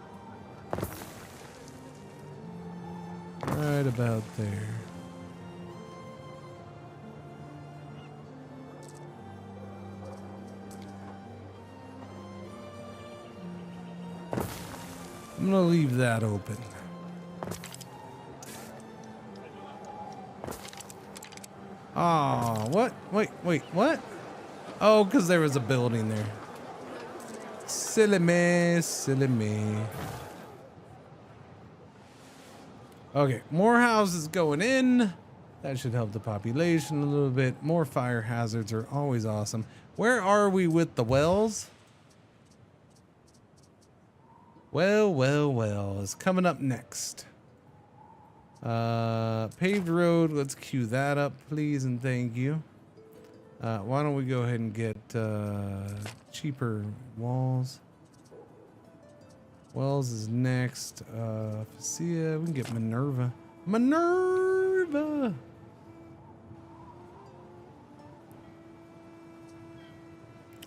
S1: Right about there. I'm gonna leave that open. Oh, what? Wait, what? Oh, because there was a building there. Silly me, silly me. Okay, more houses going in. That should help the population a little bit. More fire hazards are always awesome. Where are we with the wells? Well, it's coming up next. Paved road, let's queue that up, please and thank you. Why don't we go ahead and get cheaper walls. Wells is next. Facea, we can get Minerva. Minerva!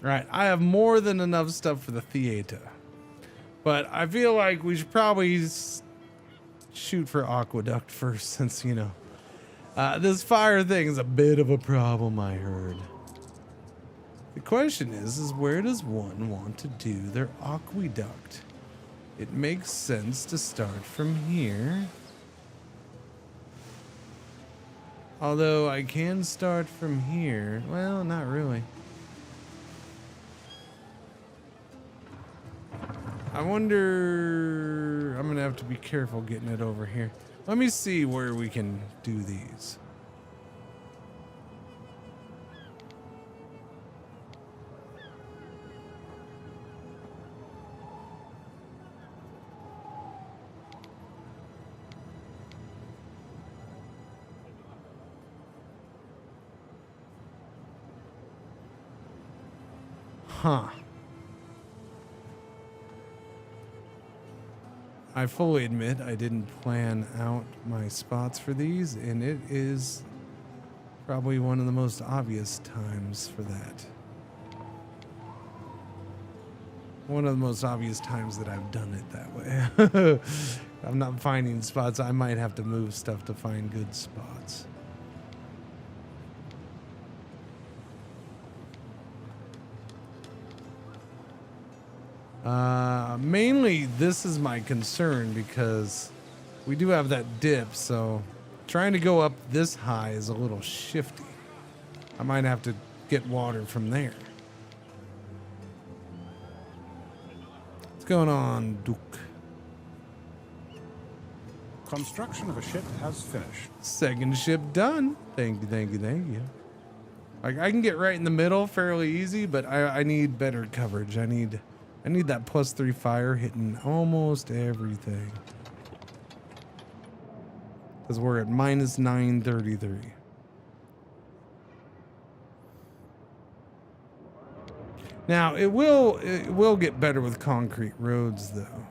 S1: Right, I have more than enough stuff for the theater. But I feel like we should probably shoot for Aqueduct first, since, you know, this fire thing is a bit of a problem, I heard. The question is where does one want to do their aqueduct? It makes sense to start from here. Although I can start from here. Well, not really. I wonder, I'm gonna have to be careful getting it over here. Let me see where we can do these. Huh. I fully admit I didn't plan out my spots for these, and it is probably one of the most obvious times for that. One of the most obvious times that I've done it that way. I'm not finding spots. I might have to move stuff to find good spots. Mainly this is my concern because we do have that dip, so trying to go up this high is a little shifty. I might have to get water from there. What's going on, Duke?
S14: Construction of a ship has finished.
S1: Second ship done. Thank you. I can get right in the middle fairly easy, but I need better coverage. I need that +3 fire hitting almost everything. Because we're at -933. Now it will get better with concrete roads though.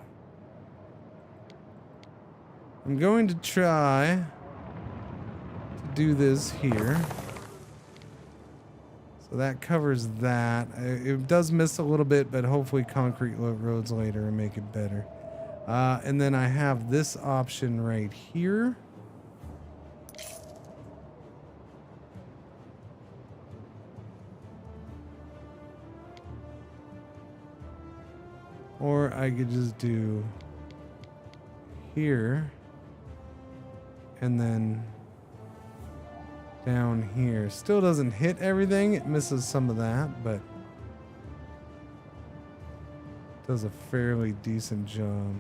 S1: I'm going to try to do this here. So that covers that. It does miss a little bit, but hopefully concrete roads later and make it better. And then I have this option right here. Or I could just do here and then down here. Still doesn't hit everything. It misses some of that, but does a fairly decent job.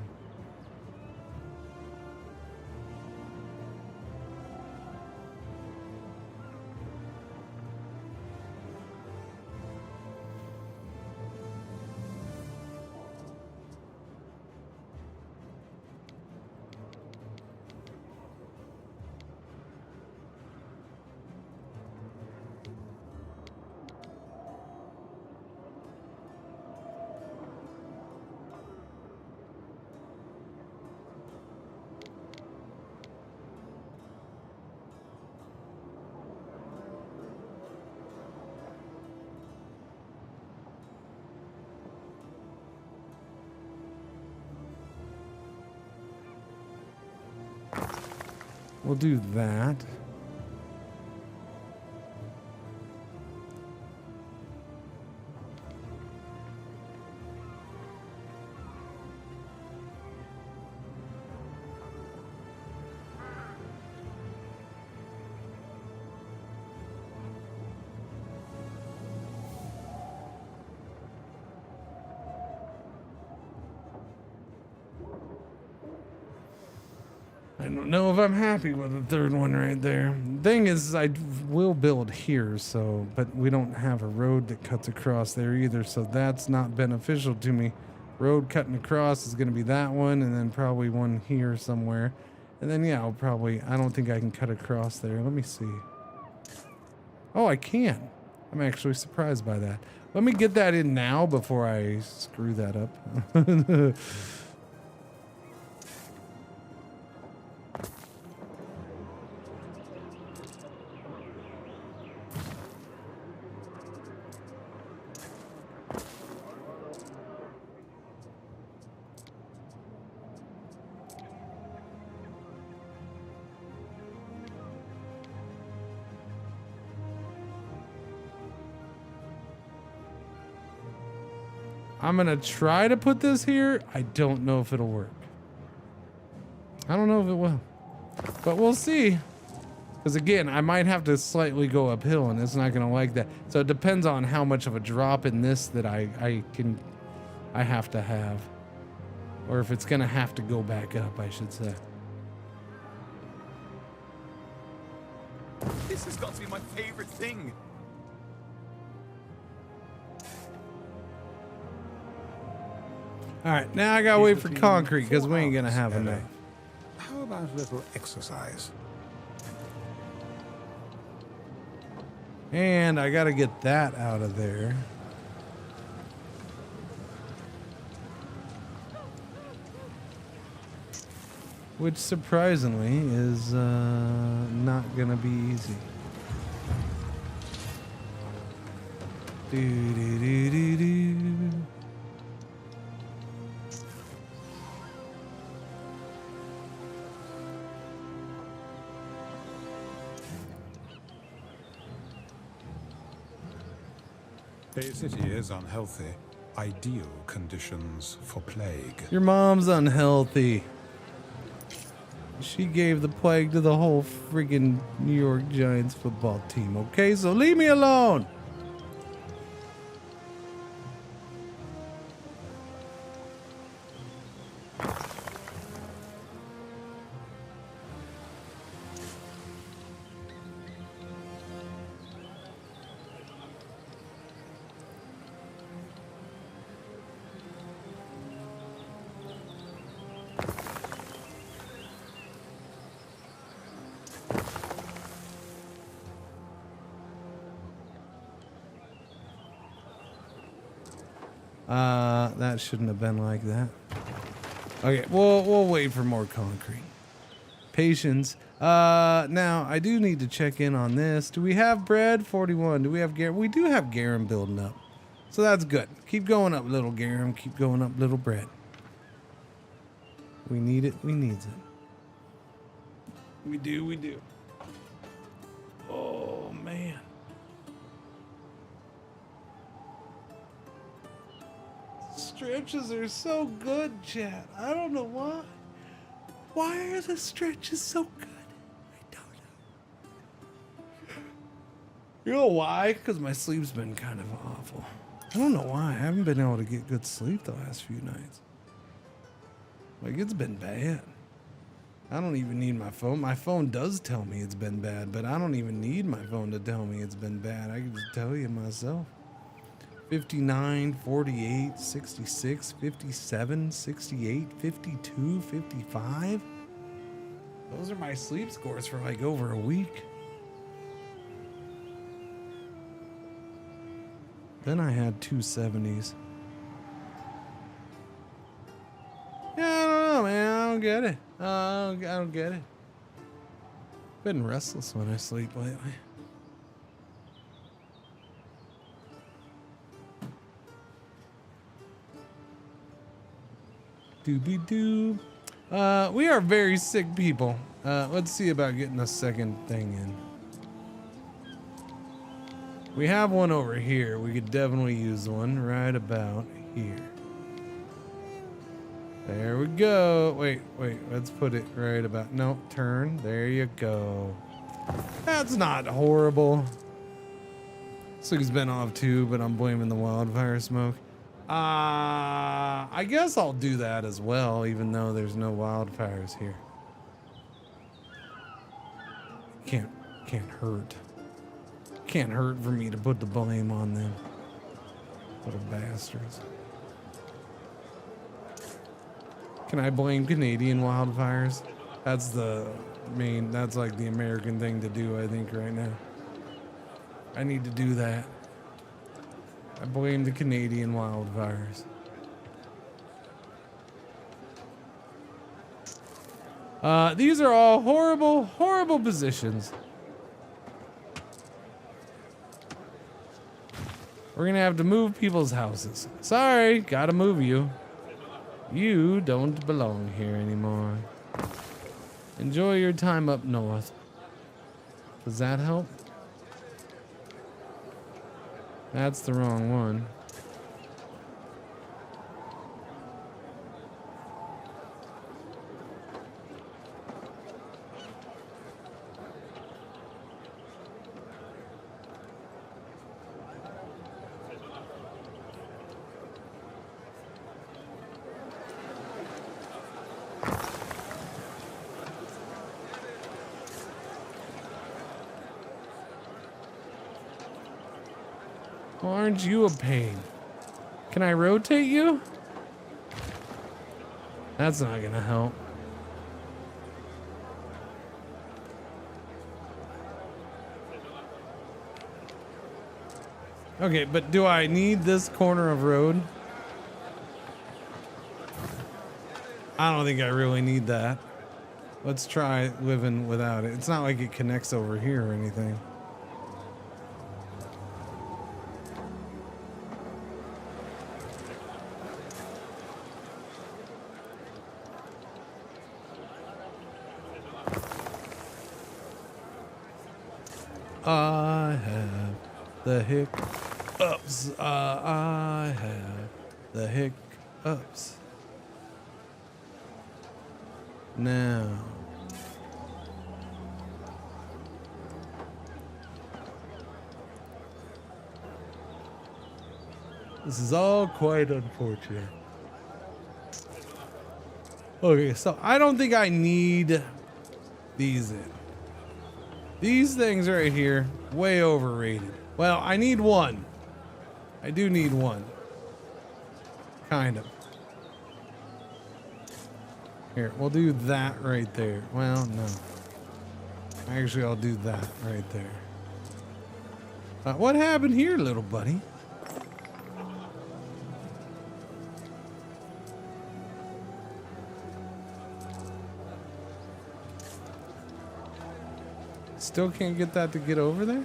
S1: We'll do that. I don't know if I'm happy with the third one right there. Thing is, I will build here, so, but we don't have a road that cuts across there either, so that's not beneficial to me. Road cutting across is going to be that one, and then probably one here somewhere. And then, yeah, I don't think I can cut across there. Let me see. Oh, I can. I'm actually surprised by that. Let me get that in now before I screw that up. I'm gonna try to put this here. I don't know if it'll work. I don't know if it will, but we'll see. Because again, I might have to slightly go uphill and it's not gonna like that. So it depends on how much of a drop in this that I have to have. Or if it's gonna have to go back up, I should say.
S8: This has got to be my favorite thing.
S1: All right, now I gotta wait for concrete because we ain't gonna have enough.
S14: How about a little exercise?
S1: And I gotta get that out of there. Which surprisingly is not gonna be easy. Do do do do do.
S14: A city is unhealthy. Ideal conditions for plague.
S1: Your mom's unhealthy. She gave the plague to the whole friggin' New York Giants football team, okay? So leave me alone. That shouldn't have been like that. Okay, we'll wait for more concrete. Patience. Now I do need to check in on this. Do we have bread? 41. Do we have garum? We do have garum building up. So that's good. Keep going up, little garum. Keep going up, little bread. We need it. We needs it. We do. We do. Oh, man. stretches are so good, chat. I don't know why. Why are the stretches so good? I don't know. You know why? Because my sleep's been kind of awful. I don't know why. I haven't been able to get good sleep the last few nights. Like, it's been bad. I don't even need my phone. My phone does tell me it's been bad, but I don't even need my phone to tell me it's been bad. I can just tell you myself. 59, 48, 66, 57, 68, 52, 55. Those are my sleep scores for like over a week. Then I had 270s. Yeah, I don't know, man. I don't get it. I don't get it. Been restless when I sleep lately. Doobie-doo. We are very sick people. Let's see about getting a second thing in. We have one over here. We could definitely use one right about here. There we go. Wait. Let's put it right about. No, turn. There you go. That's not horrible. This thing's been off too, but I'm blaming the wildfire smoke. I guess I'll do that as well, even though there's no wildfires here. Can't hurt. Can't hurt for me to put the blame on them. Little bastards. Can I blame Canadian wildfires? That's like the American thing to do, I think, right now. I need to do that. I blame the Canadian wildfires. These are all horrible, horrible positions. We're gonna have to move people's houses. Sorry, gotta move you. You don't belong here anymore. Enjoy your time up north. Does that help? That's the wrong one. Well, aren't you a pain? Can I rotate you? That's not gonna help. Okay, but do I need this corner of road? I don't think I really need that. Let's try living without it. It's not like it connects over here or anything. I have the hiccups. I have the hiccups. Now. This is all quite unfortunate. Okay, so I don't think I need these in. These things right here, way overrated. Well, I need one. I do need one. Kind of. Here, we'll do that right there. Well, no. Actually, I'll do that right there. What happened here, little buddy? Still can't get that to get over there?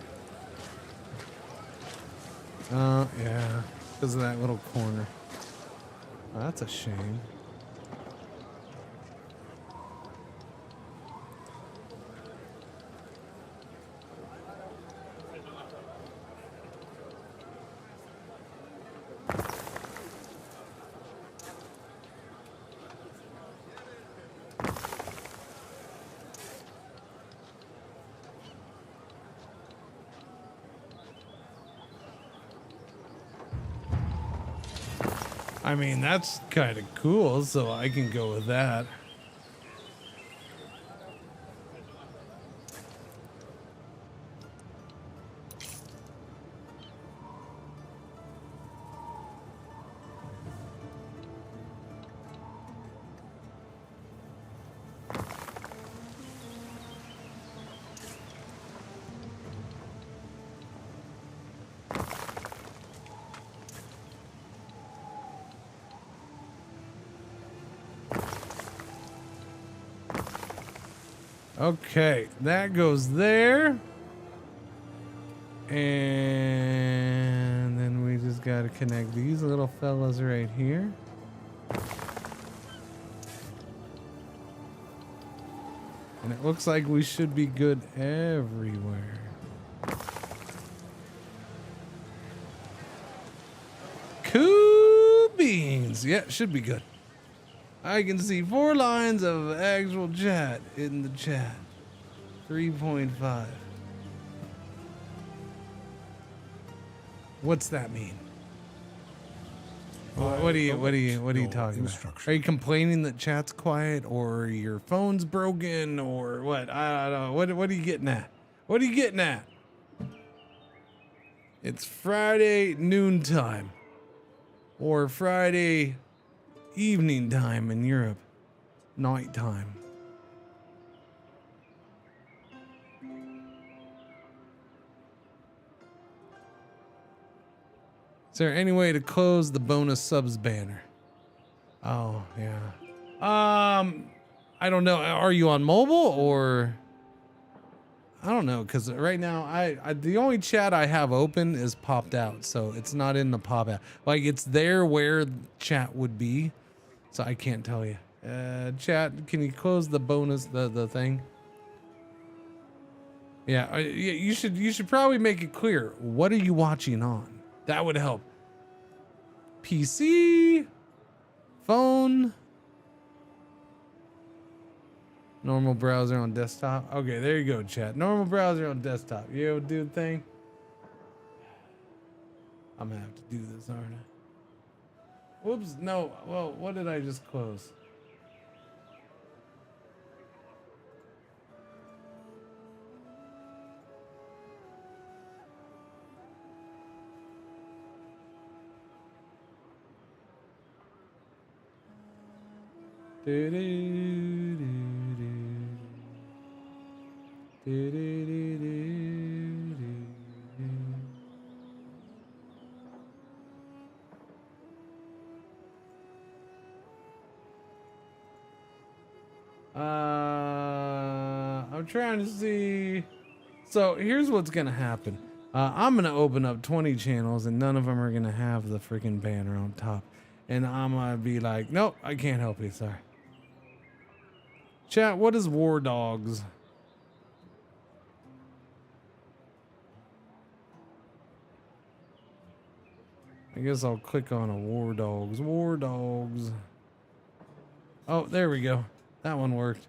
S1: Oh, yeah. Because of that little corner. Oh, that's a shame. I mean, that's kind of cool, so I can go with that. Okay, that goes there. And then we just got to connect these little fellas right here. And it looks like we should be good everywhere. Cool beans. Yeah, should be good. I can see 4 lines of actual chat in the chat. 3.5. What's that mean? What are you talking about? Are you complaining that chat's quiet, or your phone's broken, or what? I don't know. What are you getting at? What are you getting at? It's Friday noontime, or Friday evening time in Europe, nighttime. Is there any way to close the bonus subs banner? Oh, yeah. I don't know. Are you on mobile or? I don't know, because right now I the only chat I have open is popped out, so it's not in the pop out. Like, it's there where chat would be, so I can't tell you. Chat, can you close the bonus the thing? Yeah, you should probably make it clear. What are you watching on? That would help. PC, phone, normal browser on desktop. Okay, there you go, chat. Normal browser on desktop. You able to do the thing? I'm gonna have to do this, aren't I? Whoops, no. Well, what did I just close? I'm trying to see. So here's what's gonna happen. I'm gonna open up 20 channels, and none of them are gonna have the freaking banner on top. And I'm gonna be like, nope, I can't help you, sorry. Chat, what is War Dogs? I guess I'll click on a War Dogs. War Dogs. Oh, there we go. That one worked.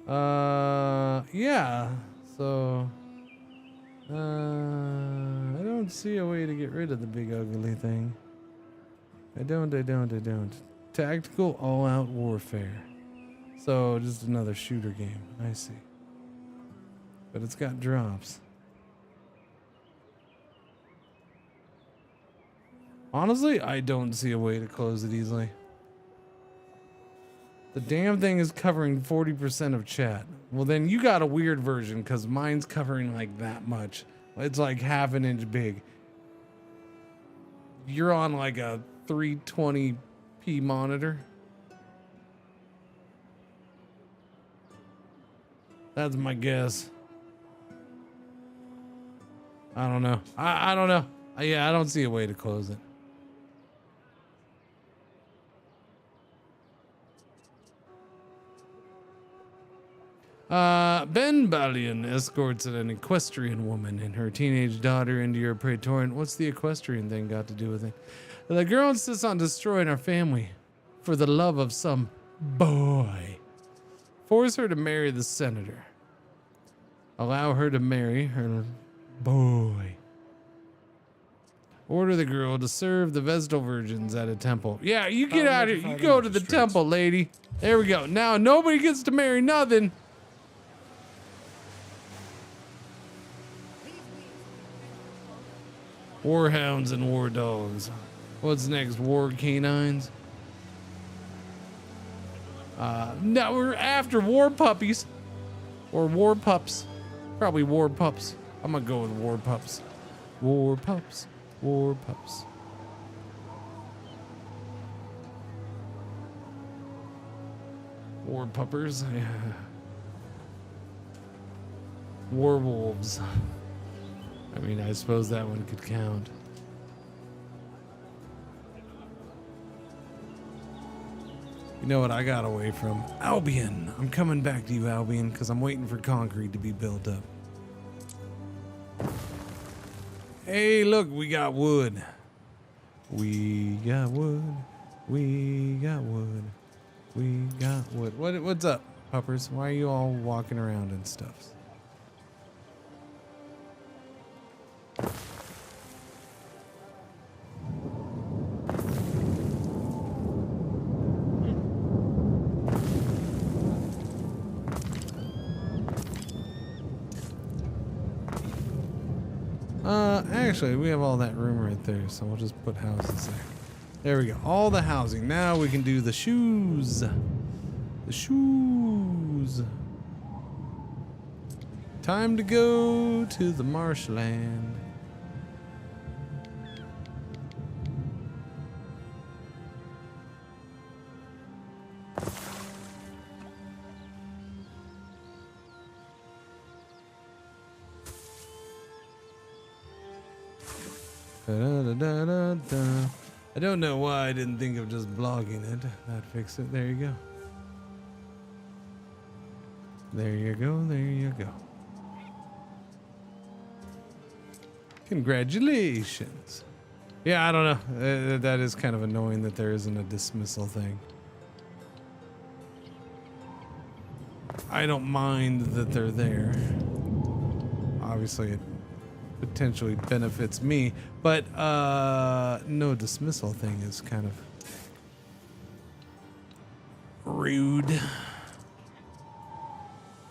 S1: Yeah. So, I don't see a way to get rid of the big ugly thing. I don't. Tactical all-out warfare. So, just another shooter game. I see. But it's got drops. Honestly, I don't see a way to close it easily. The damn thing is covering 40% of chat. Well, then you got a weird version, because mine's covering like that much. It's like half an inch big. You're on like a 320p monitor. That's my guess. I don't know. I don't know. Yeah, I don't see a way to close it. Ben Balian escorts an equestrian woman and her teenage daughter into your praetorian. What's the equestrian thing got to do with it? The girl insists on destroying our family for the love of some boy. Force her to marry the senator. Allow her to marry her boy. Order the girl to serve the Vestal virgins at a temple. Yeah, you get
S11: I'll
S1: out of here.
S11: notify
S1: You
S11: the
S1: go to the
S11: magistrates.
S1: temple, lady. There we go. Now nobody gets to marry nothing. Warhounds and war dogs. What's next? War canines? No, we're after war puppies. Or war pups. Probably war pups. I'm gonna go with war pups. War pups. War pups. War puppers. Yeah. War wolves. I mean, I suppose that one could count. You know what I got away from? Albion. I'm coming back to you, Albion, because I'm waiting for concrete to be built up. Hey, look, we got wood. We got wood. We got wood. We got wood. What's up, puppers? Why are you all walking around and stuff? Actually, we have all that room right there, so we'll just put houses there. There we go. All the housing. Now we can do the shoes. The shoes. Time to go to the marshland. Da-da-da-da-da. I don't know why I didn't think of just blocking it. That fixed it. There you go. There you go. There you go. Congratulations. Yeah, I don't know. That is kind of annoying that there isn't a dismissal thing. I don't mind that they're there. Obviously, it potentially benefits me, but no dismissal thing is kind of rude.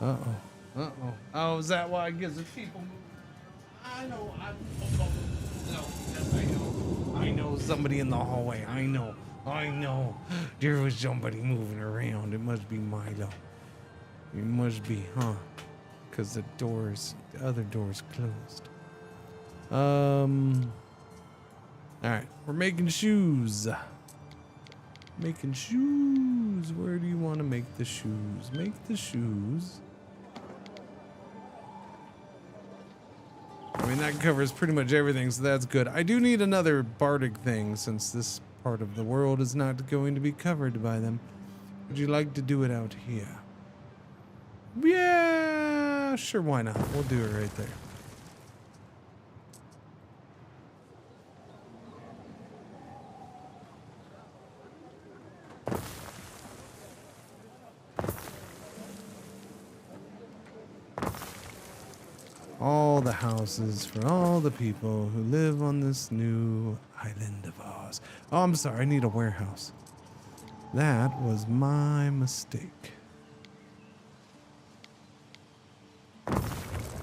S1: Uh-oh. Uh-oh. Oh, is that why it gives the people move? I know. No, yes, I know. I know somebody in the hallway. I know. There was somebody moving around. It must be Milo. It must be, huh? Because the other door's closed. All right, we're making shoes. Making shoes. Where do you want to make the shoes? Make the shoes. I mean, that covers pretty much everything, so that's good. I do need another bardic thing since this part of the world is not going to be covered by them. Would you like to do it out here? Yeah, sure, why not? We'll do it right there. All the houses for all the people who live on this new island of ours. Oh, I'm sorry, I need a warehouse. That was my mistake.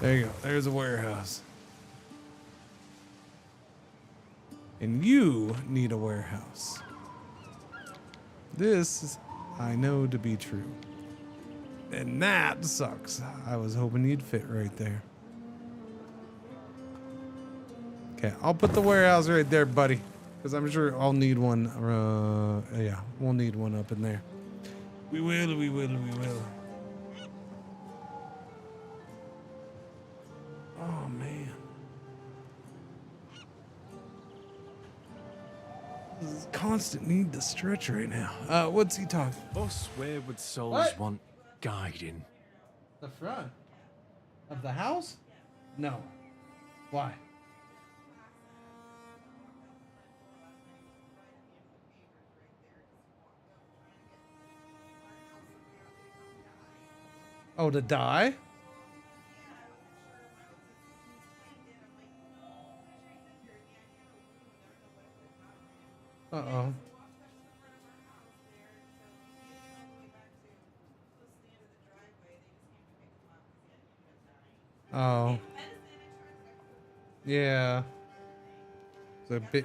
S1: There you go, there's a warehouse. And you need a warehouse. This I know to be true. And that sucks. I was hoping you'd fit right there. Okay, I'll put the warehouse right there, buddy. Because I'm sure I'll need one. Yeah, we'll need one up in there. We will. Oh, man. This is constant need to stretch right now. What's he talking?
S17: Us wayward souls
S1: What?
S17: want guiding.
S1: The front of the house? No. Why? Oh, to die? Uh-oh. Oh. Yeah. It's a bit...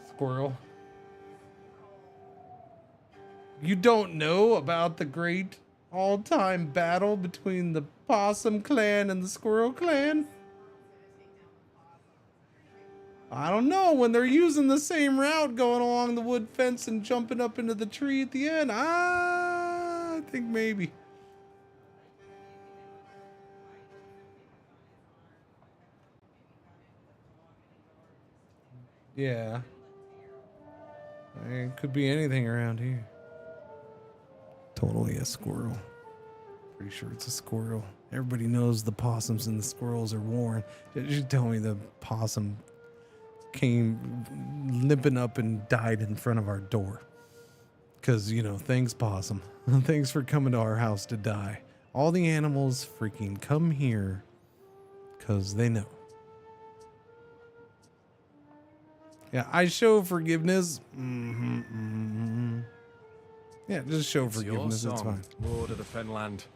S1: Squirrel. You don't know about the great all-time battle between the Possum Clan and the Squirrel Clan? I don't know. When they're using the same route, going along the wood fence and jumping up into the tree at the end, I think maybe. Yeah. It could be anything around here. Totally a squirrel. Pretty sure it's a squirrel. Everybody knows the possums and the squirrels are warring. You tell me the possum came limping up and died in front of our door. Because, you know, thanks, possum. Thanks for coming to our house to die. All the animals freaking come here because they know. Yeah, I show forgiveness. Yeah, just show forgiveness. It's fine.
S17: Lord of the Fenland.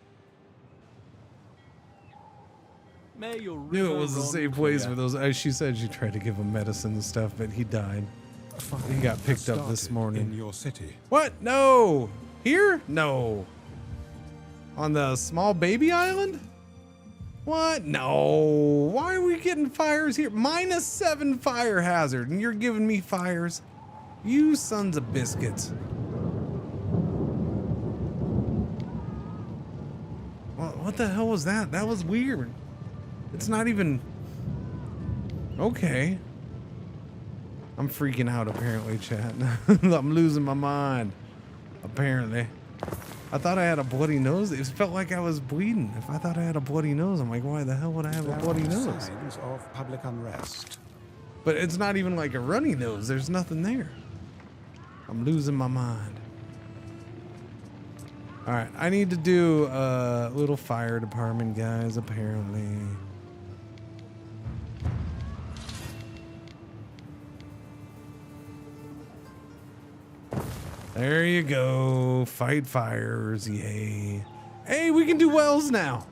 S17: May your
S1: Knew it
S17: river
S1: was the
S17: run
S1: same place
S17: clear.
S1: for those. As she said, she tried to give him medicine and stuff, but he died. He got picked up this morning.
S14: In your city.
S1: What? No. Here? No. On the small baby island? What? No. Why are we getting fires here? -7 fire hazard, and you're giving me fires? You sons of biscuits. Well, what the hell was that? That was weird. It's not even... Okay. I'm freaking out, apparently, chat. I'm losing my mind. Apparently. I thought I had a bloody nose. It felt like I was bleeding. If I thought I had a bloody nose, I'm like, why the hell would I have a bloody nose?
S14: Signs of public unrest.
S1: But it's not even like a runny nose. There's nothing there. I'm losing my mind. All right, I need to do a little fire department, guys, apparently. There you go. Fight fires. Yay. Hey, we can do wells now.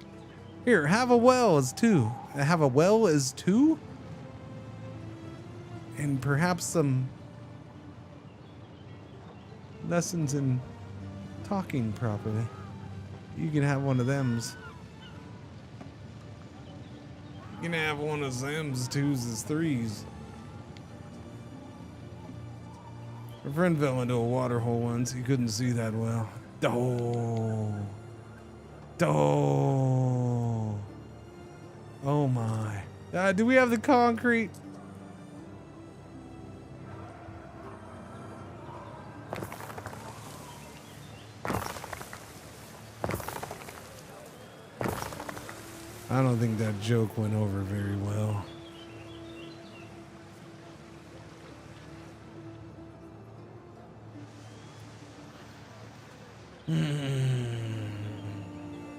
S1: Here, have a well as 2. Have a well as 2? And perhaps some lessons in talking properly. You can have one of them's. You can have one of them's 2s as 3s. My friend fell into a water hole once. He couldn't see that well. Oh my. Do we have the concrete? I don't think that joke went over very well.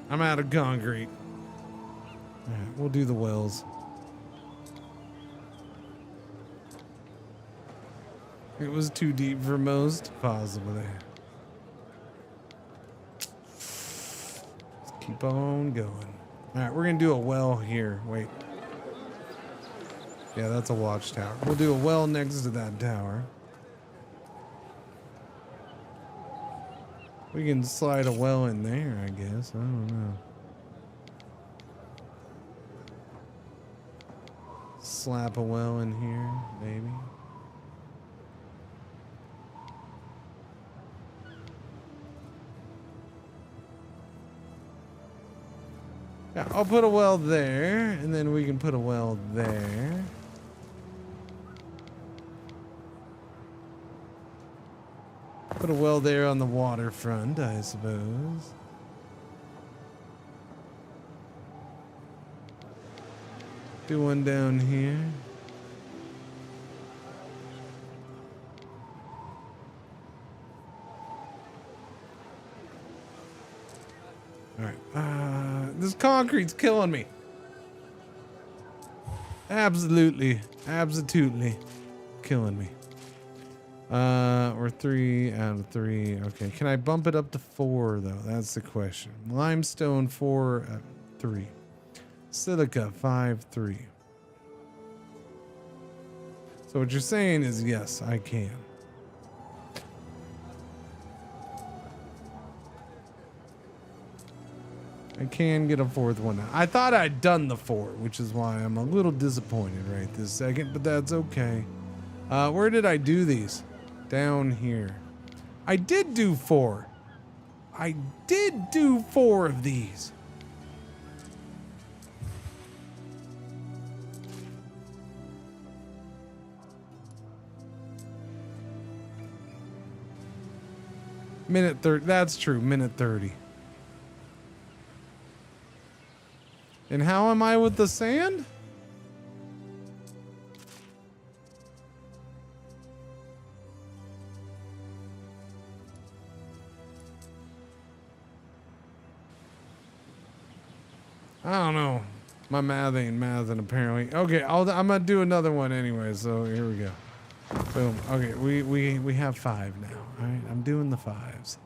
S1: I'm out of concrete. All right, we'll do the wells. It was too deep for most, possibly. Let's keep on going. All right, we're gonna do a well here. Wait. Yeah, that's a watchtower. We'll do a well next to that tower. We can slide a well in there, I guess. I don't know. Slap a well in here, maybe. Yeah, I'll put a well there, and then we can put a well there. Put a well there on the waterfront, I suppose. Do one down here. All right. This concrete's killing me. Absolutely. Absolutely. Killing me. We're 3 out of 3. Okay, can I bump it up to 4 though? That's the question. Limestone 4 out of 3. Silica 5, 3. So what you're saying is yes, I can. I can get a 4th one now. I thought I'd done the 4, which is why I'm a little disappointed right this second, but that's okay. Where did I do these? Down here. I did do 4. I did do 4 of these. Minute 30. That's true. Minute 30. And how am I with the sand? I don't know. My math ain't mathing apparently. Okay, I'm gonna do another one anyway. So here we go. Boom. Okay, we have 5 now. All right, I'm doing the 5s.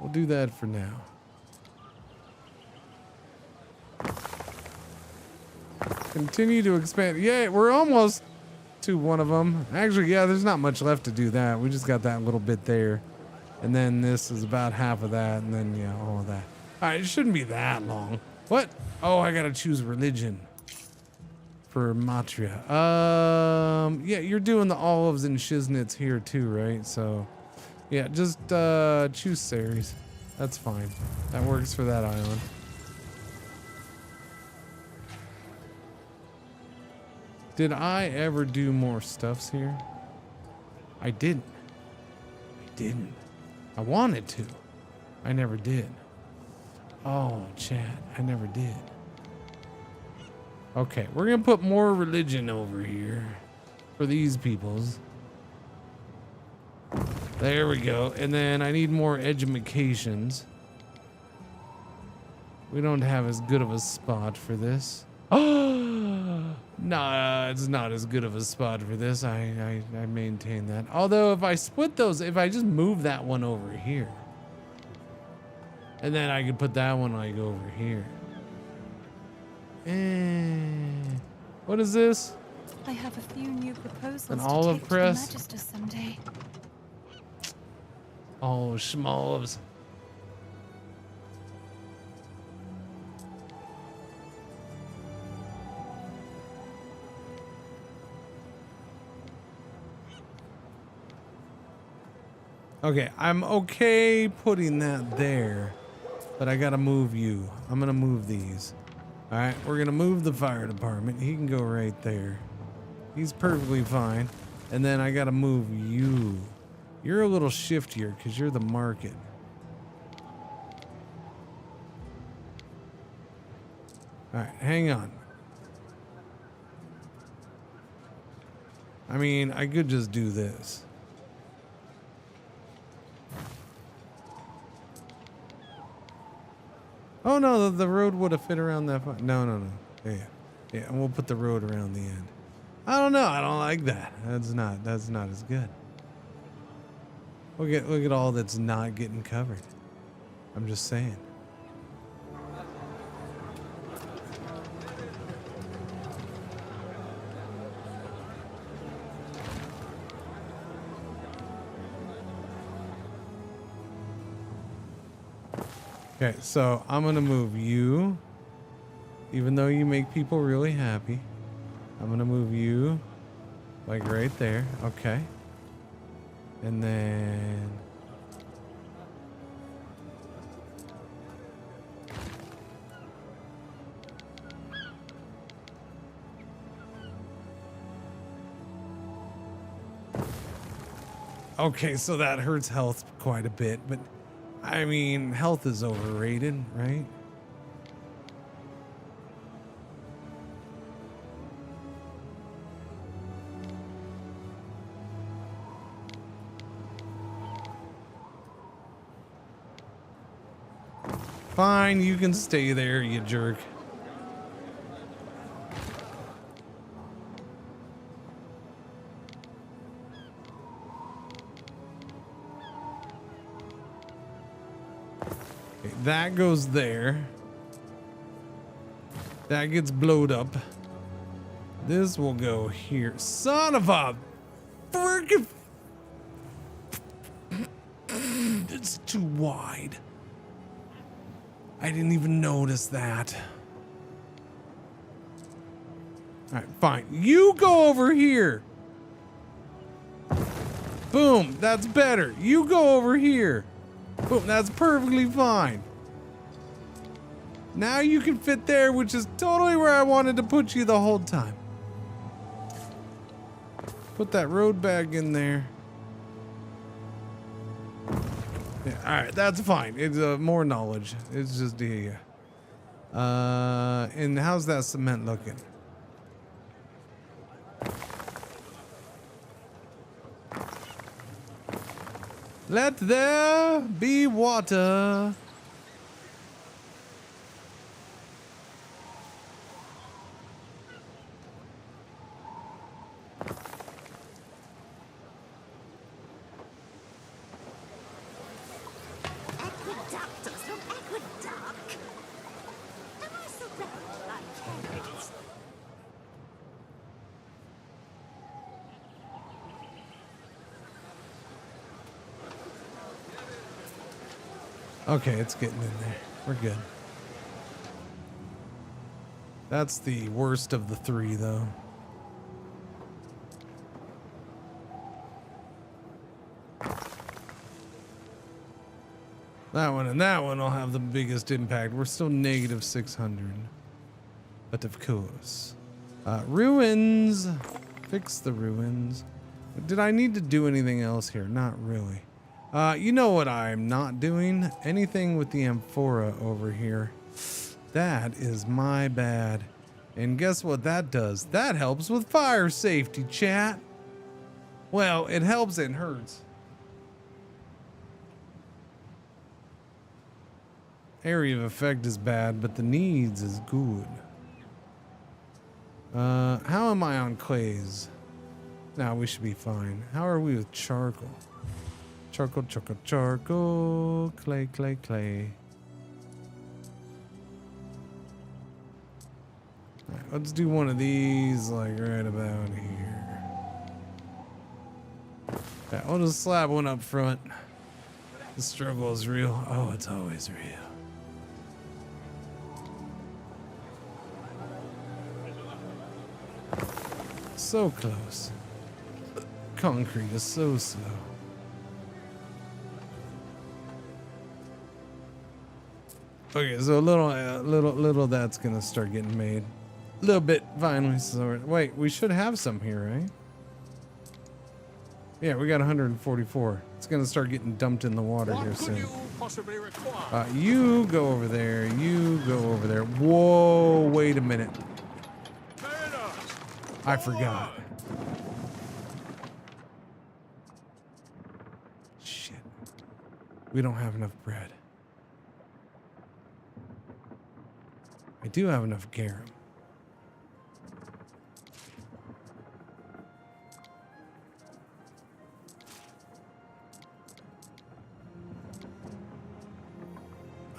S1: We'll do that for now. Continue to expand. Yeah, we're almost to one of them. Actually, yeah, there's not much left to do that. We just got that little bit there. And then this is about half of that. And then, yeah, all of that. All right, it shouldn't be that long. What? Oh, I got to choose religion for Matria. Yeah, you're doing the olives and shiznits here too, right? So, yeah, just choose Ceres. That's fine. That works for that island. Did I ever do more stuffs here? I didn't. I wanted to. I never did. Oh, chat. I never did. Okay, we're gonna put more religion over here for these peoples. There we go. And then I need more edumacations. We don't have as good of a spot for this. Oh, nah, it's not as good of a spot for this. I maintain that. Although if I split those, if I just move that one over here, and then I could put that one like over here. What is this?
S15: I have a few new proposals
S1: An
S15: to
S1: olive
S15: take
S1: press?
S15: to the Magister someday.
S1: Oh, schmalves. Okay, I'm okay putting that there, but I gotta move you. I'm gonna move these. All right, we're gonna move the fire department. He can go right there. He's perfectly fine. And then I gotta move you. You're a little shiftier because you're the market. All right, hang on. I mean, I could just do this. Oh no, the road would have fit around that. No. Yeah, and we'll put the road around the end. I don't know. I don't like that. That's not as good. Look at all that's not getting covered. I'm just saying. Okay, so I'm gonna move you, even though you make people really happy. I'm gonna move you, like right there. Okay. And then okay, so that hurts health quite a bit, but I mean, health is overrated, right? Fine, you can stay there, you jerk. that goes there. That gets blowed up. This will go here. Son of a freaking... It's too wide. I didn't even notice that. All right, fine. You go over here. Boom, that's better. You go over here. Boom, that's perfectly fine. Now you can fit there, which is totally where I wanted to put you the whole time. Put that road bag in there. Yeah, all right, that's fine. It's more knowledge. It's just yeah. And how's that cement looking? Let there be water.
S19: Aqueductors from Aqueduct. Am I so bad? I can't.
S1: Okay, it's getting in there. We're good. That's the worst of the three, though. That one and that one will have the biggest impact. We're still negative 600. But of course. Ruins. Fix the ruins. Did I need to do anything else here? Not really. You know what I'm not doing? Anything with the amphora over here. That is my bad. And guess what that does? That helps with fire safety, chat. Well, it helps and hurts. Area of effect is bad, but the needs is good. How am I on clays? Now we should be fine. How are we with charcoal? Charcoal, charcoal, charcoal. Clay, clay, clay. Alright, let's do one of these, like right about here. Okay, I'll just slap one up front. The struggle is real. Oh, it's always real. So close. Concrete is so slow. Okay, so a little that's gonna start getting made. A little bit finally. So wait, we should have some here, right? Yeah, we got 144. It's gonna start getting dumped in the water here soon. You go over there. You go over there. Whoa! Wait a minute. I forgot. Shit. We don't have enough bread. I do have enough garum.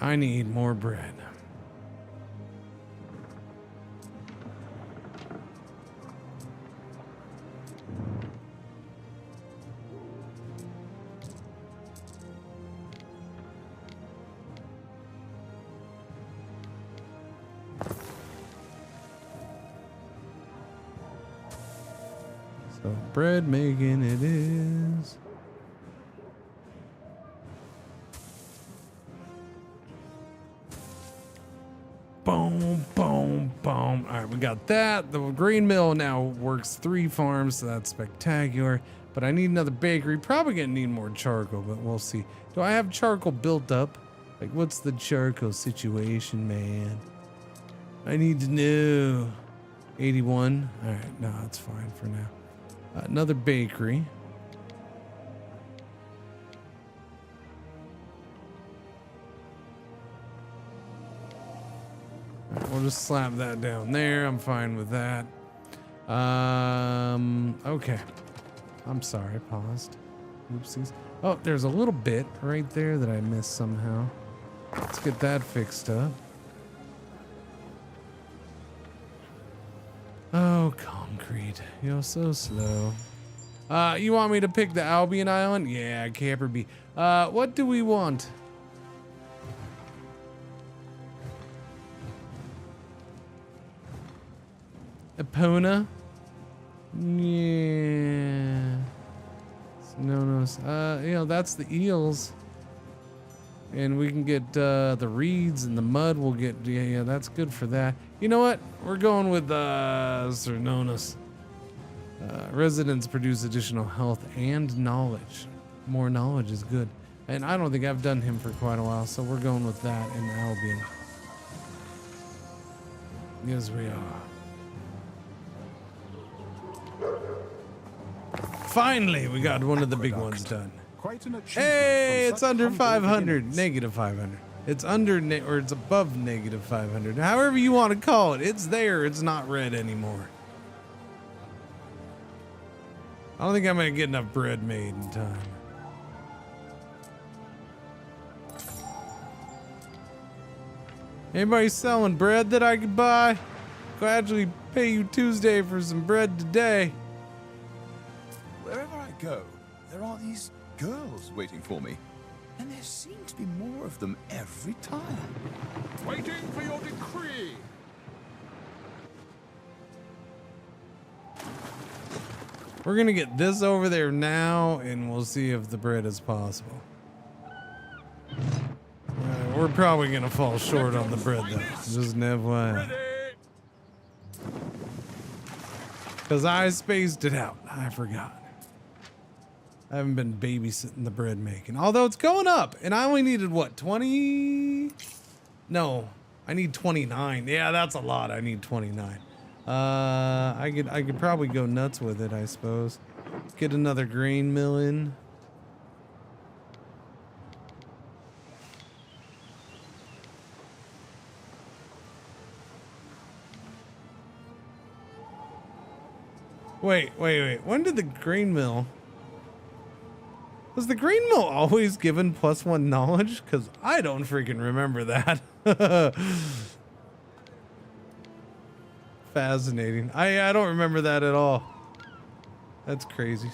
S1: I need more bread. So bread making it is. Boom, boom, boom. All right, we got that. The grain mill now works 3 farms, so that's spectacular. But I need another bakery. Probably gonna need more charcoal, but we'll see. Do I have charcoal built up? Like, what's the charcoal situation, man? I need to know. 81. All right, no, that's fine for now. Another bakery. All right, we'll just slap that down there. I'm fine with that. Okay. I'm sorry, I paused. Oopsies. Oh, there's a little bit right there that I missed somehow. Let's get that fixed up. Oh, concrete. You're so slow. You want me to pick the Albion Island? Yeah, Camper B. What do we want? Epona? Yeah. No. You know, that's the eels. And we can get the reeds and the mud. We'll get, yeah, that's good for that. You know what? We're going with Cernonos. Residents produce additional health and knowledge. More knowledge is good. And I don't think I've done him for quite a while, so we're going with that in Albion. Yes, we are. Finally, we got one of the big ones done.
S14: Quite an achievement.
S1: Hey,
S14: from
S1: it's
S14: such
S1: under
S14: humble
S1: 500,
S14: beginnings.
S1: negative 500. It's under, or it's above negative 500. However you want to call it, it's there. It's not red anymore. I don't think I'm gonna get enough bread made in time. Anybody selling bread that I could buy? Gladly pay you Tuesday for some bread today.
S8: Wherever I go, there are these girls waiting for me. And there seem to be more of them every time.
S5: Waiting for your decree.
S1: We're gonna get this over there now, and we'll see if the bread is possible. We're probably gonna fall short on the bread though. Just an FYI. Because I spaced it out. I forgot. I haven't been babysitting the bread making. Although it's going up, and I only needed what, 20? No, I need 29. Yeah, that's a lot. I need 29. I could probably go nuts with it, I suppose. Get another grain mill in. Wait. When did the grain mill... Was the grain mill always given +1 knowledge? Because I don't freaking remember that. Fascinating. I don't remember that at all. That's crazy.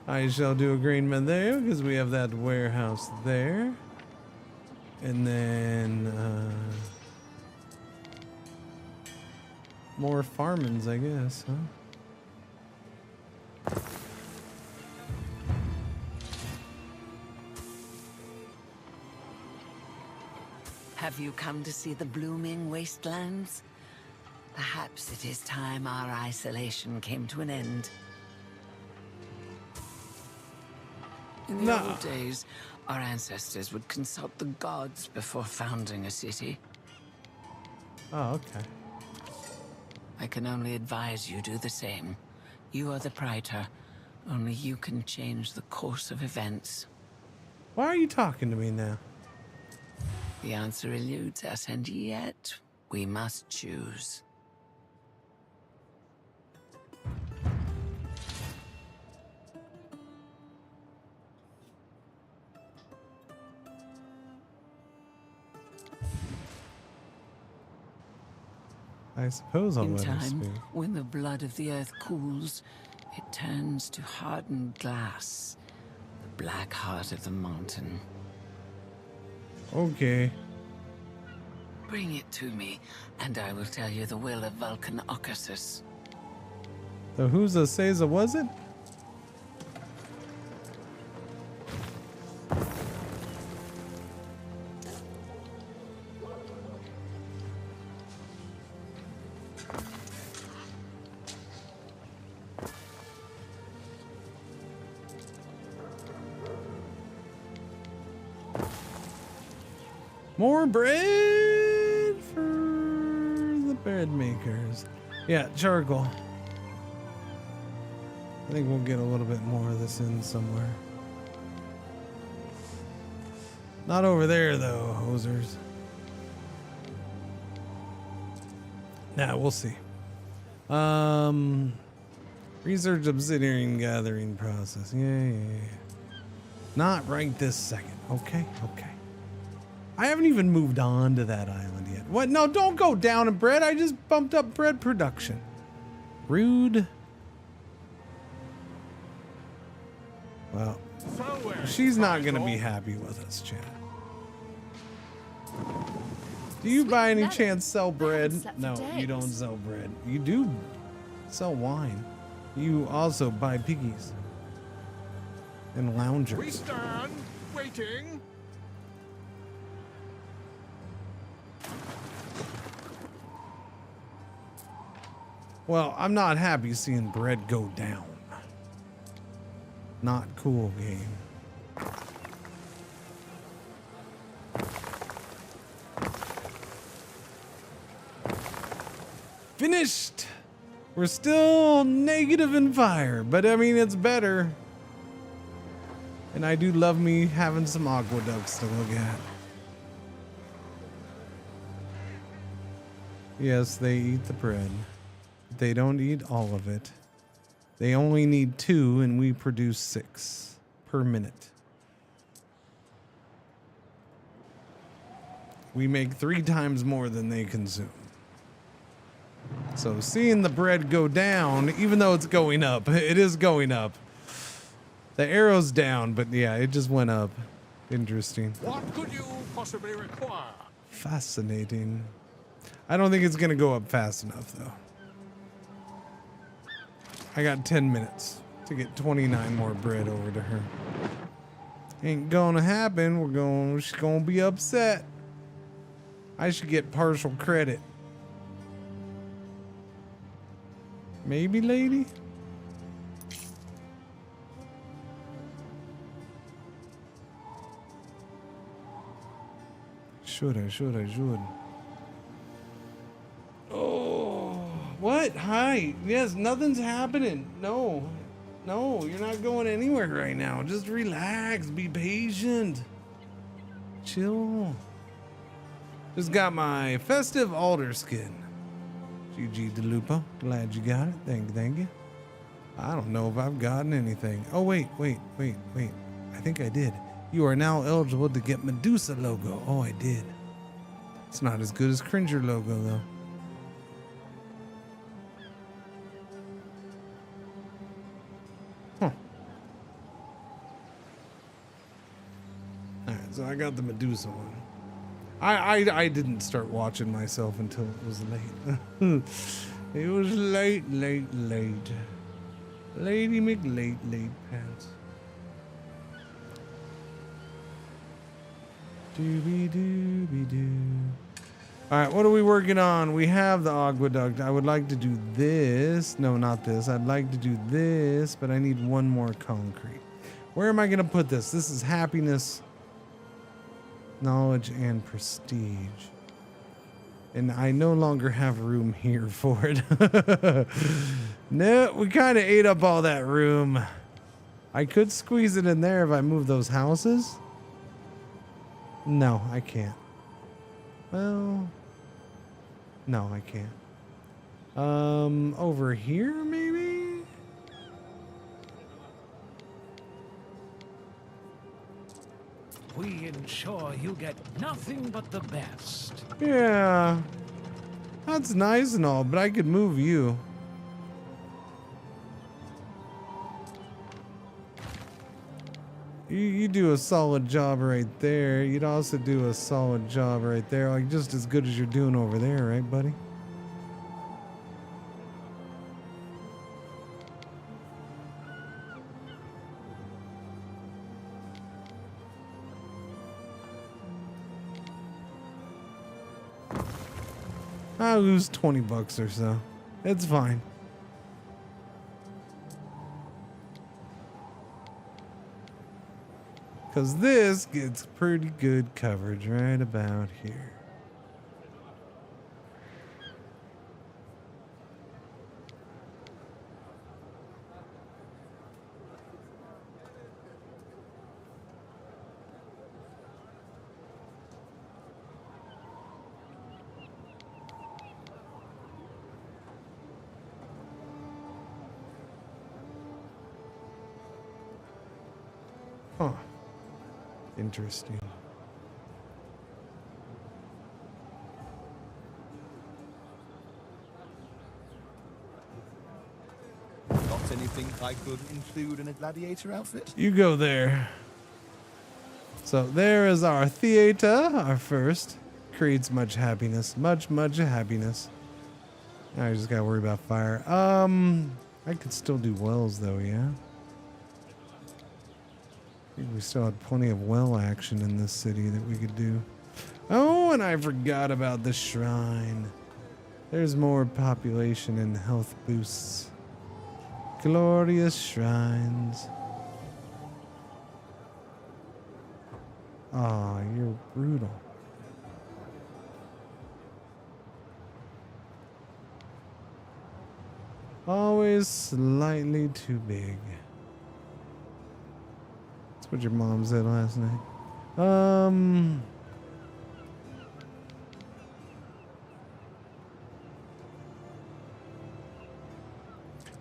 S1: I shall do a grain mill there because we have that warehouse there. And then more farmings, I guess, huh?
S12: Have you come to see the blooming wastelands? Perhaps it is time our isolation came to an end. In the old days, our ancestors would consult the gods before founding a city.
S1: Oh, okay.
S12: I can only advise you do the same. You are the Praetor. Only you can change the course of events.
S1: Why are you talking to me now?
S12: The answer eludes us, and yet we must choose.
S1: I suppose I'll
S12: In
S1: let her
S12: time,
S1: speak.
S12: when the blood of the earth cools, it turns to hardened glass, the black heart of the mountain.
S1: Okay.
S12: Bring it to me, and I will tell you the will of Vulcan Occasus.
S1: So who's the Caesar was it? More bread for the bread makers. Yeah, charcoal. I think we'll get a little bit more of this in somewhere. Not over there though, hosers. Nah, we'll see. Research obsidian gathering process. Yeah. Not right this second. Okay. I haven't even moved on to that island yet. What? No, don't go down in bread. I just bumped up bread production. Rude. Well, she's not going to be happy with us, Chad. Do you by any chance sell bread? No, you don't sell bread. You do sell wine. You also buy piggies and loungers.
S5: We stand waiting.
S1: Well, I'm not happy seeing bread go down. Not cool, game. Finished. We're still negative in fire, but I mean, it's better. And I do love me having some aqueducts to look at. Yes, they eat the bread. They don't eat all of it. They only need 2, and we produce 6 per minute. We make 3 times more than they consume. So seeing the bread go down, even though it's going up, it is going up. The arrow's down, but yeah, it just went up. Interesting.
S5: What could you possibly require?
S1: Fascinating. I don't think it's gonna go up fast enough though. I got 10 minutes to get 29 more bread over to her. Ain't gonna happen. She's gonna be upset. I should get partial credit. Maybe, lady? Should. Oh, what? Hi. Yes, nothing's happening. No, you're not going anywhere right now. Just relax. Be patient. Chill. Just got my festive alder skin. GG DeLupo. Glad you got it. Thank you. I don't know if I've gotten anything. Oh, wait. I think I did. You are now eligible to get Medusa logo. Oh, I did. It's not as good as Cringer logo, though. Huh. Alright, so I got the Medusa one. I didn't start watching myself until it was late. It was late. Lady McLate pants. Dooby-doo. Alright, what are we working on? We have the aqueduct. I would like to do this. No, not this. I'd like to do this, but I need one more concrete. Where am I going to put this? This is happiness, knowledge, and prestige. And I no longer have room here for it. No, we kind of ate up all that room. I could squeeze it in there if I move those houses. No, I can't. Well, no, I can't. Over here, maybe?
S11: We ensure you get nothing but the best.
S1: Yeah. That's nice and all, but I could move you. You do a solid job right there. You'd also do a solid job right there. Like just as good as you're doing over there, right, buddy? I'll lose 20 bucks or so. It's fine. Because this gets pretty good coverage right about here. Huh. Interesting.
S8: Not anything I could include in a gladiator outfit?
S1: You go there. So there is our theater, our first. Creates much happiness. Much happiness. Now I just gotta worry about fire. I could still do wells though, yeah? I think we still had plenty of well action in this city that we could do. Oh, and I forgot about the shrine. There's more population and health boosts. Glorious shrines. Oh, you're brutal. Always slightly too big. That's what your mom said last night.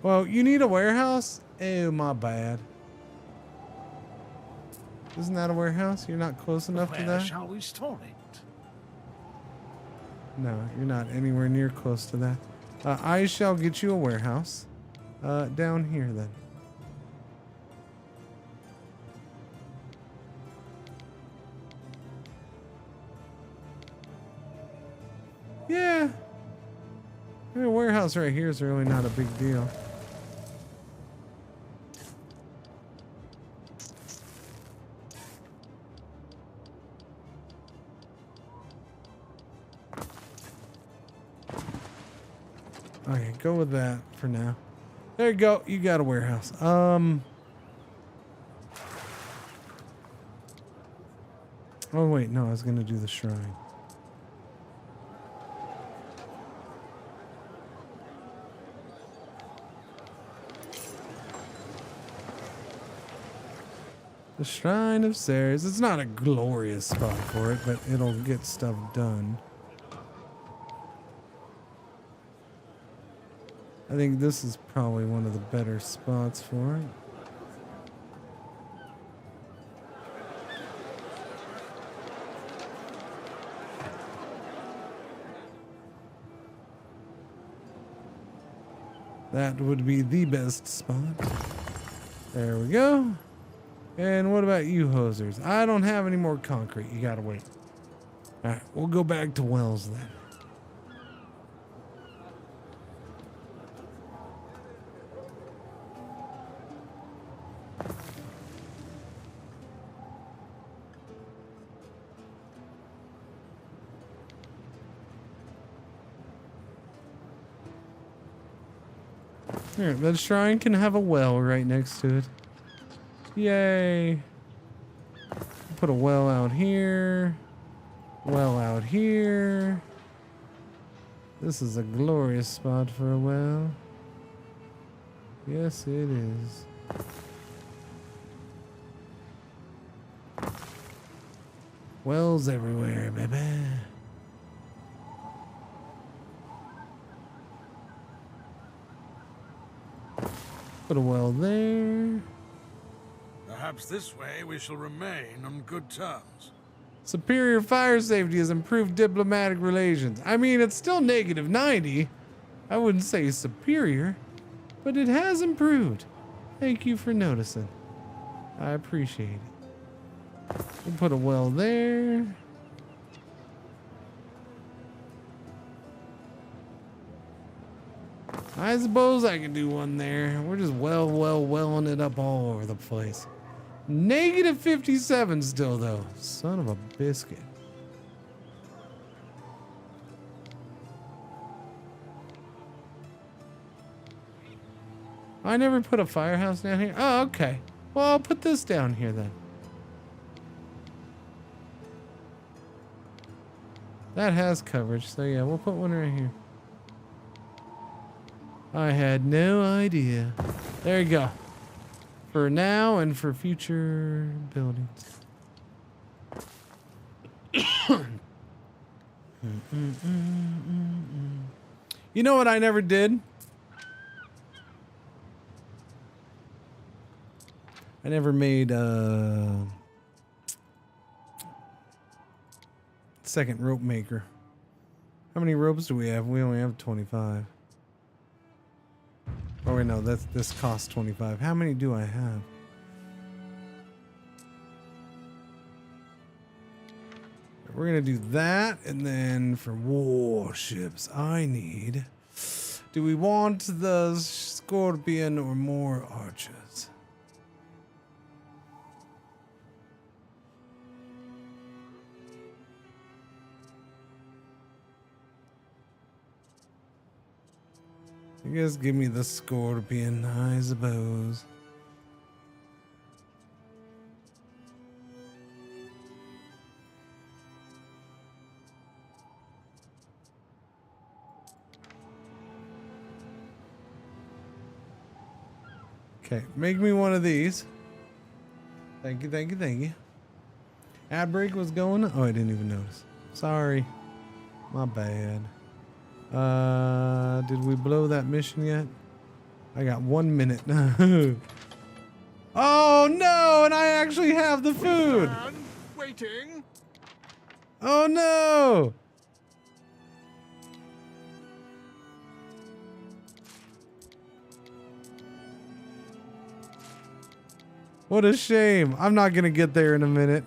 S1: Well, you need a warehouse? Oh, my bad. Isn't that a warehouse? You're not close enough to
S11: Where
S1: that?
S11: shall we store it?
S1: No, you're not anywhere near close to that. I shall get you a warehouse. Down here then. Yeah. I mean, a warehouse right here is really not a big deal. Okay, go with that for now. There you go. You got a warehouse. Oh wait, no, I was gonna do the shrine. The Shrine of Ceres. It's not a glorious spot for it, but it'll get stuff done. I think this is probably one of the better spots for it. That would be the best spot. There we go. And what about you hosers? I don't have any more concrete. You gotta wait. Alright, we'll go back to wells then. Here, the shrine can have a well right next to it. Yay. Put a well out here. Well out here. This is a glorious spot for a well. Yes, it is. Wells everywhere, baby. Put a well there.
S5: Perhaps this way we shall remain on good terms.
S1: Superior fire safety has improved diplomatic relations. I mean, it's still negative 90. I wouldn't say superior, but it has improved. Thank you for noticing. I appreciate it. We'll put a well there. I suppose I can do one there. We're just welling it up all over the place. Negative 57 still, though. Son of a biscuit. I never put a firehouse down here. Oh, okay. Well, I'll put this down here then. That has coverage, so yeah, we'll put one right here. I had no idea. There you go. For now and for future buildings. You know what I never did? I I never made second rope maker. How many ropes do we have? We only have 25. Oh wait, no, this costs 25. How many do I have? We're gonna do that, and then for warships, I need. Do we want the scorpion or more archers? I guess give me the scorpion, I suppose. Okay, make me one of these. Thank you, thank you, thank you. Ad break was going. Oh, I didn't even notice. Sorry. My bad. Did we blow that mission yet? I got 1 minute. Oh no, and I actually have the food.
S5: Waiting.
S1: Oh no. What a shame. I'm not gonna get there in a minute.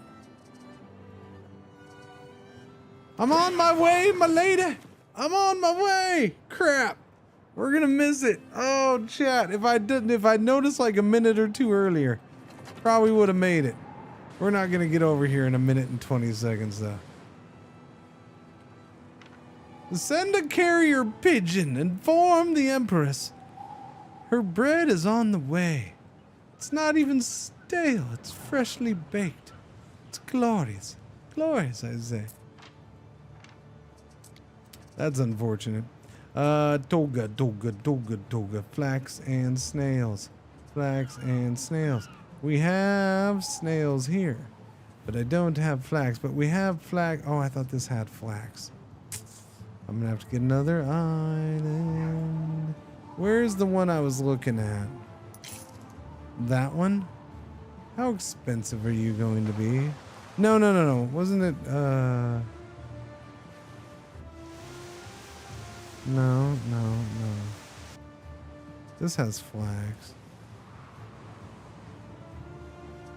S1: I'm on my way, my lady. I'm on my way. Crap. We're gonna miss it. Oh, chat. If I noticed like a minute or two earlier, probably would have made it. We're not gonna get over here in a minute and 20 seconds though. Send a carrier pigeon. Inform the Empress. Her bread is on the way. It's not even stale. It's freshly baked. It's glorious. Glorious, I say. That's unfortunate. Toga. Flax and snails. Flax and snails. We have snails here. But I don't have flax. But we have flax. Oh, I thought this had flax. I'm going to have to get another island. Where's the one I was looking at? That one? How expensive are you going to be? No. Wasn't it, No. This has flax.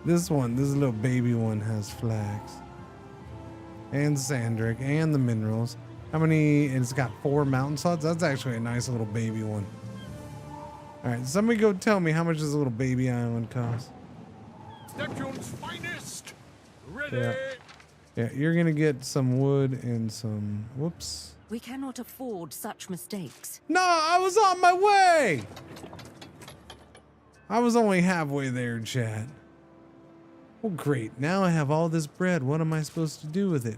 S1: This little baby one has flax. And sandric and the minerals. How many? It's got 4 mountain slots. That's actually a nice little baby one. Alright, somebody go tell me how much this little baby island costs.
S5: Neptune's finest. Ready.
S1: Yeah, you're gonna get some wood and some. Whoops.
S19: We cannot afford such mistakes.
S1: No, I was on my way. I was only halfway there, chat. Well, great. Now I have all this bread. What am I supposed to do with it?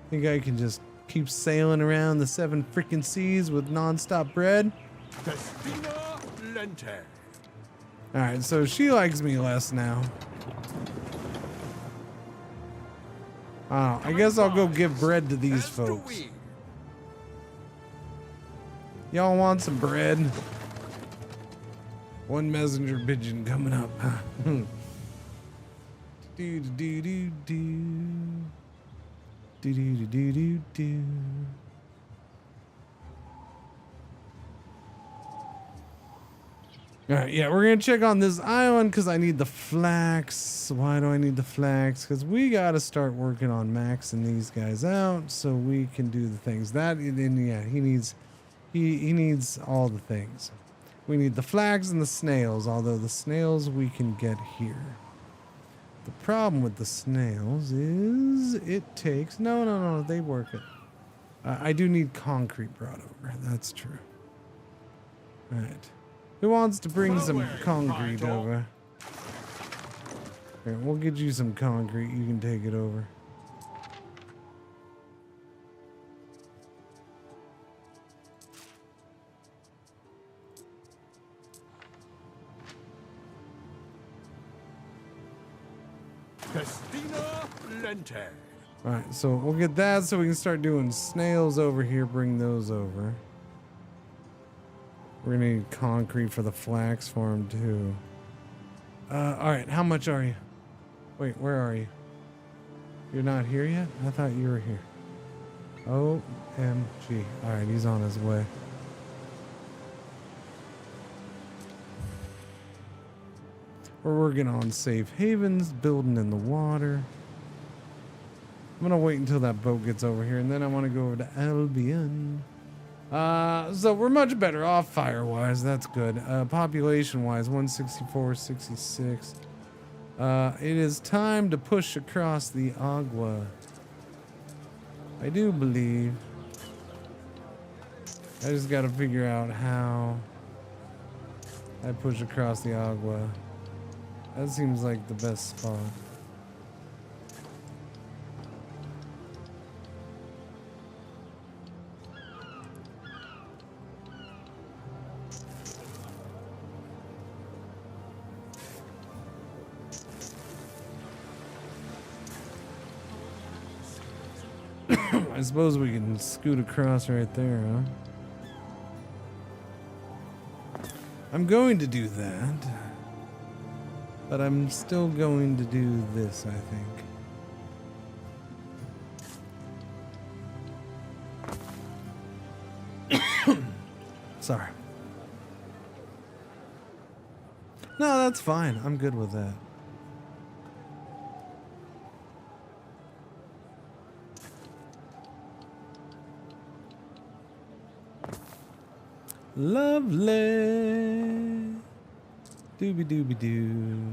S1: Think I can just keep sailing around the 7 freaking seas with non-stop bread?
S5: Destina Lente.
S1: Alright, so she likes me less now. Oh, I guess I'll go give bread to these folks. Y'all want some bread? One messenger pigeon coming up. Alright, yeah, we're gonna check on this island because I need the flax. Why do I need the flax? Because we gotta start working on maxing these guys out so we can do the things. That, and yeah, he needs all the things. We need the flax and the snails, although the snails we can get here. The problem with the snails is it takes... No, they work it. I do need concrete brought over. That's true. Alright. Who wants to bring some concrete over? Here, we'll get you some concrete. You can take it over.
S5: Destina Lente.
S1: Alright, so we'll get that so we can start doing snails over here. Bring those over. We're gonna need concrete for the flax farm too. Alright, how much are you? Wait, where are you? You're not here yet? I thought you were here. OMG. Alright, he's on his way. We're working on safe havens, building in the water. I'm gonna wait until that boat gets over here, and then I want to go over to Albion. So we're much better off fire-wise. That's good. Population-wise, 164, 66. It is time to push across the Agua. I do believe. I just got to figure out how I push across the Agua. That seems like the best spot. I suppose we can scoot across right there, huh? I'm going to do that. But I'm still going to do this, I think. Sorry. No, that's fine. I'm good with that. Lovely. Doobie doobie doo.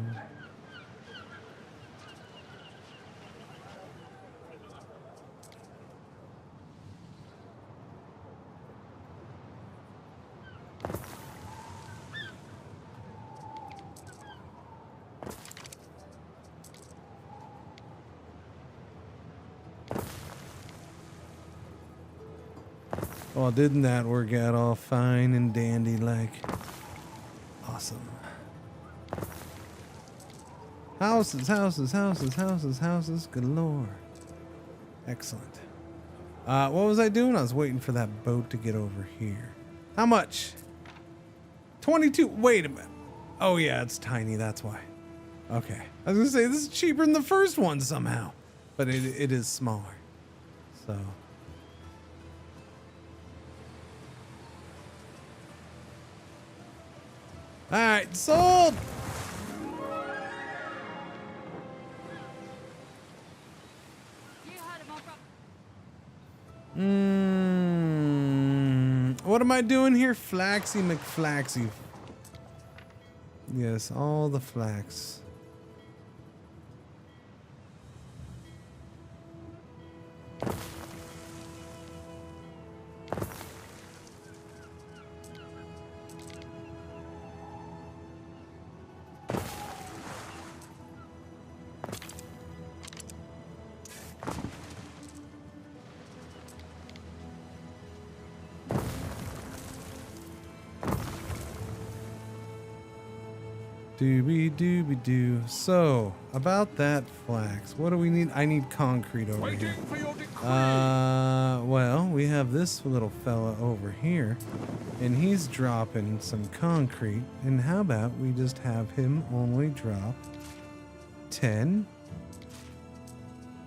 S1: Oh, didn't that work out all fine and dandy like? Awesome. Houses, houses, houses, houses, houses galore. Excellent. What was I doing? I was waiting for that boat to get over here. How much? 22. Wait a minute. Oh yeah, it's tiny. That's why. Okay. I was gonna say this is cheaper than the first one somehow, but it is smaller. So. All right, sold. What am I doing here? Flaxy McFlaxy. Yes, all the flax. Doobie doobie doo. So, about that flax, what do we need? I need concrete over here. Well, we have this little fella over here, and he's dropping some concrete. And how about we just have him only drop 10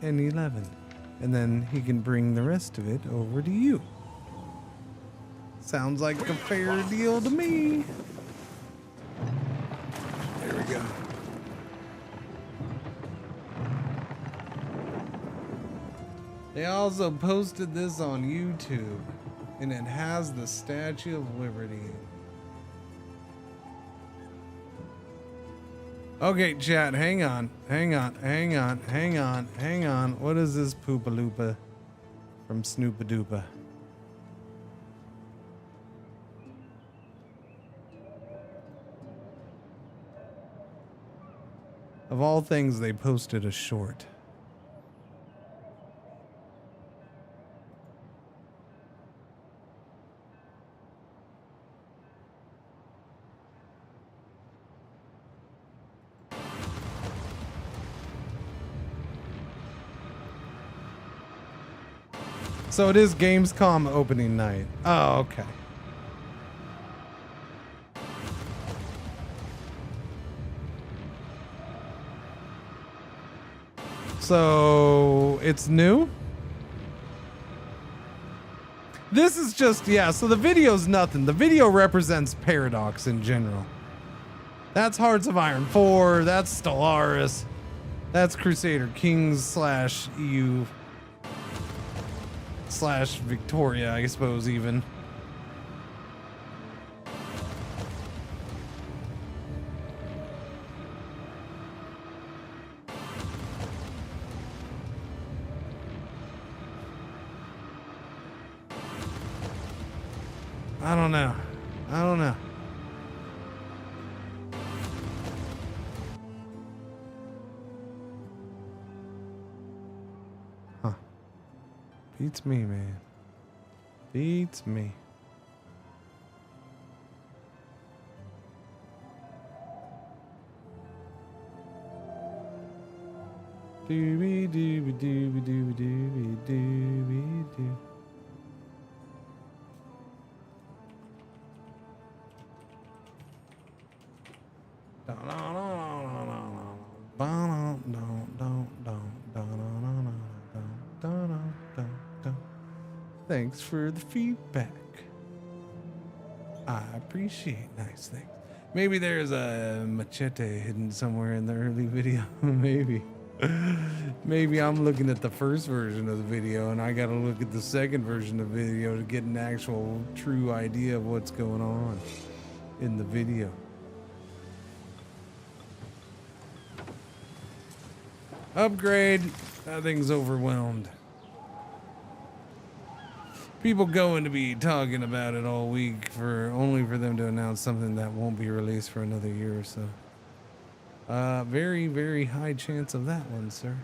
S1: and 11, and then he can bring the rest of it over to you. Sounds like a fair deal to me. There we go. They also posted this on YouTube, and it has the Statue of Liberty. Okay, chat, hang on. What is this Poopaloopa from Snoopadoopa? Of all things, they posted a short. So it is Gamescom opening night. Oh, okay. So it's new? This is just, yeah, so the video's nothing. The video represents Paradox in general. That's Hearts of Iron 4, that's Stellaris, that's Crusader Kings / EU / Victoria, I suppose, even. I don't know. I don't know. Huh. Beats me, man. Beats me. Doobie doobie doobie doobie doobie doobie doo. Thanks for the feedback. I appreciate nice things. Maybe there's a machete hidden somewhere in the early video. Maybe. Maybe I'm looking at the first version of the video and I gotta look at the second version of the video to get an actual true idea of what's going on in the video. Upgrade. That thing's overwhelmed. People going to be talking about it all week only for them to announce something that won't be released for another year or so. Very, very high chance of that one, sir.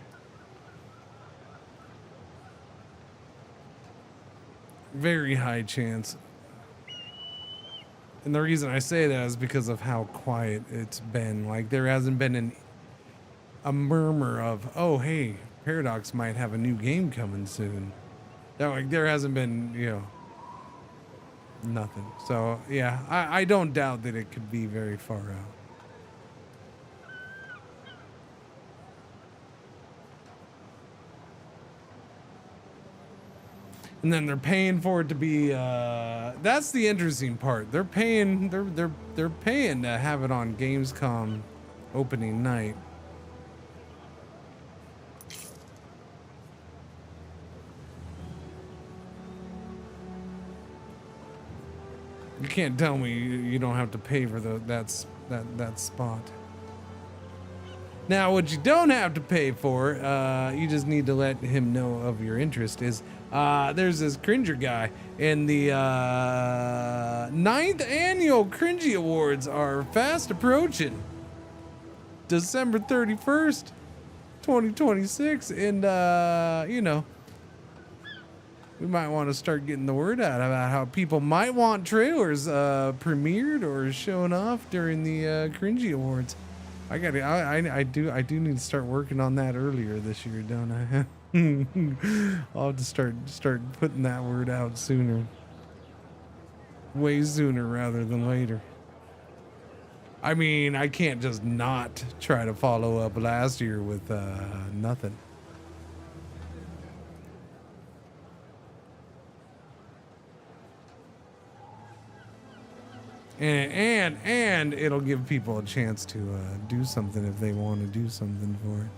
S1: Very high chance. And the reason I say that is because of how quiet it's been. Like, there hasn't been a murmur of, oh, hey, Paradox might have a new game coming soon. There hasn't been, nothing. So, yeah, I don't doubt that it could be very far out. And then they're paying for it to be, that's the interesting part. They're paying to have it on Gamescom opening night. You can't tell me you don't have to pay for that spot. Now, what you don't have to pay for, you just need to let him know of your interest, is there's this Cringer guy, and the 9th annual Cringer Awards are fast approaching. December 31st, 2026, and, we might want to start getting the word out about how people might want trailers premiered or shown off during the Cringer Awards. I do need to start working on that earlier this year, don't I? I'll have to start putting that word out sooner. Way sooner rather than later. I mean, I can't just not try to follow up last year with nothing. And it'll give people a chance to do something if they want to do something for it.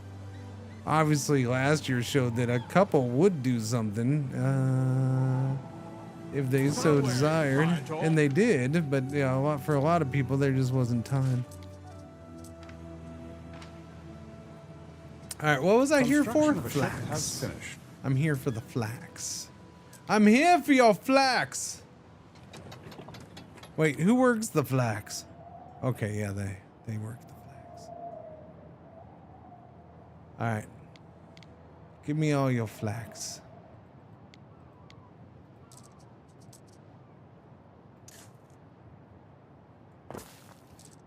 S1: Obviously, last year showed that a couple would do something if they so desired, and they did. But for a lot of people, there just wasn't time. All right, what was I here for? Flax. I'm here for the flax. I'm here for your flax. Wait, who works the flax? Okay, yeah, they work the flax. All right. Give me all your flax.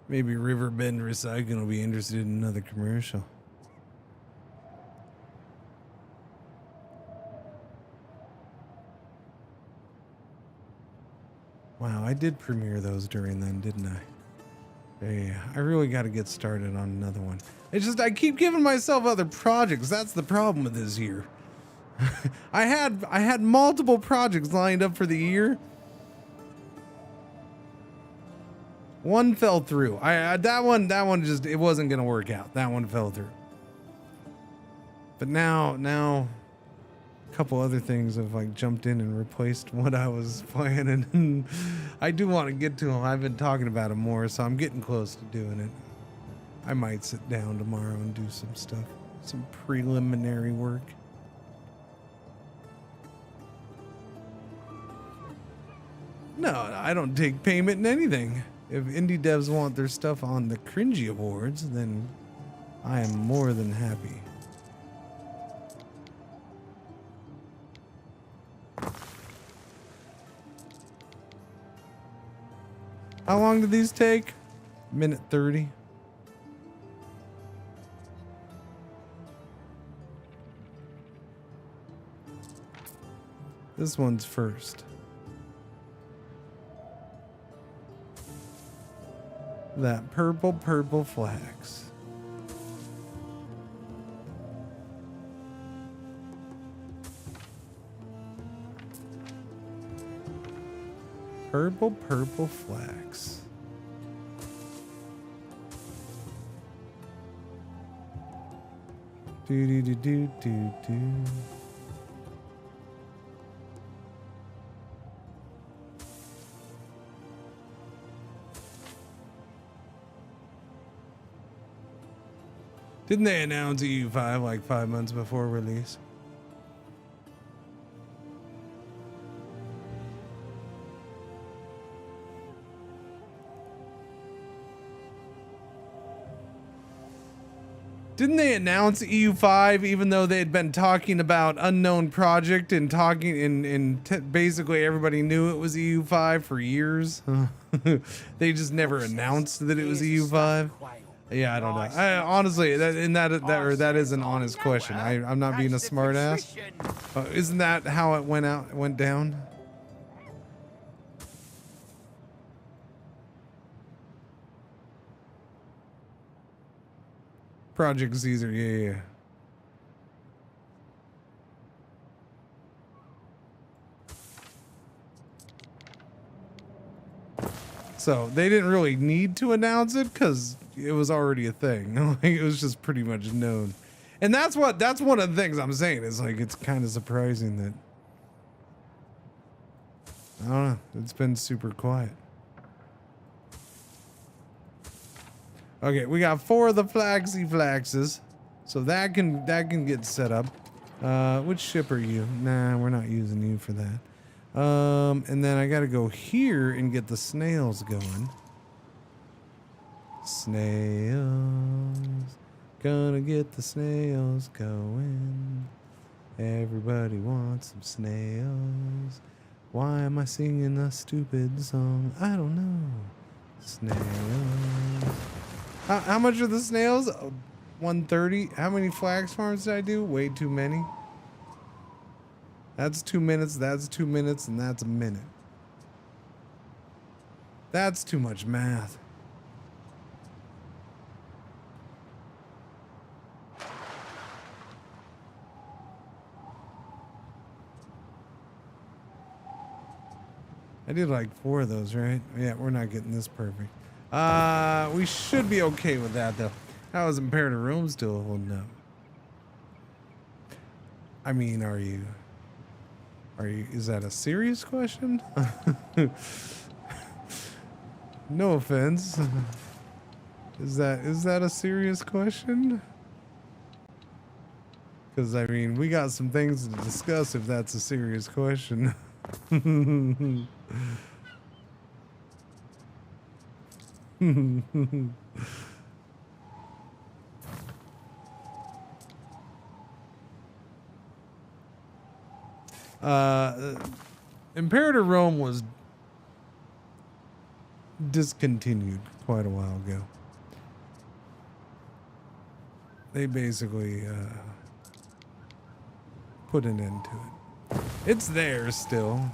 S1: Maybe Riverbend Recycling will be interested in another commercial. Wow, I did premiere those during then, didn't I? Yeah, I really got to get started on another one. It's just I keep giving myself other projects. That's the problem with this year. I had multiple projects lined up for the year. One fell through. That one just, it wasn't gonna work out. That one fell through. But now a couple other things have like jumped in and replaced what I was planning. I do want to get to them. I've been talking about them more, so I'm getting close to doing it. I might sit down tomorrow and do some stuff, some preliminary work. No, I don't take payment in anything. If indie devs want their stuff on the Cringer Awards, then I am more than happy. How long do these take? Minute 30. This one's first. That purple flax. Purple flax. Do. Didn't they announce EU5 like 5 months before release? Didn't they announce EU5 even though they had been talking about unknown project and talking and basically everybody knew it was EU5 for years? They just never announced that it was EU5. Yeah, I don't know. Honestly, that is an honest question. I'm not being a smart ass. Isn't that how it went down? Project Caesar, yeah. So they didn't really need to announce it because it was already a thing. It was just pretty much known. And that's one of the things I'm saying is like, it's kind of surprising that, I don't know, it's been super quiet. Okay, we got 4 of the flaxes. So that can get set up. Which ship are you? Nah, we're not using you for that. And then I gotta go here and get the snails going. Snails. Gonna get the snails going. Everybody wants some snails. Why am I singing a stupid song? I don't know. Snails. How much are the snails? 130. How many flax farms did I do? Way too many. That's 2 minutes, that's 2 minutes, and that's a minute. That's too much math. I did like 4 of those, right? Yeah, we're not getting this perfect. We should be okay with that, though. How is Imperative Rome still holding up? I mean, are you, is that a serious question? No offense. Is that a serious question? Because, I mean, we got some things to discuss if that's a serious question. Imperative Rome was discontinued quite a while ago. They basically put an end to it. It's there still.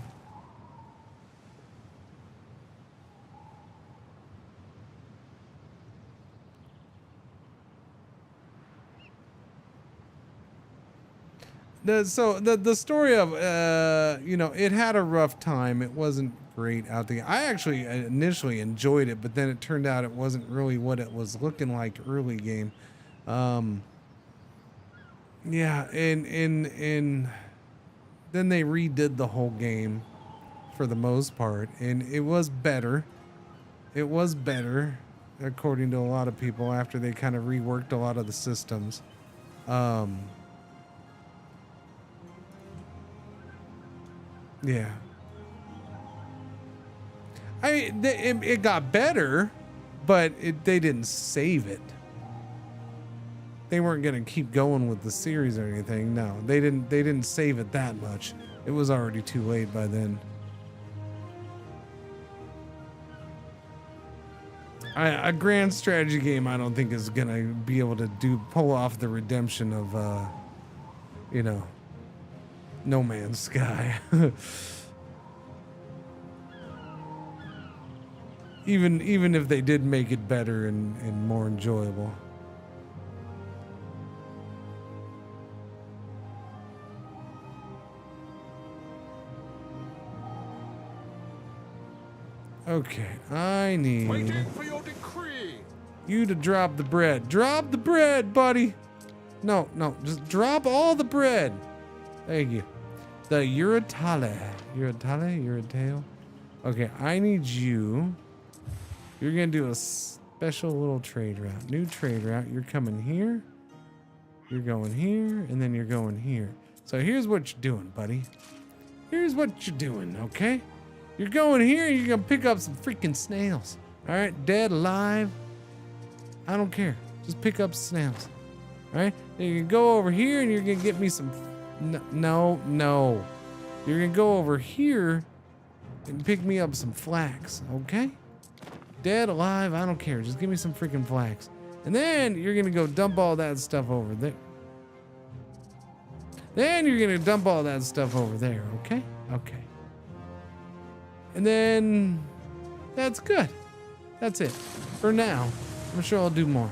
S1: The story of you know, it had a rough time. It wasn't great out there. I actually initially enjoyed it, but then it turned out it wasn't really what it was looking like early game. Yeah, and then they redid the whole game for the most part, and it was better. It was better, according to a lot of people, after they kind of reworked a lot of the systems. Yeah. I mean, it got better, but they didn't save it. They weren't gonna keep going with the series or anything. No, they didn't save it that much. It was already too late by then. A grand strategy game, I don't think is gonna be able to pull off the redemption of, you know, No Man's Sky. even if they did make it better and more enjoyable. Okay, I need
S5: Waiting for your decree.
S1: you to drop the bread. Drop the bread, buddy. No, just drop all the bread. Thank you. The Uratale. Okay, I need you. You're gonna do a special little trade route. New trade route. You're coming here. You're going here, and then you're going here. So here's what you're doing, buddy. Here's what you're doing, okay? You're going here, and you're gonna pick up some freaking snails. All right, dead, alive. I don't care. Just pick up snails. All right. Then you can go over here, and you're gonna get me some. No. You're gonna go over here and pick me up some flax, okay? Dead, alive, I don't care. Just give me some freaking flax. And then you're gonna go dump all that stuff over there. Then you're gonna dump all that stuff over there, okay? Okay. And then that's good. That's it for now. I'm sure I'll do more.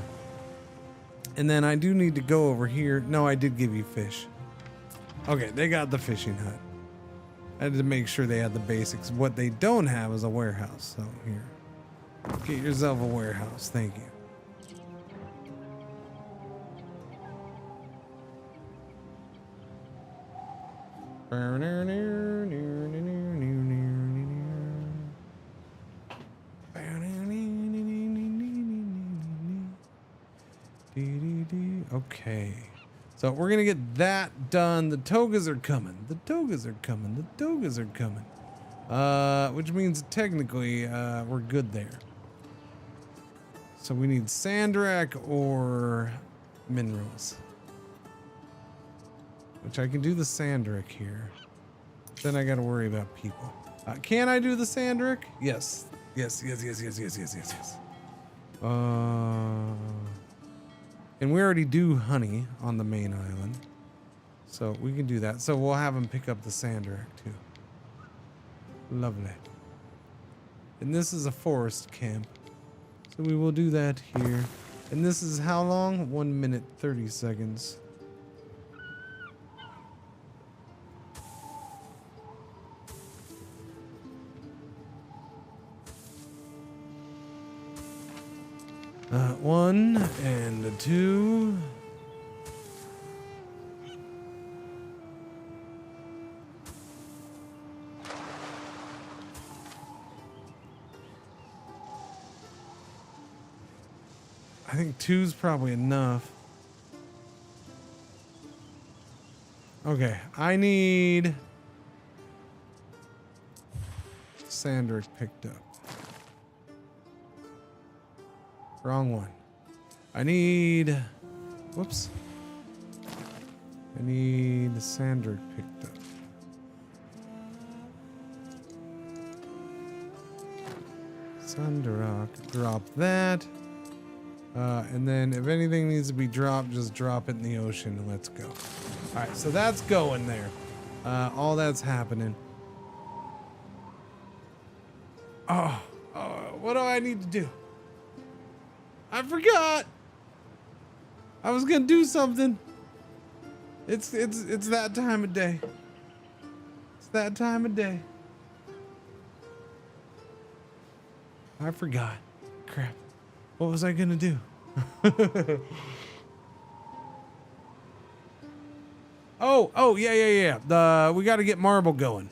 S1: And then I do need to go over here. No, I did give you fish. Okay, they got the fishing hut. I had to make sure they had the basics. What they don't have is a warehouse. So here, get yourself a warehouse. Thank you. Okay, so we're gonna get that done. The togas are coming. Which means technically we're good there. So we need Sandrak or minerals, which I can do the Sandrak here. Then I got to worry about people. Can I do the Sandrak? Yes. Yes. And we already do honey on the main island, so we can do that. So we'll have him pick up the Sandrak too. Lovely. And this is a forest camp, so we will do that here. And this is how long? 1 minute 30 seconds. One and two. I think two's probably enough. Okay, I need Sandrak picked up. Wrong one. I need, whoops. I need the Sandrak picked up. Sandrak, drop that. And then if anything needs to be dropped, just drop it in the ocean and let's go. All right, so that's going there. All that's happening. Oh, what do I need to do? I forgot. I was gonna do something. It's that time of day. It's that time of day. I forgot. Crap. What was I gonna do? Oh, yeah. We got to get marble going.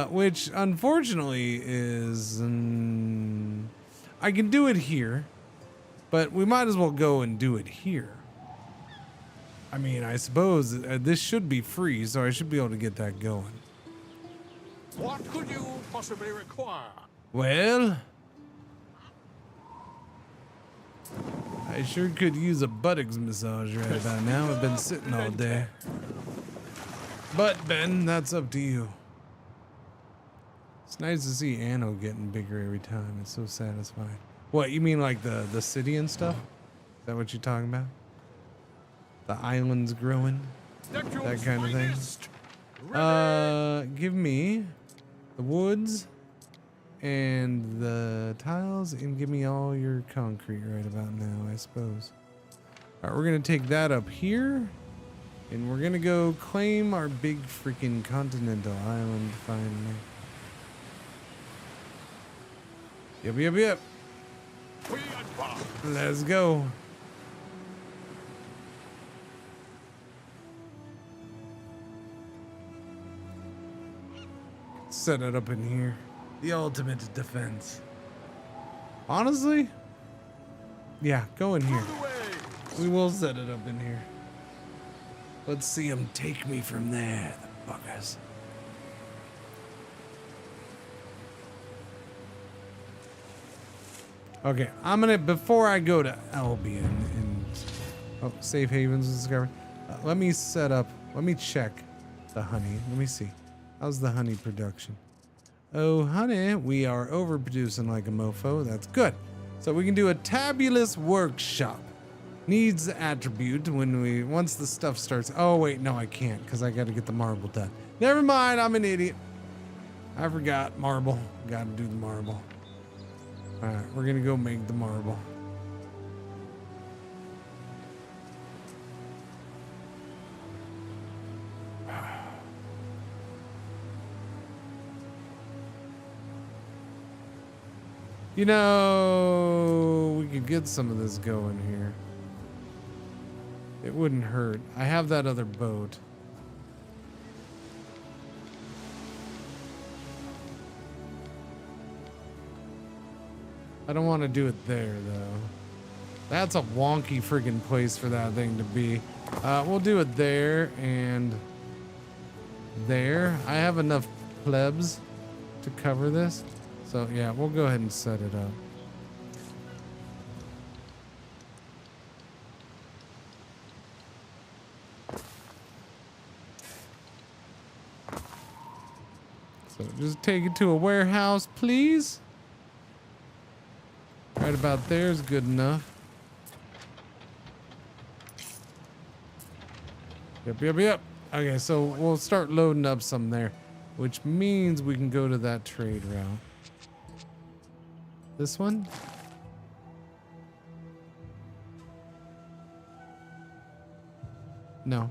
S1: Which unfortunately is, I can do it here, but we might as well go and do it here. I mean, I suppose this should be free, so I should be able to get that going.
S5: What could you possibly require?
S1: Well, I sure could use a buttocks massage right about now. I've been sitting all day. But, Ben, that's up to you. It's nice to see Anno getting bigger every time. It's so satisfying. What, you mean like the city and stuff? Is that what you're talking about? The islands growing? That kind of thing? Give me the woods and the tiles, and give me all your concrete right about now, I suppose. All right, we're gonna take that up here, and we're gonna go claim our big freaking continental island finally. Yep. Let's go. Set it up in here. The ultimate defense. Honestly? Yeah, go in here. We will set it up in here. Let's see them take me from there, the buggers. Okay, I'm gonna, before I go to Albion and, safe havens discovered. Let me set up, let me check the honey. Let me see. How's the honey production? Oh, honey, we are overproducing like a mofo. That's good. So we can do a tabulous workshop. Needs attribute once the stuff starts. Oh, wait, no, I can't because I got to get the marble done. Never mind, I'm an idiot. I forgot marble. Got to do the marble. All right, we're going to go make the marble. You know, we could get some of this going here. It wouldn't hurt. I have that other boat. I don't want to do it there, though. That's a wonky friggin' place for that thing to be. We'll do it there and there. I have enough plebs to cover this. So yeah, we'll go ahead and set it up. So just take it to a warehouse, please. Right about there is good enough. Yep. Okay, so we'll start loading up some there, which means we can go to that trade route. This one? No.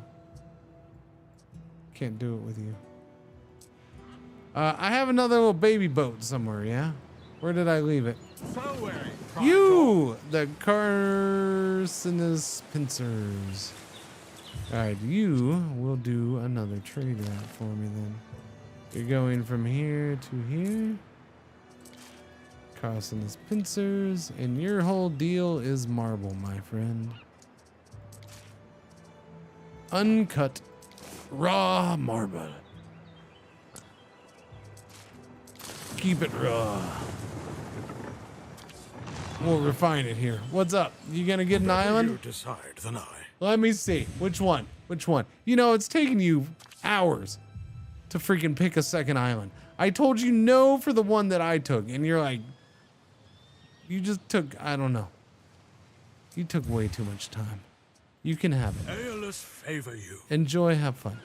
S1: Can't do it with you. I have another little baby boat somewhere, yeah? Where did I leave it? You! The Carcinus pincers. Alright, you will do another trade route for me then. You're going from here to here. Carcinus pincers, and your whole deal is marble, my friend. Uncut, raw marble. Keep it raw. We'll refine it here. What's up? You gonna get an island?
S5: You decide, then I.
S1: Let me see. Which one? Which one? You know, it's taking you hours to freaking pick a second island. I told you no for the one that I took, and you're like, you just took, I don't know. You took way too much time. You can have it.
S5: Aeolus favor you.
S1: Enjoy, have fun.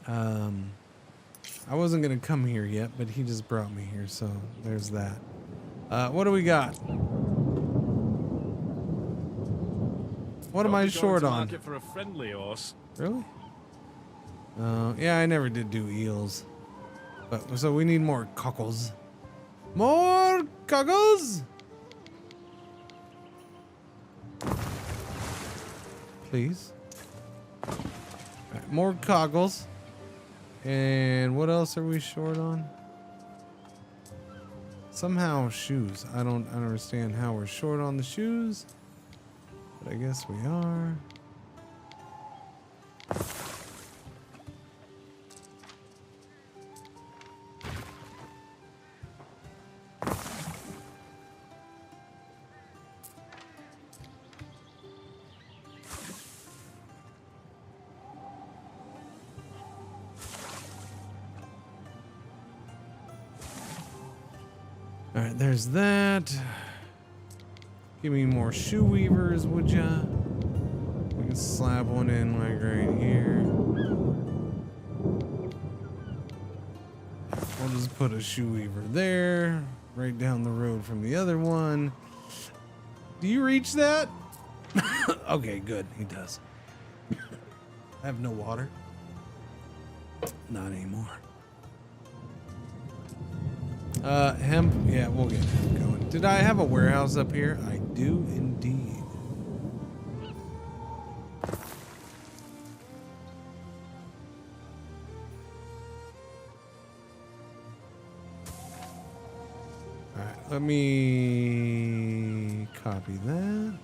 S1: I wasn't gonna come here yet, but he just brought me here, so there's that. What do we got? What am I short on?
S11: Market for a friendly horse.
S1: Really? Yeah, I never did do eels. But so we need more cockles. More cockles! Please. Alright, more cockles. And what else are we short on? Somehow shoes. I don't understand how we're short on the shoes. But I guess we are. Alright, there's that. Give me more shoe weavers, would ya? We can slap one in like right here. We'll just put a shoe weaver there, right down the road from the other one. Do you reach that? Okay, good. He does. I have no water. Not anymore. Hemp. Yeah, we'll get hemp going. Did I have a warehouse up here? I do indeed. Alright, let me copy that.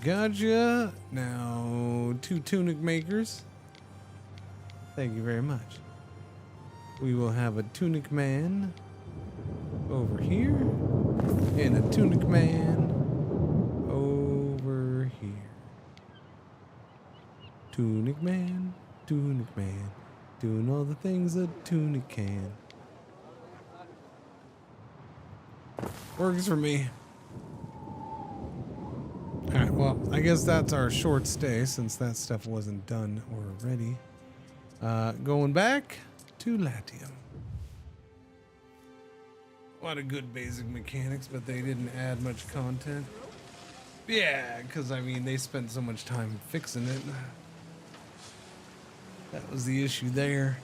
S1: Gotcha. Now, 2 tunic makers. Thank you very much. We will have a tunic man over here and a tunic man over here. Tunic man, doing all the things a tunic can. Works for me. Alright, well, I guess that's our short stay since that stuff wasn't done already. Going back to Latium. A lot of good basic mechanics, but they didn't add much content. Yeah, because I mean, they spent so much time fixing it. That was the issue there.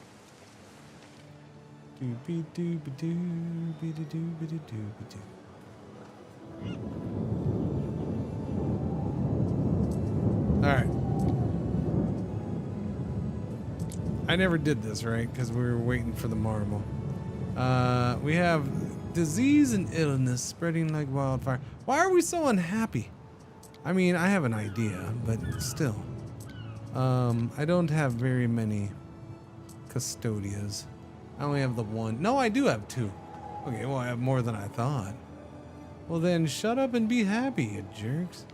S1: Alright. I never did this, right? Because we were waiting for the marble. We have disease and illness spreading like wildfire. Why are we so unhappy? I mean, I have an idea, but still. I don't have very many custodias. I only have the one. No, I do have 2. Okay, well, I have more than I thought. Well, then shut up and be happy, you jerks.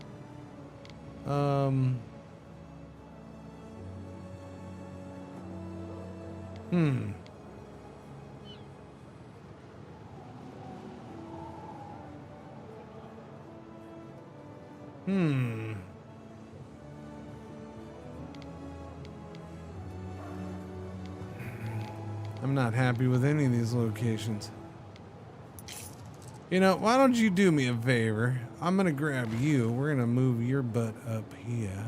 S1: I'm not happy with any of these locations. You know, why don't you do me a favor? I'm gonna grab you. We're gonna move your butt up here.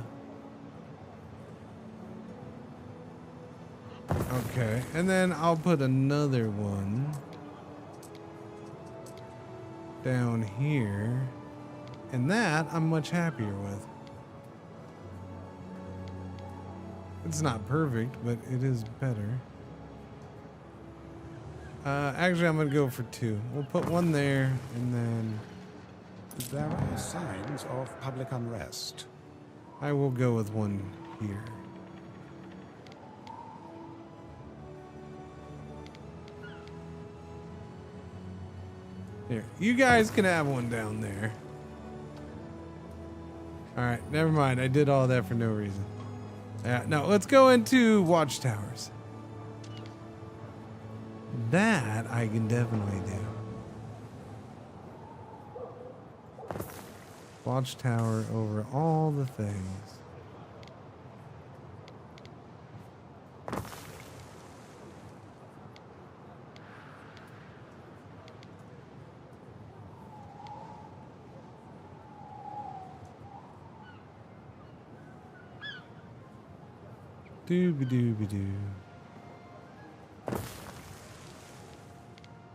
S1: Okay, and then I'll put another one down here. And that I'm much happier with. It's not perfect, but it is better. Actually, I'm gonna go for 2. We'll put one there, and then
S14: there are signs of public unrest.
S1: I will go with one here. Here, you guys can have one down there. Alright, never mind. I did all that for no reason. Yeah, no, let's go into watchtowers. That I can definitely do. Watchtower over all the things. Dooby-dooby-doo.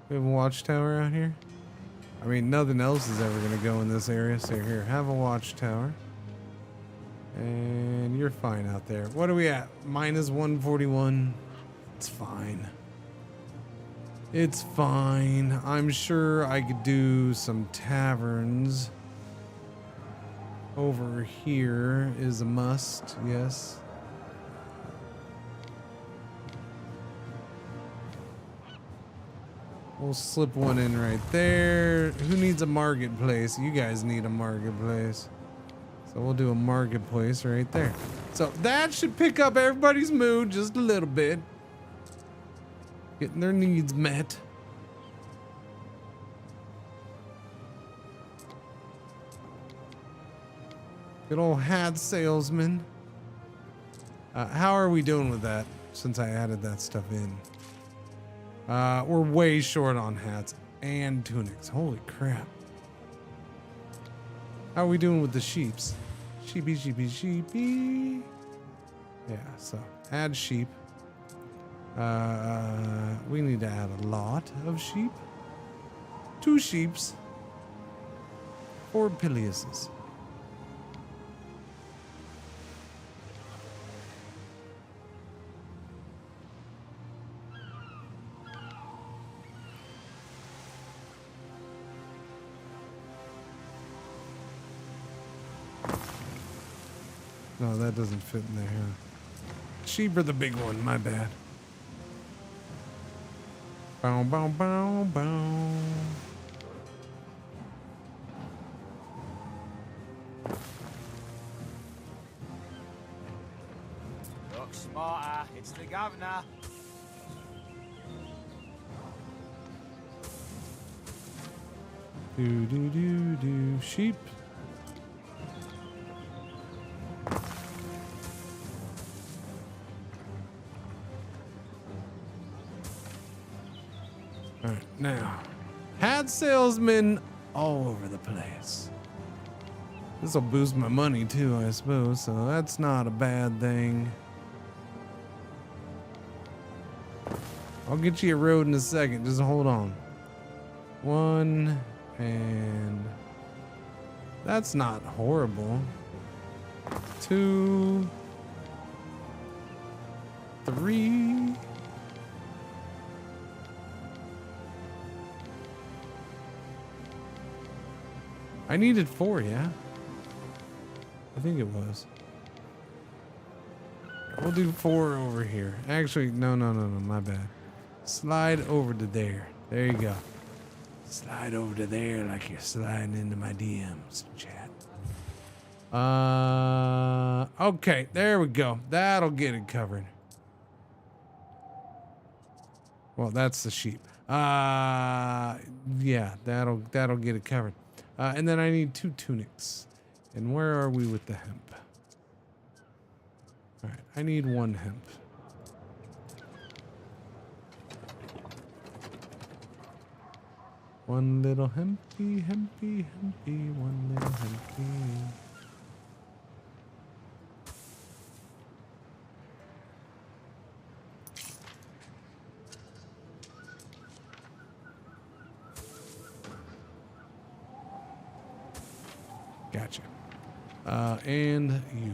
S1: We have a watchtower out here. I mean, nothing else is ever going to go in this area. So here, have a watchtower. And you're fine out there. What are we at? Minus 141. It's fine. It's fine. I'm sure I could do some taverns. Over here is a must, yes. We'll slip one in right there. Who needs a marketplace? You guys need a marketplace. So we'll do a marketplace right there. So that should pick up everybody's mood just a little bit. Getting their needs met. Good old hat salesman. How are we doing with that since I added that stuff in? We're way short on hats and tunics. Holy crap. How are we doing with the sheeps? Sheepy, sheepy, sheepy. Yeah, so add sheep. We need to add a lot of sheep. 2 sheeps. 4 Piliuses. No, that doesn't fit in there. Sheep are the big one, my bad. Bow, bow, bow, bow.
S10: Look smarter, it's the governor.
S1: Do, do, do, do. Sheep. Alright, now, hat salesman all over the place. This will boost my money too, I suppose, so that's not a bad thing. I'll get you a road in a second, just hold on. 1, and that's not horrible. 2, 3. I needed 4, yeah? I think it was. We'll do 4 over here. Actually, no, my bad. Slide over to there. There you go. Slide over to there like you're sliding into my DMs, chat. Okay, there we go. That'll get it covered. Well, that's the sheep. Yeah, that'll get it covered. And then I need 2 tunics. And where are we with the hemp? All right, I need 1 hemp. One little hempy, hempy, hempy, one little hempy. Gotcha. And you.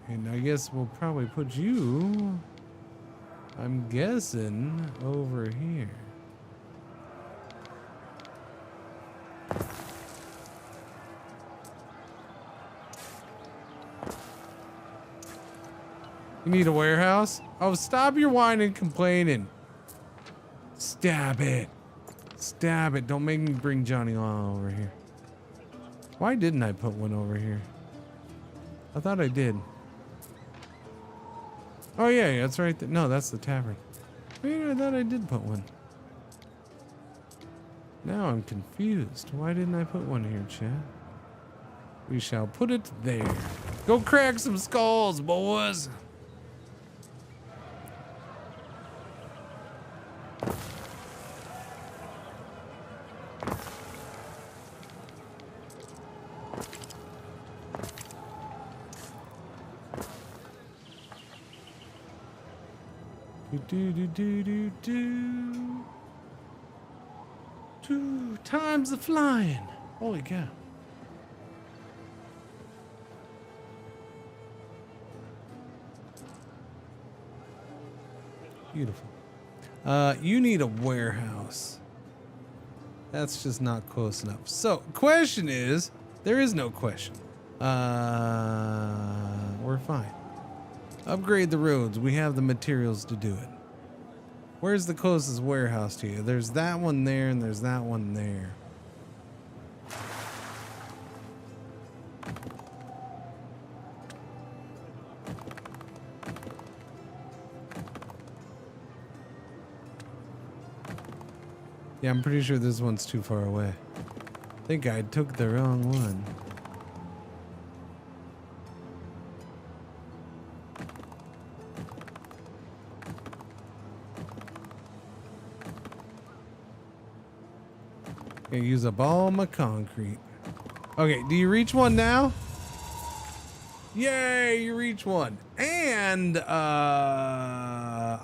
S1: And I guess we'll probably put you, I'm guessing, over here. You need a warehouse? Oh, stop your whining and complaining. Stab it. Stab it. Don't make me bring Johnny Law over here. Why didn't I put one over here? I thought I did. Oh, yeah, that's right. No, that's the tavern. Wait, I thought I did put one. Now I'm confused. Why didn't I put one here, chat? We shall put it there. Go crack some skulls, boys. Time's a flying. Holy cow. Beautiful. You need a warehouse. That's just not close enough. So, question is, there is no question. We're fine. Upgrade the roads. We have the materials to do it. Where's the closest warehouse to you? There's that one there, and there's that one there. Yeah, I'm pretty sure this one's too far away. I think I took the wrong one. Gonna use up all my concrete. Okay, do you reach one now? Yay, you reach one. And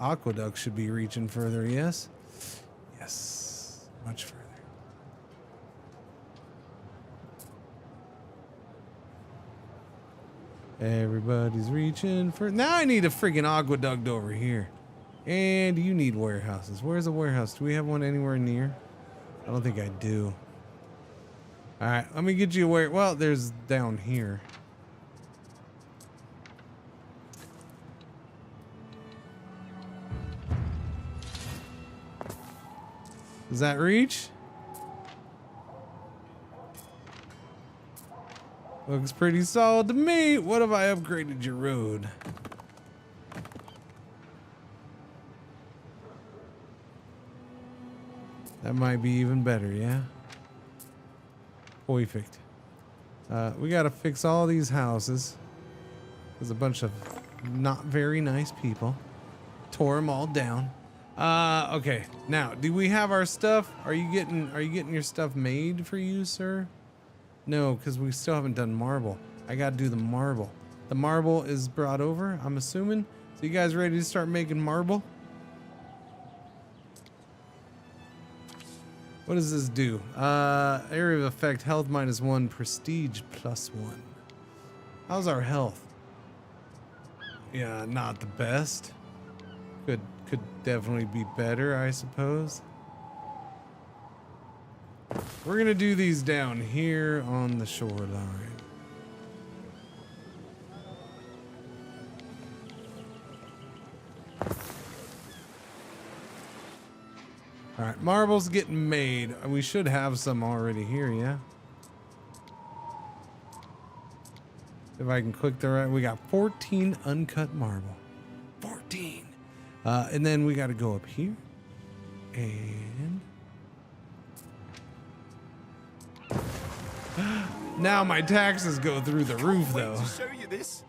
S1: Aqueduct should be reaching further, yes? Yes, much further. Everybody's reaching for... Now I need a friggin' aqueduct over here. And you need warehouses. Where's a warehouse? Do we have one anywhere near? I don't think I do. All right, let me get you where. Well, there's down here. Does that reach? Looks pretty solid to me. What if I upgraded your road? That might be even better, yeah? Perfect. We gotta fix all these houses. There's a bunch of not very nice people. Tore them all down. Okay. Now, do we have our stuff? Are you getting your stuff made for you, sir? No, because we still haven't done marble. I gotta do the marble. The marble is brought over, I'm assuming. So you guys ready to start making marble? What does this do? Area of effect, health -1, prestige +1. How's our health? Yeah, not the best. Could definitely be better, I suppose. We're gonna do these down here on the shoreline. All right, marble's getting made. We should have some already here, yeah? If I can click the right, we got 14 uncut marble. 14. And then we got to go up here. And now my taxes go through the roof, though.
S8: To show you this.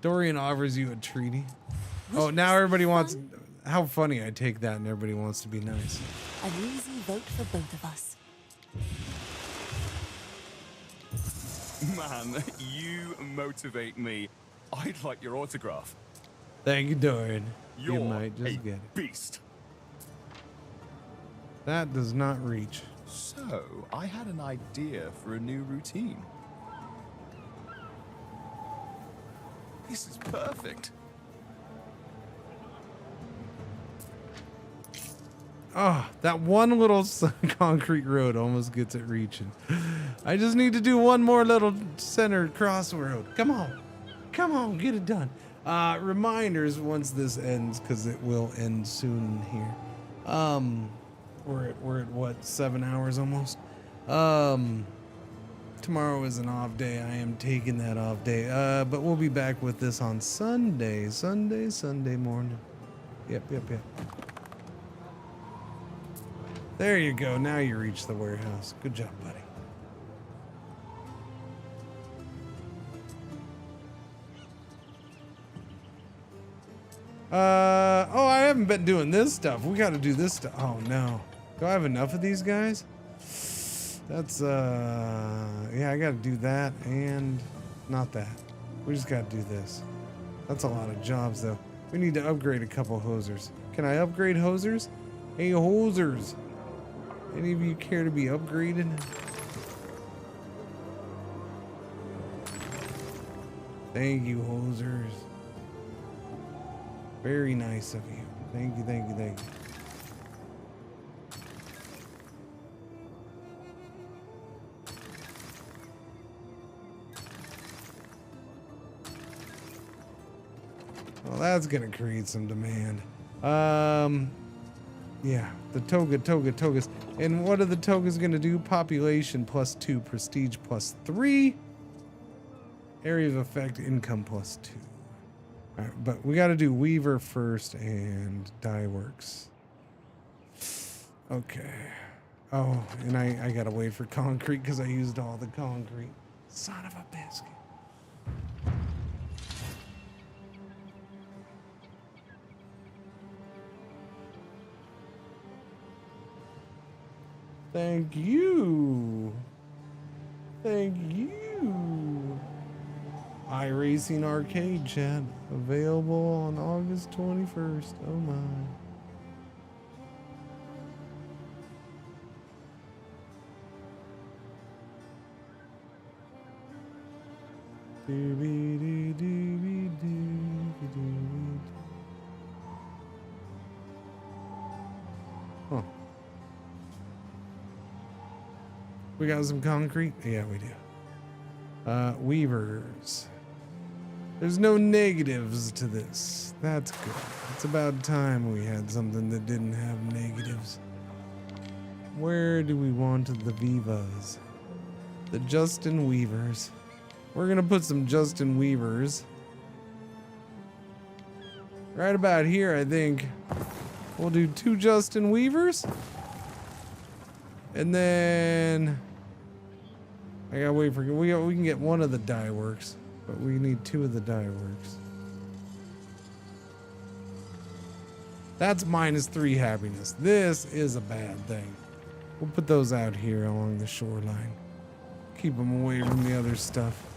S1: Dorian offers you a treaty. Oh, now everybody wants... How funny I take that and everybody wants to be nice.
S7: An easy vote for both of us.
S8: Man, you motivate me. I'd like your autograph.
S1: Thank you, Dorian.
S8: You're
S1: you might just
S8: a
S1: get it.
S8: beast.
S1: That does not reach.
S8: So, I had an idea for a new routine. This is perfect.
S1: Oh, that one little concrete road almost gets it reaching. I just need to do one more little center cross road. Come on. Come on, get it done. Reminders once this ends, because it will end soon here. We're at what, 7 hours almost? Tomorrow is an off day. I am taking that off day. But we'll be back with this on Sunday. Sunday morning. Yep. There you go. Now you reach the warehouse. Good job, buddy. Oh, I haven't been doing this stuff. We got to do this stuff. Oh, no. Do I have enough of these guys? That's, yeah, I got to do that and not that. We just got to do this. That's a lot of jobs, though. We need to upgrade a couple hosers. Can I upgrade hosers? Hey, hosers. Any of you care to be upgraded? Thank you, hosers. Very nice of you. Thank you, thank you, thank you. Well, that's gonna create some demand. Yeah, the togas. And what are the togas gonna do? Population +2, prestige +3, area of effect, income +2. All right, but we gotta do Weaver first and Dye Works. Okay. Oh, and I gotta wait for concrete because I used all the concrete. Son of a biscuit. Thank you. Thank you. iRacing Arcade, chat. Available on August 21st. Oh my. Huh. We got some concrete? Yeah, we do. Weavers. There's no negatives to this. That's good. It's about time we had something that didn't have negatives. Where do we want the Vivas? The Justin Weavers. We're gonna put some Justin Weavers right about here, I think. We'll do 2 Justin Weavers. And then I gotta wait for we can get 1 of the Dye Works, but we need 2 of the Dye Works. That's -3 happiness. This is a bad thing. We'll put those out here along the shoreline. Keep them away from the other stuff.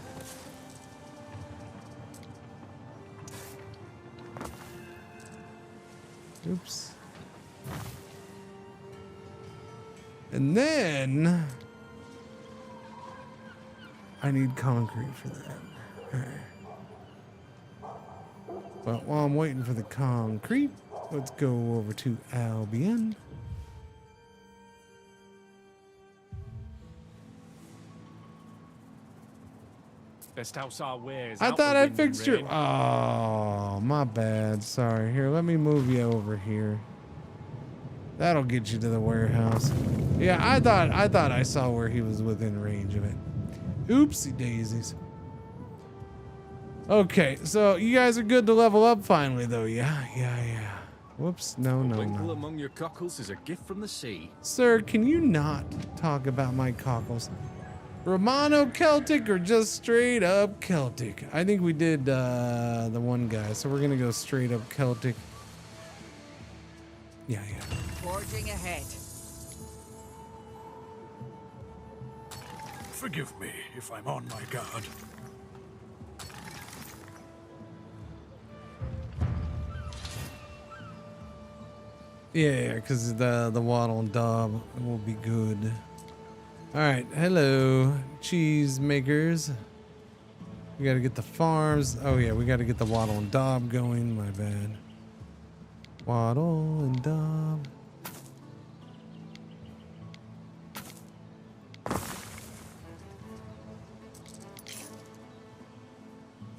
S1: Oops. And then I need concrete for that. Well, while I'm waiting for the concrete, let's go over to Albion.
S17: Best house our wares.
S1: I thought I fixed your. Oh, my bad. Sorry. Here, let me move you over here. That'll get you to the warehouse. Yeah, I thought I saw where he was within range of it. Oopsie daisies. Okay, so you guys are good to level up finally, though. Yeah. Whoops. No.
S18: Twinkle among your cockles is a gift from the sea.
S1: Sir, can you not talk about my cockles? Romano-Celtic or just straight up Celtic? I think we did the one guy, so we're gonna go straight up Celtic. Yeah.
S20: Forging ahead.
S5: Forgive me if I'm on my guard.
S1: Yeah, because the Waddle and Daub will be good. All right, hello, cheese makers. We got to get the farms. Oh yeah, we got to get the Waddle and Daub going. My bad. Waddle and Daub.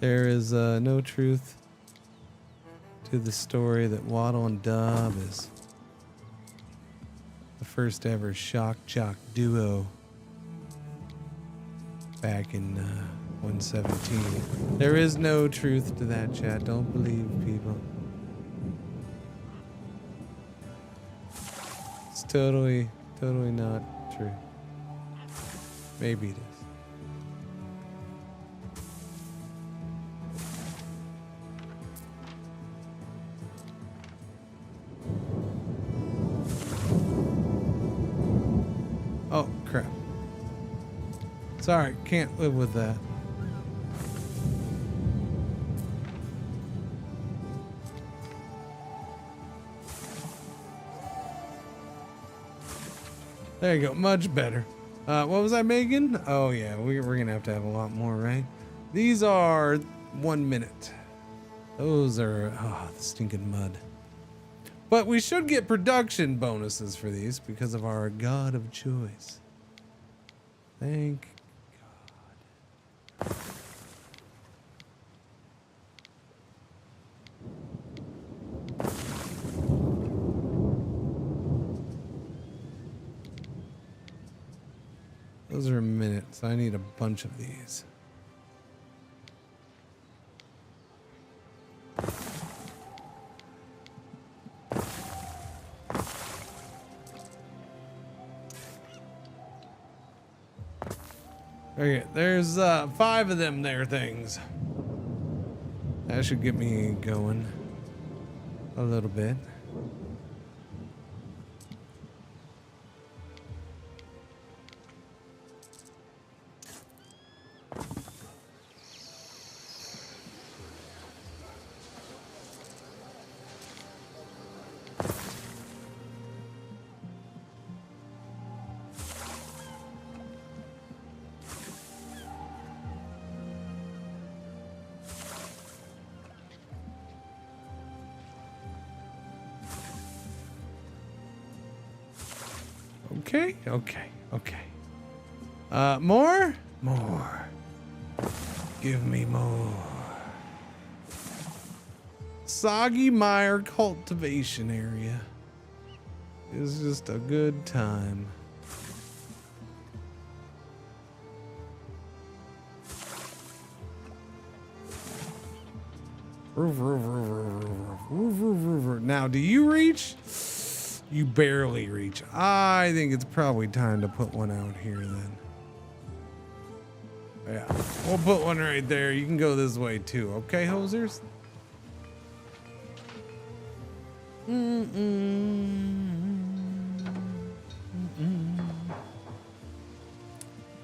S1: There is no truth to the story that Waddle and Daub is the first ever shock jock duo back in 117. There is no truth to that, chat. Don't believe people. It's totally not true. Maybe it is. Oh, crap. Sorry, can't live with that. There you go. Much better. What was I making? Oh yeah, we're gonna have to have a lot more, right? These are 1 minute. Those are the stinking mud. But we should get production bonuses for these because of our god of choice. Thank God. Those are minutes. I need a bunch of these. Okay, there's 5 of them there things. That should get me going a little bit. Okay. More? More. Give me more. Soggy Mire cultivation area is just a good time. Now, do you reach? You barely reach. I think it's probably time to put one out here then. Yeah, we'll put one right there. You can go this way too. Okay, hosers?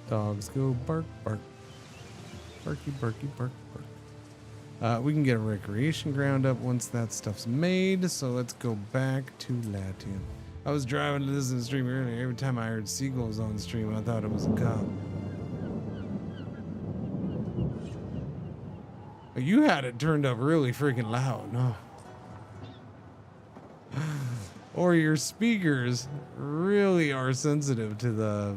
S1: Dogs go bark, bark. Barky, barky, bark, bark. We can get a recreation ground up once that stuff's made, so let's go back to Latium. I was driving to listen to the stream earlier. Every time I heard seagulls on stream, I thought it was a cop. You had it turned up really freaking loud, no? Or your speakers really are sensitive to the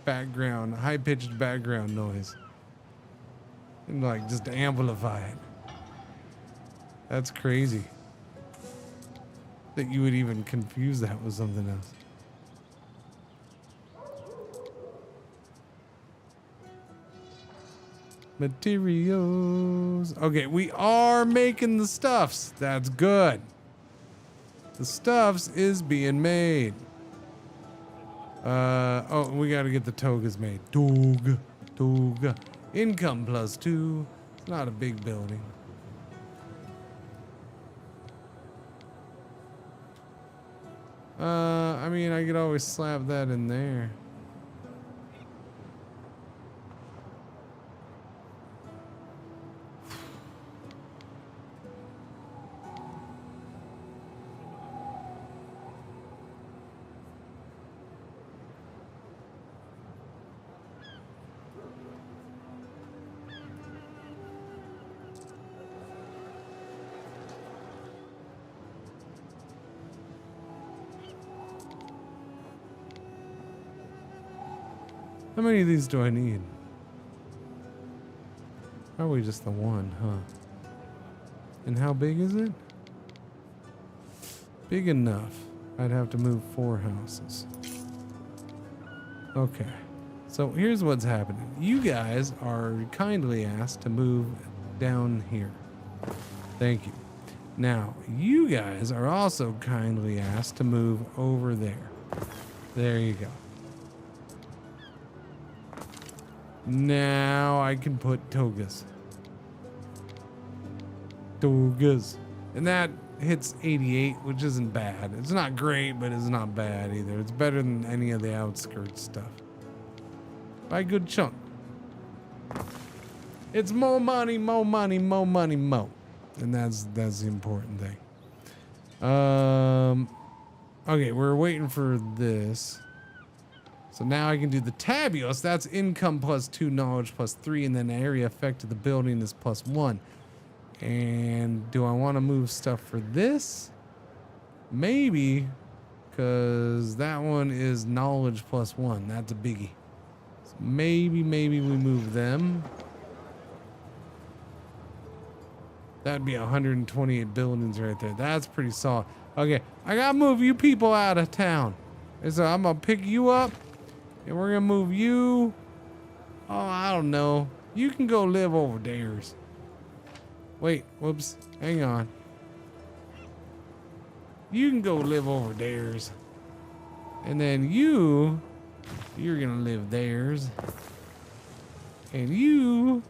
S1: background, high-pitched background noise. And like just amplify it. That's crazy. That you would even confuse that with something else. Materials. Okay, we are making the stuffs. That's good. The stuffs is being made. Oh, we got to get the togas made. Toga. Income +2. It's not a big building. I mean, I could always slap that in there. How many of these do I need? Probably just the one, huh? And how big is it? Big enough. I'd have to move 4 houses. Okay. So here's what's happening. You guys are kindly asked to move down here. Thank you. Now, you guys are also kindly asked to move over there. There you go. Now I can put togas. Togas. And that hits 88, which isn't bad. It's not great, but it's not bad either. It's better than any of the outskirts stuff. By a good chunk. It's more money, more money, more money, more. And that's the important thing. Okay, we're waiting for this. So now I can do the Tabios. That's income +2, knowledge +3, and then area effect of the building is +1. And do I want to move stuff for this? Maybe, because that one is knowledge +1. That's a biggie. So maybe we move them. That'd be 128 buildings right there. That's pretty solid. Okay, I gotta move you people out of town. And so I'm gonna pick you up, and we're gonna move you. Oh, I don't know. You can go live over there. Wait, whoops. Hang on. You can go live over theirs. And then you're gonna live theirs. And you're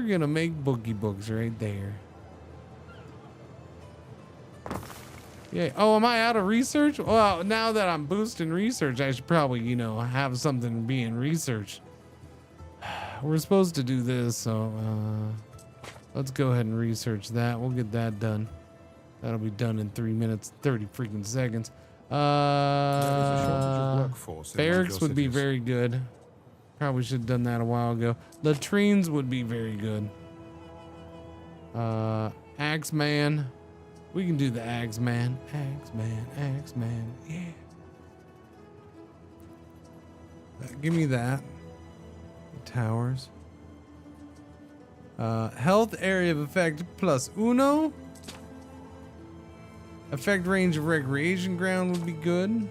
S1: gonna make boogie books right there. Yeah. Oh, am I out of research? Well, now that I'm boosting research, I should probably, you know, have something being researched. We're supposed to do this, so let's go ahead and research that. We'll get that done. That'll be done in 3 minutes, 30 freaking seconds. Barracks would be very good. Probably should have done that a while ago. Latrines would be very good. Axeman. We can do the Axeman. Axeman. Yeah. Give me that. The towers. Health area of effect +1. Effect range of recreation ground would be good.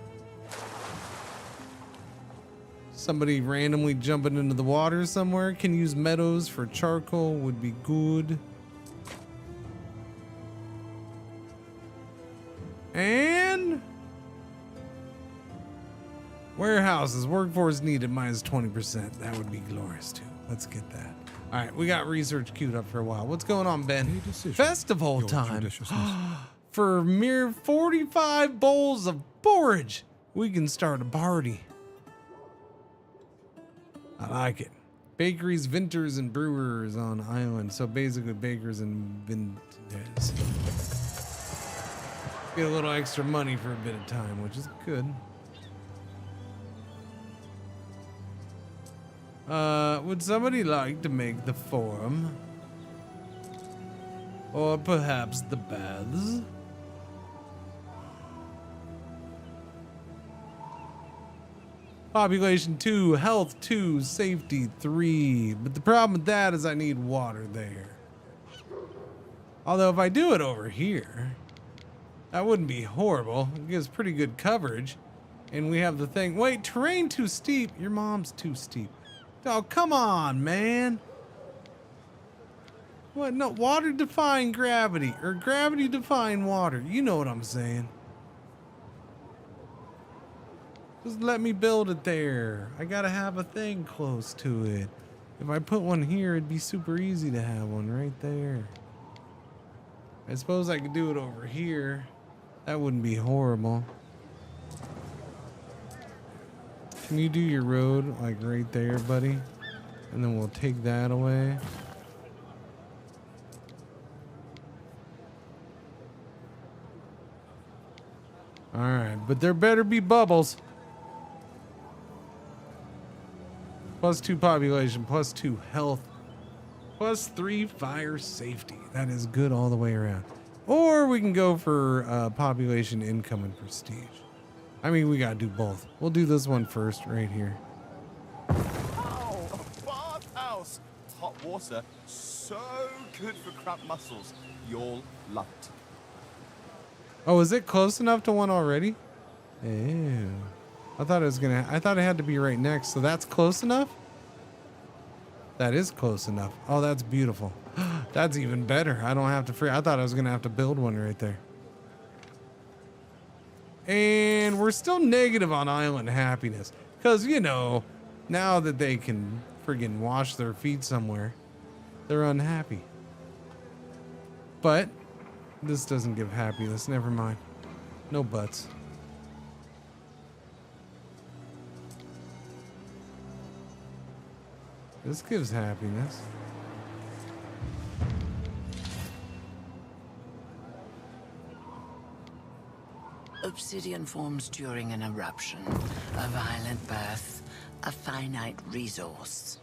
S1: Somebody randomly jumping into the water somewhere can use meadows for charcoal would be good. And warehouses, workforce needed -20%. That would be glorious too. Let's get that. All right, we got research queued up for a while. What's going on, Ben? Festival time. For mere 45 bowls of porridge, we can start a party. I like it. Bakeries, vintners, and brewers on island. So basically bakers and vintners. Get a little extra money for a bit of time, which is good. Would somebody like to make the forum? Or perhaps the baths? Population 2, health 2, safety 3. But the problem with that is I need water there. Although if I do it over here, that wouldn't be horrible. It gives pretty good coverage. And we have the thing. Wait, terrain too steep. Your mom's too steep. Oh, come on, man. What? No, water defying gravity. Or gravity defying water. You know what I'm saying. Just let me build it there. I gotta have a thing close to it. If I put one here, it'd be super easy to have one right there. I suppose I could do it over here. That wouldn't be horrible. Can you do your road like right there, buddy? And then we'll take that away. All right, but there better be bubbles. +2 population, +2 health, +3 fire safety. That is good all the way around. Or we can go for population, income, and prestige. I mean, we gotta do both. We'll do this one first, right here.
S8: Oh, a bathhouse! Hot water, so good for cramped muscles. You'll love it.
S1: Oh, is it close enough to one already? Ew. I thought it had to be right next, so that's close enough? That is close enough. Oh, that's beautiful. That's even better. I don't have to I thought I was gonna have to build one right there. And we're still negative on island happiness. Because, you know, now that they can friggin' wash their feet somewhere, they're unhappy. But this doesn't give happiness. Never mind. No buts. This gives happiness.
S12: Obsidian forms during an eruption, a violent birth, a finite resource.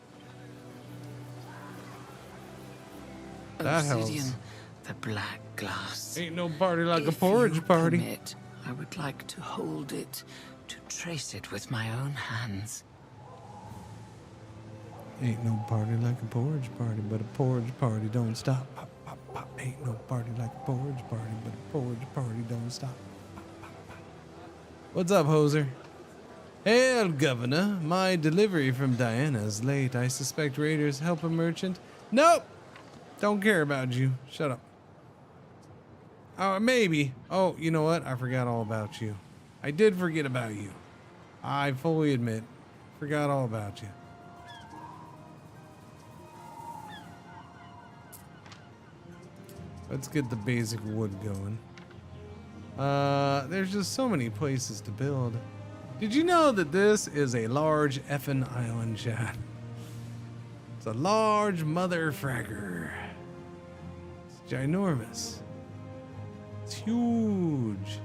S1: That
S12: Obsidian,
S1: helps.
S12: the black glass.
S1: Ain't no party like a
S12: If
S1: porridge
S12: you
S1: party.
S12: permit, I would like to hold it, to trace it with my own hands.
S1: Ain't no party like a porridge party, but a porridge party don't stop. Pop, pop, pop. Ain't no party like a porridge party, but a porridge party don't stop. Pop, pop, pop. What's up, hoser? Hail, Governor. My delivery from Diana's late. I suspect raiders help a merchant. Nope. Don't care about you. Shut up. Oh, maybe. Oh, you know what? I forgot all about you. I did forget about you. I fully admit. Forgot all about you. Let's get the basic wood going. There's just so many places to build. Did you know that this is a large effing island, chat? It's a large mother fragger. It's ginormous. It's huge.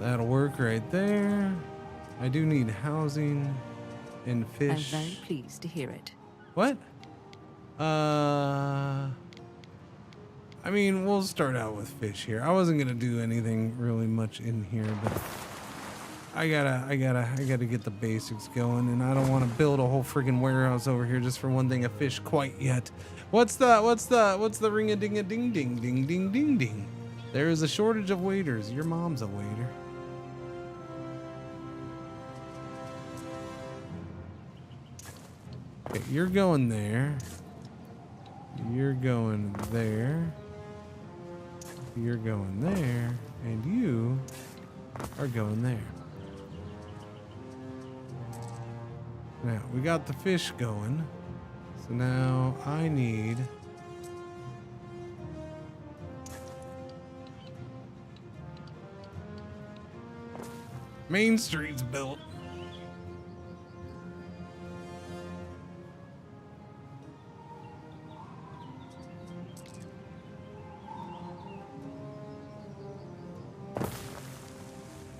S1: That'll work right there. I do need housing and fish.
S20: I'm very pleased to hear it.
S1: What? I mean, we'll start out with fish here. I wasn't gonna do anything really much in here, but I gotta get the basics going, and I don't want to build a whole friggin' warehouse over here just for one thing of fish quite yet. What's the ring-a-ding-a-ding-ding-ding-ding-ding-ding? There is a shortage of waiters. Your mom's a waiter. Okay, you're going there. You're going there. You're going there. And you are going there. Now, we got the fish going. So now I need... Main Street's built.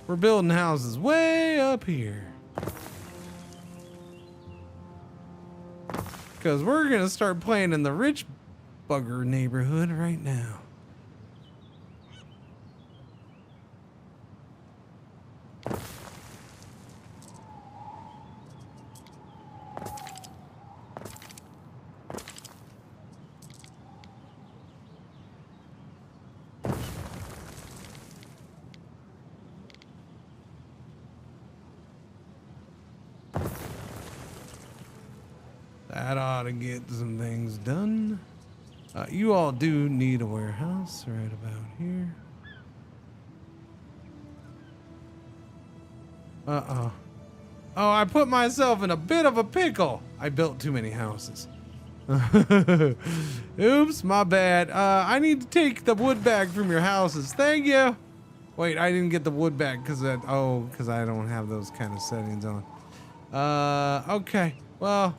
S1: We're building houses way up here. Because we're going to start playing in the rich bugger neighborhood right now. That ought to get some things done. You all do need a warehouse right about here. Uh-oh. Oh, I put myself in a bit of a pickle. I built too many houses. Oops, my bad. I need to take the wood back from your houses. Thank you. Wait, I didn't get the wood back because I don't have those kind of settings on. Okay. Well,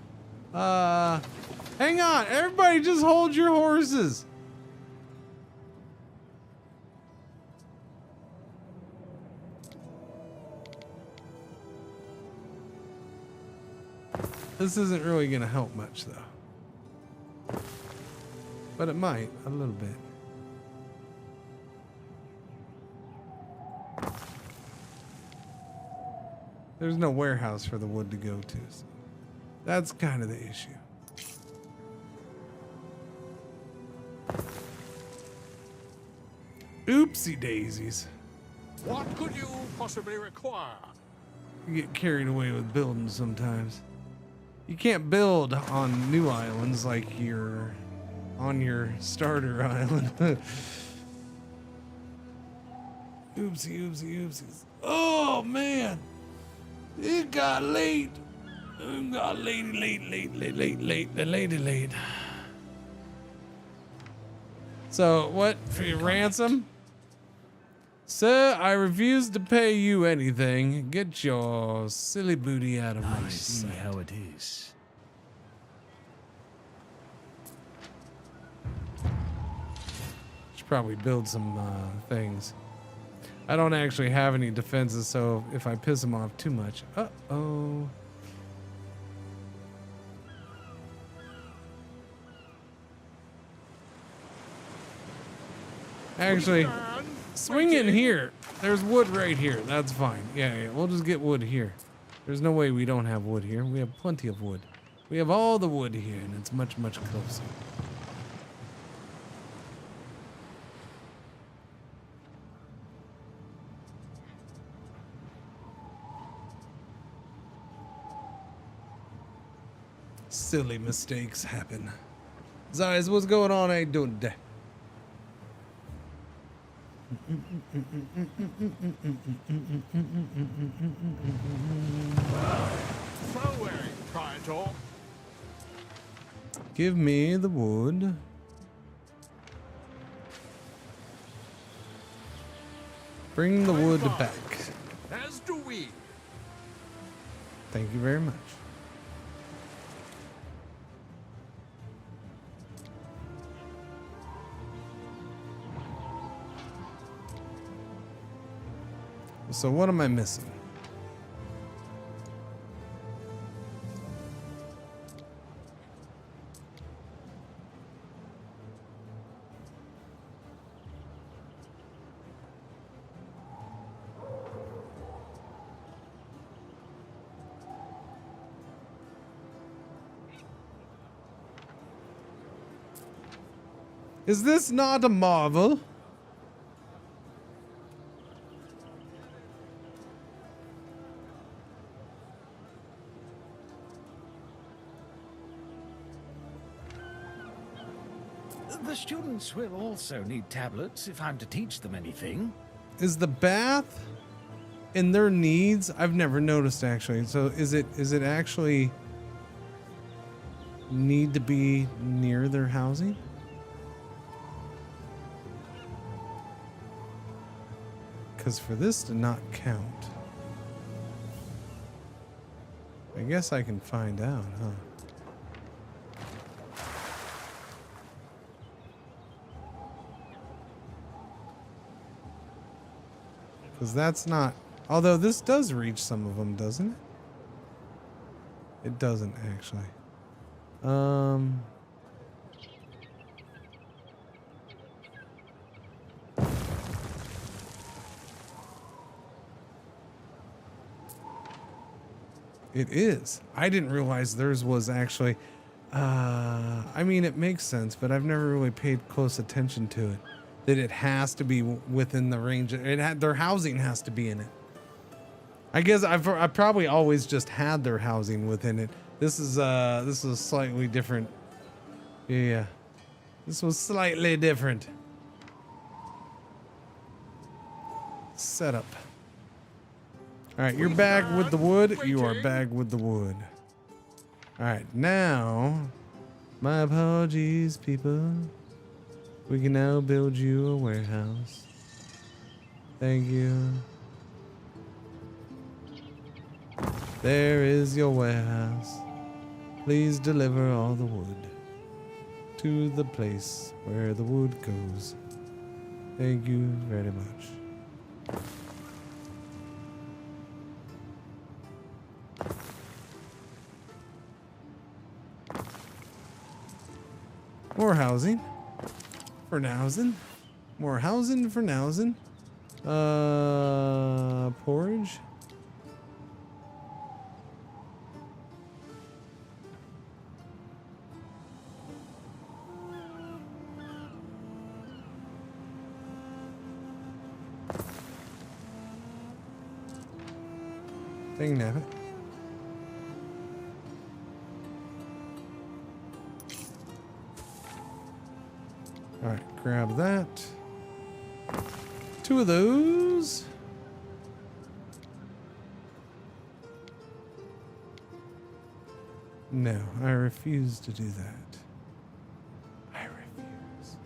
S1: hang on. Everybody just hold your horses. This isn't really going to help much, though. But it might, a little bit. There's no warehouse for the wood to go to, so that's kind of the issue. Oopsie daisies.
S5: What could you possibly require?
S1: You get carried away with building sometimes. You can't build on new islands like you're on your starter island. Oopsies. Oh man, it got late. It got late. So what for your ransom? Sir, I refuse to pay you anything. Get your silly booty out of my sight.
S11: How it is.
S1: Should probably build some things. I don't actually have any defenses, so if I piss them off too much, uh-oh. Actually, swing in here. There's wood right here. That's fine. Yeah, we'll just get wood here. There's no way we don't have wood here. We have plenty of wood. We have all the wood here, and it's much, much closer. Silly mistakes happen. Zayas, what's going on? How you doing today?
S5: Forward, Praetor.
S1: Give me the wood. Bring the wood back.
S5: As do we.
S1: Thank you very much. So what am I missing? Is this not a marvel?
S11: The students will also need tablets if I'm to teach them anything.
S1: Is the bath in their needs? I've never noticed actually. So is it actually need to be near their housing? Because for this to not count, I guess I can find out, huh? Because that's not... Although this does reach some of them, doesn't it? It doesn't, actually. It is. I didn't realize theirs was actually... I mean, it makes sense, but I've never really paid close attention to it. That it has to be within the range. Their housing has to be in it. I guess I probably always just had their housing within it. This is slightly different. Yeah, this was slightly different. Setup. All right, you're bagged with the wood. You are bagged with the wood. All right, now, my apologies, people. We can now build you a warehouse. Thank you. There is your warehouse. Please deliver all the wood to the place where the wood goes. Thank you very much. More housing. For nowsin. More housing for nowsin. Porridge. Dang nabbit. All right, grab that. 2 of those. No, I refuse to do that. I refuse.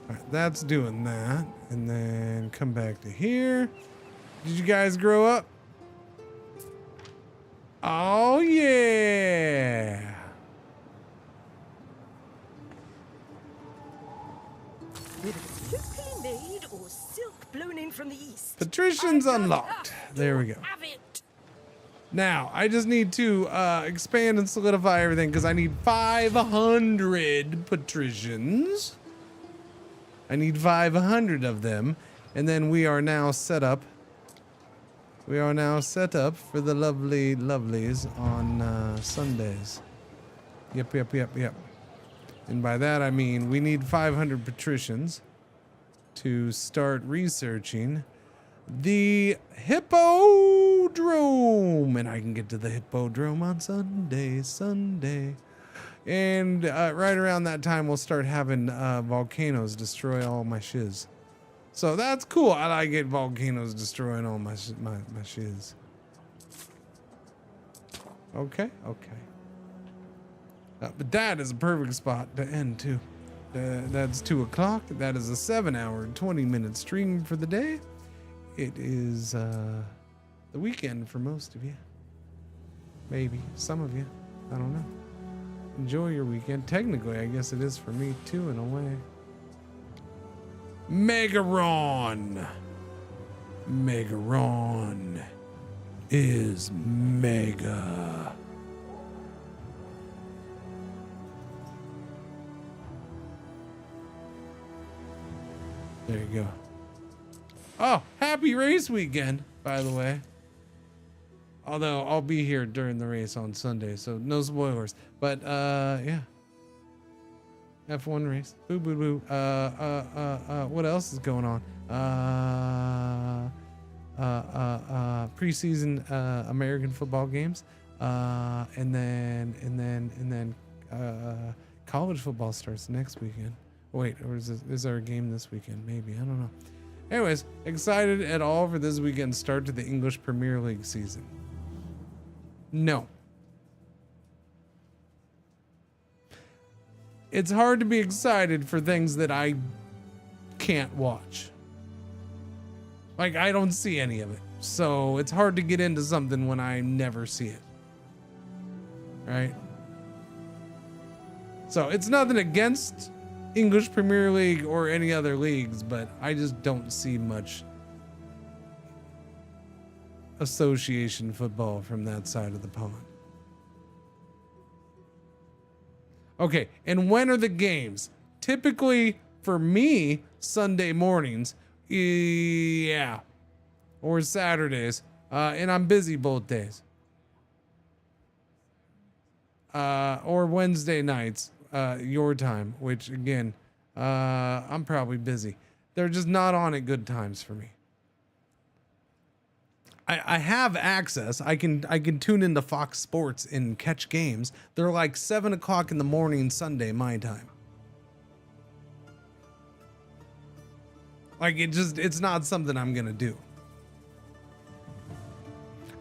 S1: Alright, that's doing that. And then come back to here. Did you guys grow up? Oh, yeah.
S19: Silkly made or silk blown in from the east.
S1: Patrician's unlocked. There we go. Now, I just need to expand and solidify everything because I need 500 patricians. I need 500 of them. And then we are now set up. We are now set up for the lovely lovelies on Sundays. Yep. And by that I mean we need 500 patricians to start researching the Hippodrome. And I can get to the Hippodrome on Sunday. And right around that time we'll start having volcanoes destroy all my shiz. So that's cool. I like it. Volcanoes destroying all my shiz. Okay. But that is a perfect spot to end too. That's 2 o'clock. That is a 7-hour and 20-minute stream for the day. It is the weekend for most of you. Maybe some of you. I don't know. Enjoy your weekend. Technically, I guess it is for me too, in a way. Megaron is mega. There you go. Oh, happy race weekend, by the way. Although I'll be here during the race on Sunday, so no spoilers. But yeah. F1 race. Boo boo boo. What else is going on? Preseason American football games. And then college football starts next weekend. Wait, or is there a game this weekend? Maybe, I don't know. Anyways, excited at all for this weekend's start to the English Premier League season? No. It's hard to be excited for things that I can't watch. Like, I don't see any of it. So it's hard to get into something when I never see it. Right? So it's nothing against English Premier League or any other leagues, but I just don't see much association football from that side of the pond. Okay, and when are the games? Typically, for me, Sunday mornings. Yeah. Or Saturdays. And I'm busy both days. Or Wednesday nights, your time, which again, I'm probably busy. They're just not on at good times for me. I have access. I can tune into Fox Sports and catch games. They're like 7 o'clock in the morning Sunday, my time. Like it's not something I'm gonna do.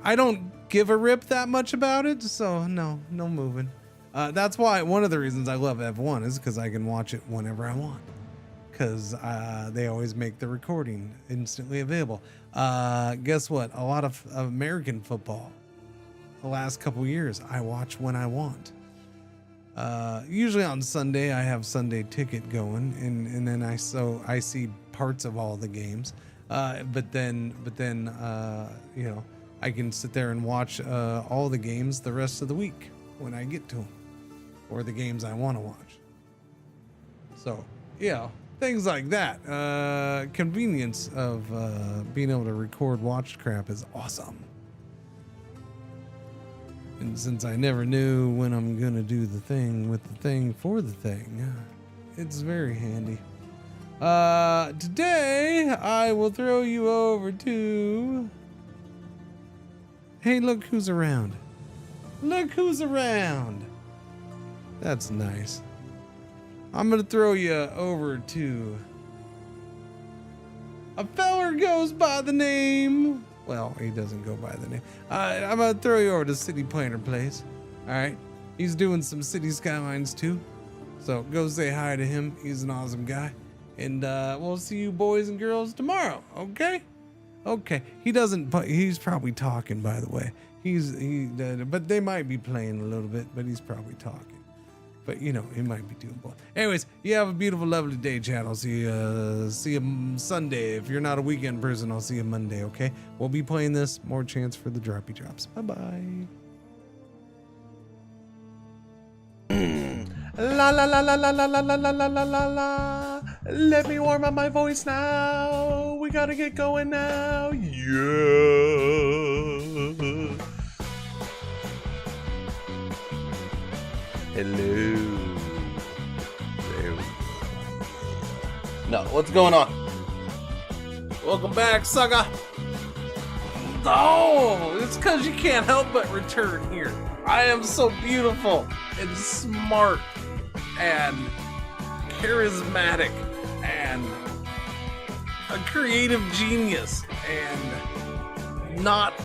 S1: I don't give a rip that much about it, so no moving. That's why one of the reasons I love F1 is because I can watch it whenever I want. Because they always make the recording instantly available. Guess what? A lot of American football, the last couple years, I watch when I want. Usually on Sunday, I have Sunday Ticket going, and then I see parts of all the games. But then you know, I can sit there and watch all the games the rest of the week when I get to them, or the games I want to watch. So yeah. Things like that. Convenience of being able to record watched crap is awesome. And since I never knew when I'm gonna do the thing with the thing for the thing, it's very handy. Today I will throw you over to... Hey, look who's around. Look who's around. That's nice. I'm gonna throw you over to a feller goes by the name. Well, he doesn't go by the name. I'm gonna throw you over to City Planner Place. All right. He's doing some city skylines too. So go say hi to him. He's an awesome guy. And we'll see you boys and girls tomorrow. Okay? Okay. He's probably talking, by the way. But they might be playing a little bit, but he's probably talking. But you know, he might be doing both. Anyways, you have a beautiful, lovely day, chat. I'll see you Sunday. If you're not a weekend person, I'll see you Monday, okay? We'll be playing this. More chance for the droppy drops. Bye-bye.
S16: La la la la la la la la la la la la la. Let me warm up my voice now. We gotta get going now. Yeah. Hello. No, what's going on? Welcome back, sucker. Oh, it's because you can't help but return here. I am so beautiful and smart and charismatic and a creative genius and not